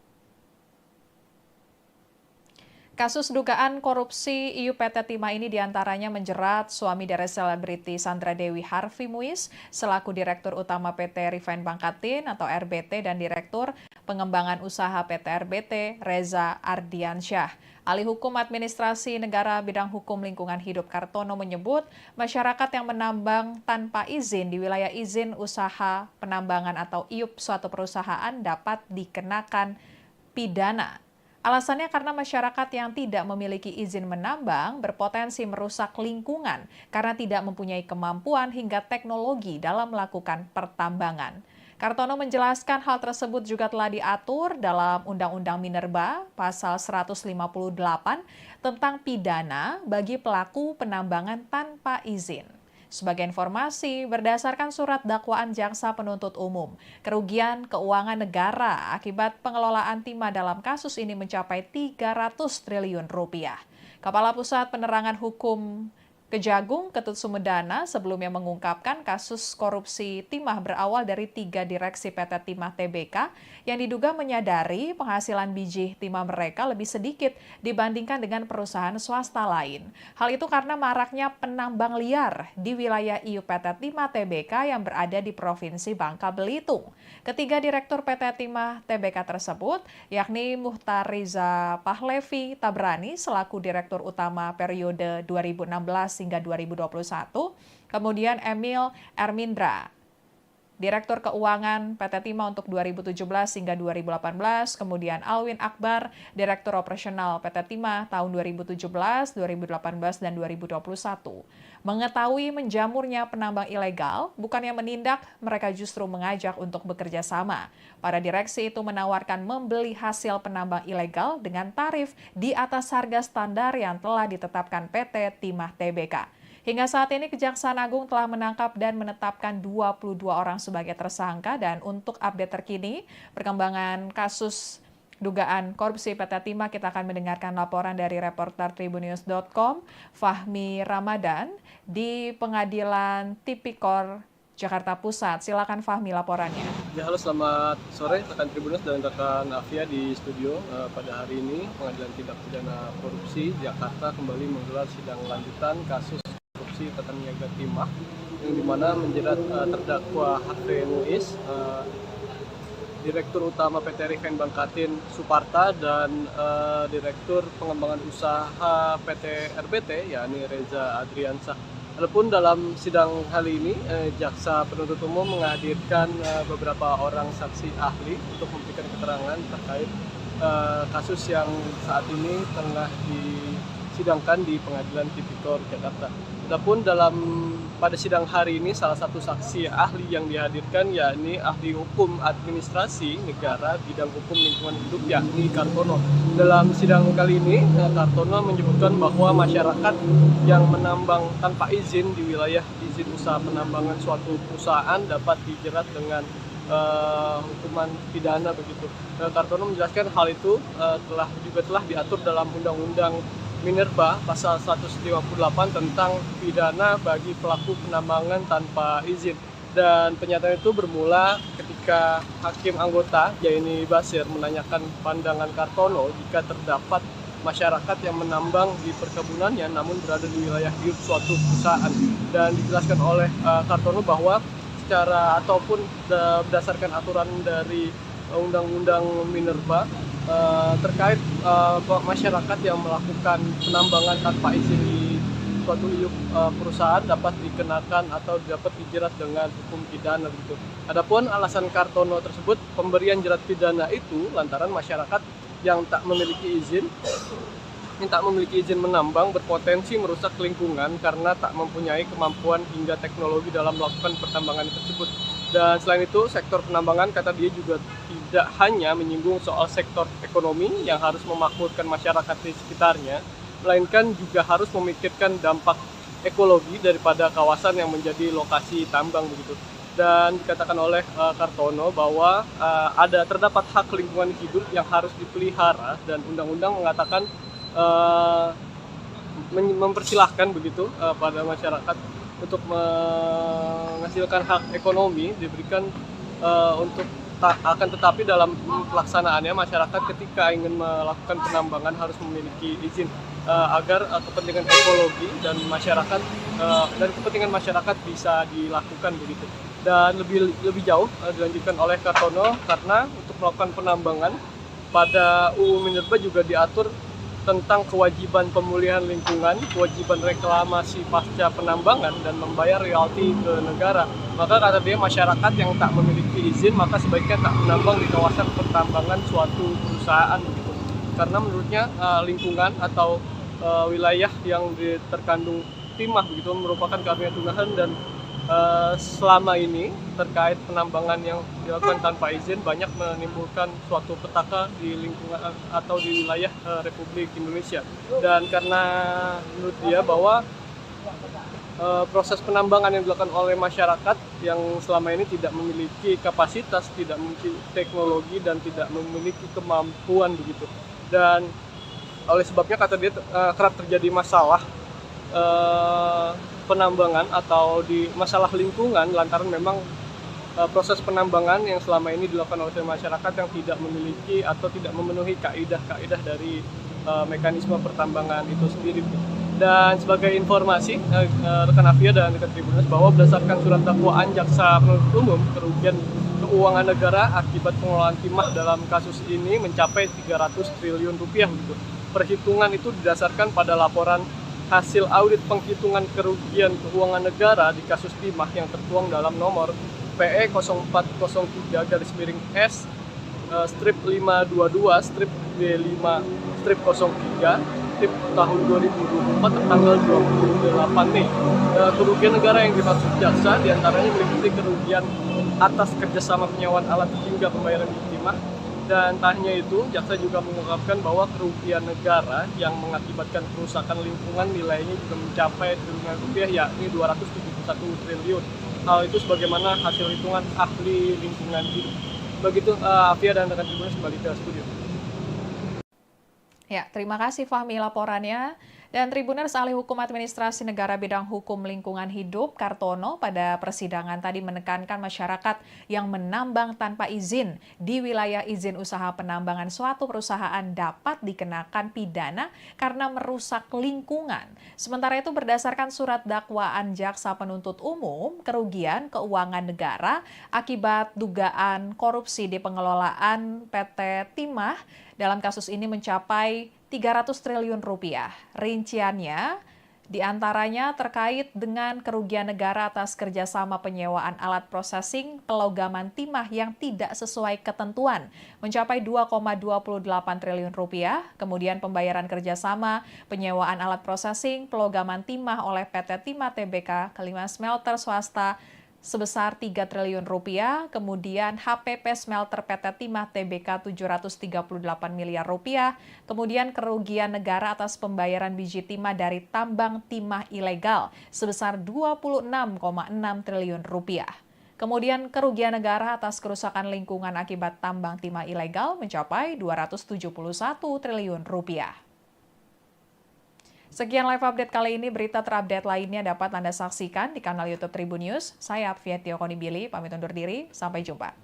Kasus dugaan korupsi IUPT Timah ini diantaranya menjerat suami dari selebriti Sandra Dewi Harvey Muiz selaku Direktur Utama PT Refine Bangkatin atau RBT dan Direktur Pengembangan Usaha PT RBT Reza Ardiansyah. Ahli Hukum Administrasi Negara bidang hukum lingkungan hidup Kartono menyebut masyarakat yang menambang tanpa izin di wilayah izin usaha penambangan atau IUP suatu perusahaan dapat dikenakan pidana. Alasannya karena masyarakat yang tidak memiliki izin menambang berpotensi merusak lingkungan karena tidak mempunyai kemampuan hingga teknologi dalam melakukan pertambangan. Kartono menjelaskan hal tersebut juga telah diatur dalam Undang-Undang Minerba pasal 158 tentang pidana bagi pelaku penambangan tanpa izin. Sebagai informasi, berdasarkan surat dakwaan Jaksa Penuntut Umum, kerugian keuangan negara akibat pengelolaan timah dalam kasus ini mencapai 300 triliun rupiah. Kepala Pusat Penerangan Hukum Kejagung Ketut Sumedana sebelumnya mengungkapkan kasus korupsi timah berawal dari 3 direksi PT Timah Tbk yang diduga menyadari penghasilan biji timah mereka lebih sedikit dibandingkan dengan perusahaan swasta lain. Hal itu karena maraknya penambang liar di wilayah IUPT Timah Tbk yang berada di Provinsi Bangka Belitung. Ketiga Direktur PT Timah Tbk tersebut, yakni Muhtariza Pahlevi Tabrani selaku Direktur Utama periode 2016 hingga 2021, kemudian Emil Ermindra, Direktur Keuangan PT Timah untuk 2017 hingga 2018, kemudian Alwin Akbar, Direktur Operasional PT Timah tahun 2017, 2018, dan 2021. Mengetahui menjamurnya penambang ilegal, bukannya menindak, mereka justru mengajak untuk bekerja sama. Para direksi itu menawarkan membeli hasil penambang ilegal dengan tarif di atas harga standar yang telah ditetapkan PT Timah Tbk. Hingga saat ini Kejaksaan Agung telah menangkap dan menetapkan 22 orang sebagai tersangka dan untuk update terkini perkembangan kasus dugaan korupsi PT Timah kita akan mendengarkan laporan dari reporter tribunnews.com Fahmi Ramadan di Pengadilan Tipikor Jakarta Pusat. Silakan Fahmi laporannya. Ya, halo, selamat sore rekan Tribunnews dan rekan Afia di studio. Pada hari ini Pengadilan Tindak Pidana Korupsi Jakarta kembali menggelar sidang lanjutan kasus korupsi tata niaga timah yang dimana menjerat terdakwa Harvey Muiz, Direktur Utama PT Refine Bangkatin Suparta dan Direktur Pengembangan Usaha PT RBT yakni Reza Adriansyah. Adapun dalam sidang kali ini, Jaksa Penuntut Umum menghadirkan beberapa orang saksi ahli untuk memberikan keterangan terkait kasus yang saat ini tengah disidangkan di Pengadilan Tipikor Jakarta. Adapun pada sidang hari ini salah satu saksi ahli yang dihadirkan yakni ahli hukum administrasi negara bidang hukum lingkungan hidup yakni Kartono. Dalam sidang kali ini Kartono menyebutkan bahwa masyarakat yang menambang tanpa izin di wilayah izin usaha penambangan suatu perusahaan dapat dijerat dengan hukuman pidana begitu. Kartono menjelaskan hal itu telah diatur dalam Undang-Undang Minerba pasal 158 tentang pidana bagi pelaku penambangan tanpa izin. Dan pernyataan itu bermula ketika hakim anggota Yaini Basir menanyakan pandangan Kartono jika terdapat masyarakat yang menambang di perkebunannya namun berada di wilayah hidup suatu perusahaan. Dan dijelaskan oleh Kartono bahwa secara ataupun berdasarkan aturan dari Undang-Undang Minerba terkait masyarakat yang melakukan penambangan tanpa izin di suatu IUP perusahaan dapat dikenakan atau dapat dijerat dengan hukum pidana begitu. Adapun alasan Kartono tersebut pemberian jerat pidana itu lantaran masyarakat yang tak memiliki izin menambang berpotensi merusak lingkungan karena tak mempunyai kemampuan hingga teknologi dalam melakukan pertambangan tersebut. Dan selain itu, sektor penambangan kata dia juga tidak hanya menyinggung soal sektor ekonomi yang harus memakmurkan masyarakat di sekitarnya, melainkan juga harus memikirkan dampak ekologi daripada kawasan yang menjadi lokasi tambang begitu. Dan dikatakan oleh Kartono bahwa terdapat hak lingkungan hidup yang harus dipelihara dan undang-undang mengatakan uh, mempersilahkan begitu pada masyarakat untuk menghasilkan hak ekonomi diberikan untuk akan tetapi dalam pelaksanaannya masyarakat ketika ingin melakukan penambangan harus memiliki izin agar kepentingan ekologi dan masyarakat dan kepentingan masyarakat bisa dilakukan begitu. Dan lebih jauh dilanjutkan oleh Kartono karena untuk melakukan penambangan pada UU Minerba juga diatur tentang kewajiban pemulihan lingkungan, kewajiban reklamasi pasca penambangan, dan membayar royalti ke negara. Maka kata dia masyarakat yang tak memiliki izin maka sebaiknya tak menambang di kawasan pertambangan suatu perusahaan begitu. Karena menurutnya lingkungan atau wilayah yang terkandung timah begitu merupakan karunia Tuhan dan selama ini terkait penambangan yang dilakukan tanpa izin banyak menimbulkan suatu petaka di lingkungan atau di wilayah Republik Indonesia. Dan karena menurut dia bahwa proses penambangan yang dilakukan oleh masyarakat yang selama ini tidak memiliki kapasitas, tidak memiliki teknologi dan tidak memiliki kemampuan begitu. Dan oleh sebabnya kata dia kerap terjadi masalah penambangan atau di masalah lingkungan lantaran memang proses penambangan yang selama ini dilakukan oleh masyarakat yang tidak memiliki atau tidak memenuhi kaidah-kaidah dari mekanisme pertambangan itu sendiri. Dan sebagai informasi rekan Afia dan rekan Tribuners bahwa berdasarkan surat dakwaan jaksa penuntut umum kerugian keuangan negara akibat pengelolaan timah dalam kasus ini mencapai 300 triliun rupiah gitu. Perhitungan itu didasarkan pada laporan hasil audit penghitungan kerugian keuangan negara di kasus timah yang tertuang dalam nomor PE 0403-S strip 522 strip B5 strip 03 strip tahun 2024 tertanggal 28 Mei. Kerugian negara yang dimaksud jaksa diantaranya meliputi kerugian atas kerjasama penyewaan alat hingga pembayaran timah. Dan tak hanya itu, jaksa juga mengungkapkan bahwa kerugian negara yang mengakibatkan kerusakan lingkungan nilainya juga mencapai triliunan rupiah, yakni 271 triliun. Hal itu sebagaimana hasil hitungan ahli lingkungan hidup. Begitu Afia dan rekan Tribuners kembali ke studio. Ya, terima kasih Fahmi laporannya. Dan Tribuners Ahli Hukum Administrasi Negara Bidang Hukum Lingkungan Hidup, Kartono, pada persidangan tadi menekankan masyarakat yang menambang tanpa izin di wilayah izin usaha penambangan suatu perusahaan dapat dikenakan pidana karena merusak lingkungan. Sementara itu berdasarkan surat dakwaan jaksa penuntut umum, kerugian keuangan negara akibat dugaan korupsi di pengelolaan PT Timah dalam kasus ini mencapai 300 triliun rupiah. Rinciannya diantaranya terkait dengan kerugian negara atas kerjasama penyewaan alat prosesing pelogaman timah yang tidak sesuai ketentuan mencapai 2,28 triliun rupiah, kemudian pembayaran kerjasama penyewaan alat prosesing pelogaman timah oleh PT Timah Tbk ke 5 smelter swasta sebesar 3 triliun rupiah, kemudian HPP Smelter PT Timah Tbk 738 miliar rupiah, kemudian kerugian negara atas pembayaran biji timah dari tambang timah ilegal sebesar 26,6 triliun rupiah. Kemudian kerugian negara atas kerusakan lingkungan akibat tambang timah ilegal mencapai 271 triliun rupiah. Sekian live update kali ini, berita terupdate lainnya dapat Anda saksikan di kanal YouTube Tribun News. Saya Afia Konibili, pamit undur diri, sampai jumpa.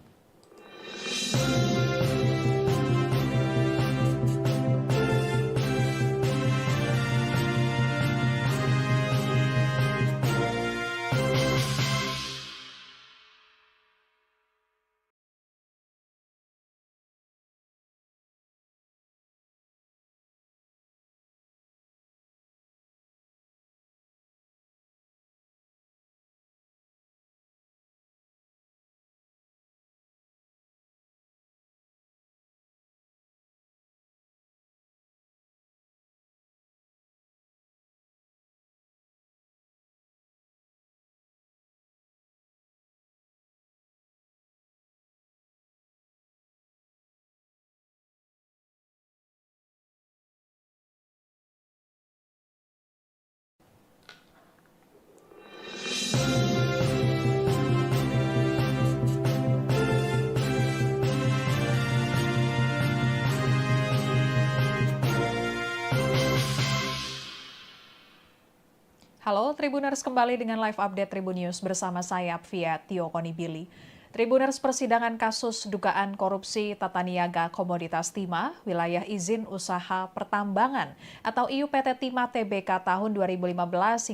Halo Tribuners, kembali dengan live update Tribun News bersama saya Apvia Tio Konibili. Tribuners, persidangan kasus dugaan korupsi tata niaga komoditas timah wilayah izin usaha pertambangan atau IUPT Timah Tbk tahun 2015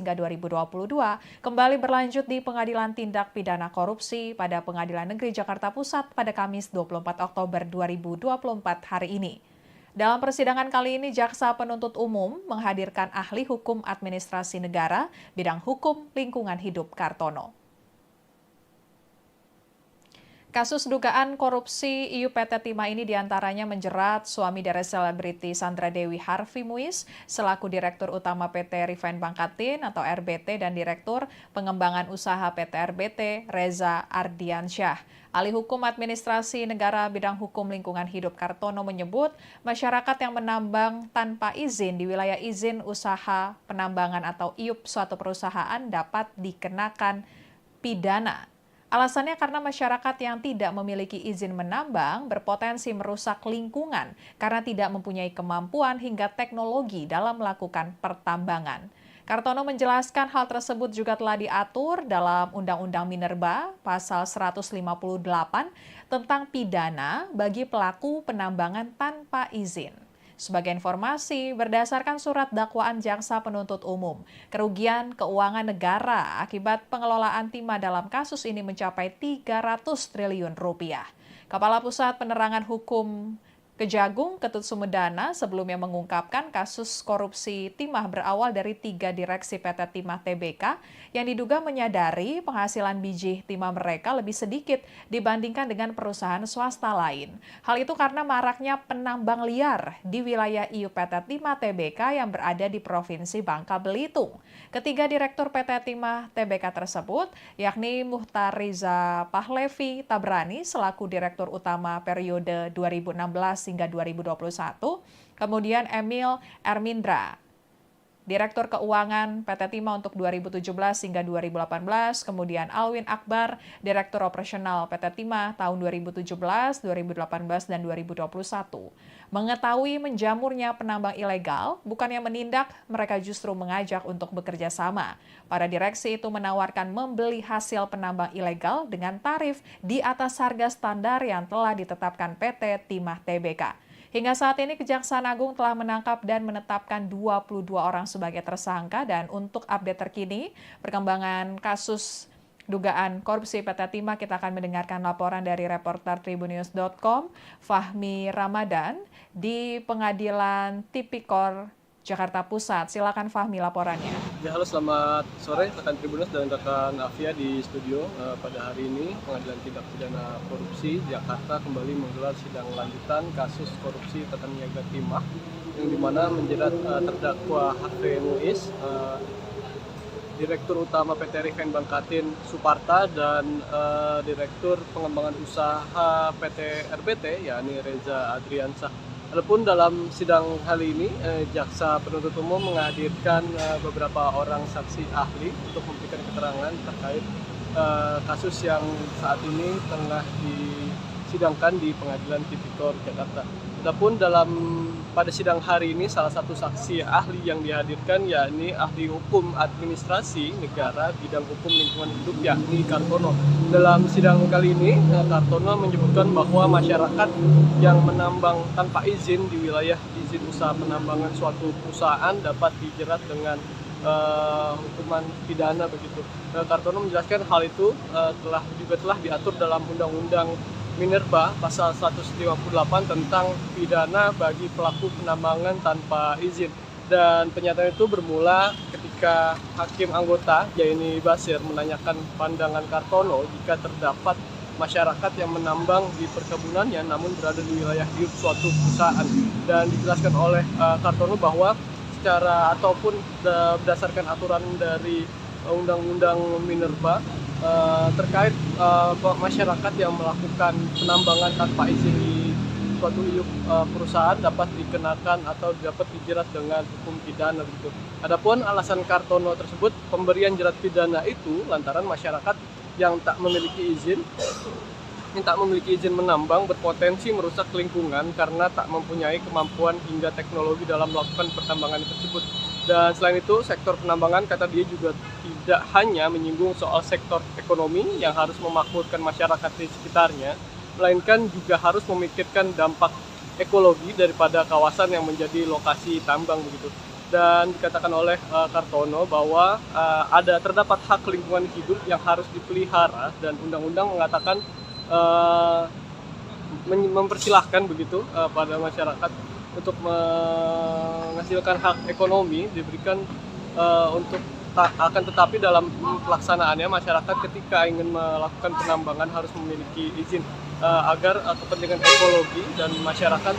hingga 2022 kembali berlanjut di Pengadilan Tindak Pidana Korupsi pada Pengadilan Negeri Jakarta Pusat pada Kamis 24 Oktober 2024 hari ini. Dalam persidangan kali ini, Jaksa Penuntut Umum menghadirkan ahli hukum administrasi negara bidang hukum lingkungan hidup Kartono. Kasus dugaan korupsi IUPT Timah ini diantaranya menjerat suami dari selebriti Sandra Dewi Harvey Muiz selaku Direktur Utama PT Refine Bangkatin atau RBT dan Direktur Pengembangan Usaha PT RBT Reza Ardiansyah. Ahli Hukum Administrasi Negara bidang hukum lingkungan hidup Kartono menyebut masyarakat yang menambang tanpa izin di wilayah izin usaha penambangan atau IUP suatu perusahaan dapat dikenakan pidana. Alasannya karena masyarakat yang tidak memiliki izin menambang berpotensi merusak lingkungan karena tidak mempunyai kemampuan hingga teknologi dalam melakukan pertambangan. Kartono menjelaskan hal tersebut juga telah diatur dalam Undang-Undang Minerba pasal 158 tentang pidana bagi pelaku penambangan tanpa izin. Sebagai informasi, berdasarkan surat dakwaan Jaksa Penuntut Umum, kerugian keuangan negara akibat pengelolaan timah dalam kasus ini mencapai 300 triliun rupiah. Kepala Pusat Penerangan Hukum Kejagung Ketut Sumedana sebelumnya mengungkapkan kasus korupsi timah berawal dari 3 direksi PT Timah Tbk yang diduga menyadari penghasilan biji timah mereka lebih sedikit dibandingkan dengan perusahaan swasta lain. Hal itu karena maraknya penambang liar di wilayah IUPT Timah Tbk yang berada di Provinsi Bangka Belitung. Ketiga direktur PT Timah Tbk tersebut, yakni Muhtar Riza Pahlevi Tabrani selaku Direktur Utama periode 2016 hingga 2021, kemudian Emil Ermindra, Direktur Keuangan PT Timah untuk 2017 hingga 2018, kemudian Alwin Akbar, Direktur Operasional PT Timah tahun 2017, 2018, dan 2021. Mengetahui menjamurnya penambang ilegal, bukannya menindak, mereka justru mengajak untuk bekerja sama. Para direksi itu menawarkan membeli hasil penambang ilegal dengan tarif di atas harga standar yang telah ditetapkan PT Timah Tbk. Hingga saat ini Kejaksaan Agung telah menangkap dan menetapkan 22 orang sebagai tersangka dan untuk update terkini perkembangan kasus dugaan korupsi PT Timah kita akan mendengarkan laporan dari reporter tribunnews.com Fahmi Ramadan di Pengadilan Tipikor Jakarta Pusat. Silakan Fahmi laporannya. Ya, halo, selamat sore rekan Tribuners dan rekan Afia di studio. Pada hari ini Pengadilan Tindak Pidana Korupsi Jakarta kembali menggelar sidang lanjutan kasus korupsi tata niaga timah yang dimana menjerat terdakwa Harvey Muiz, Direktur Utama PT Refine Bangkatin Suparta dan Direktur Pengembangan Usaha PT RBT yakni Reza Ardiansyah. Adapun dalam sidang kali ini, Jaksa Penuntut Umum menghadirkan beberapa orang saksi ahli untuk memberikan keterangan terkait kasus yang saat ini tengah disidangkan di Pengadilan Tipikor Jakarta. Adapun pada sidang hari ini salah satu saksi ahli yang dihadirkan yakni ahli hukum administrasi negara bidang hukum lingkungan hidup yakni Kartono. Dalam sidang kali ini Kartono menyebutkan bahwa masyarakat yang menambang tanpa izin di wilayah izin usaha penambangan suatu perusahaan dapat dijerat dengan hukuman pidana begitu. Kartono menjelaskan hal itu telah diatur dalam Undang-Undang Minerba pasal 158 tentang pidana bagi pelaku penambangan tanpa izin. Dan pernyataan itu bermula ketika Hakim Anggota Jaini Basir menanyakan pandangan Kartono jika terdapat masyarakat yang menambang di perkebunannya namun berada di wilayah hidup suatu perusahaan. Dan dijelaskan oleh Kartono bahwa secara ataupun berdasarkan aturan dari Undang-Undang Minerba terkait masyarakat yang melakukan penambangan tanpa izin di suatu IUP perusahaan dapat dikenakan atau dapat dijerat dengan hukum pidana begitu. Adapun alasan Kartono tersebut pemberian jerat pidana itu lantaran masyarakat yang tak memiliki izin menambang berpotensi merusak lingkungan karena tak mempunyai kemampuan hingga teknologi dalam melakukan pertambangan tersebut. Dan selain itu, sektor penambangan kata dia juga tidak hanya menyinggung soal sektor ekonomi yang harus memakmurkan masyarakat di sekitarnya, melainkan juga harus memikirkan dampak ekologi daripada kawasan yang menjadi lokasi tambang begitu. Dan dikatakan oleh Kartono bahwa terdapat hak lingkungan hidup yang harus dipelihara dan undang-undang mengatakan uh, mempersilahkan begitu pada masyarakat untuk menghasilkan hak ekonomi diberikan untuk akan tetapi dalam pelaksanaannya masyarakat ketika ingin melakukan penambangan harus memiliki izin agar kepentingan ekologi dan masyarakat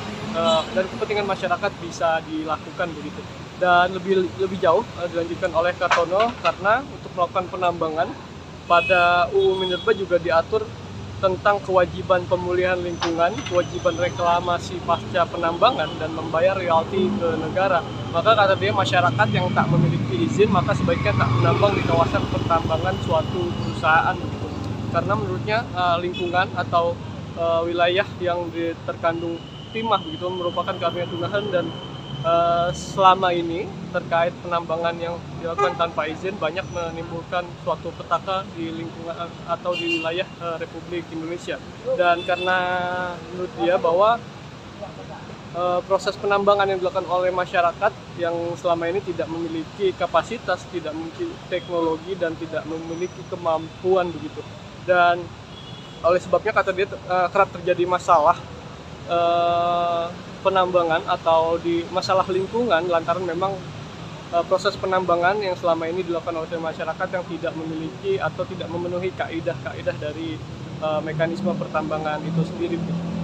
dan kepentingan masyarakat bisa dilakukan begitu. Dan lebih jauh dilanjutkan oleh Kartono karena untuk melakukan penambangan pada UU Minerba juga diatur tentang kewajiban pemulihan lingkungan, kewajiban reklamasi pasca penambangan, dan membayar royalti ke negara. Maka kata dia masyarakat yang tak memiliki izin maka sebaiknya tak menambang di kawasan pertambangan suatu perusahaan begitu. Karena menurutnya lingkungan atau wilayah yang terkandung timah begitu merupakan karunia Tuhan dan selama ini terkait penambangan yang dilakukan tanpa izin banyak menimbulkan suatu petaka di lingkungan atau di wilayah Republik Indonesia. Dan karena menurut dia bahwa proses penambangan yang dilakukan oleh masyarakat yang selama ini tidak memiliki kapasitas, tidak memiliki teknologi dan tidak memiliki kemampuan begitu. Dan oleh sebabnya kata dia kerap terjadi masalah penambangan atau di masalah lingkungan lantaran memang proses penambangan yang selama ini dilakukan oleh masyarakat yang tidak memiliki atau tidak memenuhi kaidah-kaidah dari mekanisme pertambangan itu sendiri.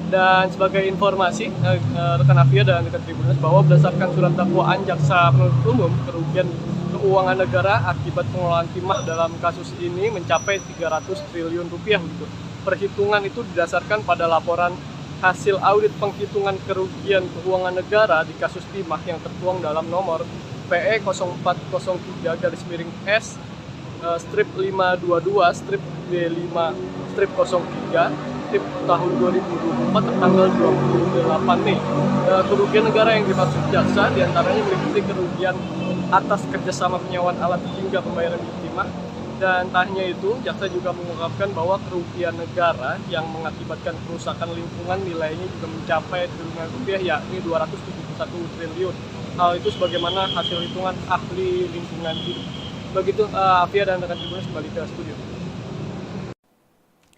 Dan sebagai informasi rekan Afia dan rekan Tribuners bahwa berdasarkan surat dakwaan jaksa penuntut umum, kerugian keuangan negara akibat pengelolaan timah dalam kasus ini mencapai 300 triliun rupiah begitu. Perhitungan itu didasarkan pada laporan hasil audit penghitungan kerugian keuangan negara di kasus timah yang tertuang dalam nomor PE 0403-S strip 522 strip B5 strip 03 strip tahun 2024 tertanggal 28 Mei. Kerugian negara yang dimaksud jaksa diantaranya meliputi kerugian atas kerjasama penyewaan alat hingga pembayaran timah. Dan tak hanya itu, jaksa juga mengungkapkan bahwa kerugian negara yang mengakibatkan kerusakan lingkungan nilainya juga mencapai triliunan rupiah, yakni 271 triliun. Hal itu sebagaimana hasil hitungan ahli lingkungan hidup. Begitu, Afia dan rekan Tribuners kembali ke studio.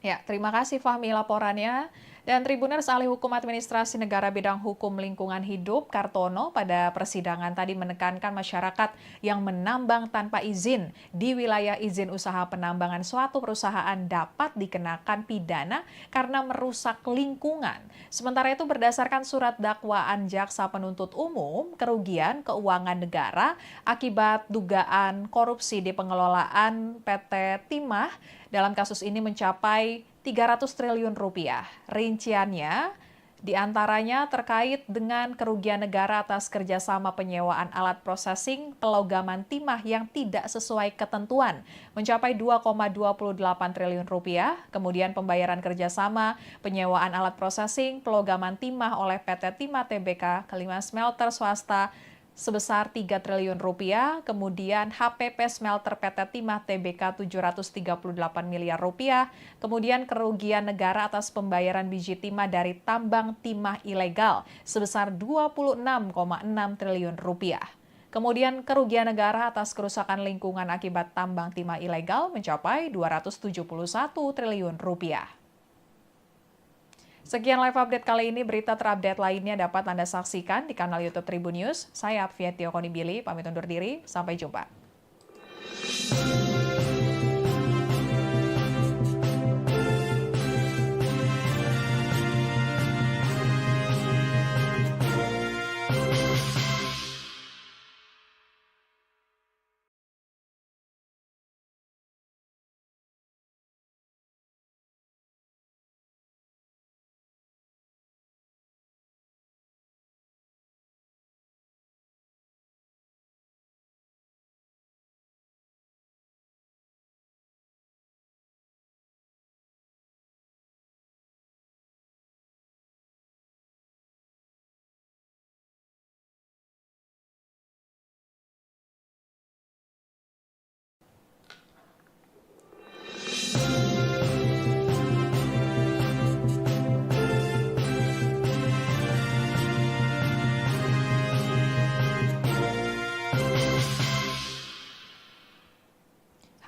Ya, terima kasih Fahmi laporannya. Dan Tribuners ahli hukum administrasi negara bidang hukum lingkungan hidup Kartono pada persidangan tadi menekankan masyarakat yang menambang tanpa izin di wilayah izin usaha penambangan suatu perusahaan dapat dikenakan pidana karena merusak lingkungan. Sementara itu berdasarkan surat dakwaan jaksa penuntut umum, kerugian keuangan negara akibat dugaan korupsi di pengelolaan PT Timah dalam kasus ini mencapai 300 triliun rupiah. Rinciannya diantaranya terkait dengan kerugian negara atas kerjasama penyewaan alat processing pelogaman timah yang tidak sesuai ketentuan mencapai 2,28 triliun rupiah. Kemudian pembayaran kerjasama penyewaan alat processing pelogaman timah oleh PT Timah Tbk kelima smelter swasta sebesar 3 triliun rupiah, kemudian HPP Smelter PT Timah Tbk 738 miliar rupiah, kemudian kerugian negara atas pembayaran biji timah dari tambang timah ilegal sebesar 26,6 triliun rupiah. Kemudian kerugian negara atas kerusakan lingkungan akibat tambang timah ilegal mencapai 271 triliun rupiah. Sekian live update kali ini, berita terupdate lainnya dapat Anda saksikan di kanal YouTube Tribun News. Saya Afia Konibili, pamit undur diri, sampai jumpa.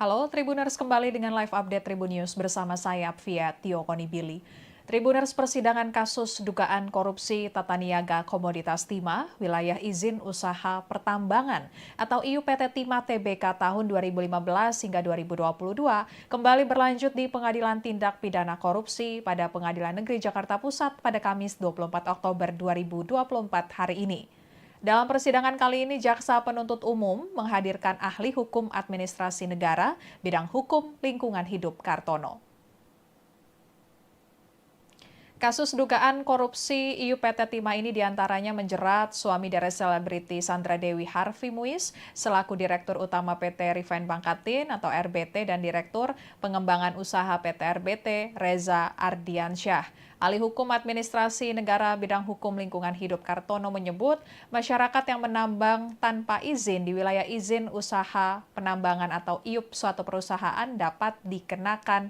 Halo Tribuners, kembali dengan live update Tribun News bersama saya Apvia Tio Konibili. Tribuners, persidangan kasus dugaan korupsi tata niaga komoditas timah wilayah izin usaha pertambangan atau IUPT Timah Tbk tahun 2015 hingga 2022 kembali berlanjut di Pengadilan Tindak Pidana Korupsi pada Pengadilan Negeri Jakarta Pusat pada Kamis 24 Oktober 2024 hari ini. Dalam persidangan kali ini, Jaksa Penuntut Umum menghadirkan ahli hukum administrasi negara bidang hukum lingkungan hidup Kartono. Kasus dugaan korupsi IUPT Timah ini diantaranya menjerat suami dari selebriti Sandra Dewi Harvey Muiz selaku Direktur Utama PT Refine Bangkatin atau RBT dan Direktur Pengembangan Usaha PT RBT Reza Ardiansyah. Ahli Hukum Administrasi Negara bidang hukum lingkungan hidup Kartono menyebut masyarakat yang menambang tanpa izin di wilayah izin usaha penambangan atau IUP suatu perusahaan dapat dikenakan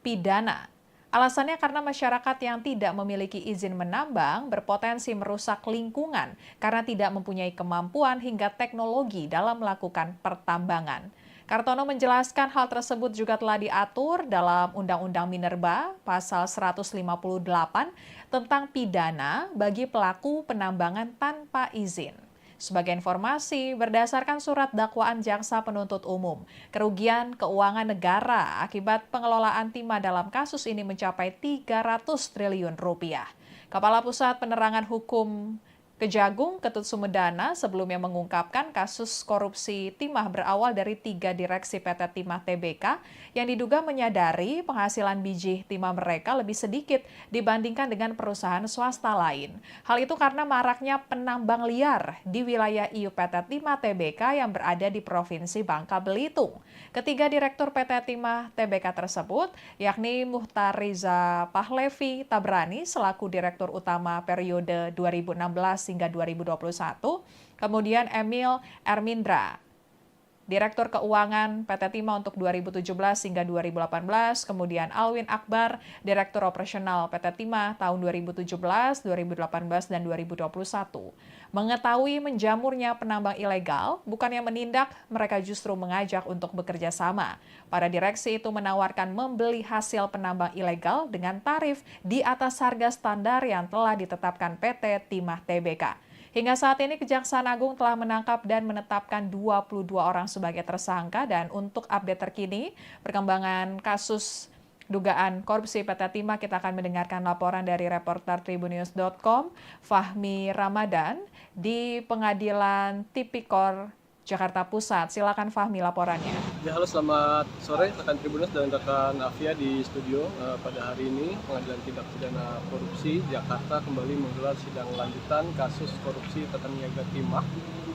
pidana. Alasannya karena masyarakat yang tidak memiliki izin menambang berpotensi merusak lingkungan karena tidak mempunyai kemampuan hingga teknologi dalam melakukan pertambangan. Kartono menjelaskan hal tersebut juga telah diatur dalam Undang-Undang Minerba pasal 158 tentang pidana bagi pelaku penambangan tanpa izin. Sebagai informasi, berdasarkan surat dakwaan Jaksa Penuntut Umum, kerugian keuangan negara akibat pengelolaan timah dalam kasus ini mencapai 300 triliun rupiah. Kepala Pusat Penerangan Hukum Kejagung Ketut Sumedana sebelumnya mengungkapkan kasus korupsi timah berawal dari 3 direksi PT Timah Tbk yang diduga menyadari penghasilan biji timah mereka lebih sedikit dibandingkan dengan perusahaan swasta lain. Hal itu karena maraknya penambang liar di wilayah IUPT Timah Tbk yang berada di Provinsi Bangka Belitung. Ketiga Direktur PT Timah Tbk tersebut, yakni Muhtariza Pahlevi Tabrani selaku Direktur Utama periode 2016 hingga 2021, kemudian Emil Ermindra, Direktur Keuangan PT Timah untuk 2017 hingga 2018, kemudian Alwin Akbar, Direktur Operasional PT Timah tahun 2017, 2018, dan 2021. Mengetahui menjamurnya penambang ilegal, bukannya menindak, mereka justru mengajak untuk bekerja sama. Para direksi itu menawarkan membeli hasil penambang ilegal dengan tarif di atas harga standar yang telah ditetapkan PT Timah Tbk. Hingga saat ini Kejaksaan Agung telah menangkap dan menetapkan 22 orang sebagai tersangka dan untuk update terkini perkembangan kasus dugaan korupsi PT Timah kita akan mendengarkan laporan dari reporter tribunnews.com Fahmi Ramadan di Pengadilan Tipikor Jakarta Pusat. Silakan Fahmi laporannya. Ya, halo, selamat sore rekan Tribunnews dan rekan Afia di studio. Pada hari ini Pengadilan Tindak Pidana Korupsi Jakarta kembali menggelar sidang lanjutan kasus korupsi tata niaga timah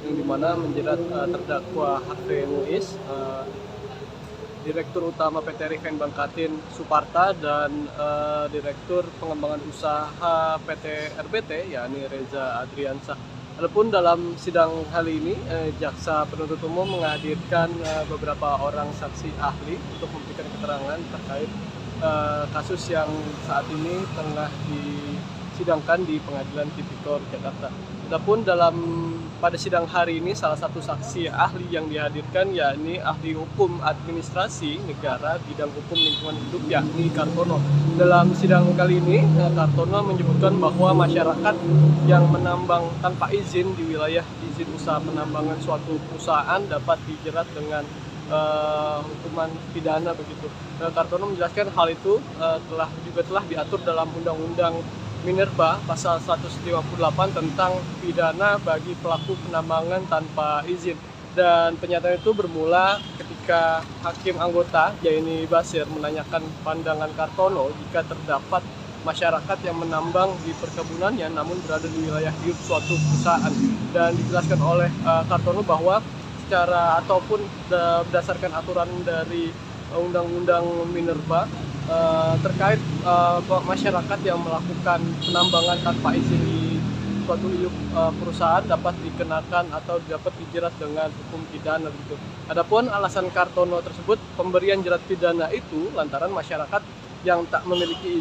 yang dimana menjerat terdakwa Harvey Muiz, Direktur Utama PT Refine Bangkatin Suparta dan Direktur Pengembangan Usaha PT RBT yakni Reza Adriansyah. Adapun dalam sidang kali ini, Jaksa Penuntut Umum menghadirkan beberapa orang saksi ahli untuk memberikan keterangan terkait kasus yang saat ini tengah disidangkan di Pengadilan Tipikor Jakarta. Adapun pada sidang hari ini salah satu saksi ahli yang dihadirkan yakni ahli hukum administrasi negara bidang hukum lingkungan hidup yakni Kartono. Dalam sidang kali ini Kartono menyebutkan bahwa masyarakat yang menambang tanpa izin di wilayah izin usaha penambangan suatu perusahaan dapat dijerat dengan hukuman pidana begitu. Kartono menjelaskan hal itu telah diatur dalam Undang-Undang Minerba pasal 158 tentang pidana bagi pelaku penambangan tanpa izin. Dan pernyataan itu bermula ketika Hakim Anggota Jaini Basir menanyakan pandangan Kartono jika terdapat masyarakat yang menambang di perkebunannya namun berada di wilayah hidup suatu perusahaan. Dan dijelaskan oleh Kartono bahwa secara ataupun berdasarkan aturan dari Undang-Undang Minerba terkait masyarakat yang melakukan penambangan tanpa izin di suatu perusahaan dapat dikenakan atau dapat dijerat dengan hukum pidana begitu. Adapun alasan Kartono tersebut pemberian jerat pidana itu lantaran masyarakat yang tak memiliki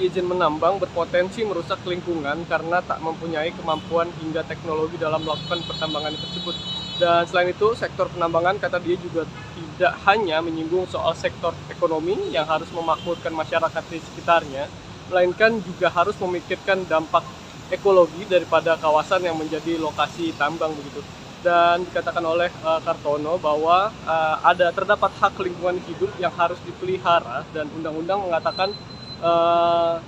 izin menambang berpotensi merusak lingkungan karena tak mempunyai kemampuan hingga teknologi dalam melakukan pertambangan tersebut. Dan selain itu, sektor penambangan kata dia juga tidak hanya menyinggung soal sektor ekonomi yang harus memakmurkan masyarakat di sekitarnya, melainkan juga harus memikirkan dampak ekologi daripada kawasan yang menjadi lokasi tambang begitu. Dan dikatakan oleh Kartono bahwa terdapat hak lingkungan hidup yang harus dipelihara dan undang-undang mengatakan uh,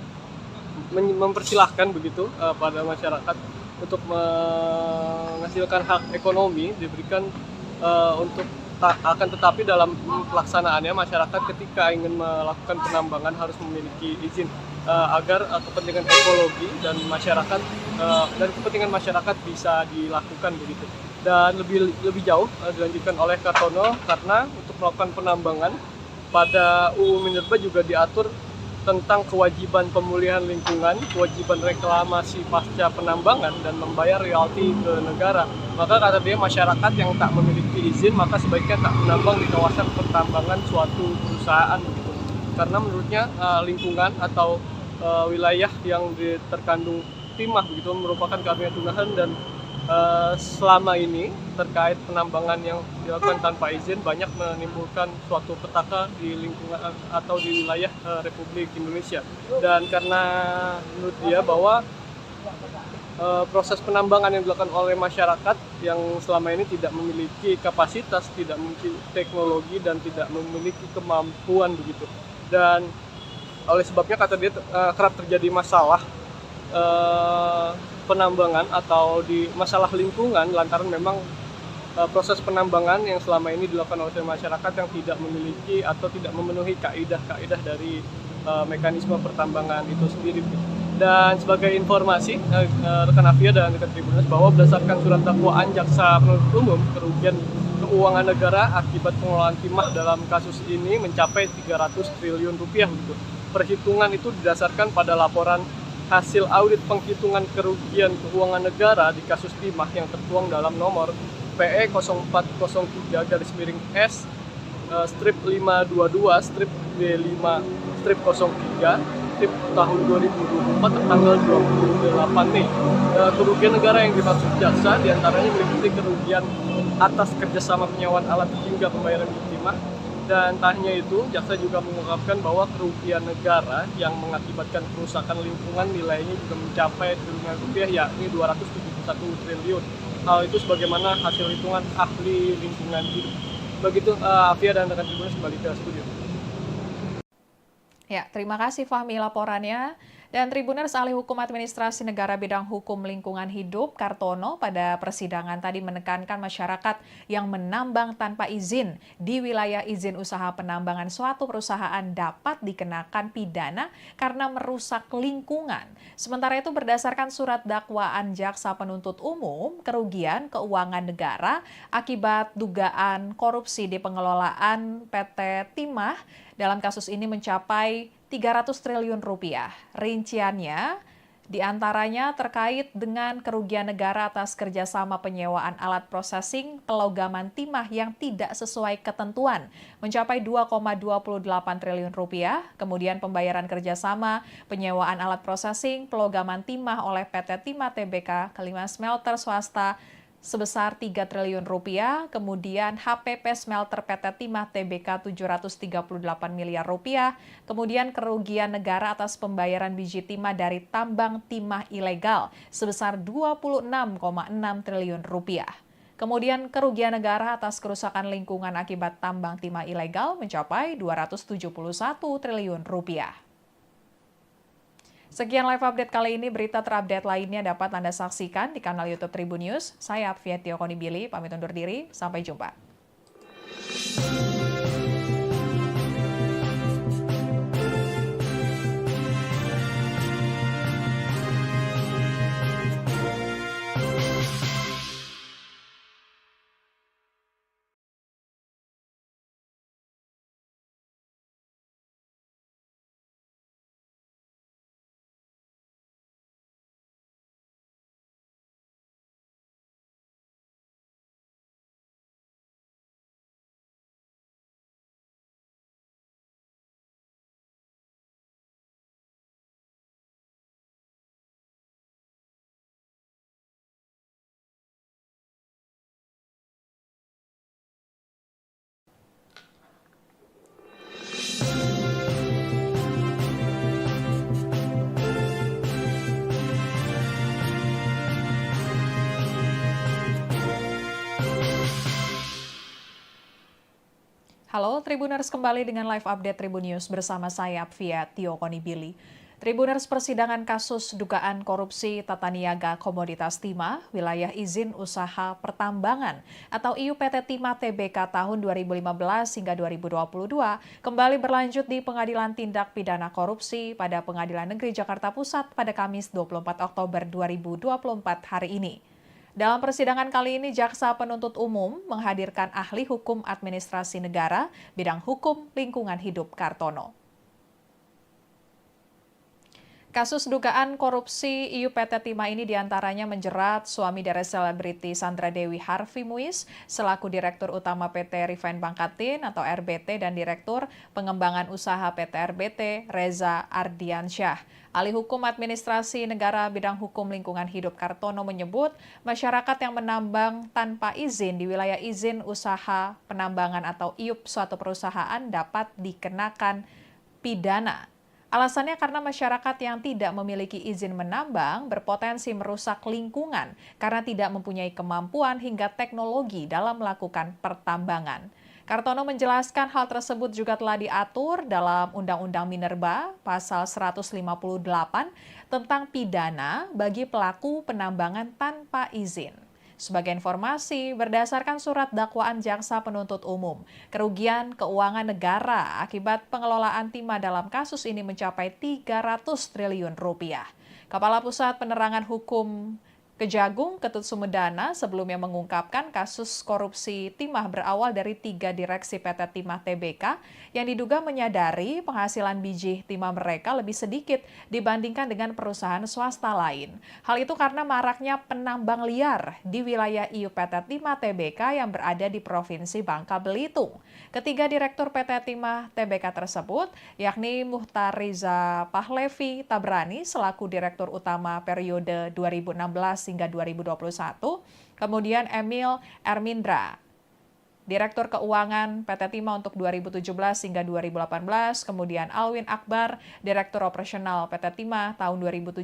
mempersilahkan begitu pada masyarakat untuk menghasilkan hak ekonomi diberikan untuk akan tetapi dalam pelaksanaannya masyarakat ketika ingin melakukan penambangan harus memiliki izin agar kepentingan ekologi dan masyarakat dan kepentingan masyarakat bisa dilakukan begitu. Dan lebih jauh dilanjutkan oleh Kartono karena untuk melakukan penambangan pada UU Minerba juga diatur tentang kewajiban pemulihan lingkungan, kewajiban reklamasi pasca penambangan, dan membayar royalti ke negara. Maka kata dia masyarakat yang tak memiliki izin maka sebaiknya tak menambang di kawasan pertambangan suatu perusahaan begitu. Karena menurutnya lingkungan atau wilayah yang terkandung timah begitu merupakan karunia Tuhan dan selama ini terkait penambangan yang dilakukan tanpa izin banyak menimbulkan suatu petaka di lingkungan atau di wilayah Republik Indonesia. Dan karena menurut dia bahwa proses penambangan yang dilakukan oleh masyarakat yang selama ini tidak memiliki kapasitas, tidak memiliki teknologi dan tidak memiliki kemampuan begitu. Dan oleh sebabnya kata dia kerap terjadi masalah penambangan atau di masalah lingkungan lantaran memang proses penambangan yang selama ini dilakukan oleh masyarakat yang tidak memiliki atau tidak memenuhi kaidah-kaidah dari mekanisme pertambangan itu sendiri. Dan sebagai informasi rekan Afia dan rekan Tribuners bahwa berdasarkan surat dakwaan jaksa penuntut umum kerugian keuangan negara akibat pengelolaan timah dalam kasus ini mencapai 300 triliun rupiah gitu. Perhitungan itu didasarkan pada laporan hasil audit penghitungan kerugian keuangan negara di kasus timah yang tertuang dalam nomor PE 0403-S strip 522 strip B5 strip 03 strip tahun 2024 tertanggal 28 Mei. Kerugian negara yang dimaksud jaksa diantaranya meliputi kerugian atas kerjasama penyewaan alat hingga pembayaran timah. Dan tak hanya itu, jaksa juga mengungkapkan bahwa kerugian negara yang mengakibatkan kerusakan lingkungan nilainya juga mencapai triliunan rupiah, yakni 271 triliun. Hal itu sebagaimana hasil hitungan ahli lingkungan hidup. Begitu, Afia dan rekan Tribuners kembali ke studio. Ya, terima kasih Fahmi laporannya. Dan Tribuners Ahli Hukum Administrasi Negara Bidang Hukum Lingkungan Hidup Kartono pada persidangan tadi menekankan masyarakat yang menambang tanpa izin di wilayah izin usaha penambangan suatu perusahaan dapat dikenakan pidana karena merusak lingkungan. Sementara itu berdasarkan surat dakwaan jaksa penuntut umum, kerugian keuangan negara akibat dugaan korupsi di pengelolaan PT Timah dalam kasus ini mencapai 300 triliun rupiah. Rinciannya diantaranya terkait dengan kerugian negara atas kerjasama penyewaan alat processing pelogaman timah yang tidak sesuai ketentuan mencapai 2,28 triliun rupiah. Kemudian pembayaran kerjasama penyewaan alat processing pelogaman timah oleh PT Timah Tbk ke 5 smelter swasta sebesar 3 triliun rupiah, kemudian HPP Smelter PT Timah Tbk 738 miliar rupiah, kemudian kerugian negara atas pembayaran biji timah dari tambang timah ilegal sebesar 26,6 triliun rupiah. Kemudian kerugian negara atas kerusakan lingkungan akibat tambang timah ilegal mencapai 271 triliun rupiah. Sekian live update kali ini, berita terupdate lainnya dapat Anda saksikan di kanal YouTube Tribun News. Saya Atfia Tiokonibili, pamit undur diri, sampai jumpa. Halo Tribuners, kembali dengan live update Tribun News bersama saya Apvia Tio Konibili. Tribuners, persidangan kasus dugaan korupsi tata niaga komoditas timah wilayah izin usaha pertambangan atau IUPT Timah Tbk tahun 2015 hingga 2022 kembali berlanjut di Pengadilan Tindak Pidana Korupsi pada Pengadilan Negeri Jakarta Pusat pada Kamis 24 Oktober 2024 hari ini. Dalam persidangan kali ini, Jaksa Penuntut Umum menghadirkan ahli hukum administrasi negara bidang hukum lingkungan hidup Kartono. Kasus dugaan korupsi IUPT Timah ini diantaranya menjerat suami dari selebriti Sandra Dewi Harvey Muiz selaku Direktur Utama PT Refine Bangkatin atau RBT dan Direktur Pengembangan Usaha PT RBT Reza Ardiansyah. Ahli Hukum Administrasi Negara bidang hukum lingkungan hidup Kartono menyebut masyarakat yang menambang tanpa izin di wilayah izin usaha penambangan atau IUP suatu perusahaan dapat dikenakan pidana. Alasannya karena masyarakat yang tidak memiliki izin menambang berpotensi merusak lingkungan karena tidak mempunyai kemampuan hingga teknologi dalam melakukan pertambangan. Kartono menjelaskan hal tersebut juga telah diatur dalam Undang-Undang Minerba pasal 158 tentang pidana bagi pelaku penambangan tanpa izin. Sebagai informasi, berdasarkan surat dakwaan Jaksa Penuntut Umum, kerugian keuangan negara akibat pengelolaan timah dalam kasus ini mencapai 300 triliun rupiah. Kepala Pusat Penerangan Hukum Kejagung Ketut Sumedana sebelumnya mengungkapkan kasus korupsi timah berawal dari 3 direksi PT Timah Tbk yang diduga menyadari penghasilan biji timah mereka lebih sedikit dibandingkan dengan perusahaan swasta lain. Hal itu karena maraknya penambang liar di wilayah IUPT Timah Tbk yang berada di Provinsi Bangka Belitung. Ketiga direktur PT Timah Tbk tersebut, yakni Muhtar Riza Pahlevi Tabrani selaku Direktur Utama periode 2016 hingga 2021, kemudian Emil Ermindra, Direktur Keuangan PT Timah untuk 2017 hingga 2018, kemudian Alwin Akbar, Direktur Operasional PT Timah tahun 2017,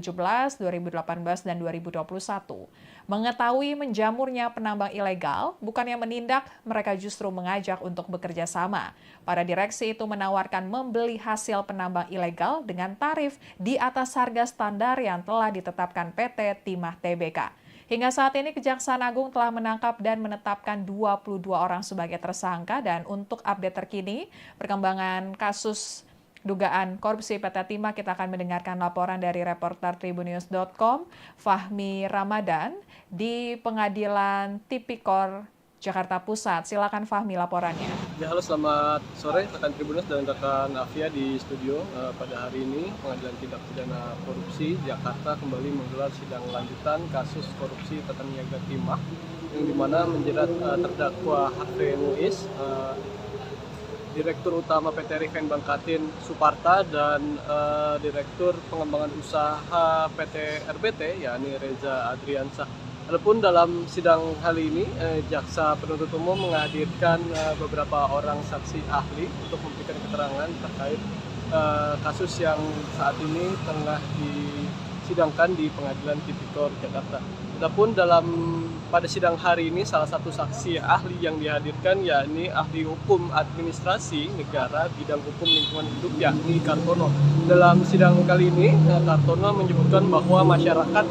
2018, dan 2021. Mengetahui menjamurnya penambang ilegal, bukannya menindak, mereka justru mengajak untuk bekerja sama. Para direksi itu menawarkan membeli hasil penambang ilegal dengan tarif di atas harga standar yang telah ditetapkan PT Timah Tbk. Hingga saat ini Kejaksaan Agung telah menangkap dan menetapkan 22 orang sebagai tersangka dan untuk update terkini perkembangan kasus dugaan korupsi PT Timah kita akan mendengarkan laporan dari reporter tribunnews.com Fahmi Ramadan di Pengadilan Tipikor Jakarta Pusat. Silakan Fahmi laporannya. Ya, halo, selamat sore rekan Tribuners dan rekan Afia di studio. Pada hari ini Pengadilan Tindak Pidana Korupsi Jakarta kembali menggelar sidang lanjutan kasus korupsi tata niaga timah yang dimana menjerat terdakwa Harvey Muiz, Direktur Utama PT Refine Bangkatin Suparta dan Direktur Pengembangan Usaha PT RBT yakni Reza Adriansyah. Adapun dalam sidang kali ini, Jaksa Penuntut Umum menghadirkan beberapa orang saksi ahli untuk memberikan keterangan terkait kasus yang saat ini tengah disidangkan di Pengadilan Tipikor Jakarta. Adapun pada sidang hari ini salah satu saksi ahli yang dihadirkan yakni ahli hukum administrasi negara bidang hukum lingkungan hidup yakni Kartono. Dalam sidang kali ini Kartono menyebutkan bahwa masyarakat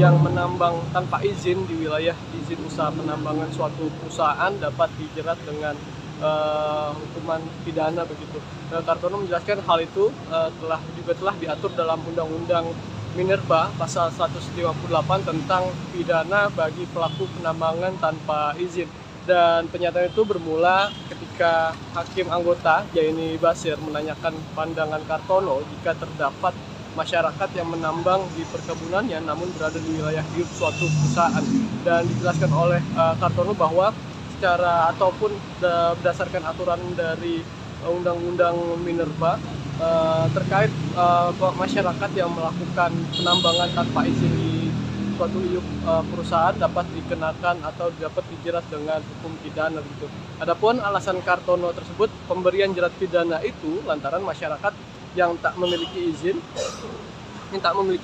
yang menambang tanpa izin di wilayah izin usaha penambangan suatu perusahaan dapat dijerat dengan hukuman pidana begitu. Kartono menjelaskan hal itu telah diatur dalam Undang-Undang Minerba pasal 158 tentang pidana bagi pelaku penambangan tanpa izin. Dan pernyataan itu bermula ketika Hakim Anggota Jaini Basir menanyakan pandangan Kartono jika terdapat masyarakat yang menambang di perkebunannya namun berada di wilayah hidup suatu perusahaan. Dan dijelaskan oleh Kartono bahwa secara ataupun berdasarkan aturan dari Undang-Undang Minerba terkait masyarakat yang melakukan penambangan tanpa izin di suatu IUP perusahaan dapat dikenakan atau dapat dijerat dengan hukum pidana begitu. Adapun alasan Kartono tersebut pemberian jerat pidana itu lantaran masyarakat yang tak memiliki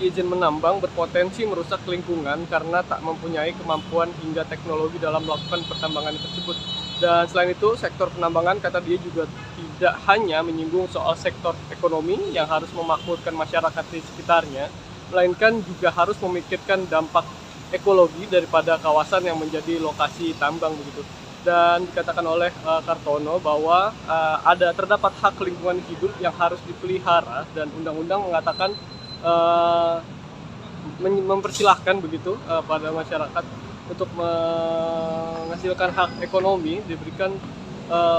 izin menambang berpotensi merusak lingkungan karena tak mempunyai kemampuan hingga teknologi dalam melakukan pertambangan tersebut. Dan selain itu, sektor penambangan kata dia juga tidak hanya menyinggung soal sektor ekonomi yang harus memakmurkan masyarakat di sekitarnya, melainkan juga harus memikirkan dampak ekologi daripada kawasan yang menjadi lokasi tambang begitu. Dan dikatakan oleh Kartono bahwa terdapat hak lingkungan hidup yang harus dipelihara dan undang-undang mengatakan uh, mempersilahkan begitu pada masyarakat untuk menghasilkan hak ekonomi diberikan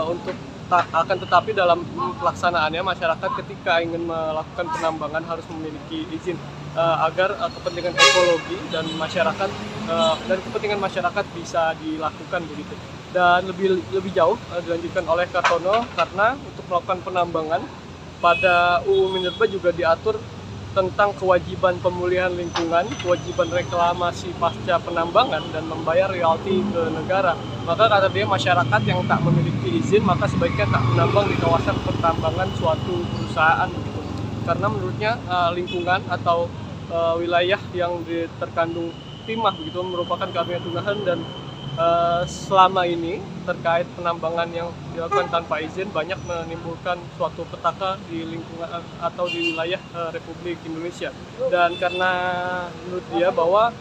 untuk akan tetapi dalam pelaksanaannya masyarakat ketika ingin melakukan penambangan harus memiliki izin agar kepentingan ekologi dan kepentingan masyarakat bisa dilakukan begitu. Dan lebih jauh dilanjutkan oleh Kartono karena untuk melakukan penambangan pada UU Minerba juga diatur tentang kewajiban pemulihan lingkungan, kewajiban reklamasi pasca penambangan, dan membayar royalti ke negara. Maka kata dia masyarakat yang tak memiliki izin maka sebaiknya tak menambang di kawasan pertambangan suatu perusahaan begitu. Karena menurutnya lingkungan atau wilayah yang terkandung timah begitu merupakan karunia Tuhan dan selama ini terkait penambangan yang dilakukan tanpa izin banyak menimbulkan suatu petaka di lingkungan atau di wilayah Republik Indonesia. Dan karena menurut dia bahwa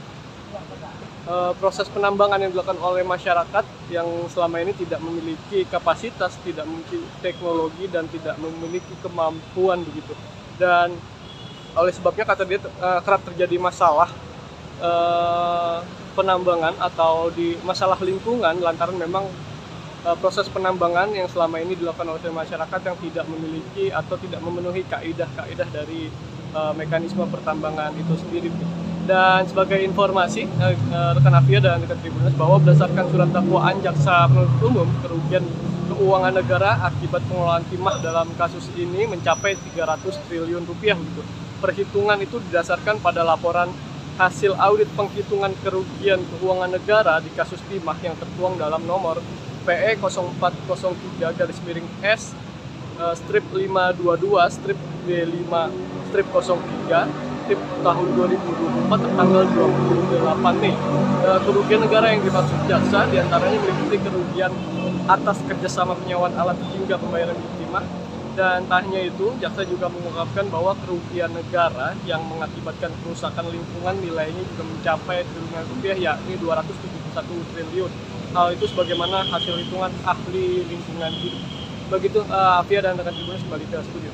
proses penambangan yang dilakukan oleh masyarakat yang selama ini tidak memiliki kapasitas, tidak memiliki teknologi dan tidak memiliki kemampuan begitu. Dan oleh sebabnya kata dia kerap terjadi masalah penambangan atau di masalah lingkungan lantaran memang proses penambangan yang selama ini dilakukan oleh masyarakat yang tidak memiliki atau tidak memenuhi kaidah-kaidah dari mekanisme pertambangan itu sendiri. Dan sebagai informasi rekan Afia dan rekan Tribuners bahwa berdasarkan surat dakwaan jaksa penuntut umum, kerugian keuangan negara akibat pengelolaan timah dalam kasus ini mencapai 300 triliun rupiah begitu. Perhitungan itu didasarkan pada laporan hasil audit penghitungan kerugian keuangan negara di kasus timah yang tertuang dalam nomor PE 0403-S strip 522 strip B5 strip 03 strip tahun 2024 tanggal 28 Mei. Kerugian negara yang dimaksud jaksa diantaranya meliputi kerugian atas kerjasama penyewaan alat hingga pembayaran timah. Dan tak hanya itu, jaksa juga mengungkapkan bahwa kerugian negara yang mengakibatkan kerusakan lingkungan nilainya juga mencapai triliunan rupiah, yakni 271 triliun. Hal itu sebagaimana hasil hitungan ahli lingkungan hidup. Begitu Afia dan rekan Tribuners kembali ke studio.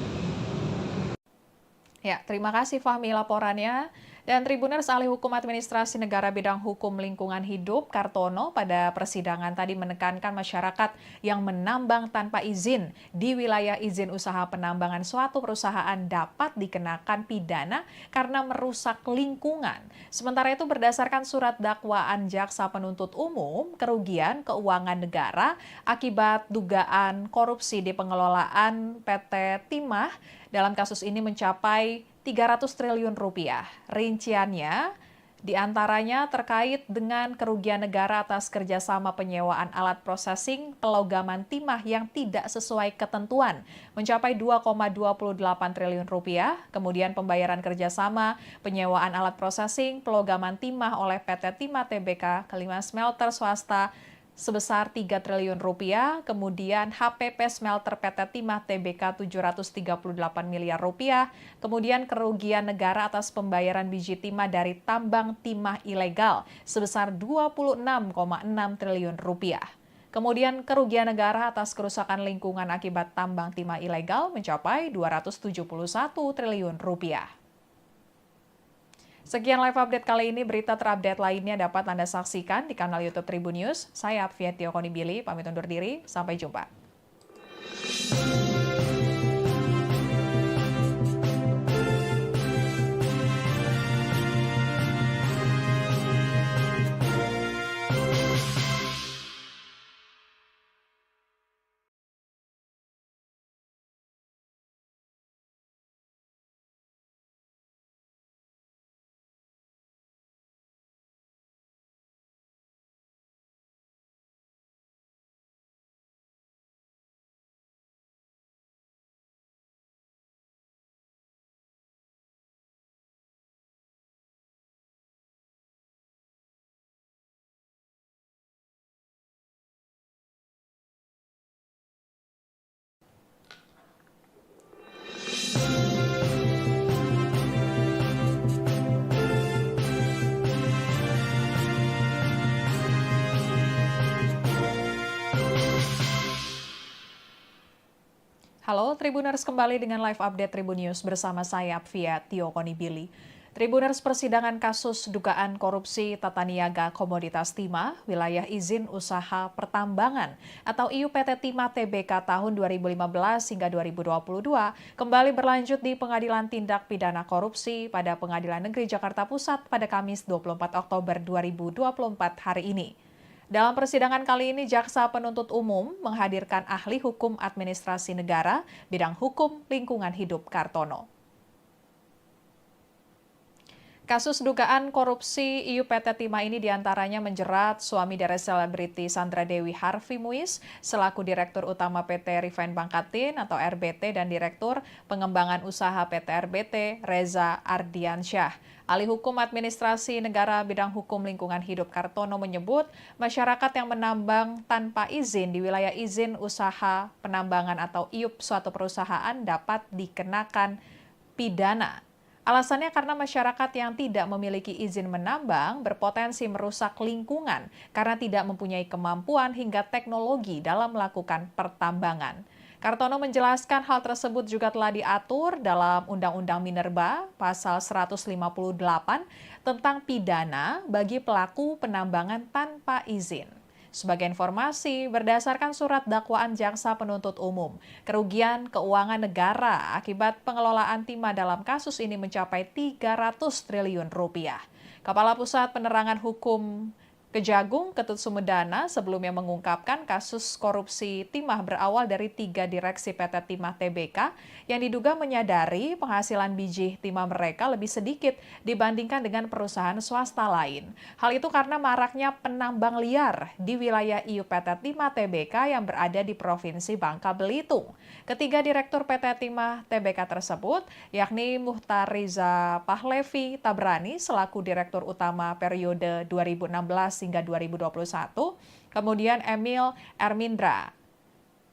Ya, terima kasih Fahmi laporannya. Dan Tribuners ahli hukum administrasi negara bidang hukum lingkungan hidup Kartono pada persidangan tadi menekankan masyarakat yang menambang tanpa izin di wilayah izin usaha penambangan suatu perusahaan dapat dikenakan pidana karena merusak lingkungan. Sementara itu berdasarkan surat dakwaan jaksa penuntut umum, kerugian keuangan negara akibat dugaan korupsi di pengelolaan PT Timah dalam kasus ini mencapai 300 triliun rupiah. Rinciannya diantaranya terkait dengan kerugian negara atas kerjasama penyewaan alat processing pelogaman timah yang tidak sesuai ketentuan mencapai 2,28 triliun rupiah. Kemudian pembayaran kerjasama penyewaan alat processing pelogaman timah oleh PT Timah Tbk kelima smelter swasta sebesar 3 triliun rupiah, kemudian HPP Smelter PT Timah Tbk 738 miliar rupiah, kemudian kerugian negara atas pembayaran biji timah dari tambang timah ilegal sebesar 26,6 triliun rupiah. Kemudian kerugian negara atas kerusakan lingkungan akibat tambang timah ilegal mencapai 271 triliun rupiah. Sekian live update kali ini, berita terupdate lainnya dapat Anda saksikan di kanal YouTube Tribun News. Saya Afia Konibili, pamit undur diri, sampai jumpa. Halo Tribuners, kembali dengan live update Tribun News bersama saya Apvia Tio Konibili. Tribuners, persidangan kasus dugaan korupsi tata niaga komoditas timah wilayah izin usaha pertambangan atau IUPT Timah Tbk tahun 2015 hingga 2022 kembali berlanjut di Pengadilan Tindak Pidana Korupsi pada Pengadilan Negeri Jakarta Pusat pada Kamis 24 Oktober 2024 hari ini. Dalam persidangan kali ini, Jaksa Penuntut Umum menghadirkan ahli hukum administrasi negara bidang hukum lingkungan hidup Kartono. Kasus dugaan korupsi IUPT Timah ini diantaranya menjerat suami dari selebriti Sandra Dewi Harvey Muiz selaku Direktur Utama PT Refine Bangkatin atau RBT dan Direktur Pengembangan Usaha PT RBT Reza Ardiansyah. Ahli Hukum Administrasi Negara bidang hukum lingkungan hidup Kartono menyebut masyarakat yang menambang tanpa izin di wilayah izin usaha penambangan atau IUP suatu perusahaan dapat dikenakan pidana. Alasannya karena masyarakat yang tidak memiliki izin menambang berpotensi merusak lingkungan karena tidak mempunyai kemampuan hingga teknologi dalam melakukan pertambangan. Kartono menjelaskan hal tersebut juga telah diatur dalam Undang-Undang Minerba pasal 158 tentang pidana bagi pelaku penambangan tanpa izin. Sebagai informasi, berdasarkan surat dakwaan Jaksa Penuntut Umum, kerugian keuangan negara akibat pengelolaan timah dalam kasus ini mencapai 300 triliun rupiah. Kepala Pusat Penerangan Hukum Kejagung Ketut Sumedana sebelumnya mengungkapkan kasus korupsi timah berawal dari 3 direksi PT Timah Tbk yang diduga menyadari penghasilan biji timah mereka lebih sedikit dibandingkan dengan perusahaan swasta lain. Hal itu karena maraknya penambang liar di wilayah IUPT Timah Tbk yang berada di Provinsi Bangka Belitung. Ketiga direktur PT Timah Tbk tersebut, yakni Muhtariza Pahlevi Tabrani selaku Direktur Utama periode 2016 hingga 2021, kemudian Emil Ermindra,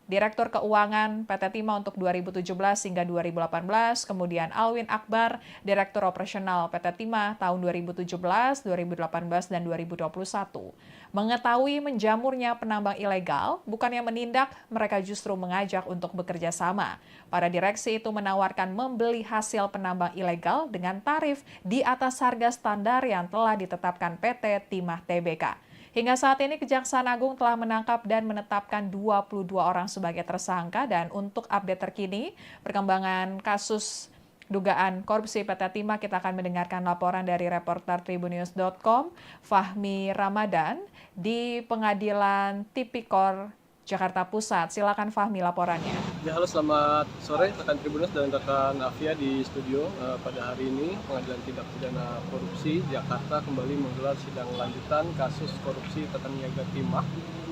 Direktur Keuangan PT Timah untuk 2017 hingga 2018, kemudian Alwin Akbar, Direktur Operasional PT Timah tahun 2017, 2018, dan 2021. Mengetahui menjamurnya penambang ilegal, bukannya menindak, mereka justru mengajak untuk bekerja sama. Para direksi itu menawarkan membeli hasil penambang ilegal dengan tarif di atas harga standar yang telah ditetapkan PT Timah Tbk. Hingga saat ini Kejaksaan Agung telah menangkap dan menetapkan 22 orang sebagai tersangka dan untuk update terkini perkembangan kasus dugaan korupsi PT Timah kita akan mendengarkan laporan dari reporter tribunnews.com Fahmi Ramadan di Pengadilan Tipikor Jakarta Pusat. Silakan Fahmi laporannya. Ya, halo, selamat sore rekan Tribunnews dan rekan Afia di studio. Pada hari ini Pengadilan Tindak Pidana Korupsi Jakarta kembali menggelar sidang lanjutan kasus korupsi tata niaga timah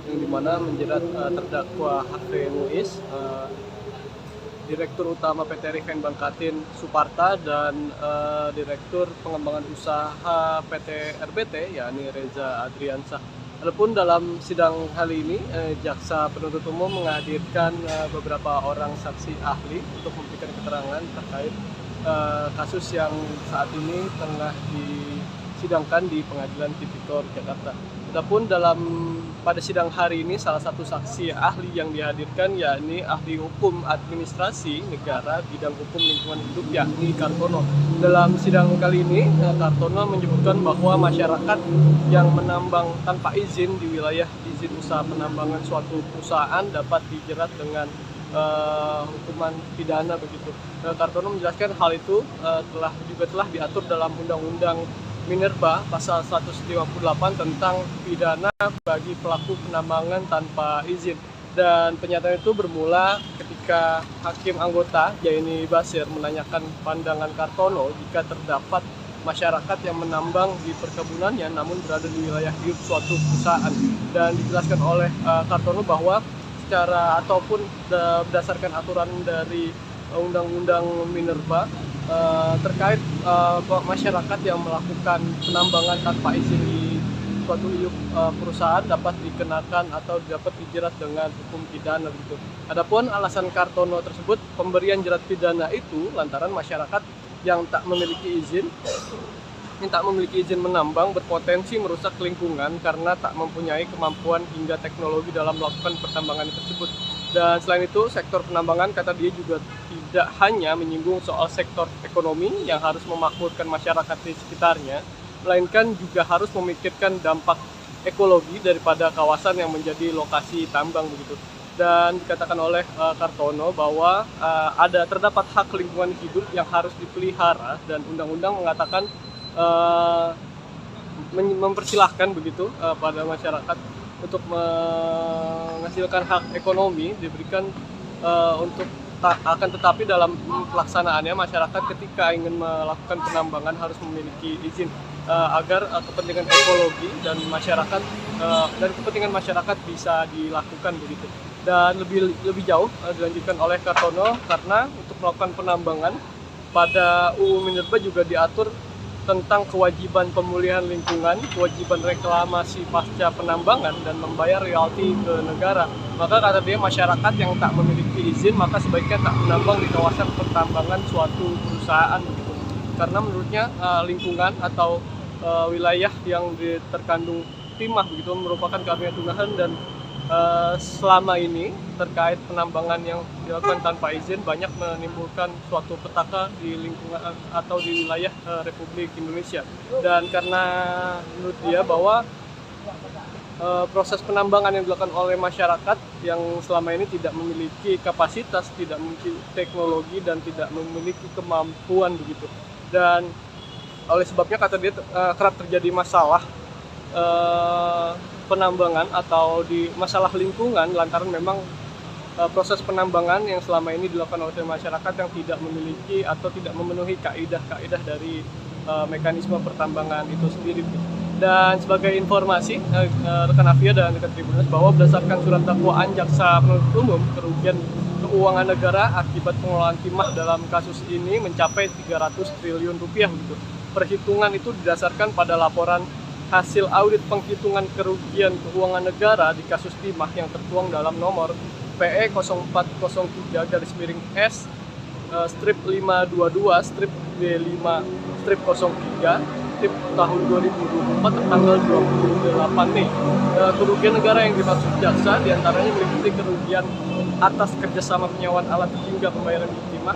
yang dimana menjerat terdakwa Harvey Muiz, Direktur Utama PT Refine Bangkatin Suparta dan Direktur Pengembangan Usaha PT RBT yakni Reza Adriansyah. Adapun dalam sidang kali ini, Jaksa Penuntut Umum menghadirkan beberapa orang saksi ahli untuk memberikan keterangan terkait kasus yang saat ini tengah disidangkan di Pengadilan Tipikor Jakarta. Adapun pada sidang hari ini salah satu saksi ahli yang dihadirkan yakni ahli hukum administrasi negara bidang hukum lingkungan hidup yakni Kartono. Dalam sidang kali ini Kartono menyebutkan bahwa masyarakat yang menambang tanpa izin di wilayah izin usaha penambangan suatu perusahaan dapat dijerat dengan hukuman pidana begitu. Kartono menjelaskan hal itu telah diatur dalam Undang-Undang Minerba pasal 158 tentang pidana bagi pelaku penambangan tanpa izin. Dan pernyataan itu bermula ketika Hakim Anggota Jaini Basir menanyakan pandangan Kartono jika terdapat masyarakat yang menambang di perkebunannya namun berada di wilayah hidup suatu perusahaan. Dan dijelaskan oleh Kartono bahwa secara ataupun berdasarkan aturan dari Undang-Undang Minerba terkait masyarakat yang melakukan penambangan tanpa izin di suatu perusahaan dapat dikenakan atau dapat dijerat dengan hukum pidana begitu. Adapun alasan Kartono tersebut pemberian jerat pidana itu lantaran masyarakat yang tak memiliki izin menambang berpotensi merusak lingkungan karena tak mempunyai kemampuan hingga teknologi dalam melakukan pertambangan tersebut. Dan selain itu, sektor penambangan kata dia juga tidak hanya menyinggung soal sektor ekonomi yang harus memakmurkan masyarakat di sekitarnya, melainkan juga harus memikirkan dampak ekologi daripada kawasan yang menjadi lokasi tambang begitu. Dan dikatakan oleh Kartono bahwa terdapat hak lingkungan hidup yang harus dipelihara dan undang-undang mengatakan uh, mempersilahkan begitu pada masyarakat untuk menghasilkan hak ekonomi diberikan untuk akan tetapi dalam pelaksanaannya masyarakat ketika ingin melakukan penambangan harus memiliki izin agar kepentingan ekologi dan masyarakat dan kepentingan masyarakat bisa dilakukan begitu. Dan lebih jauh dilanjutkan oleh Kartono karena untuk melakukan penambangan pada UU Minerba juga diatur tentang kewajiban pemulihan lingkungan, kewajiban reklamasi pasca penambangan, dan membayar royalti ke negara. Maka kata dia masyarakat yang tak memiliki izin maka sebaiknya tak menambang di kawasan pertambangan suatu perusahaan begitu. Karena menurutnya lingkungan atau wilayah yang terkandung timah begitu merupakan karunia Tuhan dan selama ini terkait penambangan yang dilakukan tanpa izin banyak menimbulkan suatu petaka di lingkungan atau di wilayah Republik Indonesia. Dan karena menurut dia bahwa proses penambangan yang dilakukan oleh masyarakat yang selama ini tidak memiliki kapasitas, tidak memiliki teknologi dan tidak memiliki kemampuan begitu. Dan oleh sebabnya kata dia kerap terjadi masalah penambangan atau di masalah lingkungan lantaran memang proses penambangan yang selama ini dilakukan oleh masyarakat yang tidak memiliki atau tidak memenuhi kaidah-kaidah dari mekanisme pertambangan itu sendiri. Dan sebagai informasi rekan Afia dan rekan Tribuners bahwa berdasarkan surat dakwaan jaksa penuntut umum, kerugian keuangan negara akibat pengelolaan timah dalam kasus ini mencapai 300 triliun rupiah gitu. Perhitungan itu didasarkan pada laporan hasil audit penghitungan kerugian keuangan negara di kasus timah yang tertuang dalam nomor PE 0403-S strip 522 strip B5 strip 03 strip tahun 2024 tertanggal 28 Mei. Kerugian negara yang dimaksud jaksa diantaranya meliputi kerugian atas kerjasama penyewaan alat hingga pembayaran timah.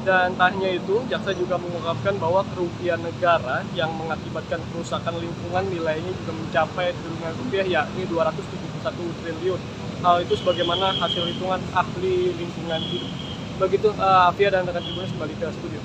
Dan tak hanya itu, jaksa juga mengungkapkan bahwa kerugian negara yang mengakibatkan kerusakan lingkungan nilainya juga mencapai triliunan rupiah, yakni 271 triliun. Hal itu sebagaimana hasil hitungan ahli lingkungan hidup. Begitu Afia dan rekan Tribuners kembali ke studio.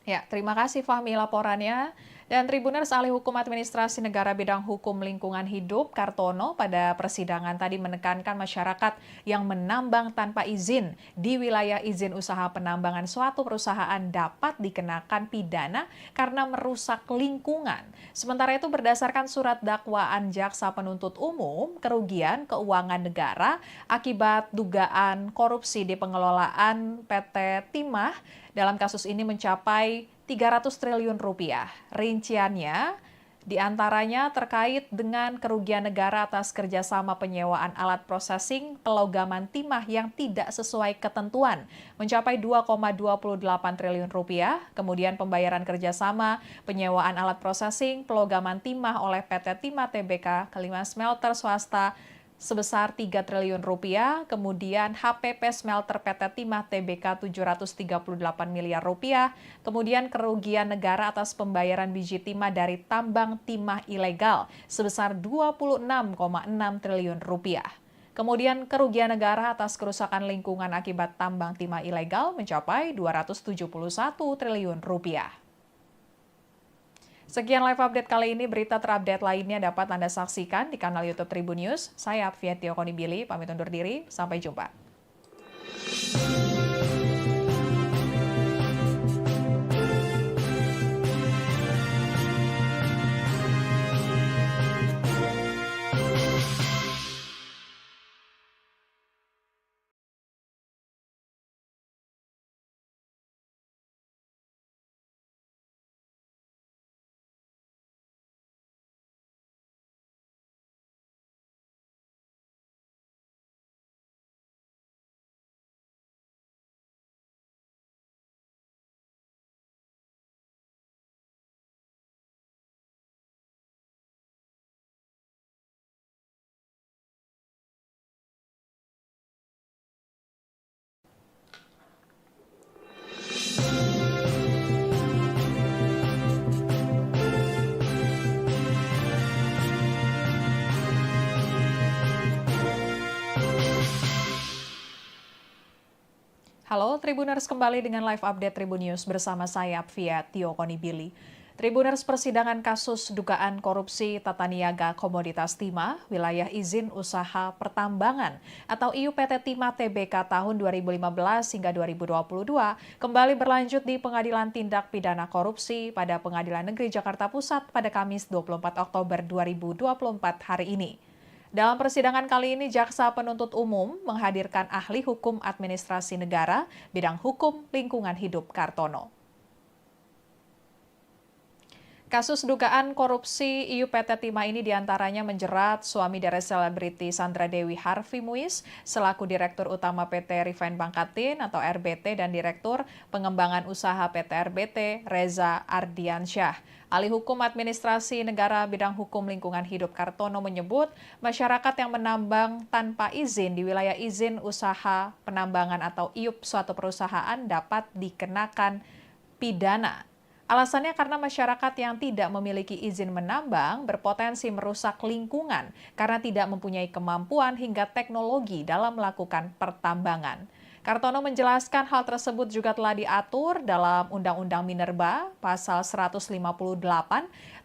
Ya, terima kasih Fahmi laporannya. Dan Tribuners ahli hukum administrasi negara bidang hukum lingkungan hidup Kartono pada persidangan tadi menekankan masyarakat yang menambang tanpa izin di wilayah izin usaha penambangan suatu perusahaan dapat dikenakan pidana karena merusak lingkungan. Sementara itu berdasarkan surat dakwaan jaksa penuntut umum, kerugian keuangan negara akibat dugaan korupsi di pengelolaan PT Timah dalam kasus ini mencapai 300 triliun rupiah. Rinciannya diantaranya terkait dengan kerugian negara atas kerjasama penyewaan alat processing pelogaman timah yang tidak sesuai ketentuan mencapai 2,28 triliun rupiah. Kemudian pembayaran kerjasama penyewaan alat processing pelogaman timah oleh PT Timah Tbk ke 5 smelter swasta sebesar 3 triliun rupiah, kemudian HPP Smelter PT Timah Tbk 738 miliar rupiah, kemudian kerugian negara atas pembayaran biji timah dari tambang timah ilegal sebesar 26,6 triliun rupiah. Kemudian kerugian negara atas kerusakan lingkungan akibat tambang timah ilegal mencapai 271 triliun rupiah. Sekian live update kali ini, berita terupdate lainnya dapat Anda saksikan di kanal YouTube Tribun News. Saya Afia Konibili, pamit undur diri, sampai jumpa. Halo Tribuners, kembali dengan live update Tribun News bersama saya Apvia Tio Konibili. Tribuners, persidangan kasus dugaan korupsi tata niaga komoditas timah wilayah izin usaha pertambangan atau IUPT Timah Tbk tahun 2015 hingga 2022 kembali berlanjut di Pengadilan Tindak Pidana Korupsi pada Pengadilan Negeri Jakarta Pusat pada Kamis 24 Oktober 2024 hari ini. Dalam persidangan kali ini, Jaksa Penuntut Umum menghadirkan ahli hukum administrasi negara bidang hukum lingkungan hidup Kartono. Kasus dugaan korupsi IUPT Timah ini diantaranya menjerat suami dari selebriti Sandra Dewi Harvey Muiz selaku Direktur Utama PT Refine Bangkatin atau RBT dan Direktur Pengembangan Usaha PT RBT Reza Ardiansyah. Ahli Hukum Administrasi Negara bidang hukum lingkungan hidup Kartono menyebut masyarakat yang menambang tanpa izin di wilayah izin usaha penambangan atau IUP suatu perusahaan dapat dikenakan pidana. Alasannya karena masyarakat yang tidak memiliki izin menambang berpotensi merusak lingkungan karena tidak mempunyai kemampuan hingga teknologi dalam melakukan pertambangan. Kartono menjelaskan hal tersebut juga telah diatur dalam Undang-Undang Minerba pasal 158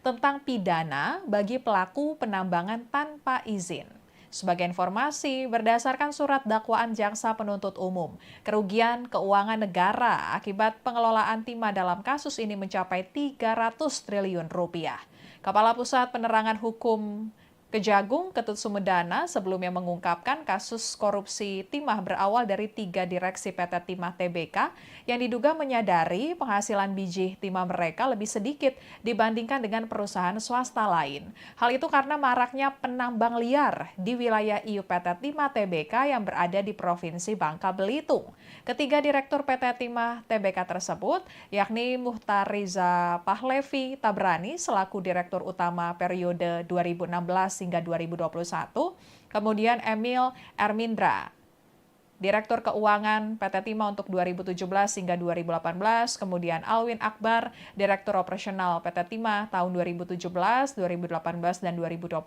tentang pidana bagi pelaku penambangan tanpa izin. Sebagai informasi, berdasarkan surat dakwaan Jaksa Penuntut Umum, kerugian keuangan negara akibat pengelolaan timah dalam kasus ini mencapai 300 triliun rupiah. Kepala Pusat Penerangan Hukum Kejagung Ketut Sumedana sebelumnya mengungkapkan kasus korupsi timah berawal dari 3 direksi PT Timah Tbk yang diduga menyadari penghasilan biji timah mereka lebih sedikit dibandingkan dengan perusahaan swasta lain. Hal itu karena maraknya penambang liar di wilayah IUPT Timah Tbk yang berada di Provinsi Bangka Belitung. Ketiga direktur PT Timah Tbk tersebut, yakni Muhtar Riza Pahlevi Tabrani selaku Direktur Utama periode 2016 hingga 2021, kemudian Emil Ermindra, Direktur Keuangan PT Timah untuk 2017 hingga 2018, kemudian Alwin Akbar, Direktur Operasional PT Timah tahun 2017, 2018, dan 2021.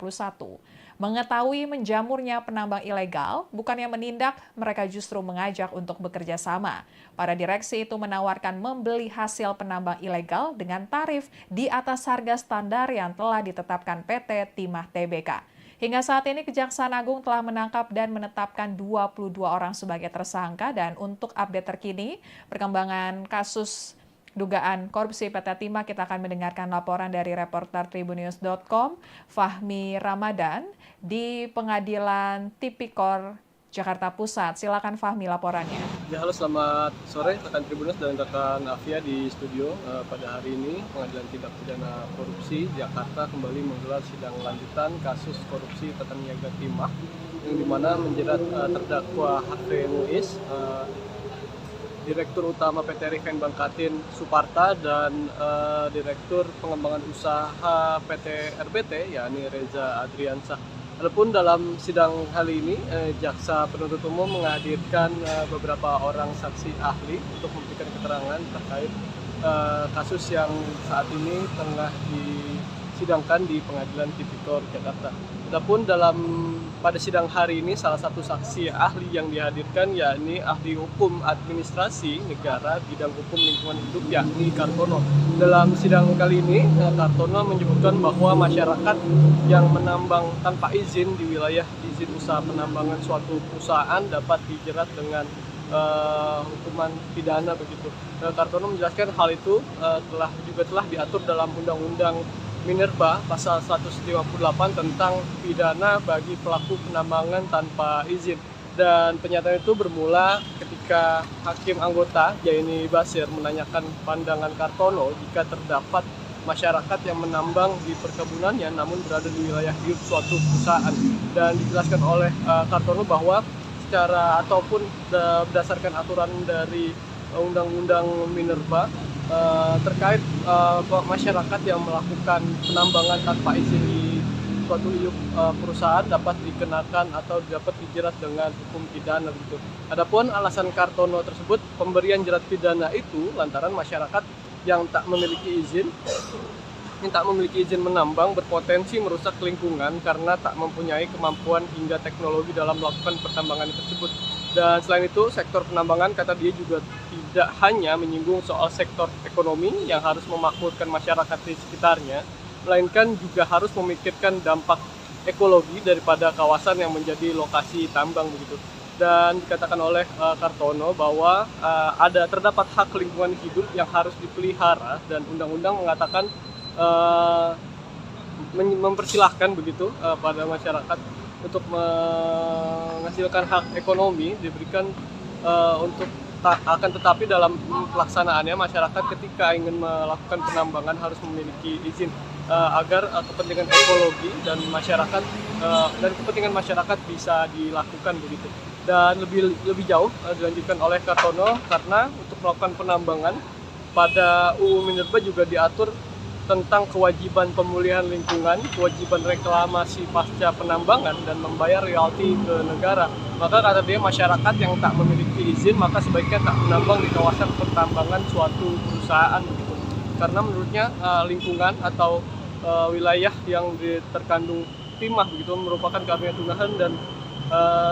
Mengetahui menjamurnya penambang ilegal, bukannya menindak, mereka justru mengajak untuk bekerja sama. Para direksi itu menawarkan membeli hasil penambang ilegal dengan tarif di atas harga standar yang telah ditetapkan PT Timah Tbk. Hingga saat ini Kejaksaan Agung telah menangkap dan menetapkan 22 orang sebagai tersangka dan untuk update terkini perkembangan kasus dugaan korupsi PT Timah kita akan mendengarkan laporan dari reporter tribunnews.com Fahmi Ramadan di Pengadilan Tipikor Jakarta Pusat. Silakan Fahmi laporannya. Ya, halo, selamat sore rekan Tribunnews dan rekan Apvia di studio. Pada hari ini Pengadilan Tindak Pidana Korupsi Jakarta kembali menggelar sidang lanjutan kasus korupsi tata niaga timah yang dimana menjerat terdakwa Harvey Muiz, Direktur Utama PT Refine Bangkatin Suparta dan Direktur Pengembangan Usaha PT RBT yakni Reza Ardiansyah. Adapun dalam sidang kali ini, Jaksa Penuntut Umum menghadirkan beberapa orang saksi ahli untuk memberikan keterangan terkait kasus yang saat ini tengah disidangkan di Pengadilan Tipikor Jakarta. Adapun pada sidang hari ini, salah satu saksi ahli yang dihadirkan yakni ahli hukum administrasi negara bidang hukum lingkungan hidup yakni Kartono. Dalam sidang kali ini, Kartono menyebutkan bahwa masyarakat yang menambang tanpa izin di wilayah izin usaha penambangan suatu perusahaan dapat dijerat dengan hukuman pidana begitu. Kartono menjelaskan hal itu telah diatur dalam Undang-Undang Minerba pasal 158 tentang pidana bagi pelaku penambangan tanpa izin. Dan pernyataan itu bermula ketika hakim anggota Jaini Basir menanyakan pandangan Kartono jika terdapat masyarakat yang menambang di perkebunannya namun berada di wilayah hidup suatu perusahaan. Dan dijelaskan oleh Kartono bahwa secara ataupun berdasarkan aturan dari Undang-Undang Minerba terkait masyarakat yang melakukan penambangan tanpa izin di suatu perusahaan dapat dikenakan atau dapat dijerat dengan hukum pidana begitu. Adapun alasan Kartono tersebut, pemberian jerat pidana itu lantaran masyarakat yang tak memiliki izin menambang berpotensi merusak lingkungan karena tak mempunyai kemampuan hingga teknologi dalam melakukan pertambangan tersebut. Dan selain itu, sektor penambangan kata dia juga tidak hanya menyinggung soal sektor ekonomi yang harus memakmurkan masyarakat di sekitarnya, melainkan juga harus memikirkan dampak ekologi daripada kawasan yang menjadi lokasi tambang begitu. Dan dikatakan oleh Kartono bahwa terdapat hak lingkungan hidup yang harus dipelihara dan undang-undang mengatakan eh, mempersilahkan begitu pada masyarakat untuk menghasilkan hak ekonomi diberikan untuk akan tetapi dalam pelaksanaannya masyarakat ketika ingin melakukan penambangan harus memiliki izin agar kepentingan ekologi dan masyarakat dan kepentingan masyarakat bisa dilakukan begitu. Dan lebih jauh dilanjutkan oleh Kartono karena untuk melakukan penambangan pada UU Minerba juga diatur tentang kewajiban pemulihan lingkungan, kewajiban reklamasi pasca penambangan, dan membayar royalti ke negara. Maka kata dia masyarakat yang tak memiliki izin maka sebaiknya tak menambang di kawasan pertambangan suatu perusahaan begitu. Karena menurutnya lingkungan atau wilayah yang terkandung timah begitu merupakan karunia Tuhan dan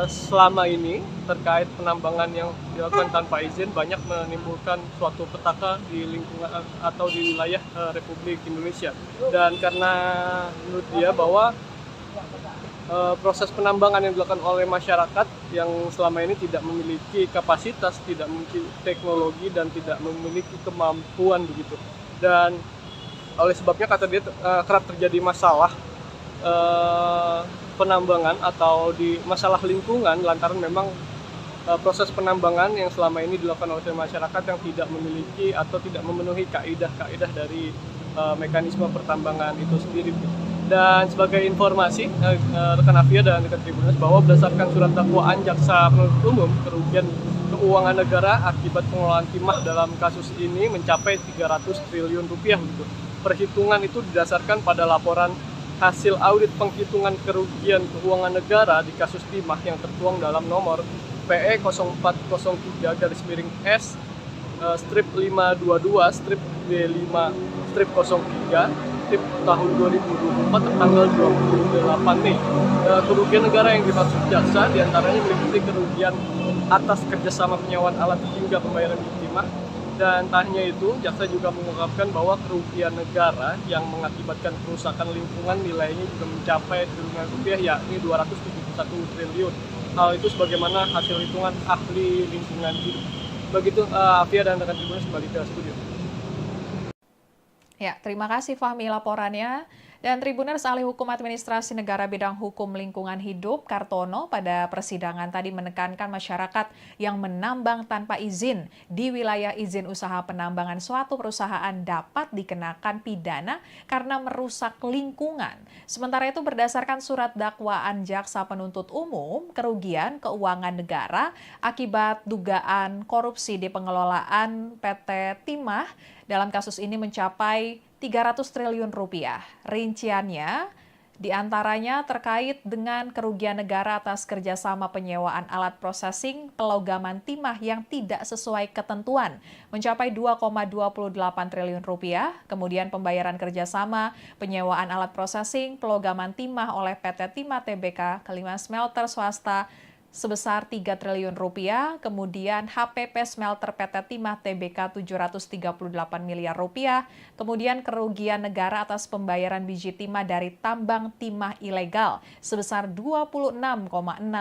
selama ini terkait penambangan yang dilakukan tanpa izin banyak menimbulkan suatu petaka di lingkungan atau di wilayah Republik Indonesia. Dan karena menurut dia bahwa proses penambangan yang dilakukan oleh masyarakat yang selama ini tidak memiliki kapasitas, tidak memiliki teknologi dan tidak memiliki kemampuan begitu. Dan oleh sebabnya kata dia kerap terjadi masalah penambangan atau di masalah lingkungan lantaran memang proses penambangan yang selama ini dilakukan oleh masyarakat yang tidak memiliki atau tidak memenuhi kaidah-kaidah dari mekanisme pertambangan itu sendiri. Dan sebagai informasi rekan Afia dan rekan Tribuners bahwa berdasarkan surat dakwaan jaksa penuntut umum kerugian keuangan negara akibat pengelolaan timah dalam kasus ini mencapai 300 triliun rupiah gitu. Perhitungan itu didasarkan pada laporan hasil audit penghitungan kerugian keuangan negara di kasus timah yang tertuang dalam nomor PE 0403-S strip 522 strip B5 strip 03 strip tahun 2024 tertanggal 28 Mei. Kerugian negara yang dimaksud jaksa diantaranya meliputi kerugian atas kerjasama penyewaan alat hingga pembayaran timah. Dan tak hanya itu, jaksa juga mengungkapkan bahwa kerugian negara yang mengakibatkan kerusakan lingkungan nilainya juga mencapai triliunan rupiah, yakni 271 triliun. Hal itu sebagaimana hasil hitungan ahli lingkungan hidup. Begitu, Afia dan rekan Tribuners kembali ke studio. Ya, terima kasih Fahmi laporannya. Dan Tribuners Ahli Hukum Administrasi Negara Bidang Hukum Lingkungan Hidup, Kartono, pada persidangan tadi menekankan masyarakat yang menambang tanpa izin di wilayah izin usaha penambangan suatu perusahaan dapat dikenakan pidana karena merusak lingkungan. Sementara itu berdasarkan surat dakwaan jaksa penuntut umum, kerugian keuangan negara akibat dugaan korupsi di pengelolaan PT Timah dalam kasus ini mencapai 300 triliun rupiah. Rinciannya diantaranya terkait dengan kerugian negara atas kerjasama penyewaan alat processing pelogaman timah yang tidak sesuai ketentuan mencapai 2,28 triliun rupiah, kemudian pembayaran kerjasama penyewaan alat processing pelogaman timah oleh PT Timah Tbk ke 5 smelter swasta sebesar 3 triliun rupiah, kemudian HPP Smelter PT Timah Tbk 738 miliar rupiah, kemudian kerugian negara atas pembayaran biji timah dari tambang timah ilegal sebesar 26,6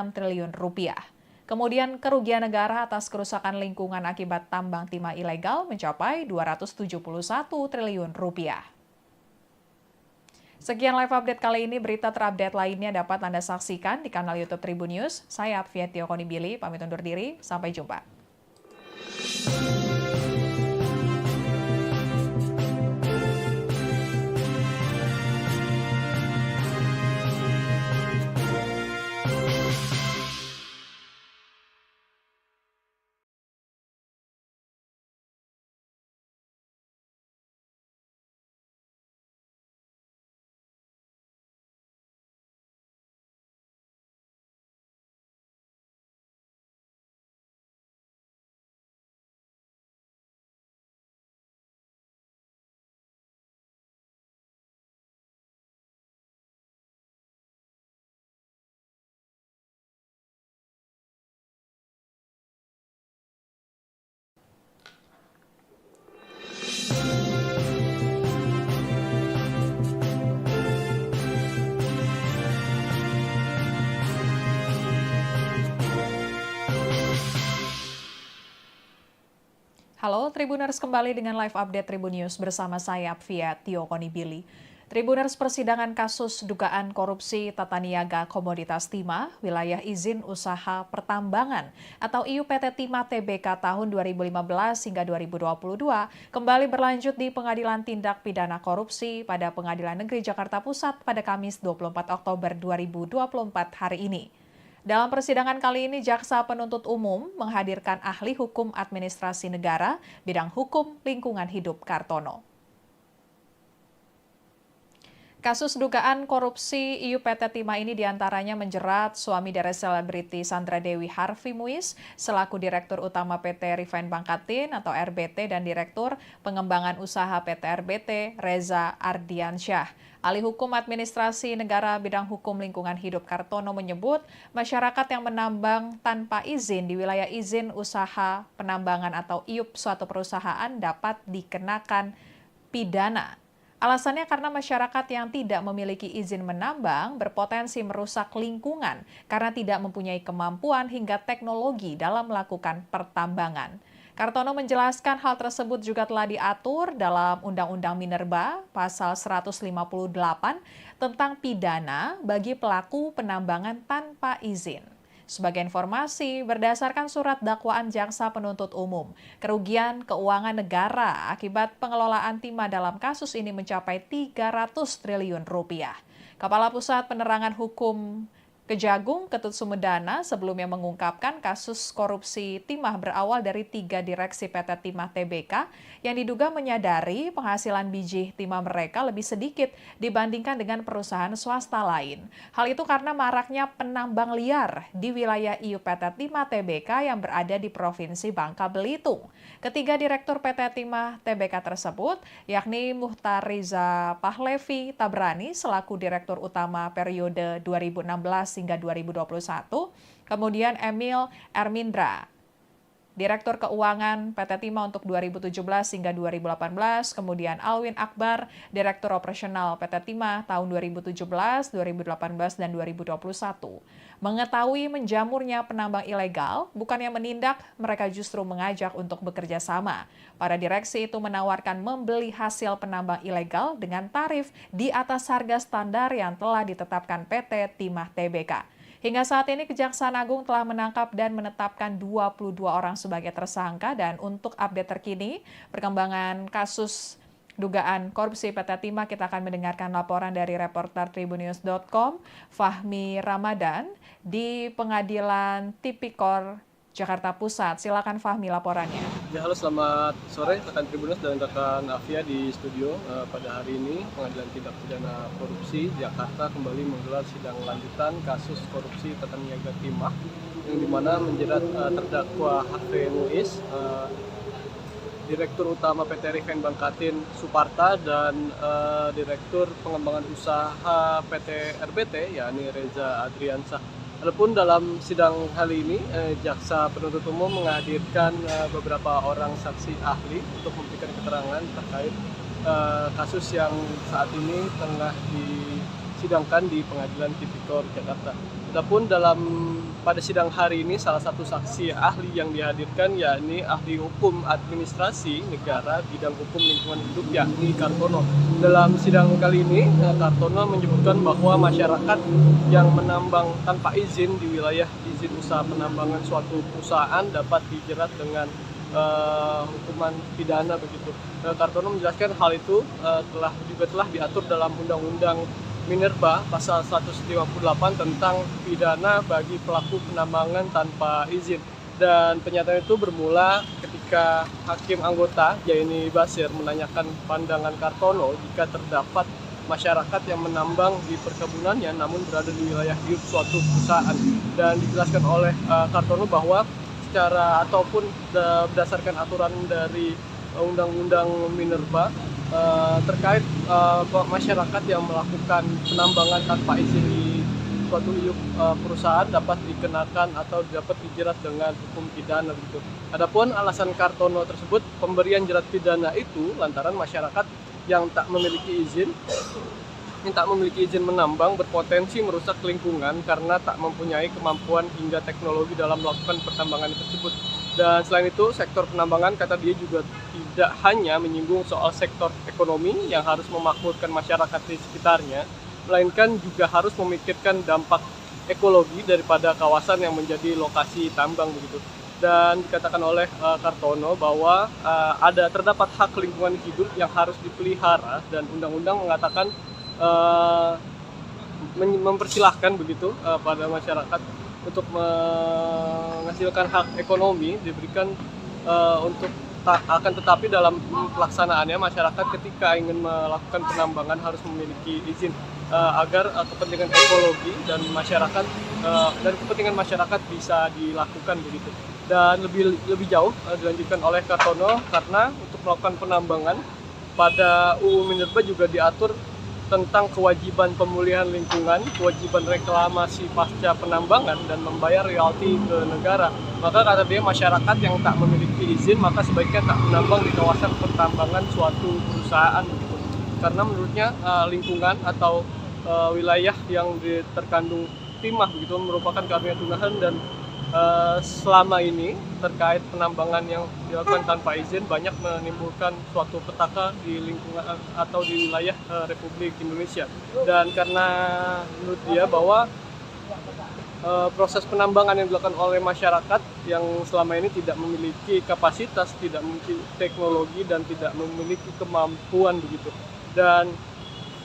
triliun rupiah. Kemudian kerugian negara atas kerusakan lingkungan akibat tambang timah ilegal mencapai 271 triliun rupiah. Sekian live update kali ini, berita terupdate lainnya dapat Anda saksikan di kanal YouTube Tribun News. Saya Afia Konibili, pamit undur diri, sampai jumpa. Halo Tribuners, kembali dengan live update Tribun News bersama saya Apvia Tio Konibili. Tribuners, persidangan kasus dugaan korupsi tata niaga komoditas timah wilayah izin usaha pertambangan atau IUPT Timah Tbk tahun 2015 hingga 2022 kembali berlanjut di Pengadilan Tindak Pidana Korupsi pada Pengadilan Negeri Jakarta Pusat pada Kamis 24 Oktober 2024 hari ini. Dalam persidangan kali ini, Jaksa Penuntut Umum menghadirkan ahli hukum administrasi negara bidang hukum lingkungan hidup Kartono. Kasus dugaan korupsi IUPT Timah ini diantaranya menjerat suami dari selebriti Sandra Dewi Harvey Muiz selaku Direktur Utama PT Refine Bangkatin atau RBT dan Direktur Pengembangan Usaha PT RBT Reza Ardiansyah. Ahli Hukum Administrasi Negara bidang hukum lingkungan hidup Kartono menyebut masyarakat yang menambang tanpa izin di wilayah izin usaha penambangan atau IUP suatu perusahaan dapat dikenakan pidana. Alasannya karena masyarakat yang tidak memiliki izin menambang berpotensi merusak lingkungan karena tidak mempunyai kemampuan hingga teknologi dalam melakukan pertambangan. Kartono menjelaskan hal tersebut juga telah diatur dalam Undang-Undang Minerba pasal 158 tentang pidana bagi pelaku penambangan tanpa izin. Sebagai informasi, berdasarkan surat dakwaan Jaksa Penuntut Umum, kerugian keuangan negara akibat pengelolaan timah dalam kasus ini mencapai 300 triliun rupiah. Kepala Pusat Penerangan Hukum Kejagung, Ketut Sumedana, sebelumnya mengungkapkan kasus korupsi timah berawal dari 3 direksi PT Timah Tbk yang diduga menyadari penghasilan biji timah mereka lebih sedikit dibandingkan dengan perusahaan swasta lain. Hal itu karena maraknya penambang liar di wilayah IUPT Timah Tbk yang berada di Provinsi Bangka Belitung. Ketiga Direktur PT Timah Tbk tersebut, yakni Muhtar Riza Pahlevi Tabrani selaku Direktur Utama periode 2016 hingga 2021, kemudian Emil Ermindra, Direktur Keuangan PT Timah untuk 2017 hingga 2018, kemudian Alwin Akbar, Direktur Operasional PT Timah tahun 2017, 2018, dan 2021. Mengetahui menjamurnya penambang ilegal, bukannya menindak, mereka justru mengajak untuk bekerja sama. Para direksi itu menawarkan membeli hasil penambang ilegal dengan tarif di atas harga standar yang telah ditetapkan PT Timah Tbk. Hingga saat ini Kejaksaan Agung telah menangkap dan menetapkan 22 orang sebagai tersangka dan untuk update terkini perkembangan kasus dugaan korupsi PT Timah kita akan mendengarkan laporan dari reporter tribunnews.com Fahmi Ramadan di Pengadilan Tipikor Jakarta Pusat. Silakan Fahmi laporannya. Ya, halo, selamat sore rekan Tribunnews dan rekan Afia di studio. Pada hari ini Pengadilan Tindak Pidana Korupsi Jakarta kembali menggelar sidang lanjutan kasus korupsi tata niaga timah yang dimana menjerat terdakwa Harvey Muiz, Direktur Utama PT Refine Bangkatin Suparta dan Direktur Pengembangan Usaha PT RBT yakni Reza Adriansyah. Adapun dalam sidang kali ini, Jaksa Penuntut Umum menghadirkan beberapa orang saksi ahli untuk memberikan keterangan terkait kasus yang saat ini tengah disidangkan di Pengadilan Tipikor Jakarta. Adapun pada sidang hari ini salah satu saksi ahli yang dihadirkan yakni ahli hukum administrasi negara bidang hukum lingkungan hidup yakni Kartono. Dalam sidang kali ini Kartono menyebutkan bahwa masyarakat yang menambang tanpa izin di wilayah izin usaha penambangan suatu perusahaan dapat dijerat dengan hukuman pidana begitu. Kartono menjelaskan hal itu telah diatur dalam Undang-Undang Minerba pasal 158 tentang pidana bagi pelaku penambangan tanpa izin. Dan pernyataan itu bermula ketika Hakim Anggota Jaini Basir menanyakan pandangan Kartono jika terdapat masyarakat yang menambang di perkebunannya namun berada di wilayah hidup suatu perusahaan. Dan dijelaskan oleh Kartono bahwa secara ataupun berdasarkan aturan dari Undang-Undang Minerba terkait masyarakat yang melakukan penambangan tanpa izin di suatu perusahaan dapat dikenakan atau dapat dijerat dengan hukum pidana begitu. Adapun alasan Kartono tersebut pemberian jerat pidana itu lantaran masyarakat yang tak memiliki izin menambang berpotensi merusak lingkungan karena tak mempunyai kemampuan hingga teknologi dalam melakukan pertambangan tersebut. Dan selain itu, sektor penambangan kata dia juga tidak hanya menyinggung soal sektor ekonomi yang harus memakmurkan masyarakat di sekitarnya, melainkan juga harus memikirkan dampak ekologi daripada kawasan yang menjadi lokasi tambang begitu. Dan dikatakan oleh Kartono bahwa terdapat hak lingkungan hidup yang harus dipelihara dan undang-undang mengatakan uh, mempersilahkan begitu pada masyarakat untuk menghasilkan hak ekonomi diberikan akan tetapi dalam pelaksanaannya masyarakat ketika ingin melakukan penambangan harus memiliki izin agar kepentingan ekologi dan masyarakat dan kepentingan masyarakat bisa dilakukan begitu. Dan lebih jauh dilanjutkan oleh Kartono karena untuk melakukan penambangan pada UU Minerba juga diatur tentang kewajiban pemulihan lingkungan, kewajiban reklamasi pasca penambangan, dan membayar royalti ke negara. Maka kata dia masyarakat yang tak memiliki izin maka sebaiknya tak menambang di kawasan pertambangan suatu perusahaan begitu. Karena menurutnya lingkungan atau wilayah yang terkandung timah begitu merupakan karunia Tuhan dan selama ini terkait penambangan yang dilakukan tanpa izin banyak menimbulkan suatu petaka di lingkungan atau di wilayah Republik Indonesia. Dan karena menurut dia bahwa proses penambangan yang dilakukan oleh masyarakat yang selama ini tidak memiliki kapasitas, tidak memiliki teknologi dan tidak memiliki kemampuan begitu. Dan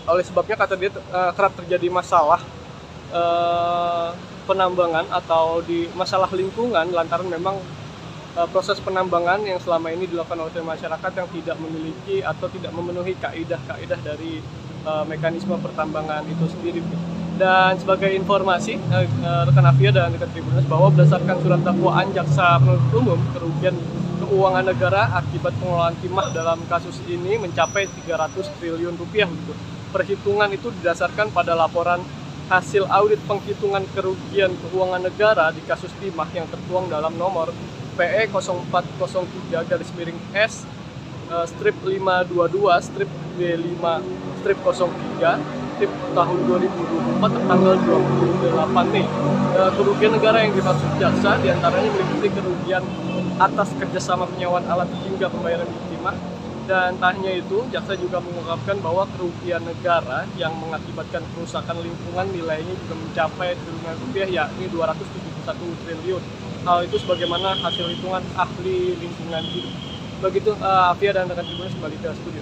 oleh sebabnya kata dia kerap terjadi masalah penambangan atau di masalah lingkungan lantaran memang proses penambangan yang selama ini dilakukan oleh masyarakat yang tidak memiliki atau tidak memenuhi kaidah-kaidah dari mekanisme pertambangan itu sendiri. Dan sebagai informasi rekan Afia dan rekan Tribuners bahwa berdasarkan surat dakwaan jaksa penuntut umum, kerugian keuangan negara akibat pengelolaan timah dalam kasus ini mencapai 300 triliun rupiah. Perhitungan itu didasarkan pada laporan hasil audit penghitungan kerugian keuangan negara di kasus timah yang tertuang dalam nomor PE 0403-S strip 522 strip B5 strip 03 strip tahun 2024 tertanggal 28 Mei. Kerugian negara yang dimaksud jaksa diantaranya meliputi kerugian atas kerjasama penyewaan alat hingga pembayaran timah. Dan tak hanya itu, jaksa juga mengungkapkan bahwa kerugian negara yang mengakibatkan kerusakan lingkungan nilainya juga mencapai triliunan rupiah, yakni 271 triliun. Hal itu sebagaimana hasil hitungan ahli lingkungan hidup. Begitu Afia dan rekan Tribuners kembali ke studio.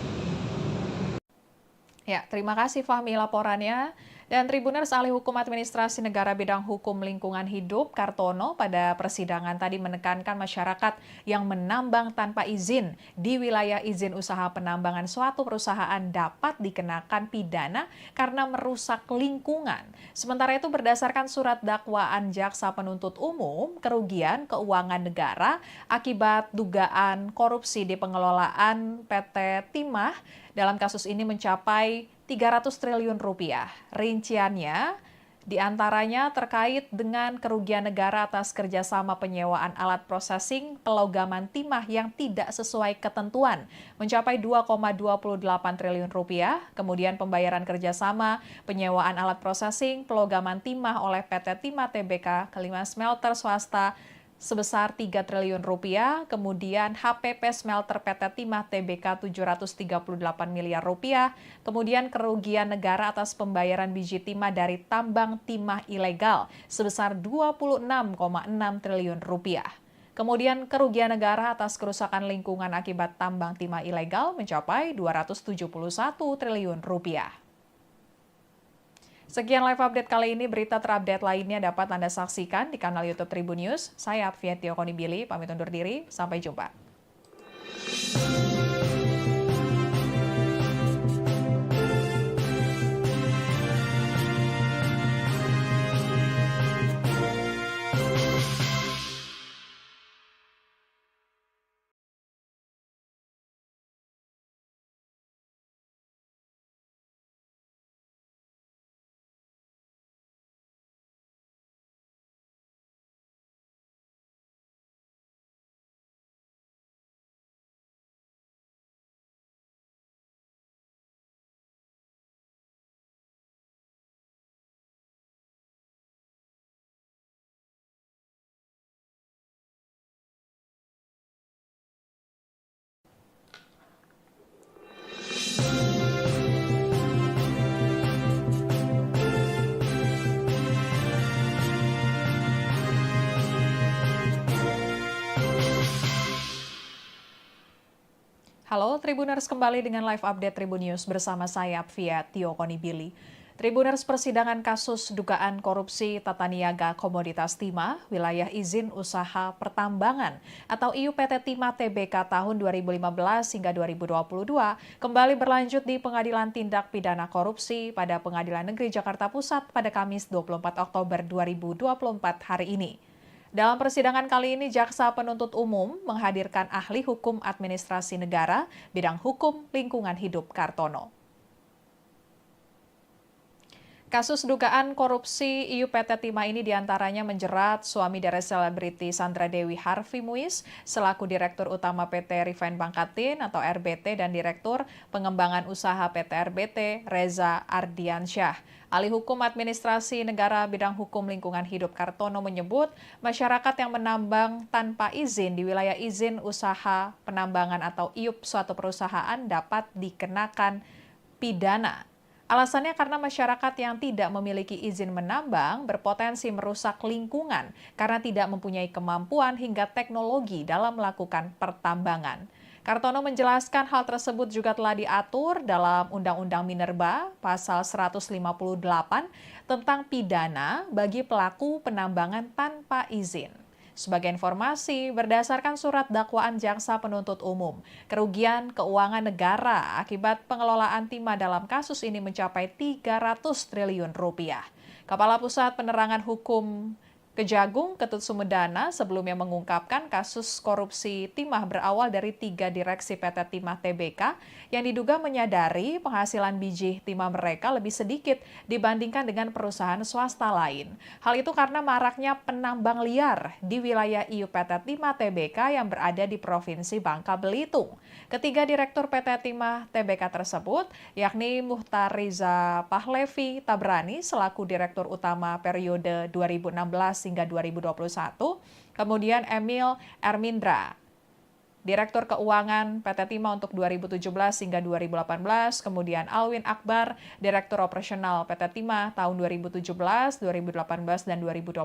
Ya, terima kasih Fahmi laporannya. Dan Tribuners ahli hukum administrasi negara bidang hukum lingkungan hidup Kartono pada persidangan tadi menekankan masyarakat yang menambang tanpa izin di wilayah izin usaha penambangan suatu perusahaan dapat dikenakan pidana karena merusak lingkungan. Sementara itu berdasarkan surat dakwaan jaksa penuntut umum, kerugian keuangan negara akibat dugaan korupsi di pengelolaan PT Timah dalam kasus ini mencapai 300 triliun rupiah. Rinciannya diantaranya terkait dengan kerugian negara atas kerjasama penyewaan alat processing pelogaman timah yang tidak sesuai ketentuan mencapai 2,28 triliun rupiah. Kemudian pembayaran kerjasama penyewaan alat processing pelogaman timah oleh PT Timah Tbk ke 5 smelter swasta sebesar 3 triliun rupiah, kemudian HPP Smelter PT Timah Tbk 738 miliar rupiah, kemudian kerugian negara atas pembayaran biji timah dari tambang timah ilegal sebesar 26,6 triliun rupiah. Kemudian kerugian negara atas kerusakan lingkungan akibat tambang timah ilegal mencapai 271 triliun rupiah. Sekian live update kali ini, berita terupdate lainnya dapat Anda saksikan di kanal YouTube Tribun News. Saya Afia Konibili, pamit undur diri, sampai jumpa. Halo Tribuners, kembali dengan live update Tribun News bersama saya Apvia Tio Konibili. Tribuners, persidangan kasus dugaan korupsi tata niaga komoditas timah wilayah izin usaha pertambangan atau IUPT Timah Tbk tahun 2015 hingga 2022 kembali berlanjut di Pengadilan Tindak Pidana Korupsi pada Pengadilan Negeri Jakarta Pusat pada Kamis 24 Oktober 2024 hari ini. Dalam persidangan kali ini, Jaksa Penuntut Umum menghadirkan ahli hukum administrasi negara bidang hukum lingkungan hidup Kartono. Kasus dugaan korupsi IUPT Timah ini diantaranya menjerat suami dari selebriti Sandra Dewi Harvey Muiz selaku Direktur Utama PT Refine Bangkatin atau RBT dan Direktur Pengembangan Usaha PT RBT Reza Ardiansyah. Ahli Hukum Administrasi Negara bidang hukum lingkungan hidup Kartono menyebut masyarakat yang menambang tanpa izin di wilayah izin usaha penambangan atau IUP suatu perusahaan dapat dikenakan pidana. Alasannya karena masyarakat yang tidak memiliki izin menambang berpotensi merusak lingkungan karena tidak mempunyai kemampuan hingga teknologi dalam melakukan pertambangan. Kartono menjelaskan hal tersebut juga telah diatur dalam Undang-Undang Minerba pasal 158 tentang pidana bagi pelaku penambangan tanpa izin. Sebagai informasi, berdasarkan surat dakwaan Jaksa Penuntut Umum, kerugian keuangan negara akibat pengelolaan timah dalam kasus ini mencapai 300 triliun rupiah. Kepala Pusat Penerangan Hukum Kejagung Ketut Sumedana sebelumnya mengungkapkan kasus korupsi timah berawal dari 3 direksi PT Timah Tbk yang diduga menyadari penghasilan biji timah mereka lebih sedikit dibandingkan dengan perusahaan swasta lain. Hal itu karena maraknya penambang liar di wilayah IUPT Timah Tbk yang berada di Provinsi Bangka Belitung. Ketiga direktur PT Timah Tbk tersebut, yakni Muhtar Riza Pahlevi Tabrani selaku Direktur Utama periode 2016 hingga 2021, kemudian Emil Ermindra, Direktur Keuangan PT Timah untuk 2017 hingga 2018, kemudian Alwin Akbar, Direktur Operasional PT Timah tahun 2017, 2018, dan 2021.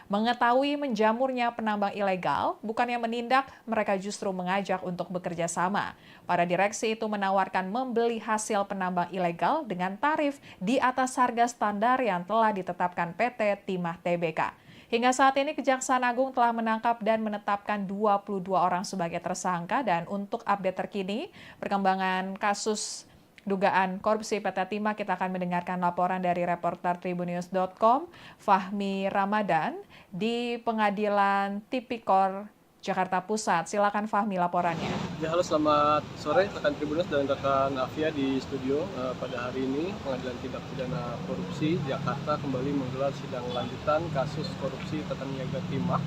Mengetahui menjamurnya penambang ilegal, bukannya menindak, mereka justru mengajak untuk bekerja sama. Para direksi itu menawarkan membeli hasil penambang ilegal dengan tarif di atas harga standar yang telah ditetapkan PT Timah Tbk. Hingga saat ini Kejaksaan Agung telah menangkap dan menetapkan 22 orang sebagai tersangka dan untuk update terkini perkembangan kasus dugaan korupsi PT Timah kita akan mendengarkan laporan dari reporter tribunnews.com Fahmi Ramadan di Pengadilan Tipikor Jakarta Pusat. Silakan Fahmi laporannya. Ya, halo, selamat sore rekan Tribunnews dan rekan Afia di studio. Pada hari ini Pengadilan Tindak Pidana Korupsi Jakarta kembali menggelar sidang lanjutan kasus korupsi tata niaga timah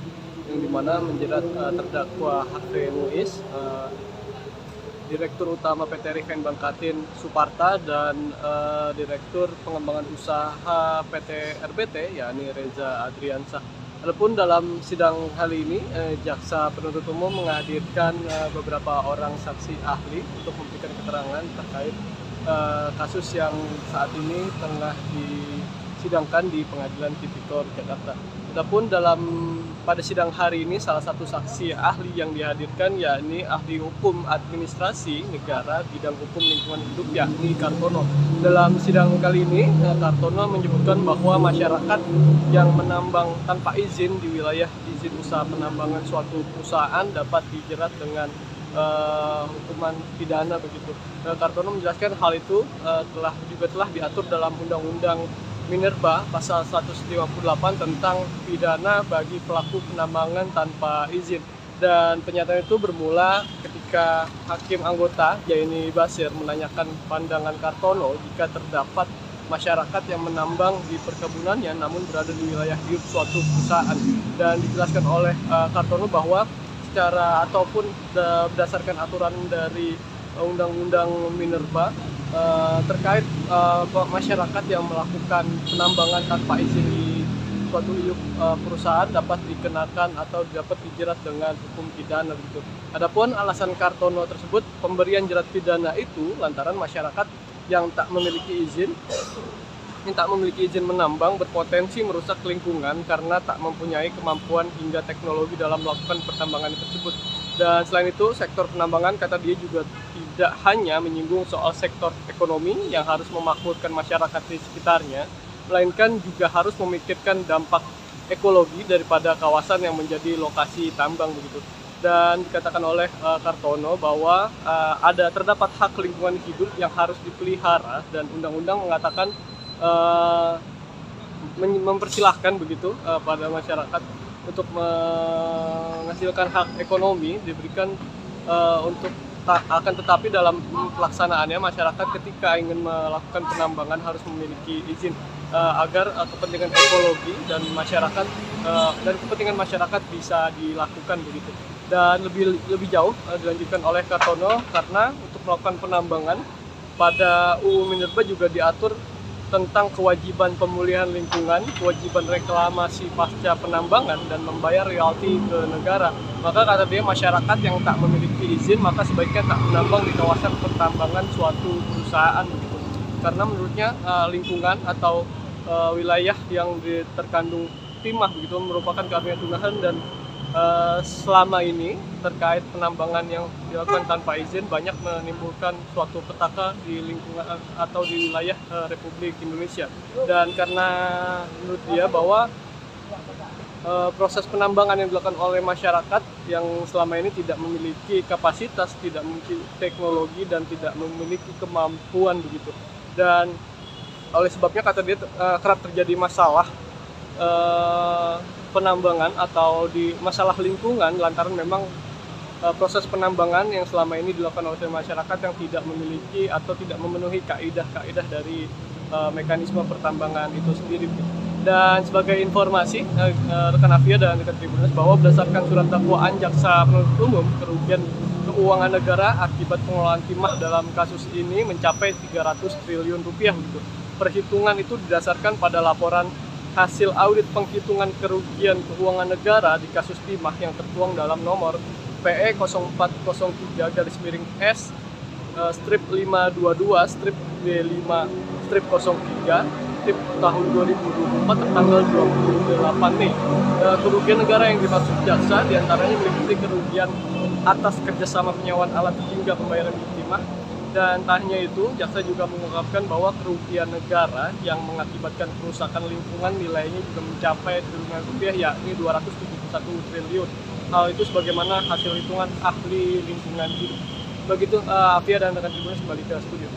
yang dimana menjerat terdakwa Harvey Muiz, Direktur Utama PT Refine Bangkatin Suparta dan Direktur Pengembangan Usaha PT RBT yakni Reza Adriansyah. Adapun dalam sidang kali ini, Jaksa Penuntut Umum menghadirkan beberapa orang saksi ahli untuk memberikan keterangan terkait kasus yang saat ini tengah disidangkan di Pengadilan Tipikor Jakarta. Adapun pada sidang hari ini, salah satu saksi ahli yang dihadirkan yakni ahli hukum administrasi negara bidang hukum lingkungan hidup yakni Kartono. Dalam sidang kali ini, Kartono menyebutkan bahwa masyarakat yang menambang tanpa izin di wilayah izin usaha penambangan suatu perusahaan dapat dijerat dengan hukuman pidana begitu. Kartono menjelaskan hal itu telah diatur dalam Undang-Undang Minerba pasal 158 tentang pidana bagi pelaku penambangan tanpa izin. Dan pernyataan itu bermula ketika hakim anggota Yaini Basir menanyakan pandangan Kartono jika terdapat masyarakat yang menambang di perkebunannya namun berada di wilayah hidup suatu perusahaan. Dan dijelaskan oleh Kartono bahwa secara ataupun berdasarkan aturan dari Undang-Undang Minerba terkait masyarakat yang melakukan penambangan tanpa izin di suatu perusahaan dapat dikenakan atau dapat dijerat dengan hukum pidana begitu. Adapun alasan Kartono tersebut pemberian jerat pidana itu lantaran masyarakat yang tak memiliki izin menambang berpotensi merusak lingkungan karena tak mempunyai kemampuan hingga teknologi dalam melakukan pertambangan tersebut. Dan selain itu, sektor penambangan kata dia juga tidak hanya menyinggung soal sektor ekonomi yang harus memakmurkan masyarakat di sekitarnya, melainkan juga harus memikirkan dampak ekologi daripada kawasan yang menjadi lokasi tambang begitu. Dan dikatakan oleh Kartono bahwa terdapat hak lingkungan hidup yang harus dipelihara dan undang-undang mengatakan eh, mempersilahkan begitu pada masyarakat untuk menghasilkan hak ekonomi diberikan untuk akan tetapi dalam pelaksanaannya masyarakat ketika ingin melakukan penambangan harus memiliki izin agar kepentingan ekologi dan masyarakat dan kepentingan masyarakat bisa dilakukan begitu. Dan lebih jauh dilanjutkan oleh Kartono karena untuk melakukan penambangan pada UU Minerba juga diatur tentang kewajiban pemulihan lingkungan, kewajiban reklamasi pasca penambangan, dan membayar royalti ke negara. Maka kata dia masyarakat yang tak memiliki izin maka sebaiknya tak menambang di kawasan pertambangan suatu perusahaan begitu. Karena menurutnya lingkungan atau wilayah yang terkandung timah begitu merupakan karunia Tuhan dan selama ini terkait penambangan yang dilakukan tanpa izin banyak menimbulkan suatu petaka di lingkungan atau di wilayah Republik Indonesia. Dan karena menurut dia bahwa proses penambangan yang dilakukan oleh masyarakat yang selama ini tidak memiliki kapasitas, tidak memiliki teknologi dan tidak memiliki kemampuan begitu. Dan oleh sebabnya kata dia kerap terjadi masalah penambangan atau di masalah lingkungan lantaran memang proses penambangan yang selama ini dilakukan oleh masyarakat yang tidak memiliki atau tidak memenuhi kaidah-kaidah dari mekanisme pertambangan itu sendiri. Dan sebagai informasi rekan Afia dan rekan Tribuners bahwa berdasarkan surat dakwaan jaksa penuntut umum kerugian keuangan negara akibat pengelolaan timah dalam kasus ini mencapai 300 triliun rupiah gitu. Perhitungan itu didasarkan pada laporan hasil audit penghitungan kerugian keuangan negara di kasus timah yang tertuang dalam nomor PE 0403-S strip 522 strip B5 strip 03 strip tahun 2024 tertanggal 28 Mei. Kerugian negara yang dimaksud jaksa diantaranya meliputi kerugian atas kerjasama penyewaan alat hingga pembayaran timah. Dan tak hanya itu, jaksa juga mengungkapkan bahwa kerugian negara yang mengakibatkan kerusakan lingkungan nilainya juga mencapai triliunan rupiah, yakni 271 triliun. Hal itu sebagaimana hasil hitungan ahli lingkungan hidup. Begitu, Afia dan rekan Tribuners kembali ke studio.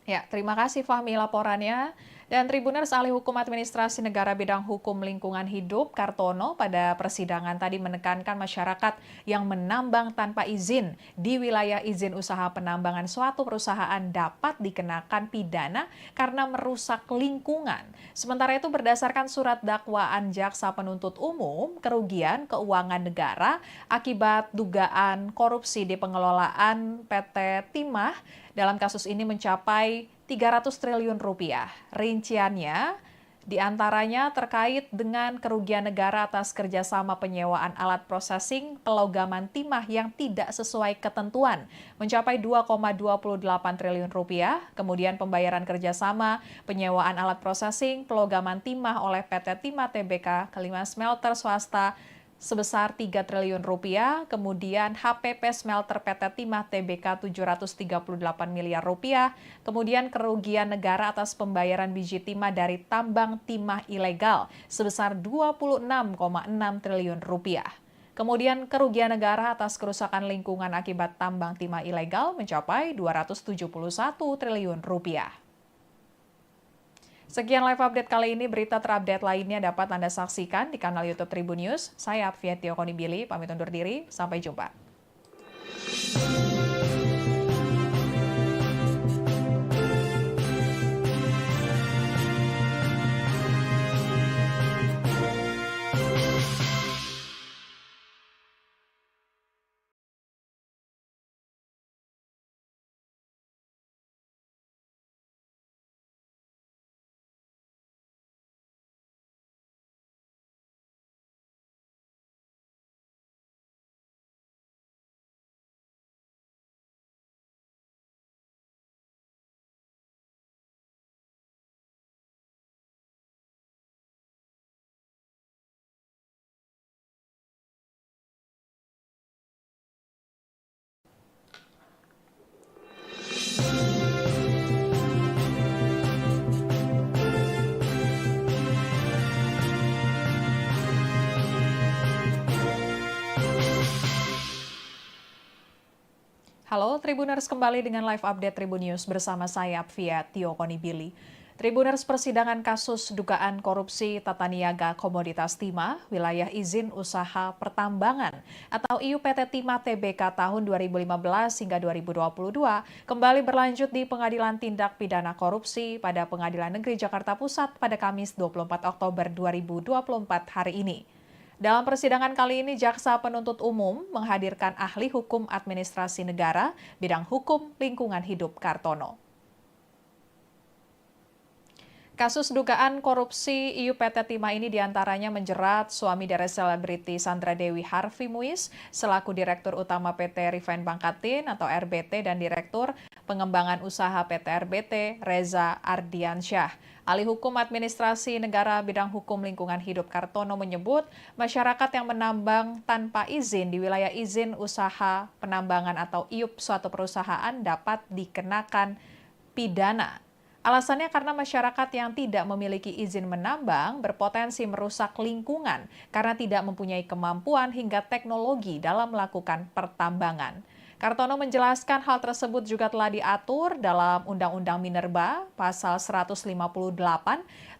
Ya, terima kasih Fahmi laporannya. Dan Tribuners Ahli Hukum Administrasi Negara Bidang Hukum Lingkungan Hidup, Kartono, pada persidangan tadi menekankan masyarakat yang menambang tanpa izin di wilayah izin usaha penambangan suatu perusahaan dapat dikenakan pidana karena merusak lingkungan. Sementara itu berdasarkan surat dakwaan jaksa penuntut umum, kerugian keuangan negara akibat dugaan korupsi di pengelolaan PT Timah dalam kasus ini mencapai 300 triliun rupiah. Rinciannya diantaranya terkait dengan kerugian negara atas kerjasama penyewaan alat prosesing pelogaman timah yang tidak sesuai ketentuan mencapai 2,28 triliun rupiah, kemudian pembayaran kerjasama penyewaan alat prosesing pelogaman timah oleh PT Timah Tbk kelima smelter swasta sebesar 3 triliun rupiah, kemudian HPP Smelter PT Timah Tbk 738 miliar rupiah, kemudian kerugian negara atas pembayaran biji timah dari tambang timah ilegal sebesar 26,6 triliun rupiah. Kemudian kerugian negara atas kerusakan lingkungan akibat tambang timah ilegal mencapai 271 triliun rupiah. Sekian live update kali ini, berita terupdate lainnya dapat Anda saksikan di kanal YouTube Tribun News. Saya Afia Konibili, pamit undur diri, sampai jumpa. Halo Tribuners, kembali dengan live update Tribun News bersama saya Apvia Tio Konibili. Tribuners, persidangan kasus dugaan korupsi tata niaga komoditas timah wilayah izin usaha pertambangan atau IUPT Timah Tbk tahun 2015 hingga 2022 kembali berlanjut di Pengadilan Tindak Pidana Korupsi pada Pengadilan Negeri Jakarta Pusat pada Kamis 24 Oktober 2024 hari ini. Dalam persidangan kali ini, Jaksa Penuntut Umum menghadirkan ahli hukum administrasi negara bidang hukum lingkungan hidup Kartono. Kasus dugaan korupsi IUPT Timah ini diantaranya menjerat suami dari selebriti Sandra Dewi Harvey Muiz selaku Direktur Utama PT Refine Bangkatin atau RBT dan Direktur Pengembangan Usaha PT RBT Reza Ardiansyah. Ahli Hukum Administrasi Negara bidang hukum lingkungan hidup Kartono menyebut masyarakat yang menambang tanpa izin di wilayah izin usaha penambangan atau IUP suatu perusahaan dapat dikenakan pidana. Alasannya karena masyarakat yang tidak memiliki izin menambang berpotensi merusak lingkungan karena tidak mempunyai kemampuan hingga teknologi dalam melakukan pertambangan. Kartono menjelaskan hal tersebut juga telah diatur dalam Undang-Undang Minerba pasal 158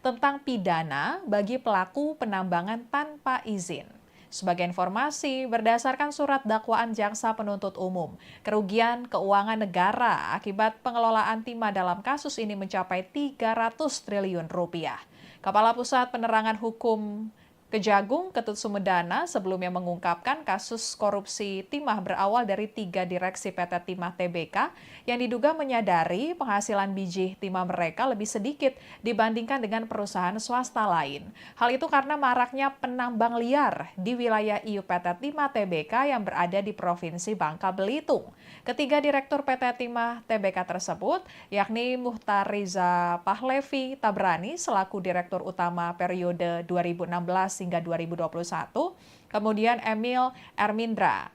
tentang pidana bagi pelaku penambangan tanpa izin. Sebagai informasi, berdasarkan surat dakwaan Jaksa Penuntut Umum, kerugian keuangan negara akibat pengelolaan timah dalam kasus ini mencapai 300 triliun rupiah. Kepala Pusat Penerangan Hukum Kejagung Ketut Sumedana sebelumnya mengungkapkan kasus korupsi timah berawal dari 3 direksi PT Timah Tbk yang diduga menyadari penghasilan biji timah mereka lebih sedikit dibandingkan dengan perusahaan swasta lain. Hal itu karena maraknya penambang liar di wilayah IUPT Timah Tbk yang berada di Provinsi Bangka Belitung. Ketiga direktur PT Timah Tbk tersebut, yakni Muhtar Riza Pahlevi Tabrani selaku Direktur Utama periode 2016 hingga 2021, kemudian Emil Ermindra,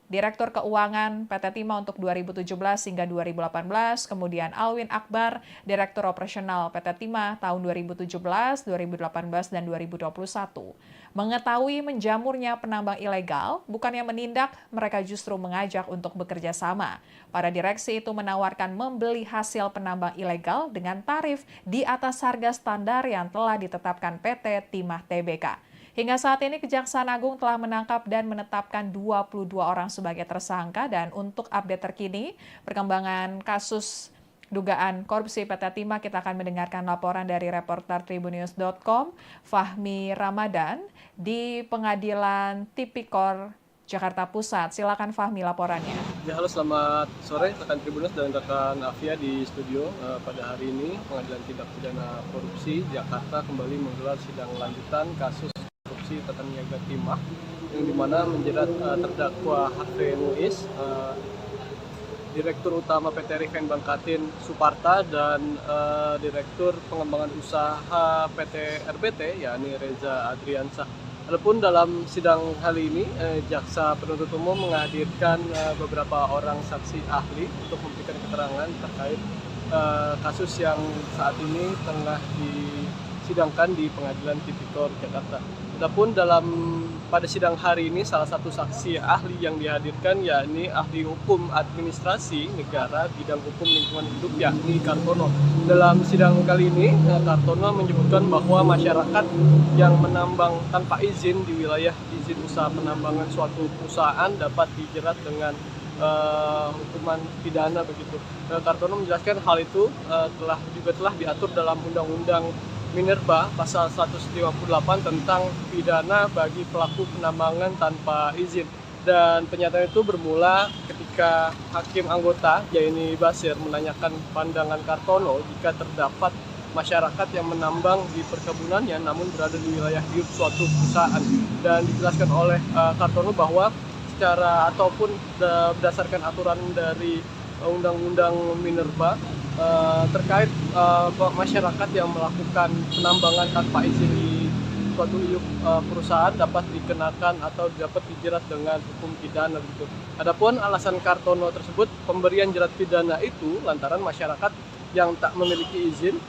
Direktur Keuangan PT Timah untuk 2017 hingga 2018, kemudian Alwin Akbar, Direktur Operasional PT Timah tahun 2017, 2018, dan 2021. Mengetahui menjamurnya penambang ilegal, bukannya menindak, mereka justru mengajak untuk bekerja sama. Para direksi itu menawarkan membeli hasil penambang ilegal dengan tarif di atas harga standar yang telah ditetapkan PT Timah Tbk. Hingga saat ini Kejaksaan Agung telah menangkap dan menetapkan 22 orang sebagai tersangka dan untuk update terkini perkembangan kasus dugaan korupsi PT Timah kita akan mendengarkan laporan dari reporter tribunnews.com Fahmi Ramadan di Pengadilan Tipikor Jakarta Pusat. Silakan Fahmi laporannya. Ya, halo, selamat sore rekan Tribunnews dan rekan Afia di studio. Pada hari ini Pengadilan Tindak Pidana Korupsi Jakarta kembali menggelar sidang lanjutan kasus korupsi tata niaga timah yang dimana menjerat terdakwa Harvey Muiz, Direktur Utama PT Refine Bangkatin Suparta dan Direktur Pengembangan Usaha PT RBT yakni Reza Adriansyah. Adapun dalam sidang kali ini Jaksa Penuntut Umum menghadirkan beberapa orang saksi ahli untuk memberikan keterangan terkait kasus yang saat ini tengah disidangkan di Pengadilan Tipikor Jakarta. Adapun pada sidang hari ini salah satu saksi ahli yang dihadirkan yakni ahli hukum administrasi negara bidang hukum lingkungan hidup yakni Kartono. Dalam sidang kali ini Kartono menyebutkan bahwa masyarakat yang menambang tanpa izin di wilayah izin usaha penambangan suatu perusahaan dapat dijerat dengan hukuman pidana begitu. Kartono menjelaskan hal itu telah diatur dalam Undang-Undang Minerba pasal 158 tentang pidana bagi pelaku penambangan tanpa izin. Dan pernyataan itu bermula ketika Hakim Anggota Jaini Basir menanyakan pandangan Kartono jika terdapat masyarakat yang menambang di perkebunannya namun berada di wilayah hidup suatu perusahaan. Dan dijelaskan oleh Kartono bahwa secara ataupun berdasarkan aturan dari Undang-Undang Minerba terkait masyarakat yang melakukan penambangan tanpa izin di suatu perusahaan dapat dikenakan atau dapat dijerat dengan hukum pidana begitu. Adapun alasan Kartono tersebut pemberian jerat pidana itu lantaran masyarakat yang tak memiliki izin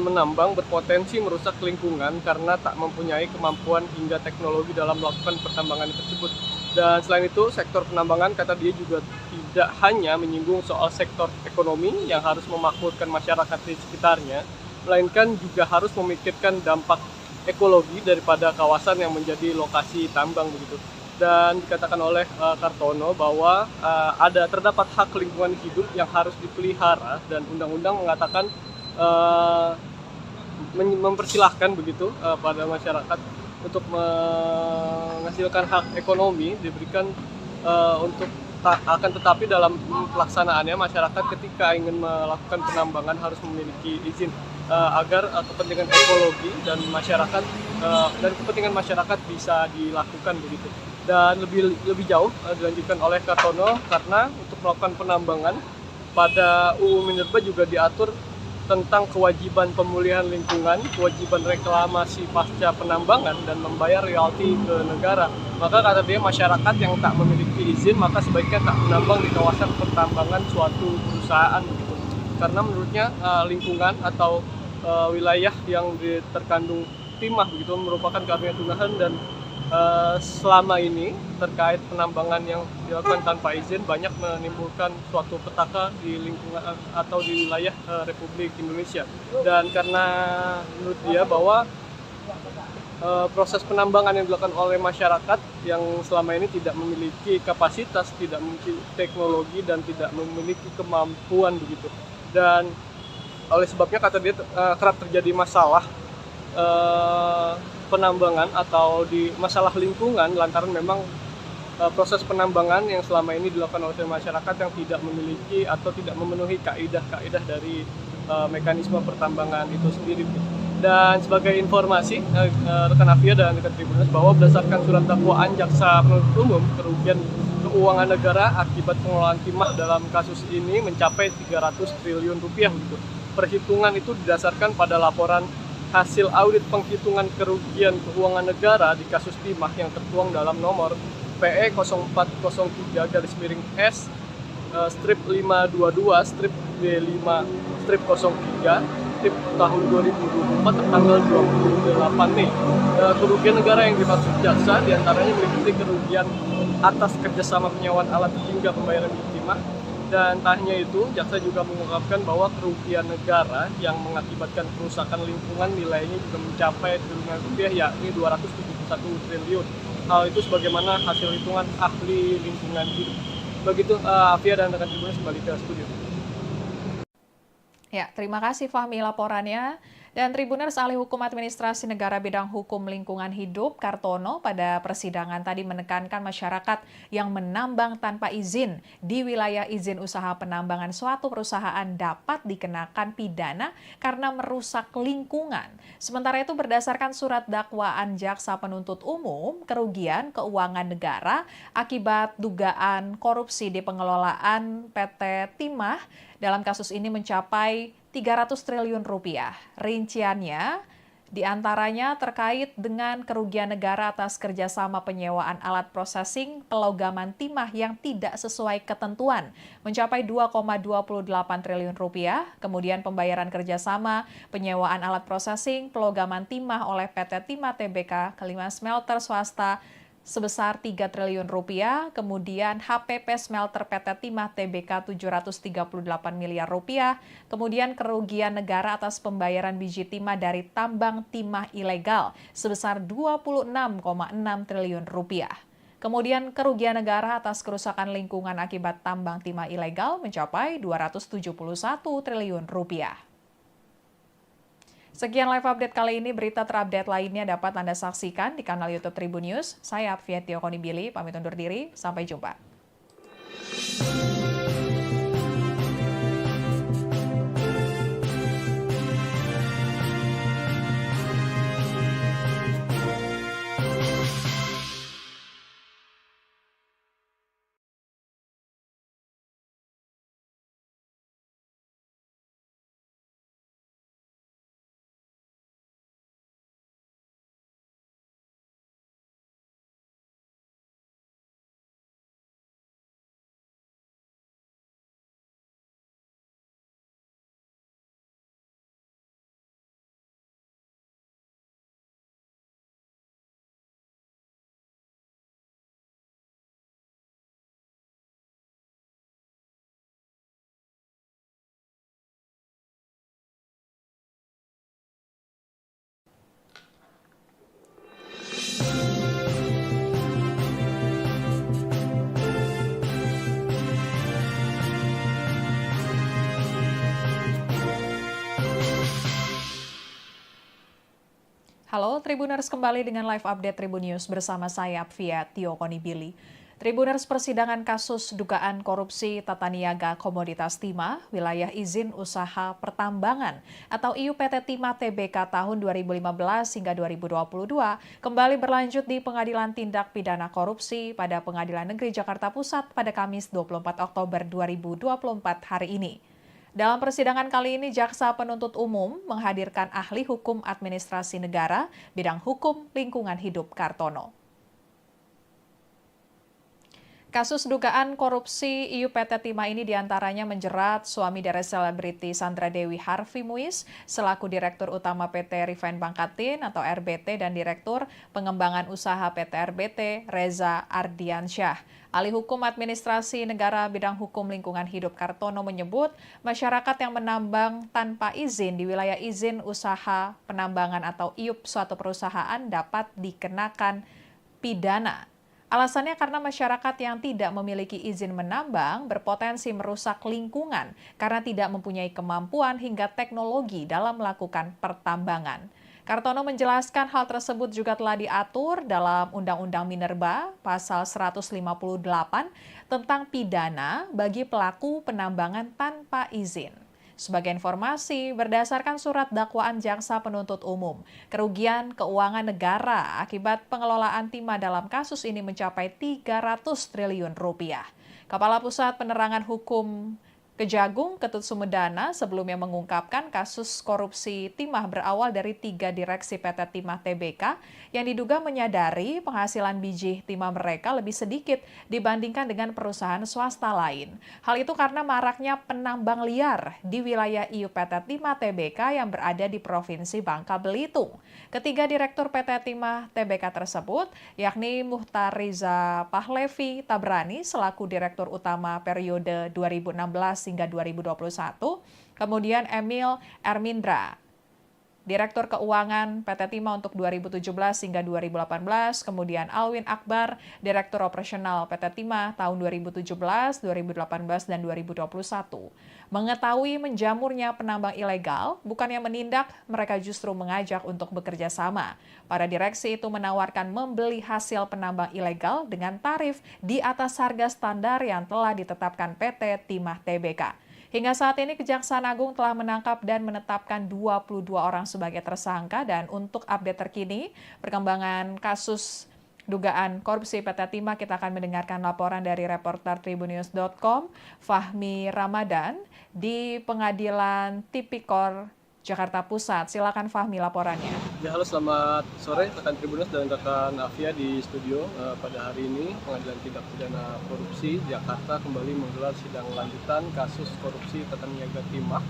menambang berpotensi merusak lingkungan karena tak mempunyai kemampuan hingga teknologi dalam melakukan pertambangan tersebut. Dan selain itu, sektor penambangan kata dia juga tidak hanya menyinggung soal sektor ekonomi yang harus memakmurkan masyarakat di sekitarnya, melainkan juga harus memikirkan dampak ekologi daripada kawasan yang menjadi lokasi tambang begitu. Dan dikatakan oleh Kartono bahwa terdapat hak lingkungan hidup yang harus dipelihara dan undang-undang mengatakan uh, mempersilahkan begitu pada masyarakat untuk menghasilkan hak ekonomi diberikan akan tetapi dalam pelaksanaannya masyarakat ketika ingin melakukan penambangan harus memiliki izin agar kepentingan ekologi dan masyarakat dan kepentingan masyarakat bisa dilakukan begitu. Dan lebih jauh dilanjutkan oleh Kartono karena untuk melakukan penambangan pada UU Minerba juga diatur tentang kewajiban pemulihan lingkungan, kewajiban reklamasi pasca penambangan, dan membayar royalti ke negara. Maka kata dia masyarakat yang tak memiliki izin maka sebaiknya tak menambang di kawasan pertambangan suatu perusahaan begitu. Karena menurutnya lingkungan atau wilayah yang terkandung timah begitu merupakan karunia Tuhan dan selama ini terkait penambangan yang dilakukan tanpa izin banyak menimbulkan suatu petaka di lingkungan atau di wilayah Republik Indonesia. Dan karena menurut dia bahwa proses penambangan yang dilakukan oleh masyarakat yang selama ini tidak memiliki kapasitas, tidak memiliki teknologi dan tidak memiliki kemampuan begitu. Dan oleh sebabnya kata dia kerap terjadi masalah penambangan atau di masalah lingkungan lantaran memang proses penambangan yang selama ini dilakukan oleh masyarakat yang tidak memiliki atau tidak memenuhi kaidah-kaidah dari mekanisme pertambangan itu sendiri. Dan sebagai informasi rekan Afia dan rekan Tribuners bahwa berdasarkan surat dakwaan jaksa penuntut umum, kerugian keuangan negara akibat pengelolaan timah dalam kasus ini mencapai 300 triliun rupiah. Perhitungan itu didasarkan pada laporan hasil audit penghitungan kerugian keuangan negara di kasus timah yang tertuang dalam nomor PE 0403-S strip 522 strip B5 strip 03 strip tahun 2024 tertanggal 28 Mei. Kerugian negara yang dimaksud jaksa diantaranya meliputi kerugian atas kerjasama penyewaan alat hingga pembayaran timah. Dan tak hanya itu, jaksa juga mengungkapkan bahwa kerugian negara yang mengakibatkan kerusakan lingkungan nilainya juga mencapai triliunan rupiah, yakni 271 triliun. Hal itu sebagaimana hasil hitungan ahli lingkungan hidup. Begitu Afia dan rekan Tribuners kembali ke studio. Ya, terima kasih Fahmi laporannya. Dan Tribuners Ahli Hukum Administrasi Negara bidang Hukum Lingkungan Hidup Kartono pada persidangan tadi menekankan masyarakat yang menambang tanpa izin di wilayah izin usaha penambangan suatu perusahaan dapat dikenakan pidana karena merusak lingkungan. Sementara itu berdasarkan surat dakwaan jaksa penuntut umum, kerugian keuangan negara akibat dugaan korupsi di pengelolaan PT Timah dalam kasus ini mencapai 300 triliun rupiah. Rinciannya diantaranya terkait dengan kerugian negara atas kerjasama penyewaan alat processing pelogaman timah yang tidak sesuai ketentuan mencapai 2,28 triliun rupiah. Kemudian pembayaran kerjasama penyewaan alat processing pelogaman timah oleh PT Timah Tbk kelima smelter swasta sebesar 3 triliun rupiah, kemudian HPP Smelter PT Timah Tbk 738 miliar rupiah, kemudian kerugian negara atas pembayaran biji timah dari tambang timah ilegal sebesar 26,6 triliun rupiah. Kemudian kerugian negara atas kerusakan lingkungan akibat tambang timah ilegal mencapai 271 triliun rupiah. Sekian live update kali ini, berita terupdate lainnya dapat Anda saksikan di kanal YouTube Tribun News. Saya Afia Tiokoni pamit undur diri, sampai jumpa. Halo Tribuners, kembali dengan live update Tribun News bersama saya Apvia Tio Konibili. Tribuners, persidangan kasus dugaan korupsi tata niaga komoditas timah wilayah izin usaha pertambangan atau IUPT Timah Tbk tahun 2015 hingga 2022 kembali berlanjut di Pengadilan Tindak Pidana Korupsi pada Pengadilan Negeri Jakarta Pusat pada Kamis 24 Oktober 2024 hari ini. Dalam persidangan kali ini, Jaksa Penuntut Umum menghadirkan ahli hukum administrasi negara bidang hukum lingkungan hidup Kartono. Kasus dugaan korupsi IUPT Timah ini diantaranya menjerat suami dari selebriti Sandra Dewi Harvey Muiz selaku Direktur Utama PT Refine Bangkatin atau RBT dan Direktur Pengembangan Usaha PT RBT Reza Ardiansyah. Ahli Hukum Administrasi Negara bidang hukum lingkungan hidup Kartono menyebut masyarakat yang menambang tanpa izin di wilayah izin usaha penambangan atau IUP suatu perusahaan dapat dikenakan pidana. Alasannya karena masyarakat yang tidak memiliki izin menambang berpotensi merusak lingkungan karena tidak mempunyai kemampuan hingga teknologi dalam melakukan pertambangan. Kartono menjelaskan hal tersebut juga telah diatur dalam Undang-Undang Minerba pasal 158 tentang pidana bagi pelaku penambangan tanpa izin. Sebagai informasi, berdasarkan surat dakwaan Jaksa Penuntut Umum, kerugian keuangan negara akibat pengelolaan timah dalam kasus ini mencapai 300 triliun rupiah. Kepala Pusat Penerangan Hukum Kejagung Ketut Sumedana sebelumnya mengungkapkan kasus korupsi timah berawal dari 3 direksi PT Timah Tbk yang diduga menyadari penghasilan biji timah mereka lebih sedikit dibandingkan dengan perusahaan swasta lain. Hal itu karena maraknya penambang liar di wilayah IUPT Timah Tbk yang berada di Provinsi Bangka Belitung. Ketiga direktur PT Timah Tbk tersebut, yakni Muhtar Riza Pahlevi Tabrani selaku Direktur Utama periode 2016 hingga 2021, kemudian Emil Ermindra, Direktur Keuangan PT Timah untuk 2017 hingga 2018, kemudian Alwin Akbar, Direktur Operasional PT Timah tahun 2017, 2018, dan 2021. Mengetahui menjamurnya penambang ilegal, bukannya menindak, mereka justru mengajak untuk bekerja sama. Para direksi itu menawarkan membeli hasil penambang ilegal dengan tarif di atas harga standar yang telah ditetapkan PT Timah Tbk. Hingga saat ini Kejaksaan Agung telah menangkap dan menetapkan 22 orang sebagai tersangka dan untuk update terkini perkembangan kasus dugaan korupsi PT Timah kita akan mendengarkan laporan dari reporter tribunnews.com Fahmi Ramadan di Pengadilan Tipikor Jakarta Pusat. Silakan Fahmi laporannya. Ya, halo, selamat sore rekan Tribunnews dan rekan Afia di studio. Pada hari ini Pengadilan Tindak Pidana Korupsi Jakarta kembali menggelar sidang lanjutan kasus korupsi tata niaga timah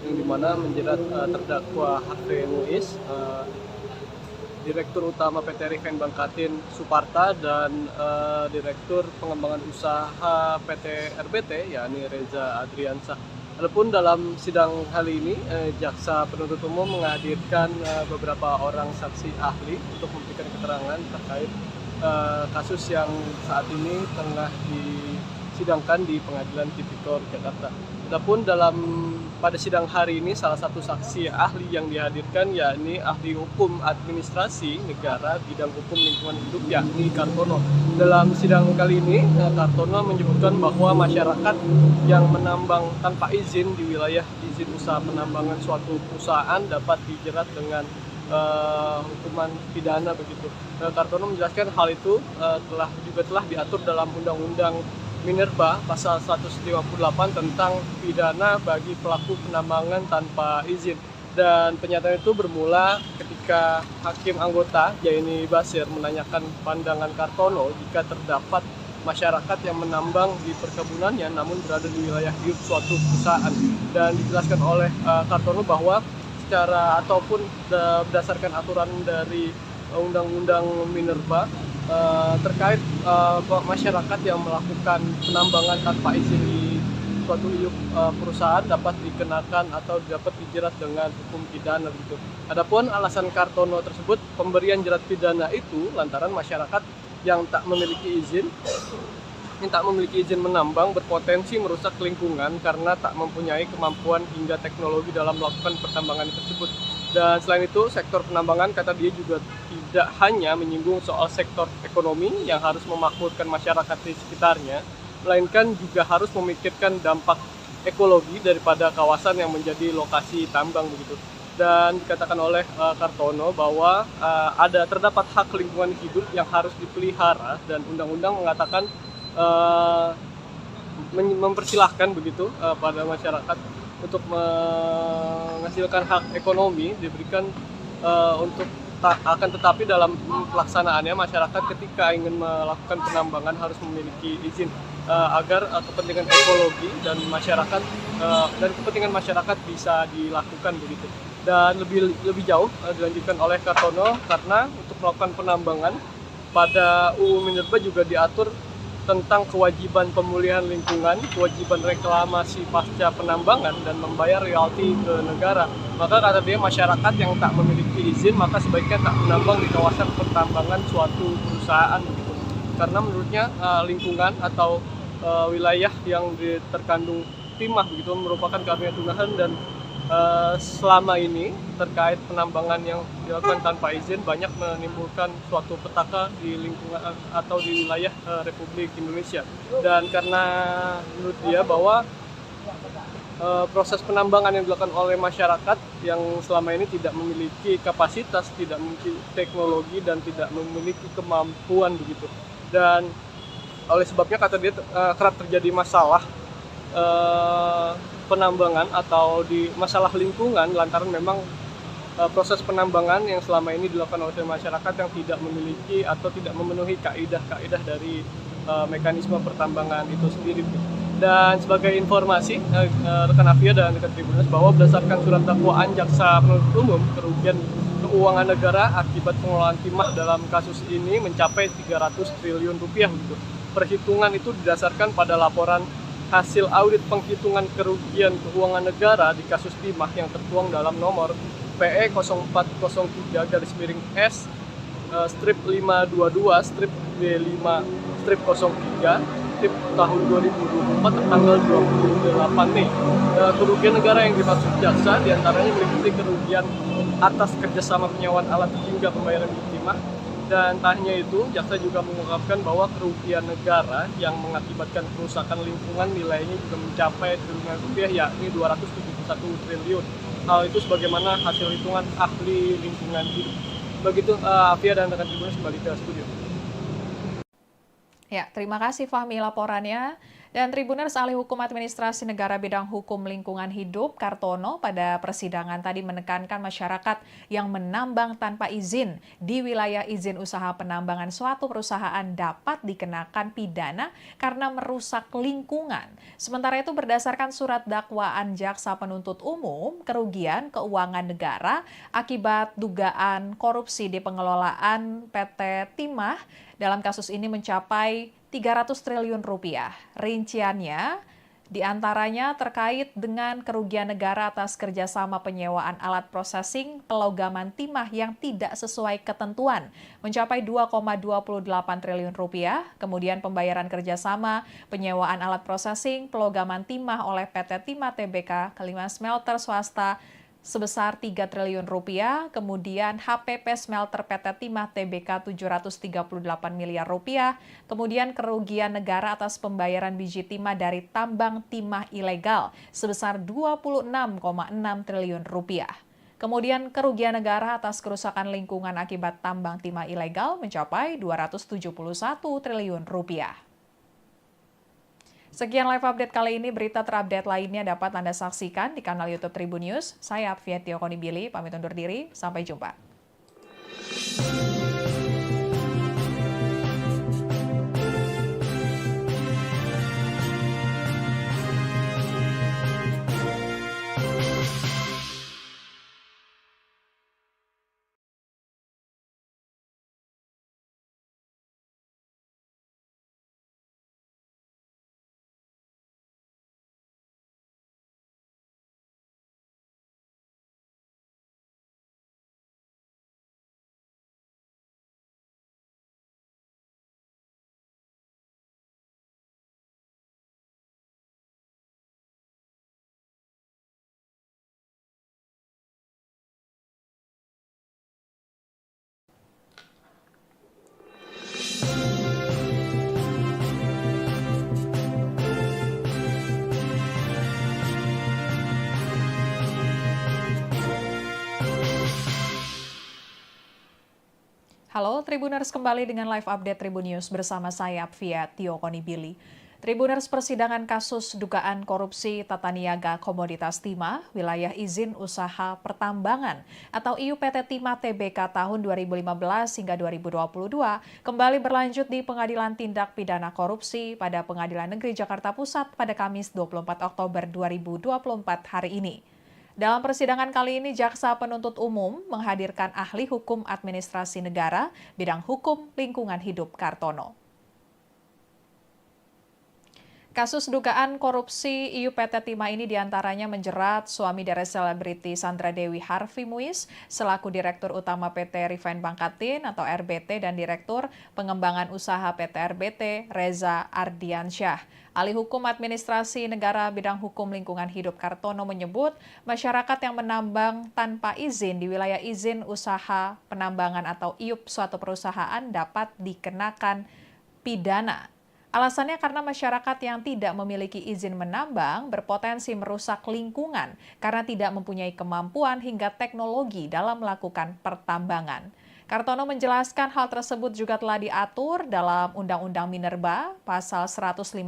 yang dimana menjerat terdakwa Harvey Muiz, Direktur Utama PT Refine Bangkatin Suparta dan Direktur Pengembangan Usaha PT RBT yakni Reza Adriansyah. Adapun dalam sidang kali ini, Jaksa Penuntut Umum menghadirkan beberapa orang saksi ahli untuk memberikan keterangan terkait kasus yang saat ini tengah disidangkan di Pengadilan Tipikor Jakarta. Adapun pada sidang hari ini salah satu saksi ahli yang dihadirkan yakni ahli hukum administrasi negara bidang hukum lingkungan hidup yakni Kartono. Dalam sidang kali ini Kartono menyebutkan bahwa masyarakat yang menambang tanpa izin di wilayah izin usaha penambangan suatu perusahaan dapat dijerat dengan hukuman pidana begitu. Kartono menjelaskan hal itu telah diatur dalam Undang-Undang Minerba pasal 158 tentang pidana bagi pelaku penambangan tanpa izin. Dan pernyataan itu bermula ketika Hakim Anggota Jaini Basir menanyakan pandangan Kartono jika terdapat masyarakat yang menambang di perkebunannya namun berada di wilayah hidup suatu perusahaan. Dan dijelaskan oleh Kartono bahwa secara ataupun berdasarkan aturan dari Undang-Undang Minerba terkait masyarakat yang melakukan penambangan tanpa izin di suatu perusahaan dapat dikenakan atau dapat dijerat dengan hukum pidana gitu. Adapun alasan Kartono tersebut pemberian jerat pidana itu lantaran masyarakat yang tak memiliki izin menambang berpotensi merusak lingkungan karena tak mempunyai kemampuan hingga teknologi dalam melakukan pertambangan tersebut. Dan selain itu, sektor penambangan kata dia juga tidak hanya menyinggung soal sektor ekonomi yang harus memakmurkan masyarakat di sekitarnya, melainkan juga harus memikirkan dampak ekologi daripada kawasan yang menjadi lokasi tambang begitu. Dan dikatakan oleh Kartono bahwa terdapat hak lingkungan hidup yang harus dipelihara dan undang-undang mengatakan uh, mempersilahkan begitu pada masyarakat untuk menghasilkan hak ekonomi diberikan akan tetapi dalam pelaksanaannya masyarakat ketika ingin melakukan penambangan harus memiliki izin agar kepentingan ekologi dan masyarakat dan kepentingan masyarakat bisa dilakukan begitu. Dan lebih jauh dilanjutkan oleh Kartono karena untuk melakukan penambangan pada UU Minerba juga diatur tentang kewajiban pemulihan lingkungan, kewajiban reklamasi pasca penambangan, dan membayar royalti ke negara. Maka kata dia masyarakat yang tak memiliki izin maka sebaiknya tak menambang di kawasan pertambangan suatu perusahaan begitu. Karena menurutnya lingkungan atau wilayah yang terkandung timah begitu merupakan karunia Tuhan dan selama ini terkait penambangan yang dilakukan tanpa izin banyak menimbulkan suatu petaka di lingkungan atau di wilayah Republik Indonesia. Dan karena menurut dia bahwa proses penambangan yang dilakukan oleh masyarakat yang selama ini tidak memiliki kapasitas, tidak memiliki teknologi dan tidak memiliki kemampuan begitu. Dan oleh sebabnya kata dia kerap terjadi masalah penambangan atau di masalah lingkungan lantaran memang proses penambangan yang selama ini dilakukan oleh masyarakat yang tidak memiliki atau tidak memenuhi kaidah-kaidah dari mekanisme pertambangan itu sendiri. Dan sebagai informasi rekan Afia dan rekan Tribuners bahwa berdasarkan surat dakwaan jaksa penuntut umum, kerugian keuangan negara akibat pengelolaan timah dalam kasus ini mencapai 300 triliun rupiah gitu. Perhitungan itu didasarkan pada laporan hasil audit penghitungan kerugian keuangan negara di kasus timah yang tertuang dalam nomor PE 0403-S strip 522 strip B5 strip 03 strip tahun 2024 tertanggal 28 Mei. Kerugian negara yang dimaksud jaksa diantaranya meliputi kerugian atas kerjasama penyewaan alat hingga pembayaran timah. Dan tak hanya itu, jaksa juga mengungkapkan bahwa kerugian negara yang mengakibatkan kerusakan lingkungan nilainya juga mencapai triliunan rupiah, yakni 271 triliun. Hal itu sebagaimana hasil hitungan ahli lingkungan hidup. Begitu Afia dan rekan Tribuners kembali ke studio. Ya, terima kasih Fahmi laporannya. Dan Tribuners ahli hukum administrasi negara bidang hukum lingkungan hidup Kartono pada persidangan tadi menekankan masyarakat yang menambang tanpa izin di wilayah izin usaha penambangan suatu perusahaan dapat dikenakan pidana karena merusak lingkungan. Sementara itu berdasarkan surat dakwaan jaksa penuntut umum, kerugian keuangan negara akibat dugaan korupsi di pengelolaan PT Timah dalam kasus ini mencapai 300 triliun rupiah. Rinciannya diantaranya terkait dengan kerugian negara atas kerjasama penyewaan alat processing pelogaman timah yang tidak sesuai ketentuan mencapai 2,28 triliun rupiah. Kemudian pembayaran kerjasama penyewaan alat processing pelogaman timah oleh PT Timah Tbk ke 5 smelter swasta sebesar 3 triliun rupiah, kemudian HPP Smelter PT Timah Tbk 738 miliar rupiah, kemudian kerugian negara atas pembayaran biji timah dari tambang timah ilegal sebesar 26,6 triliun rupiah. Kemudian kerugian negara atas kerusakan lingkungan akibat tambang timah ilegal mencapai 271 triliun rupiah. Sekian live update kali ini, berita terupdate lainnya dapat Anda saksikan di kanal YouTube Tribun News. Saya Afia Tiokonibili, pamit undur diri, sampai jumpa. Halo Tribuners, kembali dengan live update Tribun News bersama saya Apvia Tio Konibili. Tribuners, persidangan kasus dugaan korupsi tata niaga komoditas timah wilayah izin usaha pertambangan atau IUPT Timah Tbk tahun 2015 hingga 2022 kembali berlanjut di Pengadilan Tindak Pidana Korupsi pada Pengadilan Negeri Jakarta Pusat pada Kamis 24 Oktober 2024 hari ini. Dalam persidangan kali ini, Jaksa Penuntut Umum menghadirkan ahli hukum administrasi negara bidang hukum lingkungan hidup Kartono. Kasus dugaan korupsi IUPT Timah ini diantaranya menjerat suami dari selebriti Sandra Dewi Harvey Muiz selaku Direktur Utama PT Refine Bangkatin atau RBT dan Direktur Pengembangan Usaha PT RBT Reza Ardiansyah. Ahli Hukum Administrasi Negara bidang hukum lingkungan hidup Kartono menyebut masyarakat yang menambang tanpa izin di wilayah izin usaha penambangan atau IUP suatu perusahaan dapat dikenakan pidana. Alasannya karena masyarakat yang tidak memiliki izin menambang berpotensi merusak lingkungan karena tidak mempunyai kemampuan hingga teknologi dalam melakukan pertambangan. Kartono menjelaskan hal tersebut juga telah diatur dalam Undang-Undang Minerba pasal 158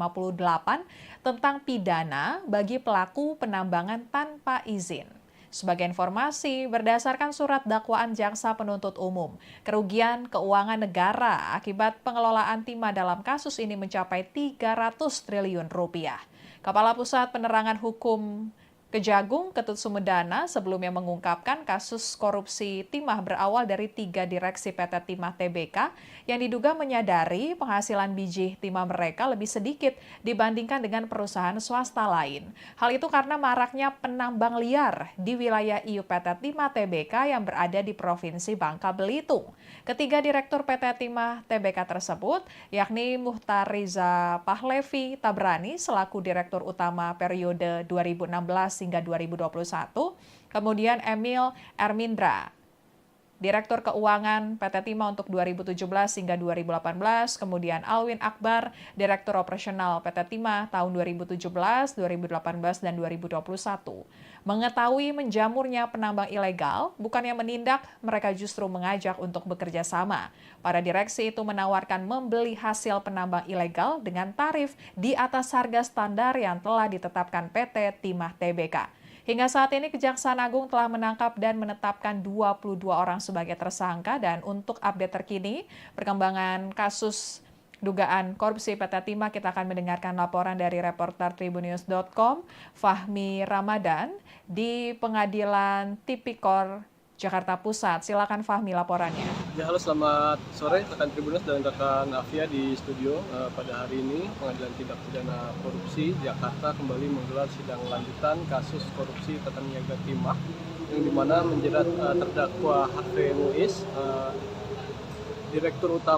tentang pidana bagi pelaku penambangan tanpa izin. Sebagai informasi, berdasarkan surat dakwaan Jaksa Penuntut Umum, kerugian keuangan negara akibat pengelolaan timah dalam kasus ini mencapai 300 triliun rupiah. Kepala Pusat Penerangan Hukum Kejagung Ketut Sumedana sebelumnya mengungkapkan kasus korupsi timah berawal dari 3 direksi PT Timah Tbk yang diduga menyadari penghasilan biji timah mereka lebih sedikit dibandingkan dengan perusahaan swasta lain. Hal itu karena maraknya penambang liar di wilayah IUPT Timah Tbk yang berada di Provinsi Bangka Belitung. Ketiga direktur PT Timah Tbk tersebut, yakni Muhtar Riza Pahlevi Tabrani selaku Direktur Utama periode 2016 hingga 2021, kemudian Emil Ermindra, Direktur Keuangan PT Timah untuk 2017 hingga 2018, kemudian Alwin Akbar, Direktur Operasional PT Timah tahun 2017, 2018, dan 2021. Mengetahui menjamurnya penambang ilegal, bukannya menindak, mereka justru mengajak untuk bekerja sama. Para direksi itu menawarkan membeli hasil penambang ilegal dengan tarif di atas harga standar yang telah ditetapkan PT Timah Tbk. Hingga saat ini Kejaksaan Agung telah menangkap dan menetapkan 22 orang sebagai tersangka dan untuk update terkini perkembangan kasus dugaan korupsi PT Timah kita akan mendengarkan laporan dari reporter tribunnews.com Fahmi Ramadan di Pengadilan Tipikor Jakarta Pusat. Silakan Fahmi laporannya. Ya, halo, selamat sore rekan Tribuners dan rekan Afia di studio. Pada hari ini Pengadilan Tindak Pidana Korupsi Jakarta kembali menggelar sidang lanjutan kasus korupsi tata niaga timah yang dimana menjerat terdakwa Harvey Muiz, Direktur Utama